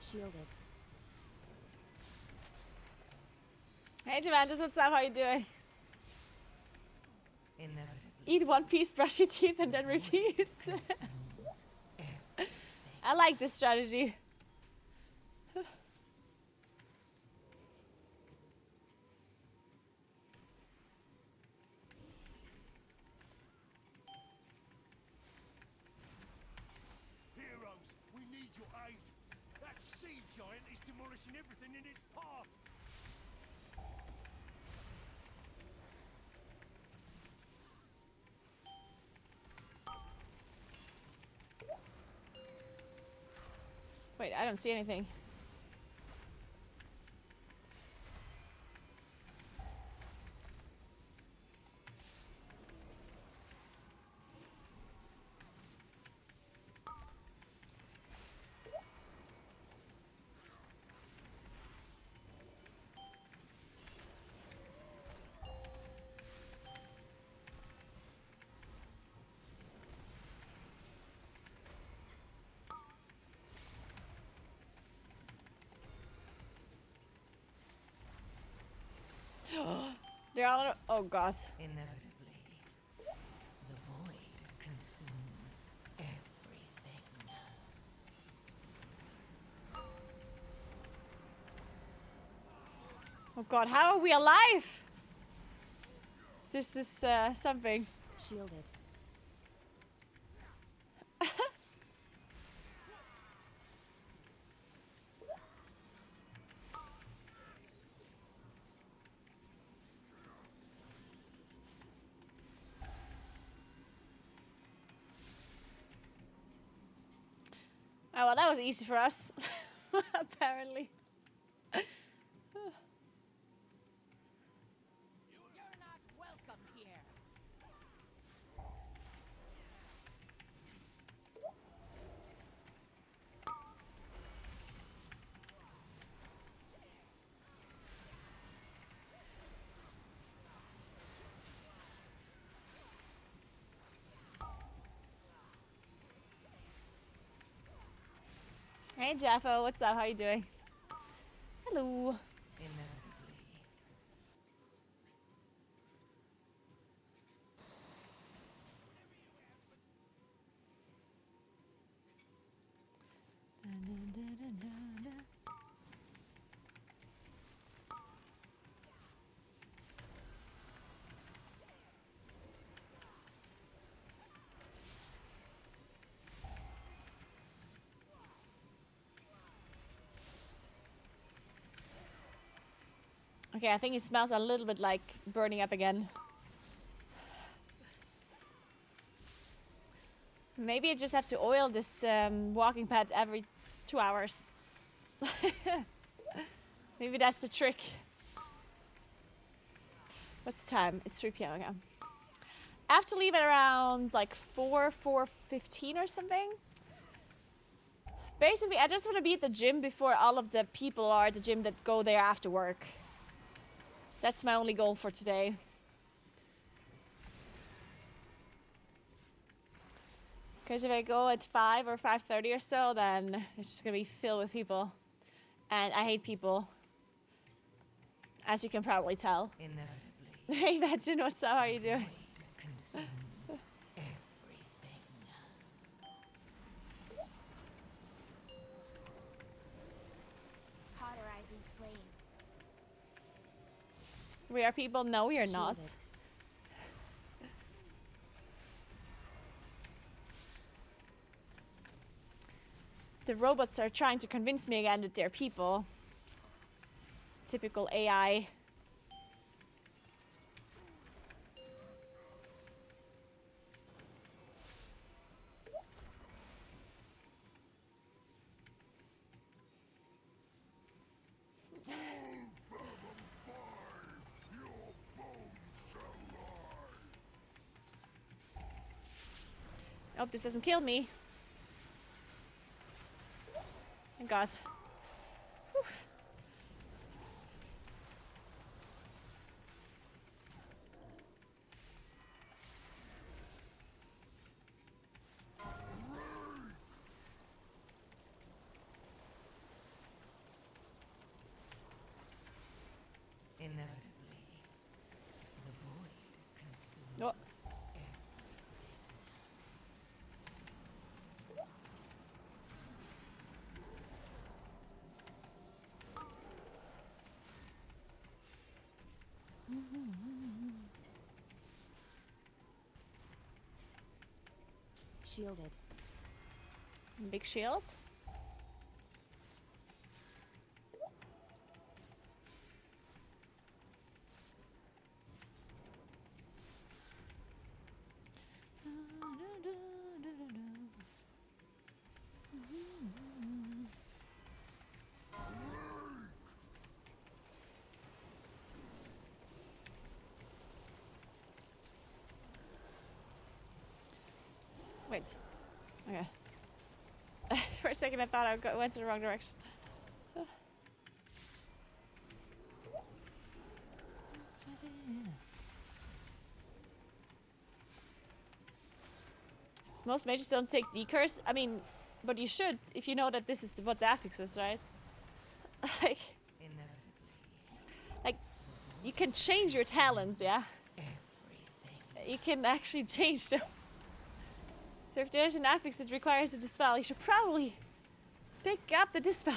Shielded. Hey, Juventus, what's up? How you doing? Eat one piece, brush your teeth, and then repeat. I like this strategy. Heroes, we need your aid. That sea giant is demolishing everything in its path. Wait, I don't see anything. They're all. Oh god. Inevitably, the void consumes everything. Oh god, how are we alive? This is something. Shielded. Oh well, that was easy for us. Apparently. You're not welcome here. Hey Jaffo, what's up? How you doing? Hello. Okay, I think it smells a little bit like burning up again. Maybe I just have to oil this walking pad every 2 hours. Maybe that's the trick. What's the time? It's 3 p.m. Okay. I have to leave at around like 4:15 or something. Basically, I just want to be at the gym before all of the people are at the gym that go there after work. That's my only goal for today. Because if I go at 5 or 5:30 or so, then it's just going to be filled with people. And I hate people. As you can probably tell. Hey, Imagine, what's up? How are you doing? Cauterizing flame. We are people? No, we are not. Shielded. The robots are trying to convince me again that they're people. Typical AI. I hope this doesn't kill me. Thank God. Whew. Oh. Shielded. Big shield. Wait. Okay. For a second I thought I went to the wrong direction. Most mages don't take decurs. I mean, but you should if you know that this is what the affix is, right? like, you can change your talents, yeah? You can actually change them. So if there's an affix that requires a dispel, you should probably pick up the dispel.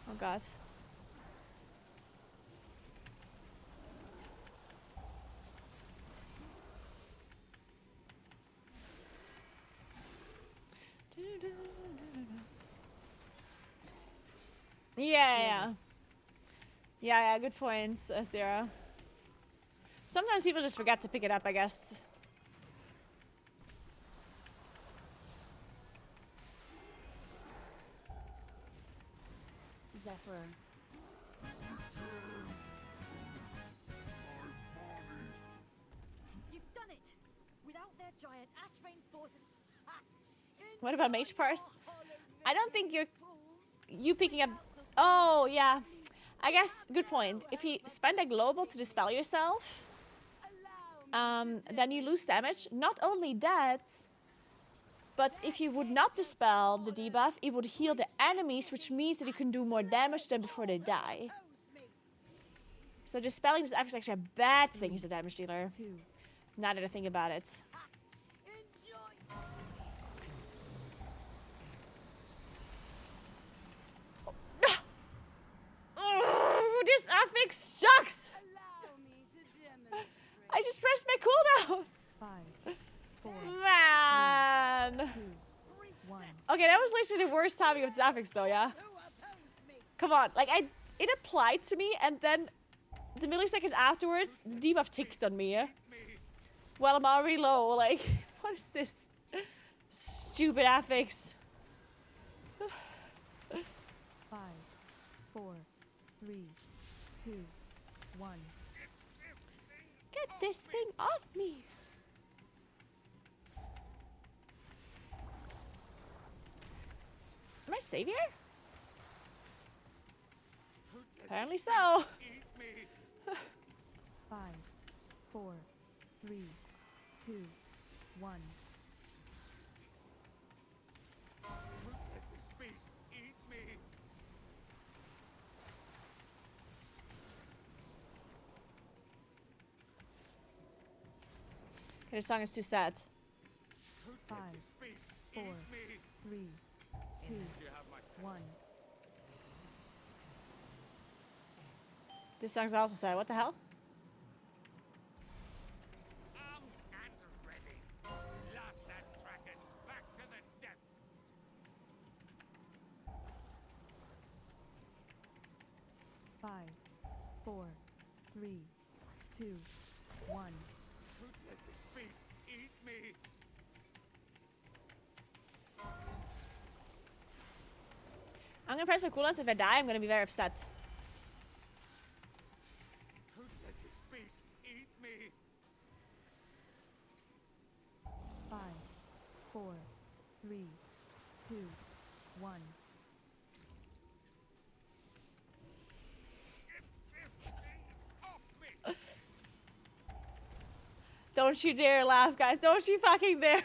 Oh God. Yeah. Yeah, good points, Zero. Sometimes people just forget to pick it up, I guess. Zephyr. You've done it! Without their giant Ashrane's forces. What about mage parse? I don't think you picking up. Oh yeah, I guess, good point. If you spend a global to dispel yourself, then you lose damage. Not only that, but if you would not dispel the debuff, it would heal the enemies, which means that you can do more damage to them before they die. So dispelling this effect is actually a bad thing as a damage dealer. Now that I think about it. Oh, this affix sucks! I just pressed my cooldown! 5, 4, Man! 2, 1. Okay, that was literally the worst timing of this affix though, yeah? Come on, like it applied to me and then the millisecond afterwards, the debuff ticked on me, yeah? Well, I'm already low, like, what is this? Stupid affix. 5, 4, 3, 2, 1. Get this thing off me! Am I safe here? Apparently so. 5, 4, 3, 2, 1. Let this beast eat me. This song is too sad. 5, 4, 3, 2, 1. This song's also sad. What the hell? Armed and ready. Blast that kraken back to the depths. 5, 4, 3, 2, 1. Let this beast eat me. I'm gonna press my cooldowns. If I die, I'm gonna be very upset. Let this beast eat me. 5, 4, 3, 2, 1. Get this thing off me. Don't you dare laugh, guys. Don't you fucking dare.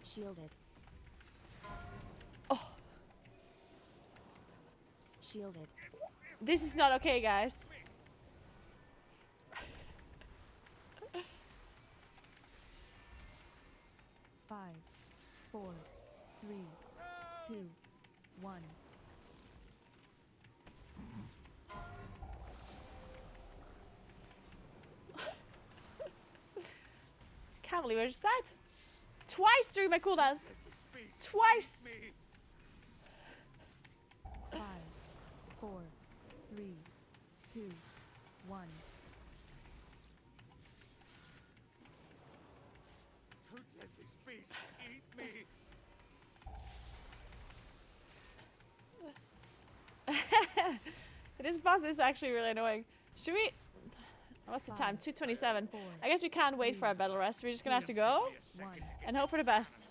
Shielded. Oh. Shielded. This is not okay, guys. 5, 4, 3, 2, 1. Can't believe I just died. Twice during my cooldowns. Twice. 5, 4, 3, 2, 1. Let this beast eat me. This boss is actually really annoying. Should we... What's the time? 2:27. I guess we can't wait for our battle rest. We're just gonna have to go and hope for the best.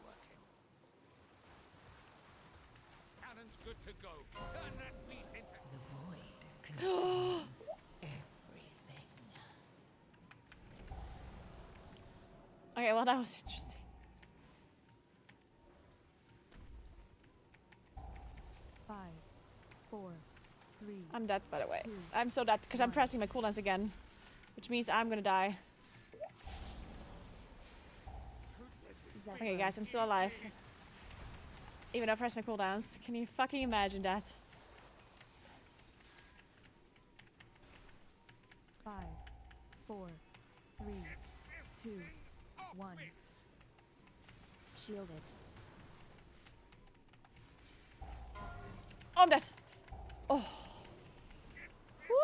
Cannon's good to go. Turn that beast into The void consumes everything. Okay, well that was interesting. 5, 4, 3. I'm dead, by the way. I'm so dead because I'm pressing my cooldowns again, which means I'm gonna die. Okay, guys, I'm still alive. Even though I pressed my cooldowns. Can you fucking imagine that? 5, 4, 3, 2, 1. Shielded. Oh, I'm dead. Oh. Woo!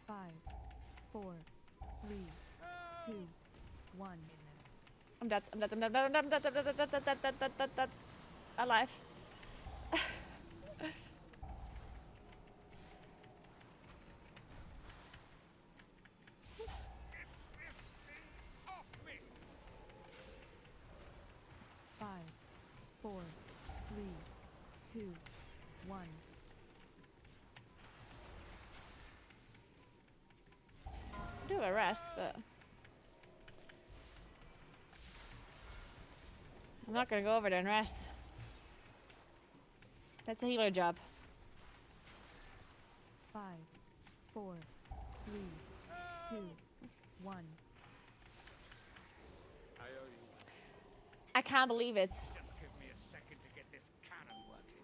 5, 4, 3, 2, 1. I'm dead. I'm dead. I'm dead. I'm dead. I'm dead. I'm dead. I'm dead. I'm dead. I'm dead. I'm dead. I'm dead. alive. Off me! 5, 4, 3, 2, 1. Do a rest, but I'm not gonna go over there and rest. That's a healer job. 5, 4, 3, 2, 1. I owe you. I can't believe it. Just give me a second to get this cannon working.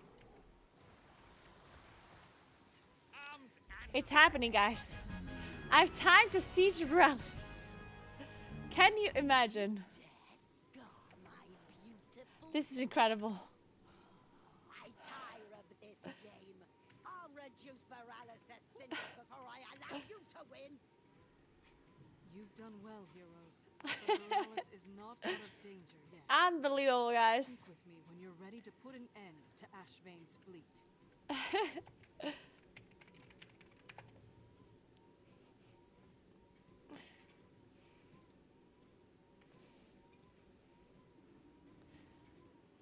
Armed and It's happening, guys. I have time to siege Morales. Can you imagine? This is incredible. I tire of this game. I'll reduce Morales to cinders before I allow you to win. You've done well, heroes. But Morales is not out of danger yet. Unbelievable, guys. Speak with me when you're ready to put an end to Ashvane's fleet.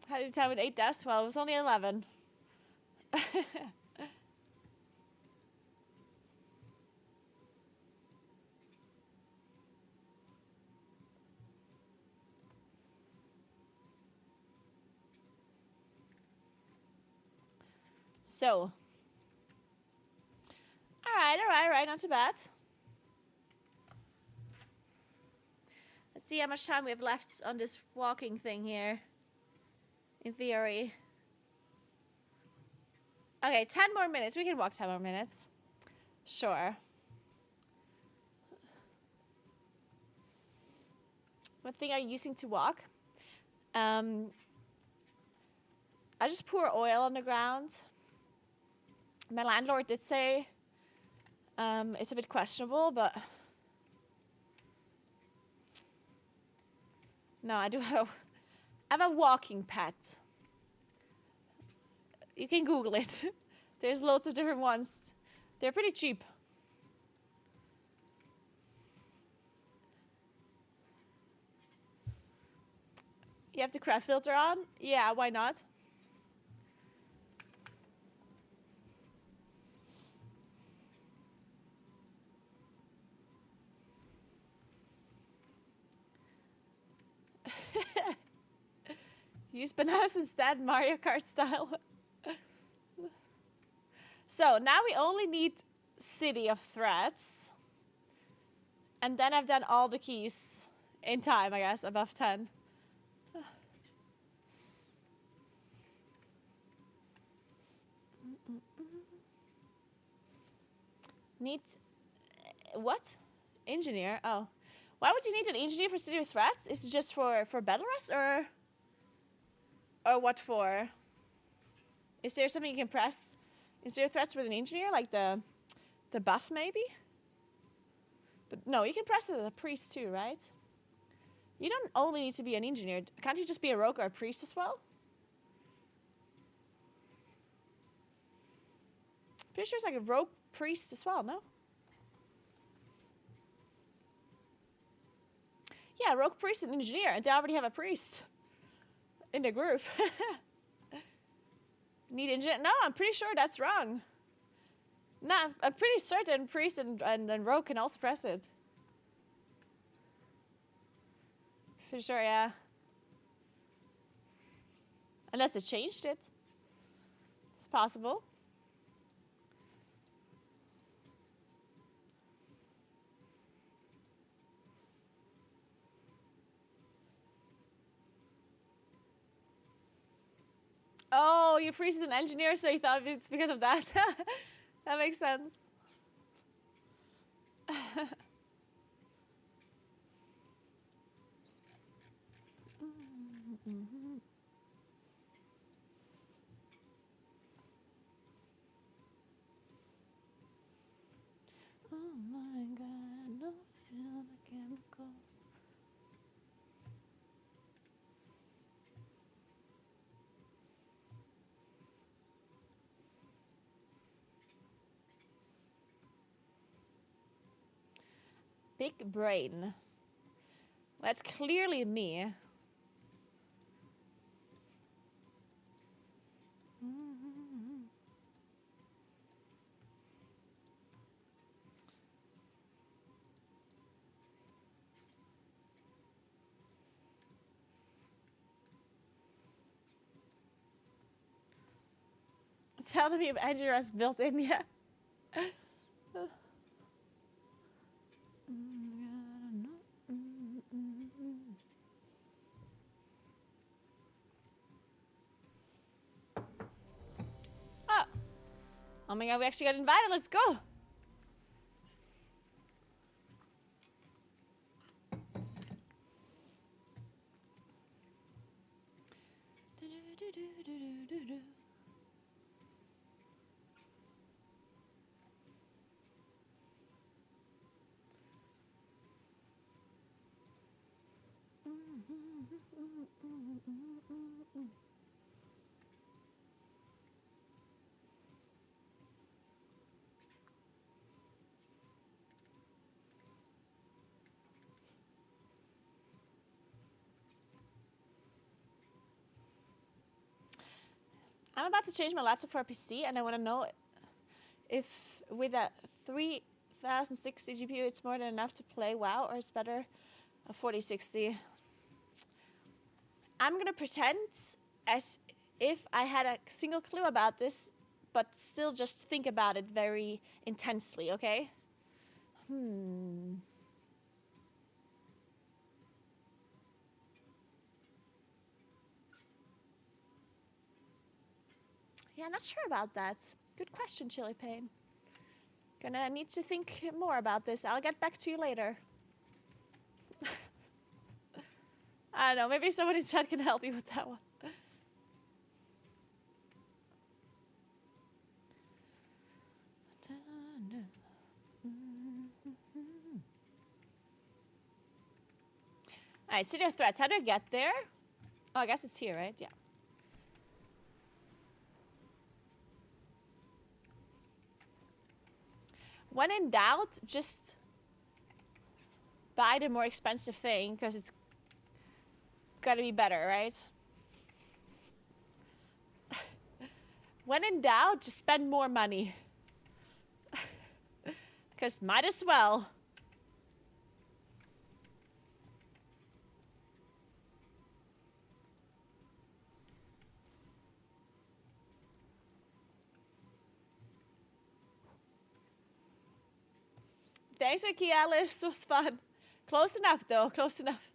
How did you tell with 8 deaths? Well, it was only 11. So. Alright, not too bad. Let's see how much time we have left on this walking thing here. In theory. Okay, 10 more minutes. We can walk 10 more minutes. Sure. What thing are you using to walk? I just pour oil on the ground. My landlord did say it's a bit questionable, but no, I do have a walking pet. You can Google it. There's loads of different ones. They're pretty cheap. You have the craft filter on? Yeah, why not? Use bananas instead, Mario Kart style. So now we only need City of Threats. And then I've done all the keys in time, I guess, above 10. Need what? Engineer? Oh. Why would you need an engineer for City of Threats? Is it just for battle rest or what for? Is there something you can press? Is there threats with an engineer, like the buff maybe? But no, you can press it as a priest too, right? You don't only need to be an engineer. Can't you just be a rogue or a priest as well? Pretty sure it's like a rogue priest as well, no? Yeah, rogue priest and engineer, and they already have a priest in the group. Need engineer? No, I'm pretty sure that's wrong. Nah, I'm pretty certain priest and rogue can also press it. Pretty sure, yeah. Unless they changed it. It's possible. Oh, your priest is an engineer, so you thought it's because of that. That makes sense. Oh my god, no feel the chemicals. Big brain. That's clearly me. Tell me if Andrew's built in yet. Oh my god, we actually got invited. Let's go. I'm about to change my laptop for a PC, and I want to know if with a 3060 GPU it's more than enough to play WoW, or it's better a 4060. I'm gonna pretend as if I had a single clue about this, but still just think about it very intensely, okay? Yeah, I'm not sure about that. Good question, Chili Pain. Gonna need to think more about this. I'll get back to you later. I don't know, maybe someone in chat can help you with that one. Alright, City of Threats. How do I get there? Oh, I guess it's here, right? Yeah. When in doubt, just buy the more expensive thing, because it's gotta be better, right? When in doubt, just spend more money. Because might as well. Thanks for key, Alice. It was fun. Close enough, though. Close enough.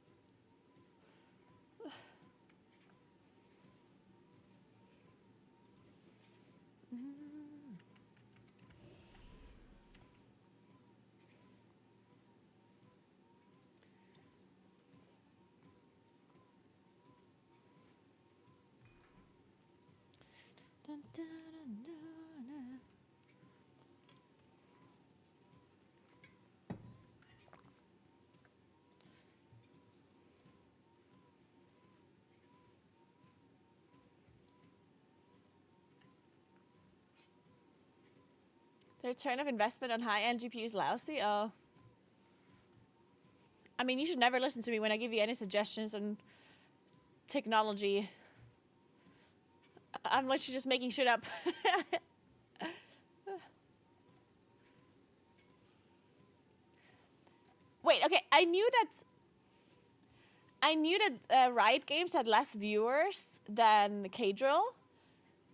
Dun, dun, dun, dun, dun. The return of investment on high-end GPUs lousy? Oh. I mean, you should never listen to me when I give you any suggestions on technology. I'm literally just making shit up. Wait, okay, I knew that Riot Games had less viewers than K-Drill,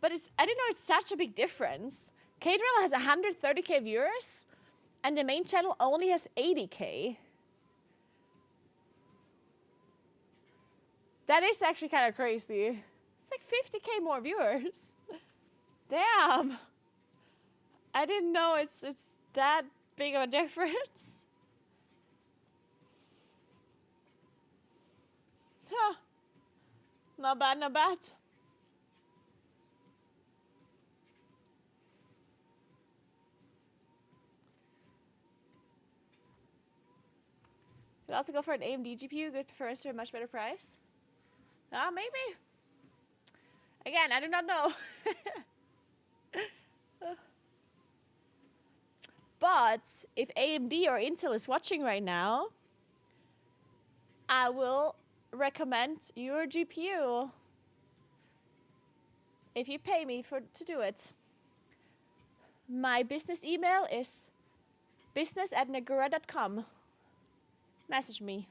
but I didn't know it's such a big difference. K-Drill has 130k viewers, and the main channel only has 80k. That is actually kind of crazy. It's like 50k more viewers. Damn. I didn't know it's that big of a difference. Huh. Not bad, not bad. Could also go for an AMD GPU, good performance for a much better price. Maybe. Again, I do not know. But But if AMD or Intel is watching right now, I will recommend your GPU if you pay me to do it. My business email is business@naguura.com. Message me.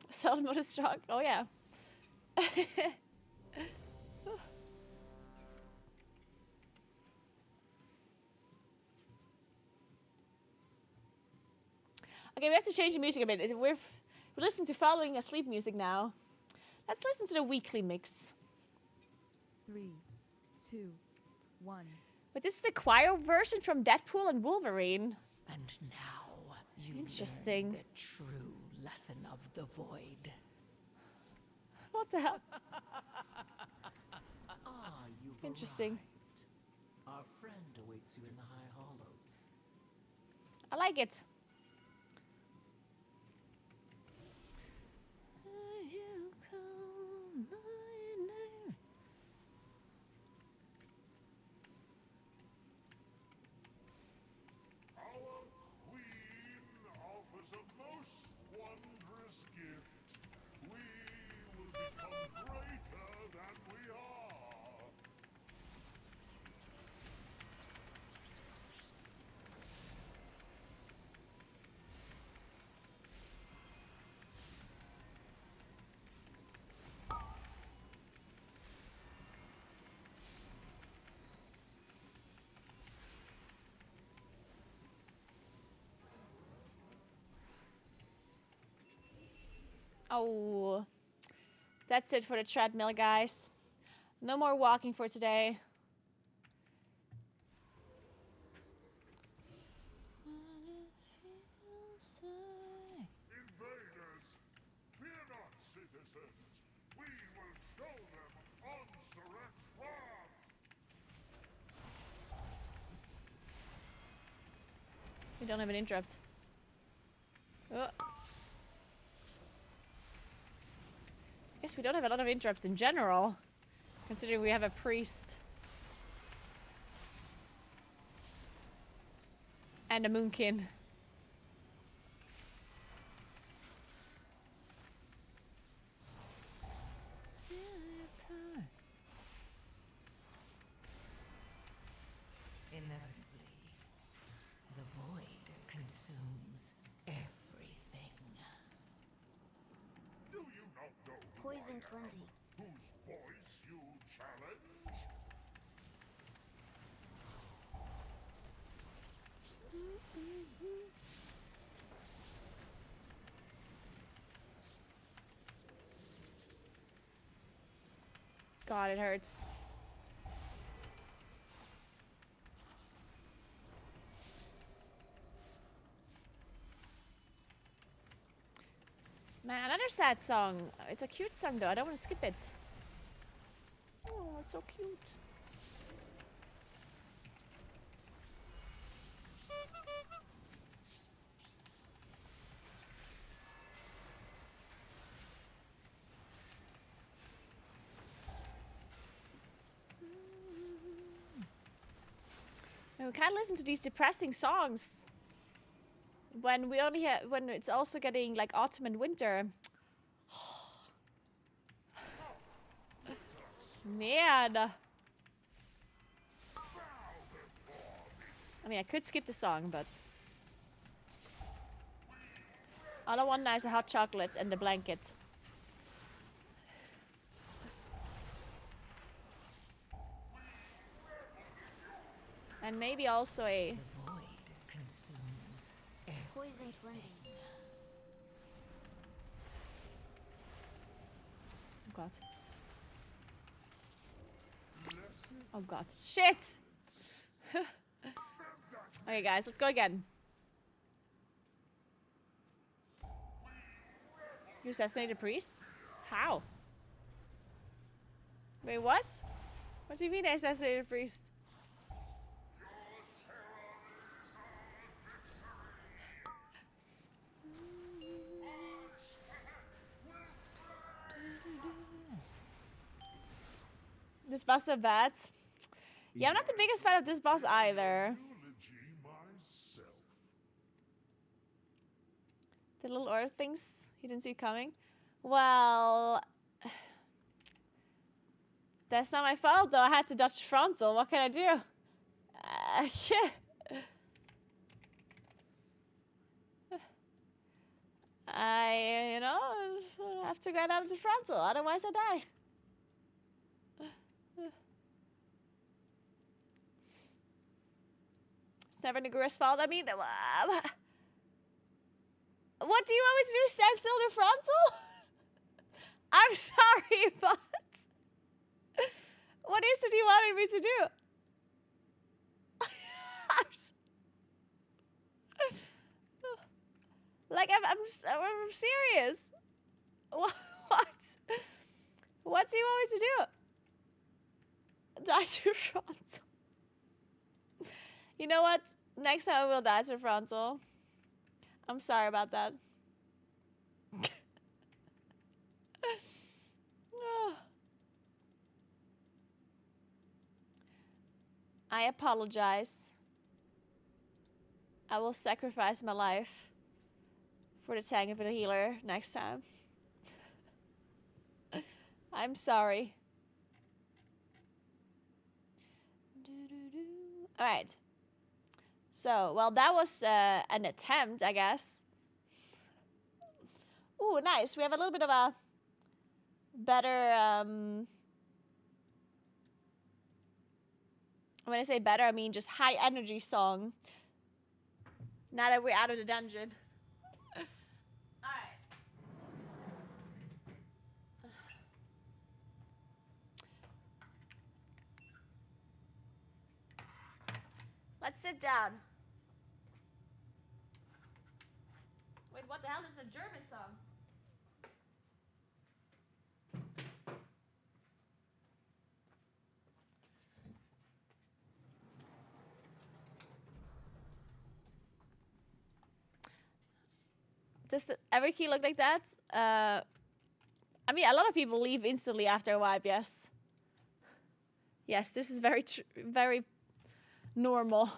Stealth mode is strong. Oh yeah. Okay, we have to change the music a bit. We're listening to Following Asleep music now. Let's listen to the weekly mix. 3, 2, 1. But this is a choir version from Deadpool and Wolverine. And now you Interesting. learn the true lesson of the void. What the hell? You've Interesting. arrived. Our friend awaits you in the High Hollows. I like it. Our queen offers a most wondrous gift. We will become greater than we are. Oh, that's it for the treadmill, guys. No more walking for today. Invaders, fear not, citizens. We will show them Onsuret's wrath. We don't have an interrupt. Oh. Guess we don't have a lot of interrupts in general, considering we have a priest. And a moonkin. Inevitably, the void consumes everything. Do you not know who Poison I am? cleansing. Whose voice you challenge? God, it hurts. Man, another sad song. It's a cute song though. I don't want to skip it. Oh, it's so cute. And we can't listen to these depressing songs when we only have when it's also getting like autumn and winter. Man. I mean, I could skip the song, but all I want now is a hot chocolate and a blanket. And maybe also a... The void consumes Poison everything. cleansing. Oh god. Oh god. Shit! Okay guys, let's go again. You assassinated a priest? How? Wait, what? What do you mean I assassinated a priest? This boss is so bad. Yeah, I'm not the biggest fan of this boss either. Eulogy myself. The little earth things he didn't see coming. Well, that's not my fault though. I had to dodge frontal. What can I do? I, have to get out of the frontal. Otherwise I die. It's never Naguura's fault. I mean, what do you always do? Stand still in the frontal? I'm sorry, but what is it he wanted me to do? I'm serious. What? What do you want me to do? Die to frontal. You know what? Next time I will die to frontal. I'm sorry about that. I apologize. I will sacrifice my life for the tank and for the healer next time. I'm sorry. Alright. So, well, that was an attempt, I guess. Ooh, nice. We have a little bit of a better, when I say better, I mean just high energy song. Now that we're out of the dungeon. Alright. Let's sit down. Wait, what the hell is a German song? Does every key look like that? I mean, a lot of people leave instantly after a wipe, yes. Yes, this is very normal.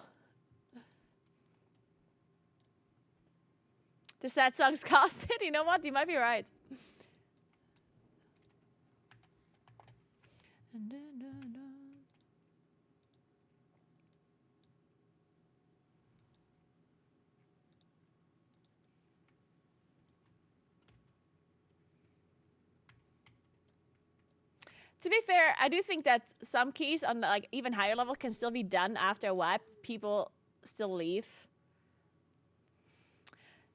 The sad song's casted. You know what? You might be right. To be fair, I do think that some keys on like even higher level can still be done after a wipe. People still leave.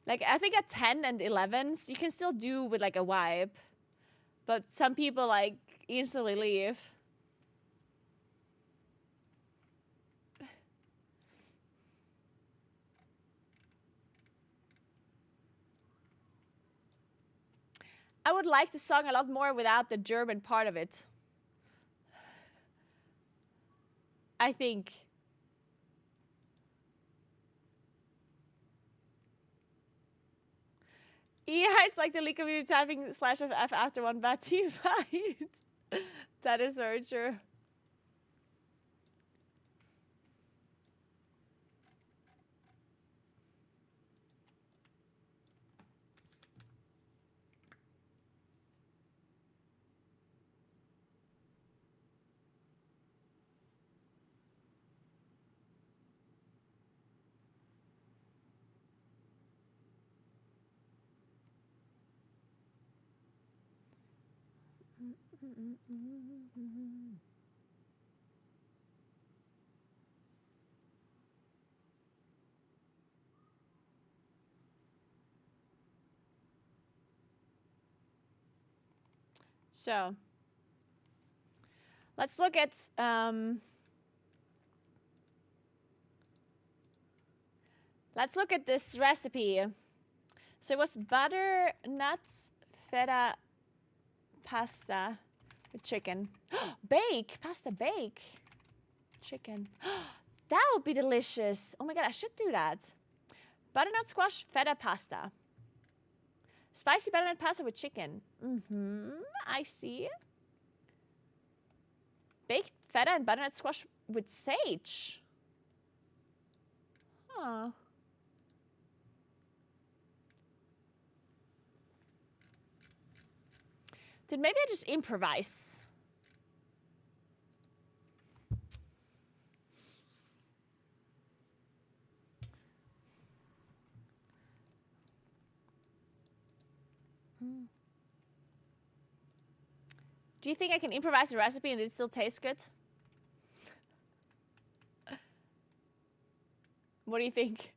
Like I think at 10 and 11s you can still do with like a wipe, but some people like instantly leave. I would like the song a lot more without the German part of it. I think. Yeah, it's like the League community typing /FF after one bad team fight. That is very true. So, let's look at this recipe. So it was butter, nuts, feta, pasta with chicken. Pasta bake. Chicken. That would be delicious. Oh my god, I should do that. Butternut squash feta pasta. Spicy butternut pasta with chicken. I see. Baked feta and butternut squash with sage. Huh. Did maybe I just improvise? Do you think I can improvise a recipe and it still tastes good? What do you think?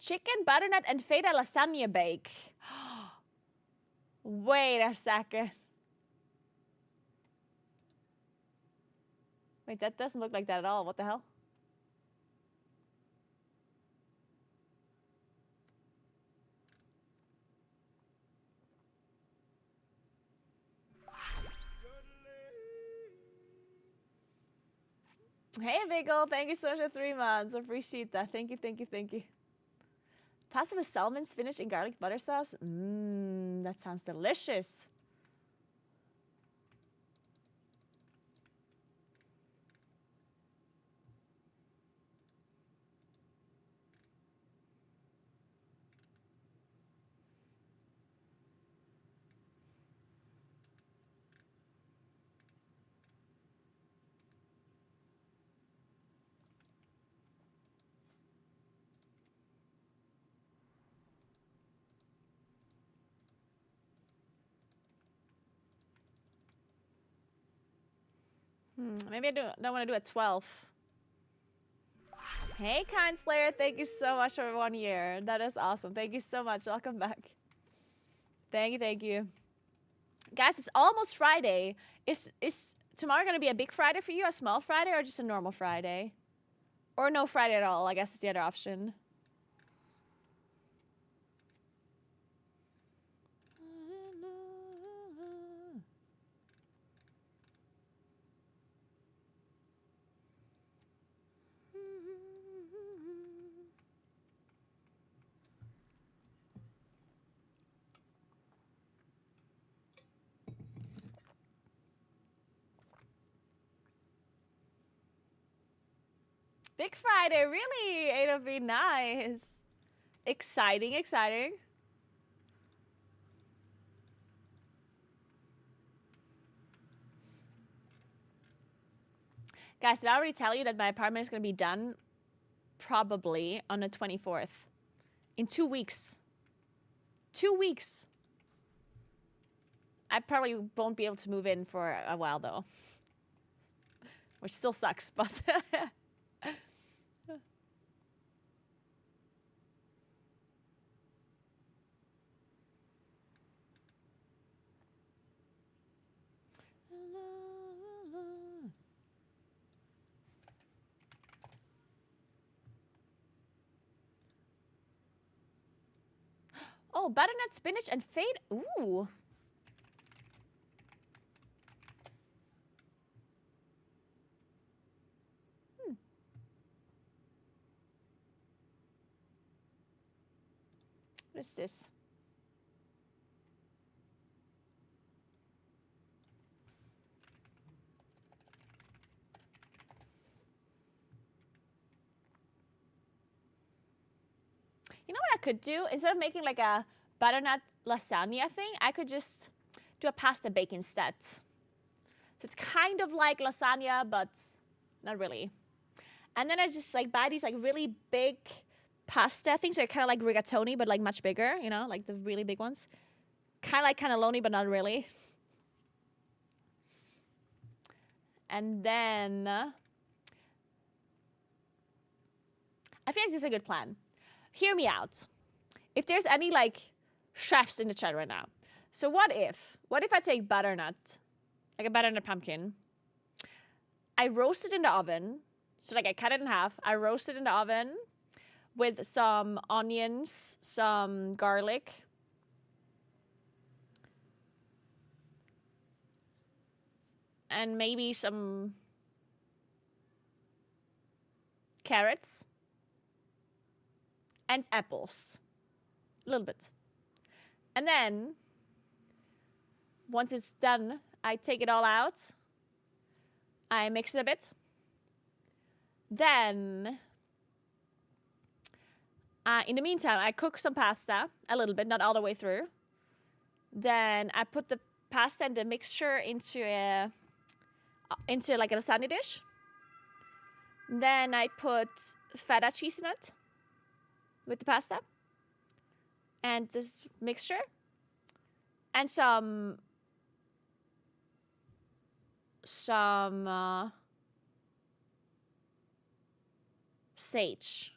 Chicken, butternut, and feta lasagna bake. Wait a second. Wait, that doesn't look like that at all. What the hell? Hey, Vigil. Thank you so much for 3 months. Appreciate that. Thank you, thank you, thank you. Pasta with salmon, spinach, and garlic butter sauce. Mmm, that sounds delicious. Maybe I don't want to do a 12. Hey, Kind Slayer. Thank you so much for 1 year. That is awesome. Thank you so much. Welcome back. Thank you, thank you. Guys, it's almost Friday. Is tomorrow going to be a big Friday for you, a small Friday, or just a normal Friday? Or no Friday at all, I guess is the other option. Big Friday, really? It'll be nice. Exciting, exciting. Guys, did I already tell you that my apartment is going to be done probably on the 24th? In 2 weeks. 2 weeks. I probably won't be able to move in for a while, though. Which still sucks, but... Oh, butternut, spinach, and feta. Ooh. What is this? You know what I could do? Instead of making like a butternut lasagna thing, I could just do a pasta bake instead. So it's kind of like lasagna, but not really. And then I just like buy these like really big pasta things. They're kind of like rigatoni, but like much bigger, you know, like the really big ones. Kind of like cannelloni, but not really. And then I feel like this is a good plan. Hear me out. If there's any like chefs in the chat right now. So what if I take butternut, like a butternut pumpkin, I roast it in the oven. So like I cut it in half. I roast it in the oven with some onions, some garlic, And maybe some carrots. And apples. A little bit. And then, once it's done, I take it all out. I mix it a bit. Then, in the meantime, I cook some pasta. A little bit, not all the way through. Then I put the pasta and the mixture into like a lasagna dish. Then I put feta cheese in it with the pasta and this mixture and some sage.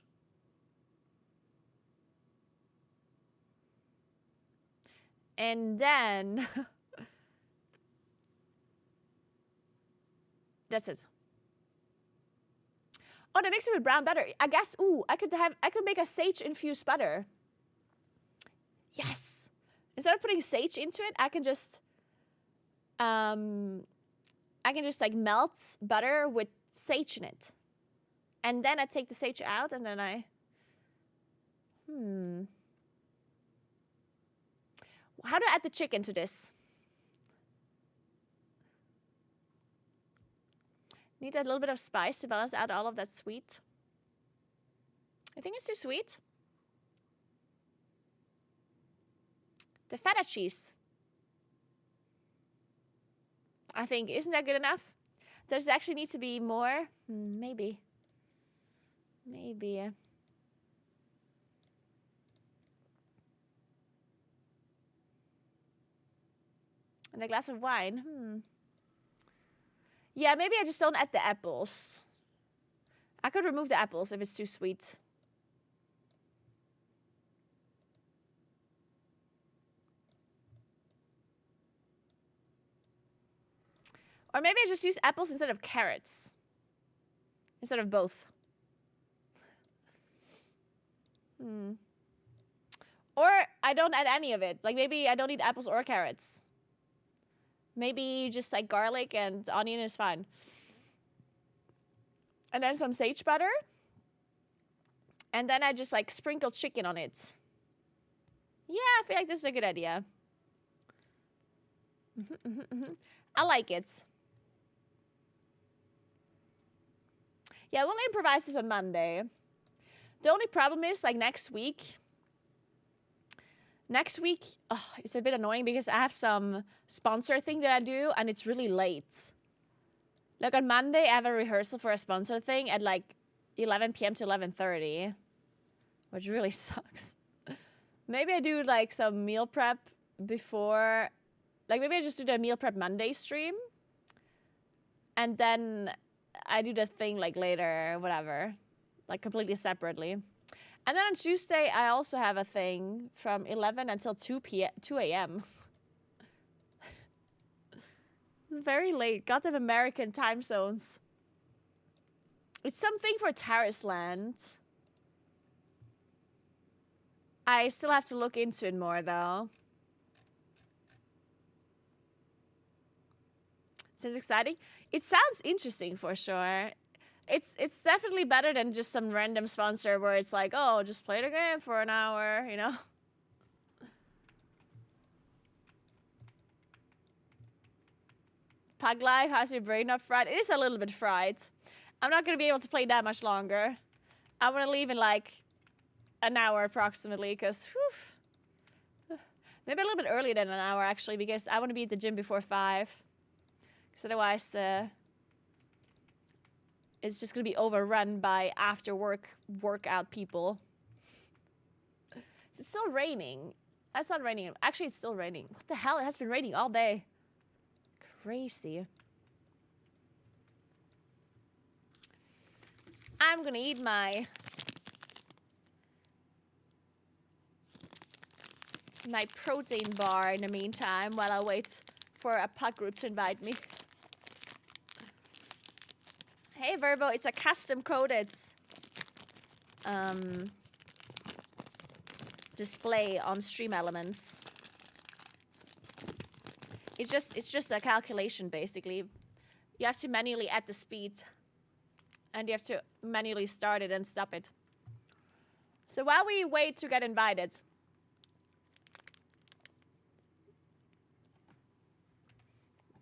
And then that's it. Oh, they mix it with brown butter. I guess, I could make a sage infused butter. Yes. Instead of putting sage into it, I can just like melt butter with sage in it. And then I take the sage out and then how do I add the chicken to this? Need a little bit of spice to balance out all of that sweet. I think it's too sweet. The feta cheese. I think, isn't that good enough? Does it actually need to be more? Maybe. Maybe. And a glass of wine. Yeah, maybe I just don't add the apples. I could remove the apples if it's too sweet. Or maybe I just use apples instead of carrots. Instead of both. Or I don't add any of it. Like maybe I don't need apples or carrots. Maybe just like garlic and onion is fine. And then some sage butter. And then I just like sprinkle chicken on it. Yeah, I feel like this is a good idea. I like it. Yeah, we'll improvise this on Monday. The only problem is like next week, it's a bit annoying because I have some sponsor thing that I do and it's really late. Like on Monday, I have a rehearsal for a sponsor thing at like 11 p.m. to 11:30, which really sucks. Maybe I do like some meal prep before, like maybe I just do the meal prep Monday stream. And then I do that thing like later, whatever, like completely separately. And then on Tuesday, I also have a thing from 11 until 2 a.m. Very late. Got them American time zones. It's something for Terrace Land. I still have to look into it more, though. Sounds exciting. It sounds interesting for sure. It's definitely better than just some random sponsor where it's like, oh, just play the game for an hour, you know? Pug Life, how's your brain not fried? It is a little bit fried. I'm not going to be able to play that much longer. I'm going to leave in like an hour approximately because, maybe a little bit earlier than an hour actually because I want to be at the gym before 5. Because otherwise, it's just going to be overrun by after workout people. It's still raining. It's not raining. Actually, it's still raining. What the hell? It has been raining all day. Crazy. I'm going to eat my protein bar in the meantime while I wait for a puck group to invite me. Hey Verbo, it's a custom coded display on Stream Elements. It's just a calculation basically. You have to manually add the speed. And you have to manually start it and stop it. So while we wait to get invited,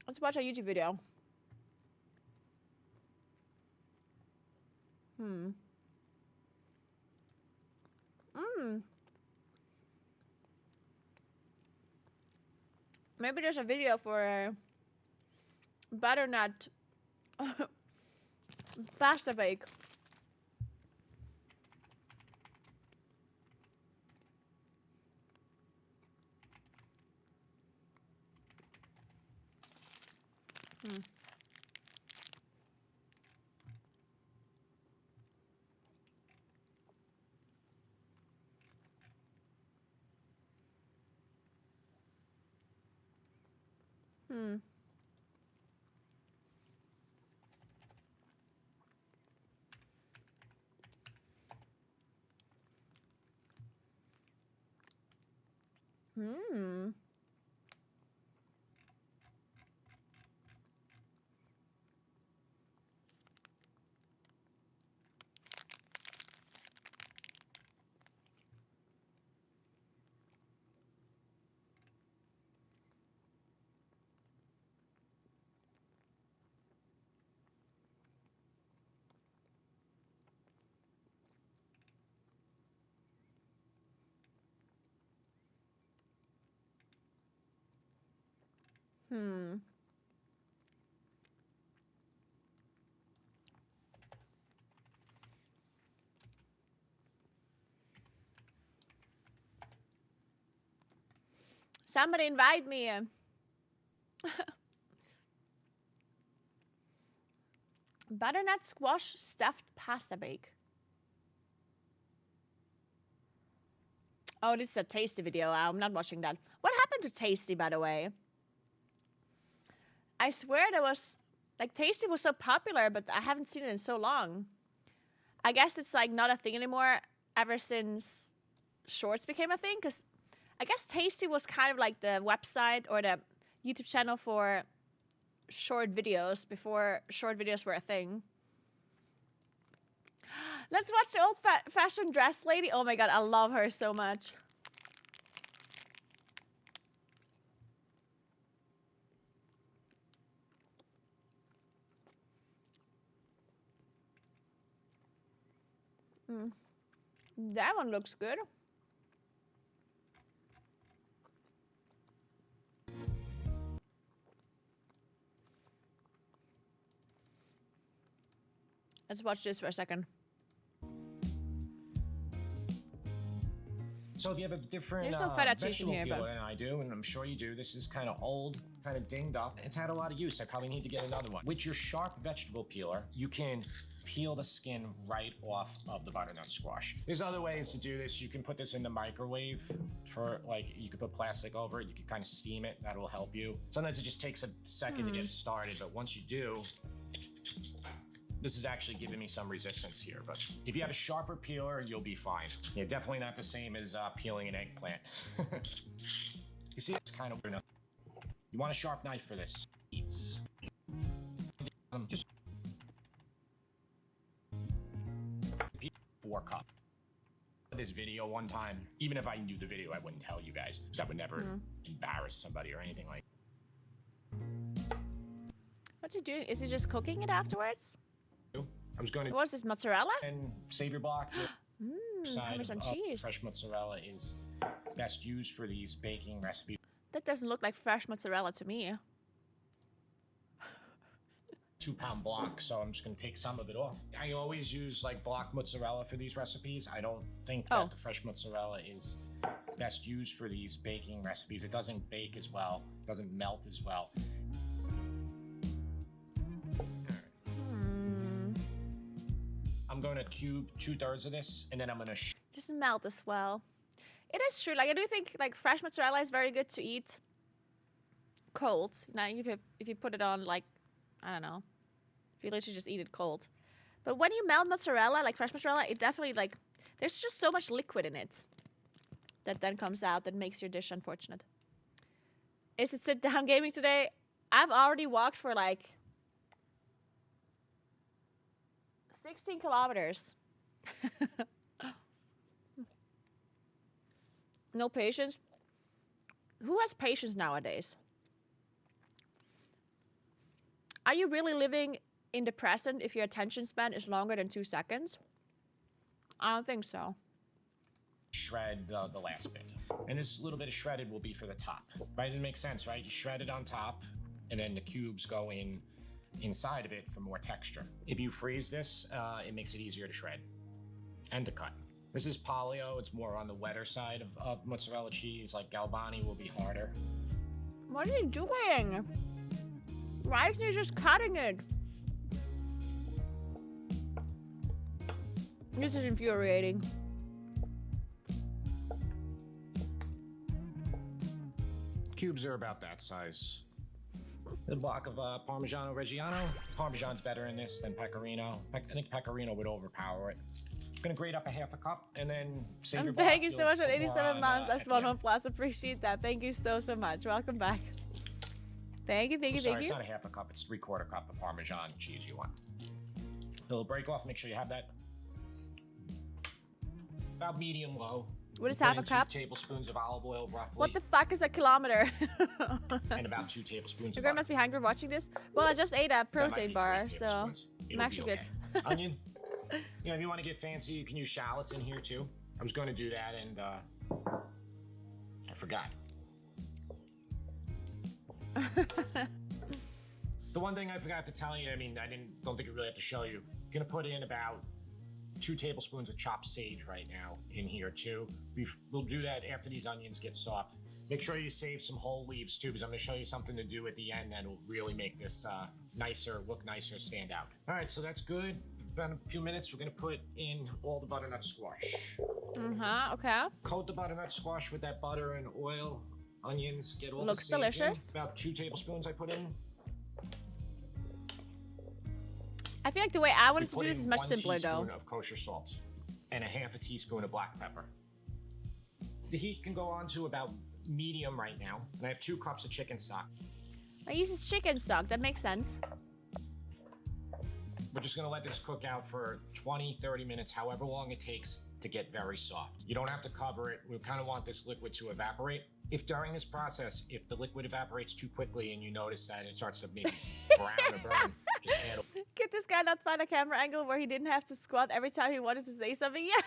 let's watch a YouTube video. Maybe there's a video for butternut pasta bake. Somebody invite me. Butternut squash stuffed pasta bake. Oh, this is a Tasty video. I'm not watching that. What happened to Tasty, by the way? I swear there was... Like, Tasty was so popular, but I haven't seen it in so long. I guess it's, like, not a thing anymore ever since Shorts became a thing, because I guess Tasty was kind of like the website or the YouTube channel for short videos before short videos were a thing. Let's watch the old-fashioned dress lady. Oh my god, I love her so much. That one looks good. Let's watch this for a second. So if you have a different There's no feta cheese in vegetable here, peeler but... than I do, and I'm sure you do, this is kind of old, kind of dinged up. It's had a lot of use. I probably need to get another one. With your sharp vegetable peeler, you can peel the skin right off of the butternut squash. There's other ways to do this. You can put this in the microwave for, like, you can put plastic over it. You can kind of steam it. That will help you. Sometimes it just takes a second to get started, but once you do, this is actually giving me some resistance here, but if you have a sharper peeler, you'll be fine. Yeah, definitely not the same as peeling an eggplant. You see, it's kind of weird enough. You want a sharp knife for this. Just 4 cups. This video one time, even if I knew the video, I wouldn't tell you guys, because I would never embarrass somebody or anything like that. What's he doing? Is he just cooking it afterwards? I was going to... What is this, mozzarella? And Savior block. Side Parmesan of cheese. fresh mozzarella is best used for these baking recipes. That doesn't look like fresh mozzarella to me. 2-pound block, so I'm just gonna take some of it off. I always use like block mozzarella for these recipes. I don't think that the fresh mozzarella is best used for these baking recipes. It doesn't bake as well, doesn't melt as well. I'm going to cube 2/3 of this, and then I'm gonna Doesn't melt as well. It is true. Like, I do think like fresh mozzarella is very good to eat cold. Now, if you put it on, like, I don't know, if you literally just eat it cold. But when you melt mozzarella, like fresh mozzarella, it definitely, like, there's just so much liquid in it that then comes out that makes your dish unfortunate. Is it sit down gaming today? I've already walked for like 16 kilometers. No patience. Who has patience nowadays? Are you really living in the present if your attention span is longer than 2 seconds? I don't think so. Shred the last bit. And this little bit of shredded will be for the top. Right? It makes sense, right? You shred it on top, and then the cubes go inside of it for more texture. If you freeze this, it makes it easier to shred and to cut. This is polio. It's more on the wetter side of mozzarella cheese. Like Galbani will be harder. What are you doing? Why isn't he just cutting it? This is infuriating. Cubes are about that size. The block of Parmigiano Reggiano. Parmesan's better in this than Pecorino. I think Pecorino would overpower it. Gonna grate up a half a cup and then save your Thank you block. so much You'll for put more 87 on, months. at the S11 end. Plus. Appreciate that. Thank you so much. Welcome back. Thank you, thank I'm you, sorry, thank it's you. not a half a cup, it's 3/4 cup of Parmesan cheese you want. It'll break off, make sure you have that. About medium low. What is Put half a in cup? 2 tablespoons of olive oil, roughly. What the fuck is a kilometer? And about 2 tablespoons Your of grandma must be hungry watching this. Well, I just ate a might protein be bar, 3 so tablespoons. I'm It'll actually be good. okay. Onion. You know, if you want to get fancy, you can use shallots in here too. I was going to do that and I forgot. The one thing I forgot to tell you, I mean, don't think I really have to show you. Gonna put in about 2 tablespoons of chopped sage right now in here too. We'll do that after these onions get soft. Make sure you save some whole leaves too, because I'm gonna show you something to do at the end that will really make this look nicer, stand out. All right, so that's good. About a few minutes, we're gonna put in all the butternut squash. Okay. Coat the butternut squash with that butter and oil, onions, get all Looks the sage in. delicious. About 2 tablespoons I put in. I feel like the way I We wanted to put do this in is much 1 simpler, though. teaspoon of kosher salt and a half a teaspoon of black pepper. The heat can go on to about medium right now, and I have 2 cups of chicken stock. I use this chicken stock. That makes sense. We're just gonna let this cook out for 20, 30 minutes, however long it takes to get very soft. You don't have to cover it. We kind of want this liquid to evaporate. If during this process, if the liquid evaporates too quickly and you notice that it starts to maybe brown or burn, just add a Could this guy not find a camera angle where he didn't have to squat every time he wanted to say something? Yeah,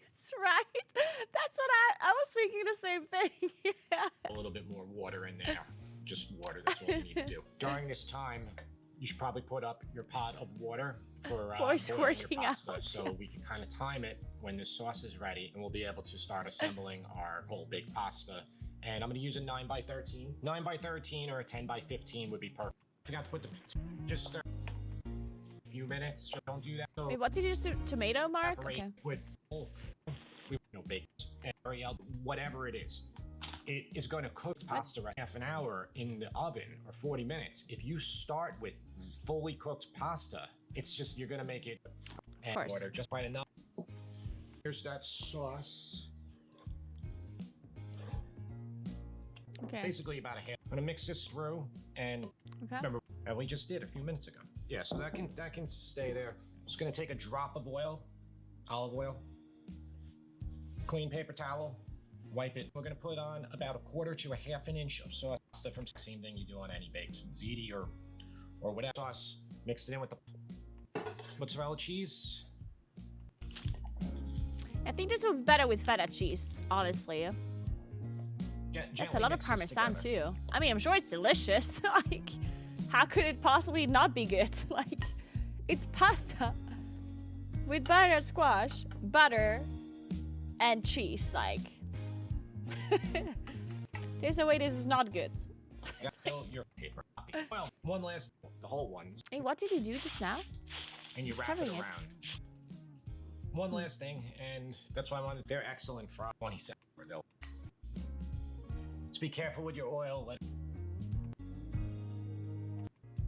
that's right. That's what I was thinking the same thing. Yeah. a little bit more water in there. Just water, that's all you need to do. During this time, you should probably put up your pot of water for Voice boiling your working pasta, out, so we can kind of time it when this sauce is ready, and we'll be able to start assembling our whole big pasta. And I'm going to use a 9x13. 9x13 or a 10x15 would be perfect. Forgot to put the just a few minutes. Just don't do that. So Wait, what did you just do? Tomato, Mark? separate Okay. with bake whatever it is. It is going to cook pasta for half an hour in the oven or 40 minutes. If you start with fully cooked pasta, it's just you're going to make it add course. water just right enough. Here's that sauce. Okay. Basically about a half. I'm going to mix this through and remember what we just did a few minutes ago. Yeah, so that can stay there. Just going to take a drop of oil, olive oil, clean paper towel, wipe it. We're gonna put on about 1/4 to a half an inch of sauce from same thing you do on any baked ziti or whatever sauce. Mixed it in with the mozzarella cheese. I think this would be better with feta cheese, honestly. That's a lot of Parmesan, too. I mean, I'm sure it's delicious. Like, how could it possibly not be good? Like, it's pasta with butternut squash, butter, and cheese. Like, there's no way this is not good. Fill your paper. Well, one last, the whole one. Hey, what did you do just now? And you Just wrap it covering it. around. One last thing, and that's why I wanted. They're excellent for 20 seconds. Just be careful with your oil.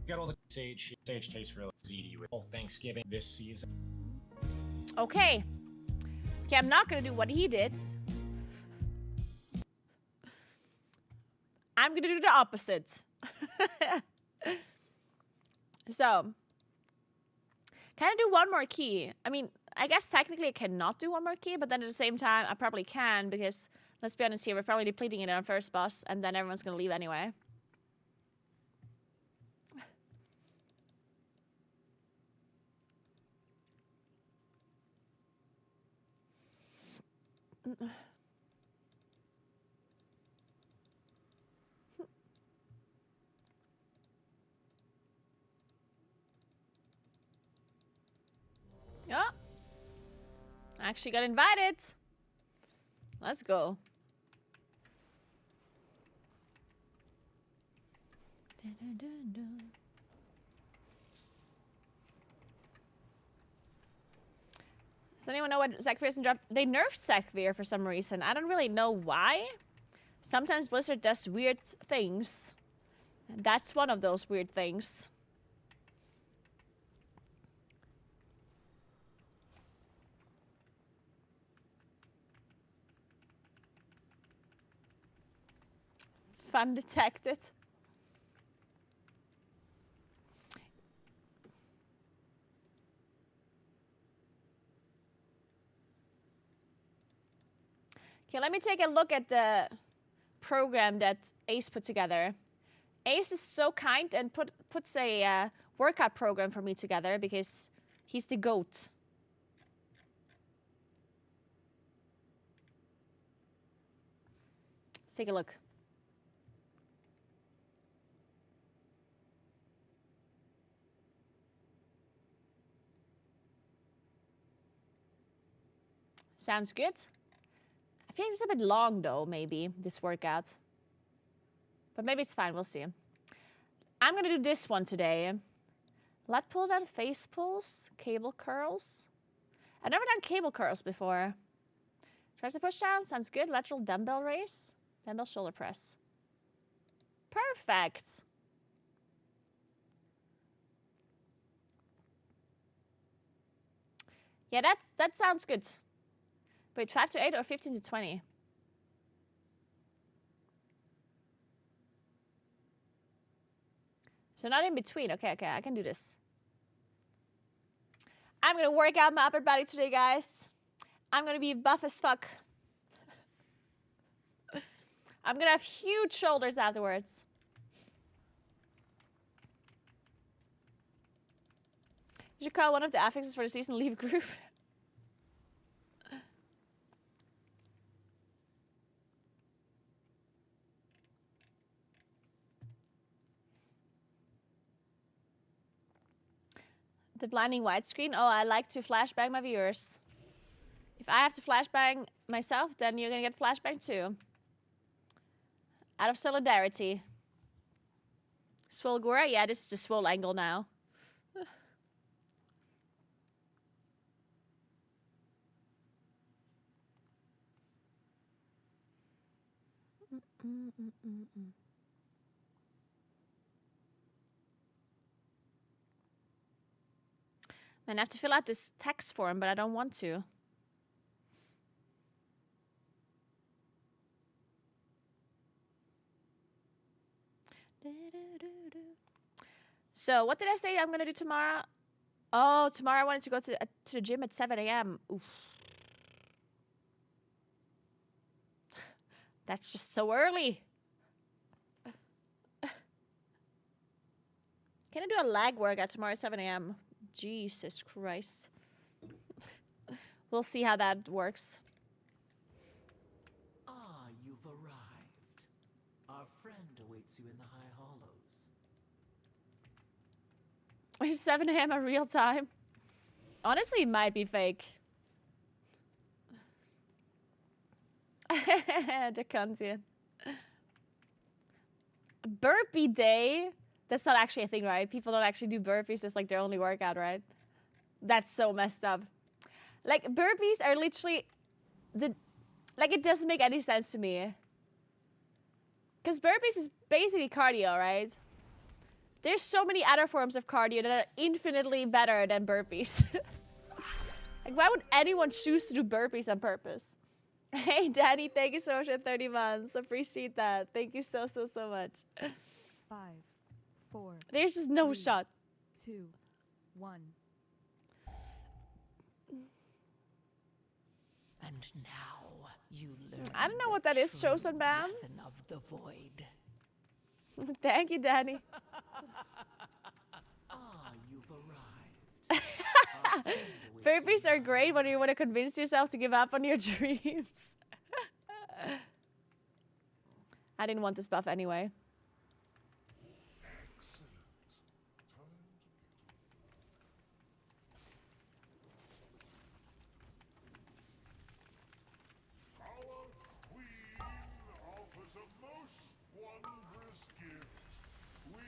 Got all the sage. Sage tastes really ziti with Thanksgiving this season. Okay. Okay, I'm not gonna do what he did. I'm gonna do the opposite. So, Can I do one more key? I mean, I guess technically I cannot do one more key, but then at the same time, I probably can because, let's be honest here, we're probably depleting it on first boss, and then everyone's gonna leave anyway. Yeah. I actually got invited. Let's go. Does anyone know what Zekvir's dropped? They nerfed Zekvir for some reason. I don't really know why. Sometimes Blizzard does weird things. That's one of those weird things. Fun detected. Okay, let me take a look at the program that Ace put together. Ace is so kind and puts a workout program for me together because he's the GOAT. Let's take a look. Sounds good. I feel like it's a bit long though, maybe, this workout. But maybe it's fine, we'll see. I'm gonna do this one today. Lat pull down, face pulls, cable curls. I've never done cable curls before. Tricep push down, sounds good. Lateral dumbbell raise, dumbbell shoulder press. Perfect. Yeah, that sounds good. Wait, 5 to 8 or 15 to 20? So not in between. Okay, I can do this. I'm gonna work out my upper body today, guys. I'm gonna be buff as fuck. I'm gonna have huge shoulders afterwards. You should call one of the affixes for the season leave group. The blinding widescreen. Oh, I like to flashbang my viewers. If I have to flashbang myself, then you're gonna get flashbang too. Out of solidarity. Swole Gora? Yeah, this is the swole angle now. I have to fill out this text form, but I don't want to. So, what did I say I'm gonna do tomorrow? Oh, tomorrow I wanted to go to the gym at 7 a.m. Oof. That's just so early. Can I do a lag workout tomorrow at 7 a.m.? Jesus Christ. We'll see how that works. Ah, you've arrived. Our friend awaits you in the High Hollows. Is 7 a.m. a real time? Honestly, it might be fake. The content. Burpee day? That's not actually a thing, right? People don't actually do burpees. It's like their only workout, right? That's so messed up. Like, burpees are literally like, it doesn't make any sense to me. Because burpees is basically cardio, right? There's so many other forms of cardio that are infinitely better than burpees. Like, why would anyone choose to do burpees on purpose? Hey, Danny, thank you so much for 30 months. Appreciate that. Thank you so much. 5, 4. There's just no 3, shot. 2, 1. And now you learn. I don't know what that is, Chosen Bam. Lesson of the void. Thank you, Danny. Ah, you've arrived. Burpees are great when you want to convince yourself to give up on your dreams. I didn't want this buff anyway. Our queen offers a most wondrous gift. We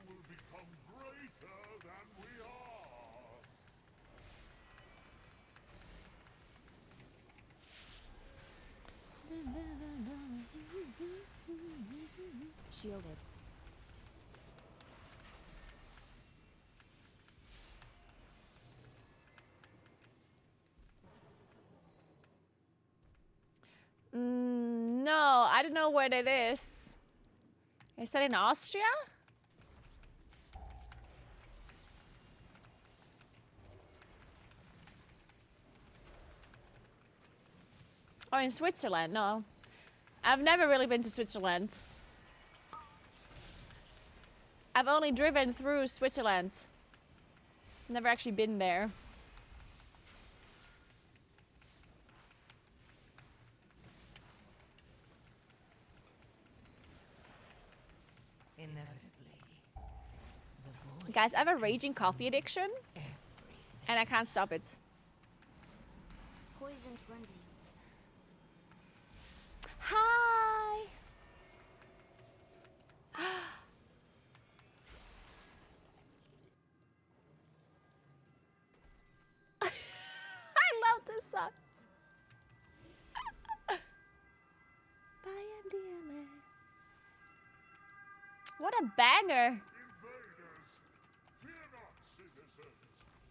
will become greater than we are. Shielded. No, I don't know where that is. Is that in Austria? Or in Switzerland? No. I've never really been to Switzerland. I've only driven through Switzerland. Never actually been there. Inevitably, the void. Guys, I have a raging coffee addiction. And I can't stop it. Poisoned frenzy. Hi! I love this song. By MDMA. What a banger! Invaders, fear not, citizens.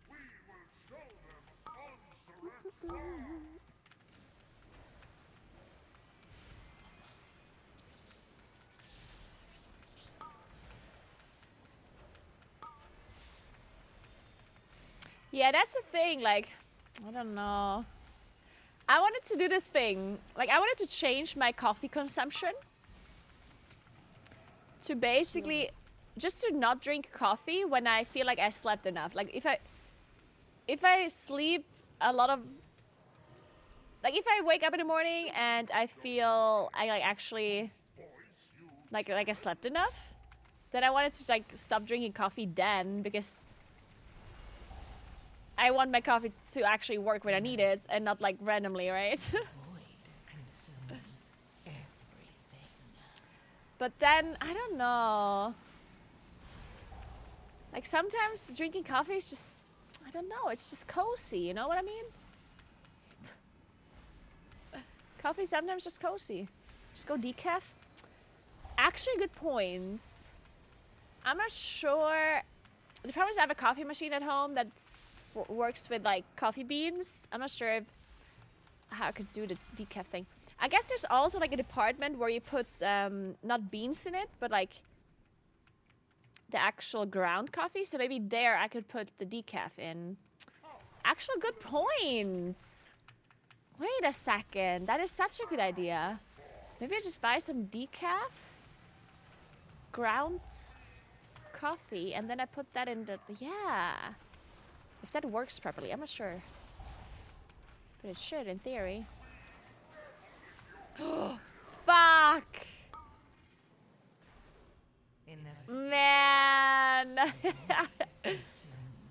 We will show them Onsurrect's Yeah, that's the thing, like, I don't know. I wanted to do this thing. Like, I wanted to change my coffee consumption to basically just to not drink coffee when I feel like I slept enough. Like, if I sleep a lot of, like, if I wake up in the morning and I feel I like actually like I slept enough, then I wanted to like stop drinking coffee then, because I want my coffee to actually work when I need it and not like randomly, right? Void consumes everything. But then, I don't know. Like sometimes drinking coffee is just, I don't know, it's just cozy, you know what I mean? Coffee sometimes just cozy. Just go decaf. Actually, good points. I'm not sure. The problem is I have a coffee machine at home that works with like coffee beans. I'm not sure if how I could do the decaf thing. I guess there's also like a department where you put not beans in it, but like the actual ground coffee. So maybe there I could put the decaf in. Actual good points. Wait a second. That is such a good idea. Maybe I just buy some decaf ground coffee and then I put that in the, yeah. If that works properly, I'm not sure. But it should in theory. Fuck! Man!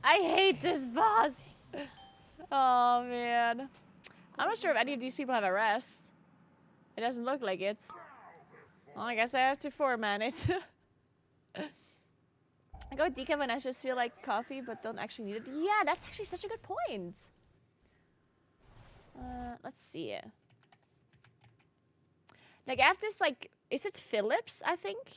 I hate this boss! Oh man. I'm not sure if any of these people have a rest. It doesn't look like it. Well, I guess I have to foreman it. I go with decaf when I just feel like coffee but don't actually need it. Yeah, that's actually such a good point. Let's see. Like I have this like, is it Philips, I think?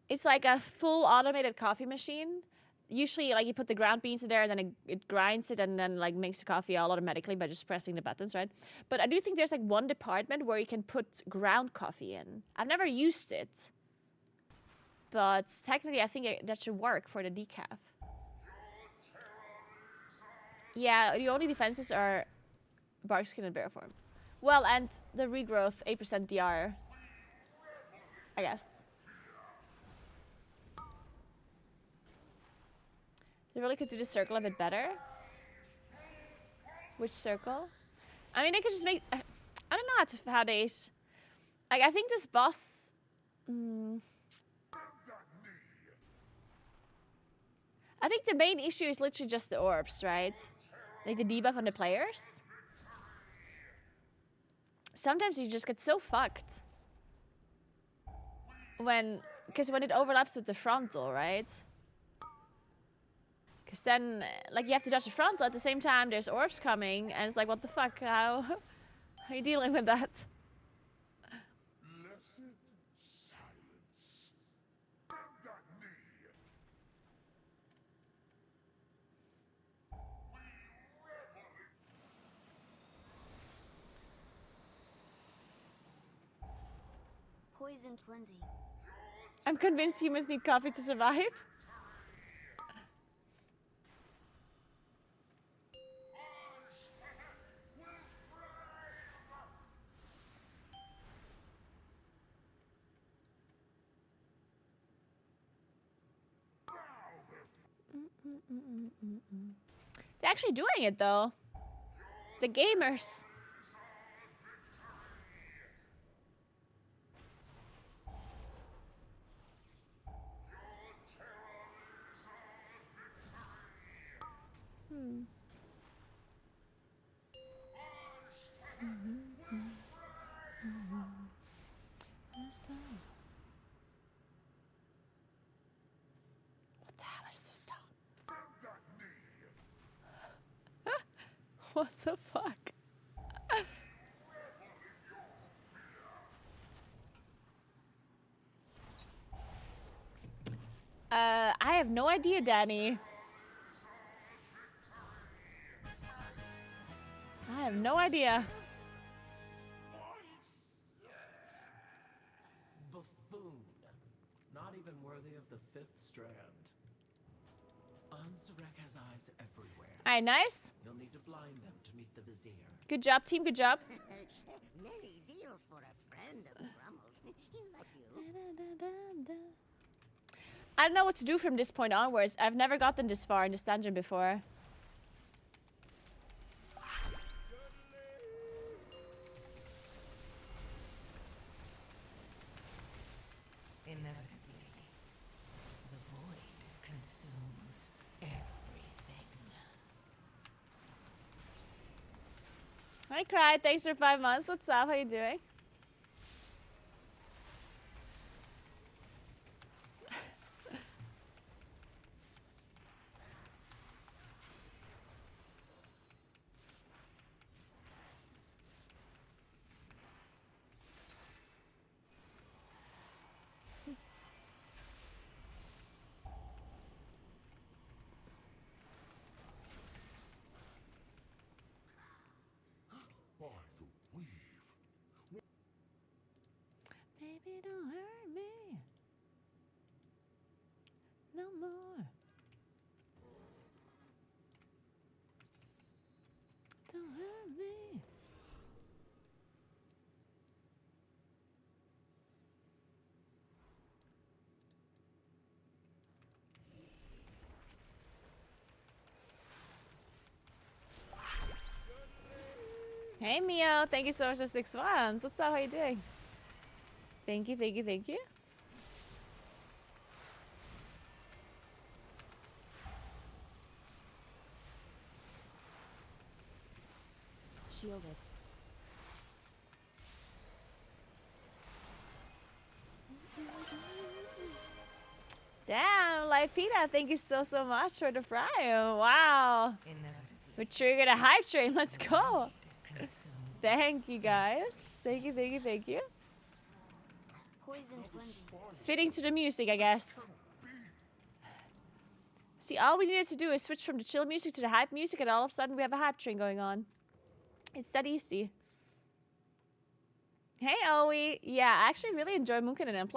It's like a full automated coffee machine. Usually like you put the ground beans in there and then it grinds it and then like makes the coffee all automatically by just pressing the buttons, right? But I do think there's like one department where you can put ground coffee in. I've never used it. But technically I think that should work for the decaf. Yeah, the only defenses are Bark skin and bear form. Well, and the regrowth 8% DR. I guess. They really could do the circle a bit better. Which circle? I mean, they could just make. I don't know how they. Like, I think this boss. I think the main issue is literally just the orbs, right? Like the debuff on the players. Sometimes you just get so fucked. Because when it overlaps with the frontal, right? Because then, like, you have to dodge the frontal at the same time. There's orbs coming, and it's like, what the fuck? How are you dealing with that? Blessed silence. Bend that knee. Poisoned cleansing. I'm convinced humans need coffee to survive. They're actually doing it though. The gamers. What the hell is this stuff? What the fuck? I have no idea, Danny. I have no idea. Buffoon. Not even worthy of the fifth strand. Ansurek has eyes everywhere. Alright, nice. You'll need to blind them to meet the vizier. Good job, team. Good job. Many deals for a friend of Grummel's. He'll like you. I don't know what to do from this point onwards. I've never gotten this far in this dungeon before. Inevitably, the void consumes everything. Hi, Cry. Thanks for 5 months. What's up? How you doing? By the weave. Baby, don't hurt me. No more. Don't hurt me. Hey, Mio. Thank you so much for 6 months. What's up? How you doing? Thank you, thank you, thank you. Shielded. Damn, Life Pita, thank you so much for the prime. Wow. We triggered a hype train. Let's go. Thank you, guys. Thank you, thank you, thank you. Poisoned cleansing. Fitting to the music, I guess. See, all we needed to do is switch from the chill music to the hype music, and all of a sudden we have a hype train going on. It's that easy. Hey, Owie. Yeah, I actually really enjoy Moonkin M+,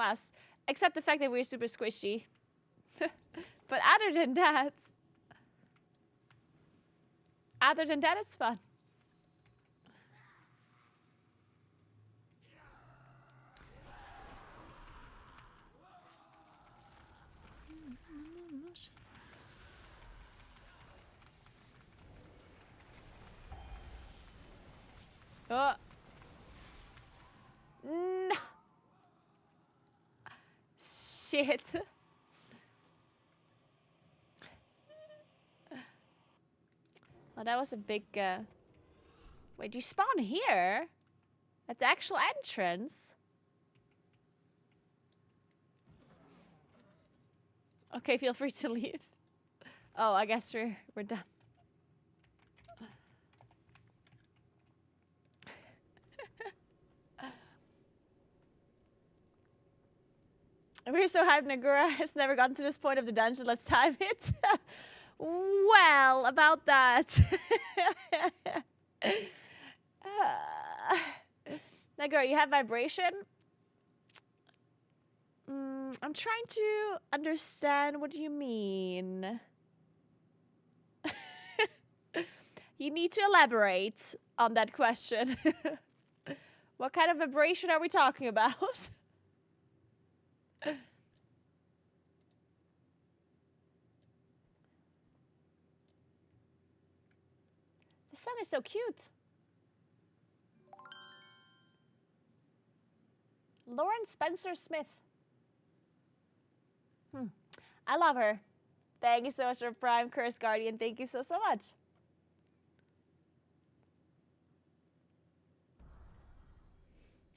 except the fact that we're super squishy. But other than that, it's fun. gosh. Oh. No. Shit. Well, that was a big... Wait, you spawn here? At the actual entrance? Okay, feel free to leave. Oh, I guess we're done. We're so hyped. Naguura has never gotten to this point of the dungeon. Let's time it. Well, about that. Naguura, you have vibration? I'm trying to understand what you mean. You need to elaborate on that question. What kind of vibration are we talking about? The sun is so cute. Lauren Spencer Smith. I love her. Thank you so much for Prime Curse Guardian. Thank you so much.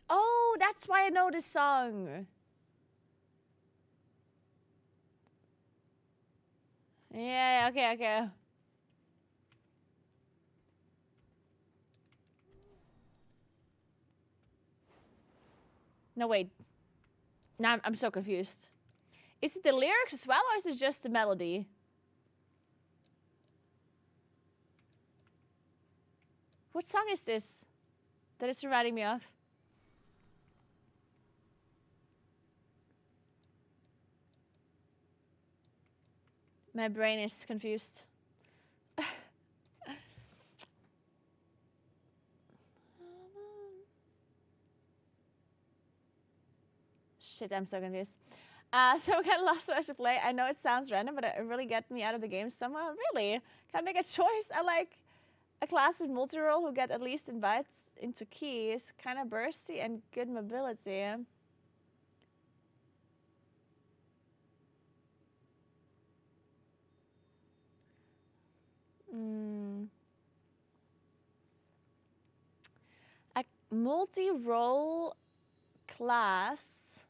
Oh, that's why I know this song. Yeah, okay. No, wait. Now I'm so confused. Is it the lyrics as well, or is it just the melody? What song is this that it's reminding me of? My brain is confused. Shit, I'm so confused. So we got lost what I should play. I know it sounds random, but it really got me out of the game somehow. Really? Can I make a choice? I like a class with multi-role who get at least invites into keys. Kind of bursty and good mobility. A multi-role class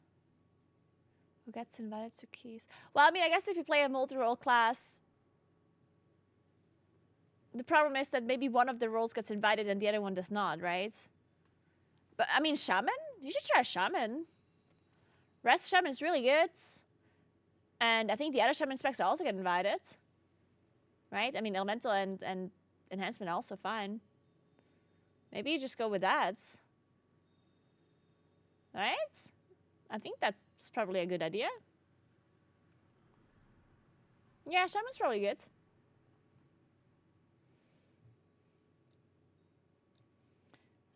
who gets invited to keys. Well, I mean, I guess if you play a multi-role class, the problem is that maybe one of the roles gets invited and the other one does not, right? But I mean, Shaman? You should try Shaman. Rest Shaman is really good. And I think the other Shaman specs also get invited. Right? I mean, Elemental and Enhancement are also fine. Maybe you just go with that. Right? I think that's probably a good idea. Yeah, Shaman's probably good.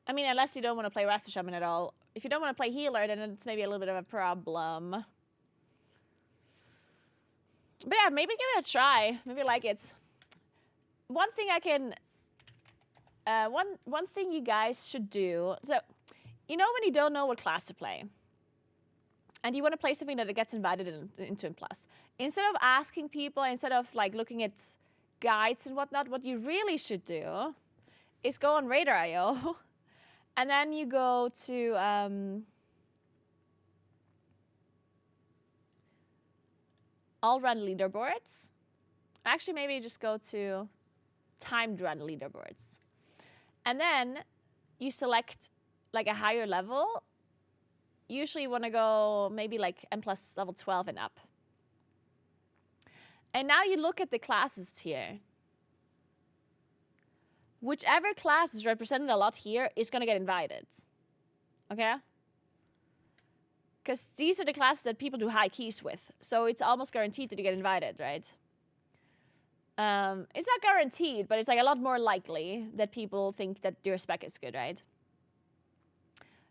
I mean, unless you don't want to play Rasta Shaman at all. If you don't want to play healer, then it's maybe a little bit of a problem. But yeah, maybe give it a try. Maybe like it. One thing I can... one thing you guys should do... So, you know when you don't know what class to play? And you want to play something that gets invited into in Plus. Instead of asking people, instead of like looking at guides and whatnot, what you really should do is go on Radar.io. And then you go to all run leaderboards. Actually, maybe just go to timed run leaderboards. And then you select like a higher level. Usually you want to go maybe like M plus level 12 and up. And now you look at the classes here. Whichever class is represented a lot here is going to get invited. Okay? Because these are the classes that people do high keys with. So it's almost guaranteed that you get invited, right? It's not guaranteed, but it's like a lot more likely that people think that your spec is good, right?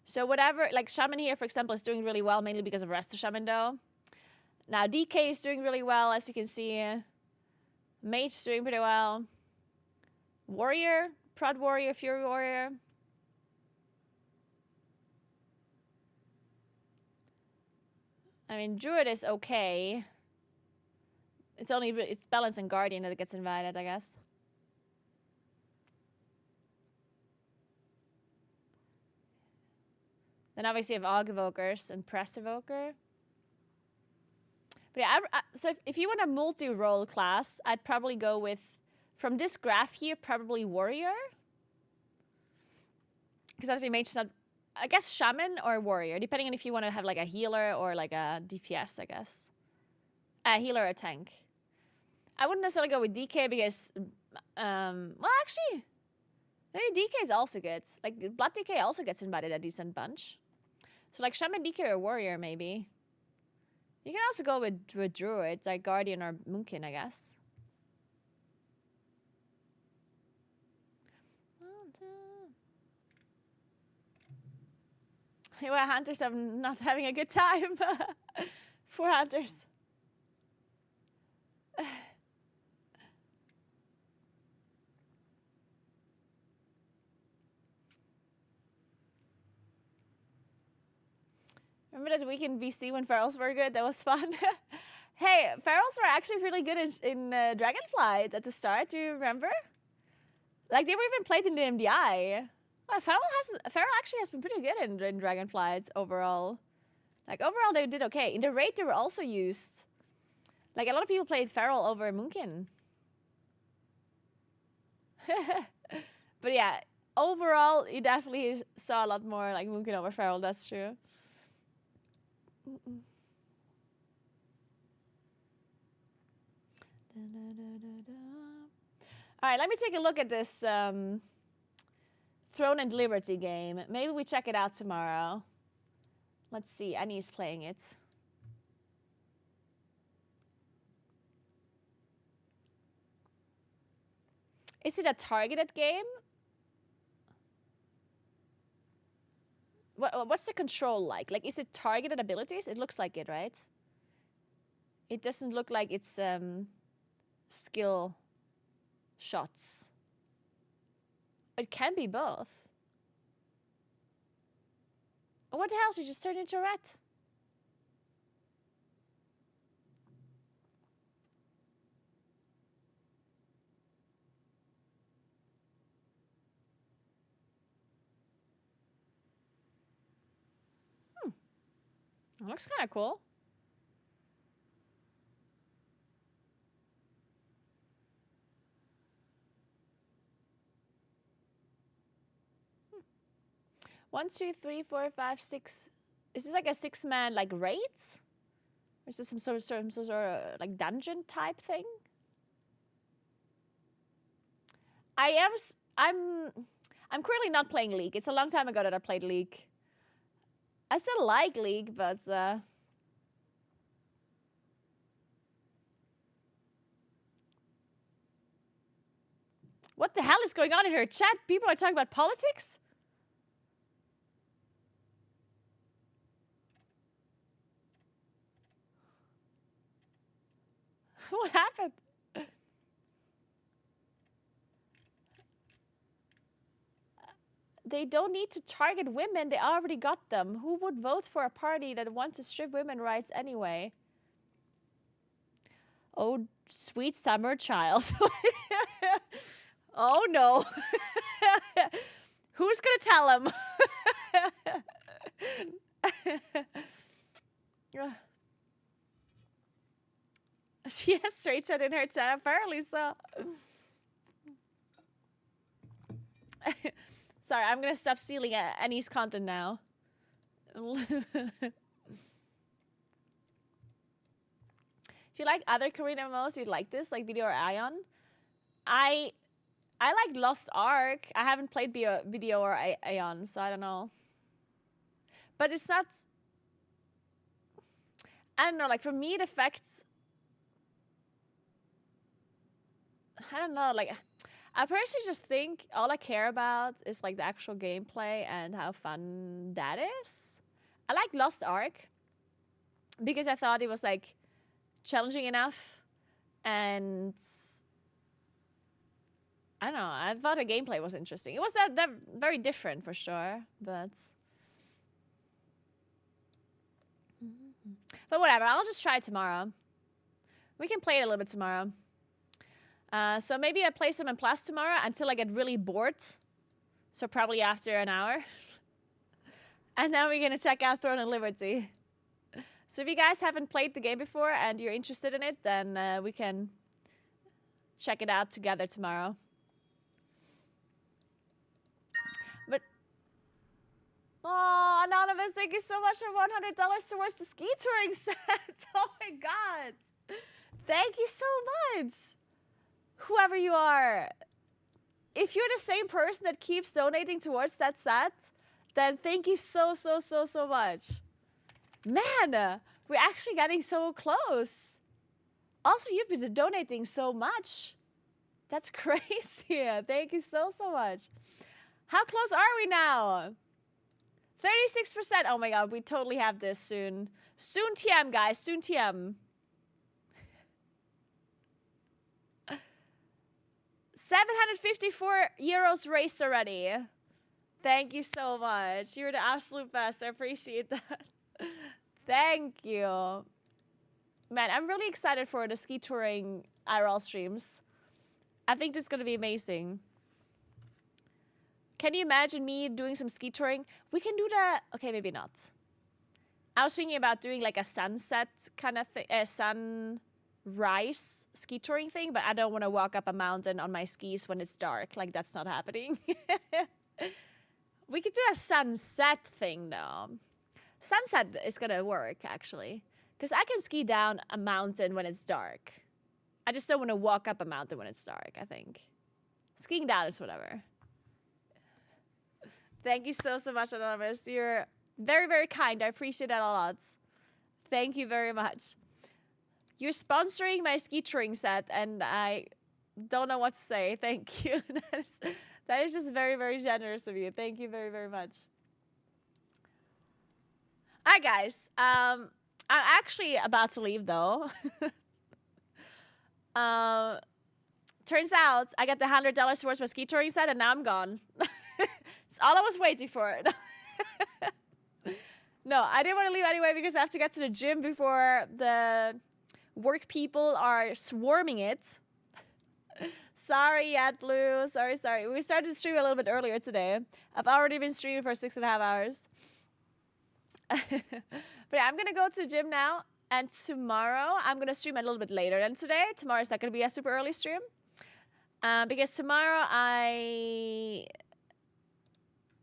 So whatever, like Shaman here, for example, is doing really well, mainly because of Rest of Shaman, though. Now DK is doing really well, as you can see. Mage is doing pretty well. Warrior, Prod Warrior, Fury Warrior. I mean, Druid is okay. It's Balance and Guardian that gets invited, I guess. Then obviously you have Og Evokers and Press Evoker. But yeah, so if you want a multi-role class, I'd probably go with, from this graph here, probably Warrior. Because obviously Mage is not, I guess Shaman or Warrior, depending on if you want to have like a healer or like a DPS, I guess. A healer or a tank. I wouldn't necessarily go with DK because, well actually, maybe DK is also good. Like Blood DK also gets invited a decent bunch. So like Shaman DK or Warrior maybe. You can also go with Druid, like Guardian or Moonkin, I guess. Well, hunters are not having a good time. Poor hunters. Remember that week in BC when Ferals were good? That was fun. Hey, Ferals were actually really good in Dragonflight at the start. Do you remember? Like, they were even played in the MDI. Well, Feral actually has been pretty good in Dragonflights overall. Like, overall, they did okay. In the raid, they were also used. Like, a lot of people played Feral over Moonkin. But yeah, overall, you definitely saw a lot more, like, Moonkin over Feral. That's true. All right, let me take a look at this Throne and Liberty game. Maybe we check it out tomorrow. Let's see, Annie's playing it. Is it a targeted game? What's the control like? Like, is it targeted abilities? It looks like it, right? It doesn't look like it's skill shots. It can be both. Oh, what the hell? She just turned into a rat. It looks kind of cool. One, two, three, four, five, six. Is this like a 6-man like raid? Or is this some sort of like dungeon type thing? I'm currently not playing League. It's a long time ago that I played League. I still like League, but what the hell is going on in her chat? People are talking about politics? What happened? They don't need to target women. They already got them. Who would vote for a party that wants to strip women's rights anyway? Oh, sweet summer child. Oh, no. Who's going to tell him? She has straight chat in her chat, apparently so. Sorry, I'm gonna stop stealing Annie's content now. If you like other Korean MMOs, you'd like this, like Video or Ion. I like Lost Ark. I haven't played Video or Ion, so I don't know. But it's not... I don't know, like for me it affects... I don't know, like... I personally just think all I care about is like the actual gameplay and how fun that is. I like Lost Ark because I thought it was like challenging enough, and I don't know. I thought the gameplay was interesting. It was that very different for sure, but whatever. I'll just try it tomorrow. We can play it a little bit tomorrow. So maybe I play some in Plus tomorrow until I get really bored. So probably after an hour. And then we're gonna check out Throne of Liberty. So if you guys haven't played the game before and you're interested in it, then we can check it out together tomorrow. But oh, Anonymous, thank you so much for $100 towards the ski touring set. Oh my god. Thank you so much. Whoever you are. If you're the same person that keeps donating towards that set, then thank you so much. Man, we're actually getting so close. Also, you've been donating so much. That's crazy. Thank you so much. How close are we now? 36%. Oh my god, we totally have this soon. Soon TM, guys. Soon TM. 754 euros raised already. Thank you so much. You're the absolute best. I appreciate that. Thank you. Man, I'm really excited for the ski touring IRL streams. I think this is going to be amazing. Can you imagine me doing some ski touring? We can do that. Okay, maybe not. I was thinking about doing like a sunset kind of thing, sunrise ski touring thing, but I don't want to walk up a mountain on my skis when it's dark. Like, that's not happening. We could do a sunset thing, though. Sunset is going to work, actually. Because I can ski down a mountain when it's dark. I just don't want to walk up a mountain when it's dark, I think. Skiing down is whatever. Thank you so much, Anonymous. You're very, very kind. I appreciate that a lot. Thank you very much. You're sponsoring my ski touring set, and I don't know what to say. Thank you. That is just very, very generous of you. Thank you very, very much. All right, guys. I'm actually about to leave, though. Turns out I got the $100 towards my ski touring set, and now I'm gone. It's all I was waiting for. No, I didn't want to leave anyway because I have to get to the gym before the work people are swarming it. Sorry, AdBlue. Sorry. We started to stream a little bit earlier today. I've already been streaming for 6.5 hours. But yeah, I'm going to go to the gym now. And tomorrow, I'm going to stream a little bit later than today. Tomorrow's not going to be a super early stream. Because tomorrow I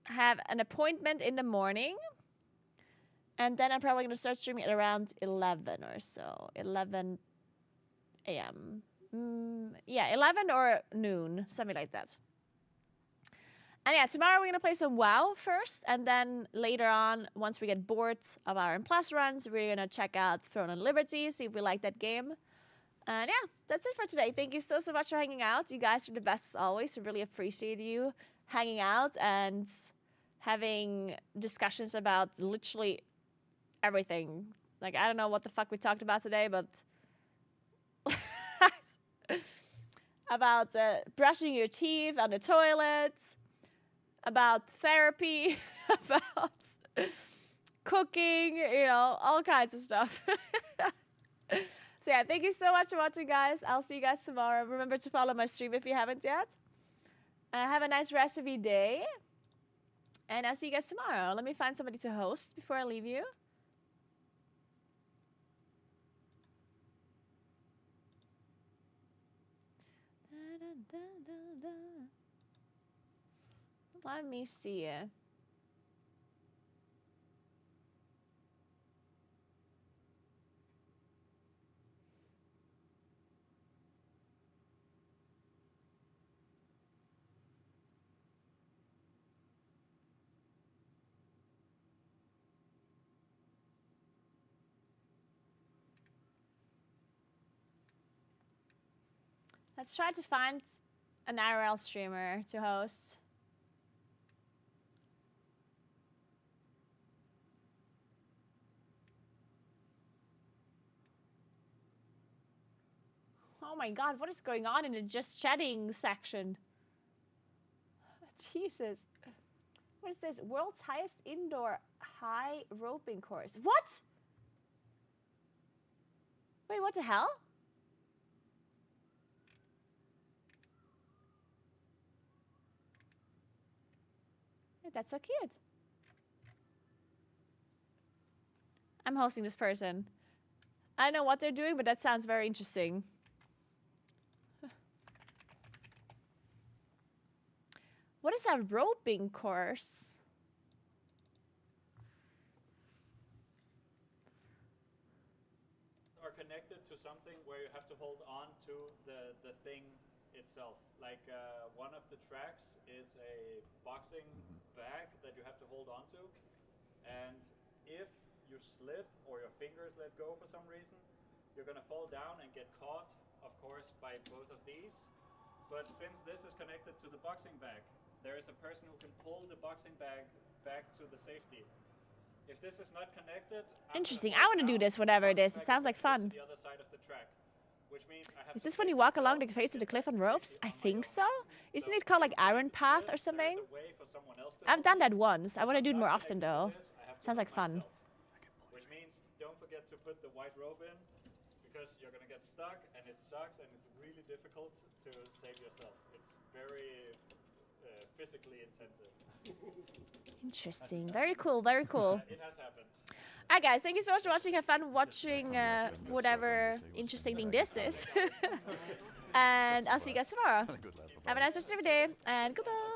have an appointment in the morning. And then I'm probably going to start streaming at around 11 or so. 11 a.m. Yeah, 11 or noon. Something like that. And yeah, tomorrow we're going to play some WoW first. And then later on, once we get bored of our M+ runs, we're going to check out Throne of Liberty, see if we like that game. And yeah, that's it for today. Thank you so much for hanging out. You guys are the best as always. I really appreciate you hanging out and having discussions about literally everything. Like, I don't know what the fuck we talked about today, but about brushing your teeth on the toilet, about therapy, about cooking, you know, all kinds of stuff. So yeah, thank you so much for watching, guys. I'll see you guys tomorrow. Remember to follow my stream if you haven't yet. Have a nice rest of your day. And I'll see you guys tomorrow. Let me find somebody to host before I leave you. Let me see. Let's try to find an IRL streamer to host. Oh my god, what is going on in the just chatting section? Jesus. What is this? World's highest indoor high roping course. What? Wait, what the hell? That's so cute. I'm hosting this person. I don't know what they're doing, but that sounds very interesting. What is a roping course? Are connected to something where you have to hold on to the thing itself. Like one of the tracks is a boxing bag that you have to hold on to, and if you slip or your fingers let go for some reason, you're gonna fall down and get caught, of course, by both of these. But since this is connected to the boxing bag, there is a person who can pull the boxing bag back to the safety. If this is not connected, Interesting. I want to do this, whatever it is. It sounds like fun. the other side of the track, which means I have Is this when you walk along the face of the cliff on ropes? I think so. Isn't it called like Iron Path or something? I've done that once. I want to do it more often though. Sounds like fun. Which means don't forget to put the white rope in, because you're gonna get stuck and it sucks and it's really difficult to save yourself. It's very physically intensive. Interesting. Very cool. Very cool. It has happened. Alright guys, thank you so much for watching. Have fun watching whatever interesting thing this is. And I'll see you guys tomorrow. Have a nice rest of your day and goodbye.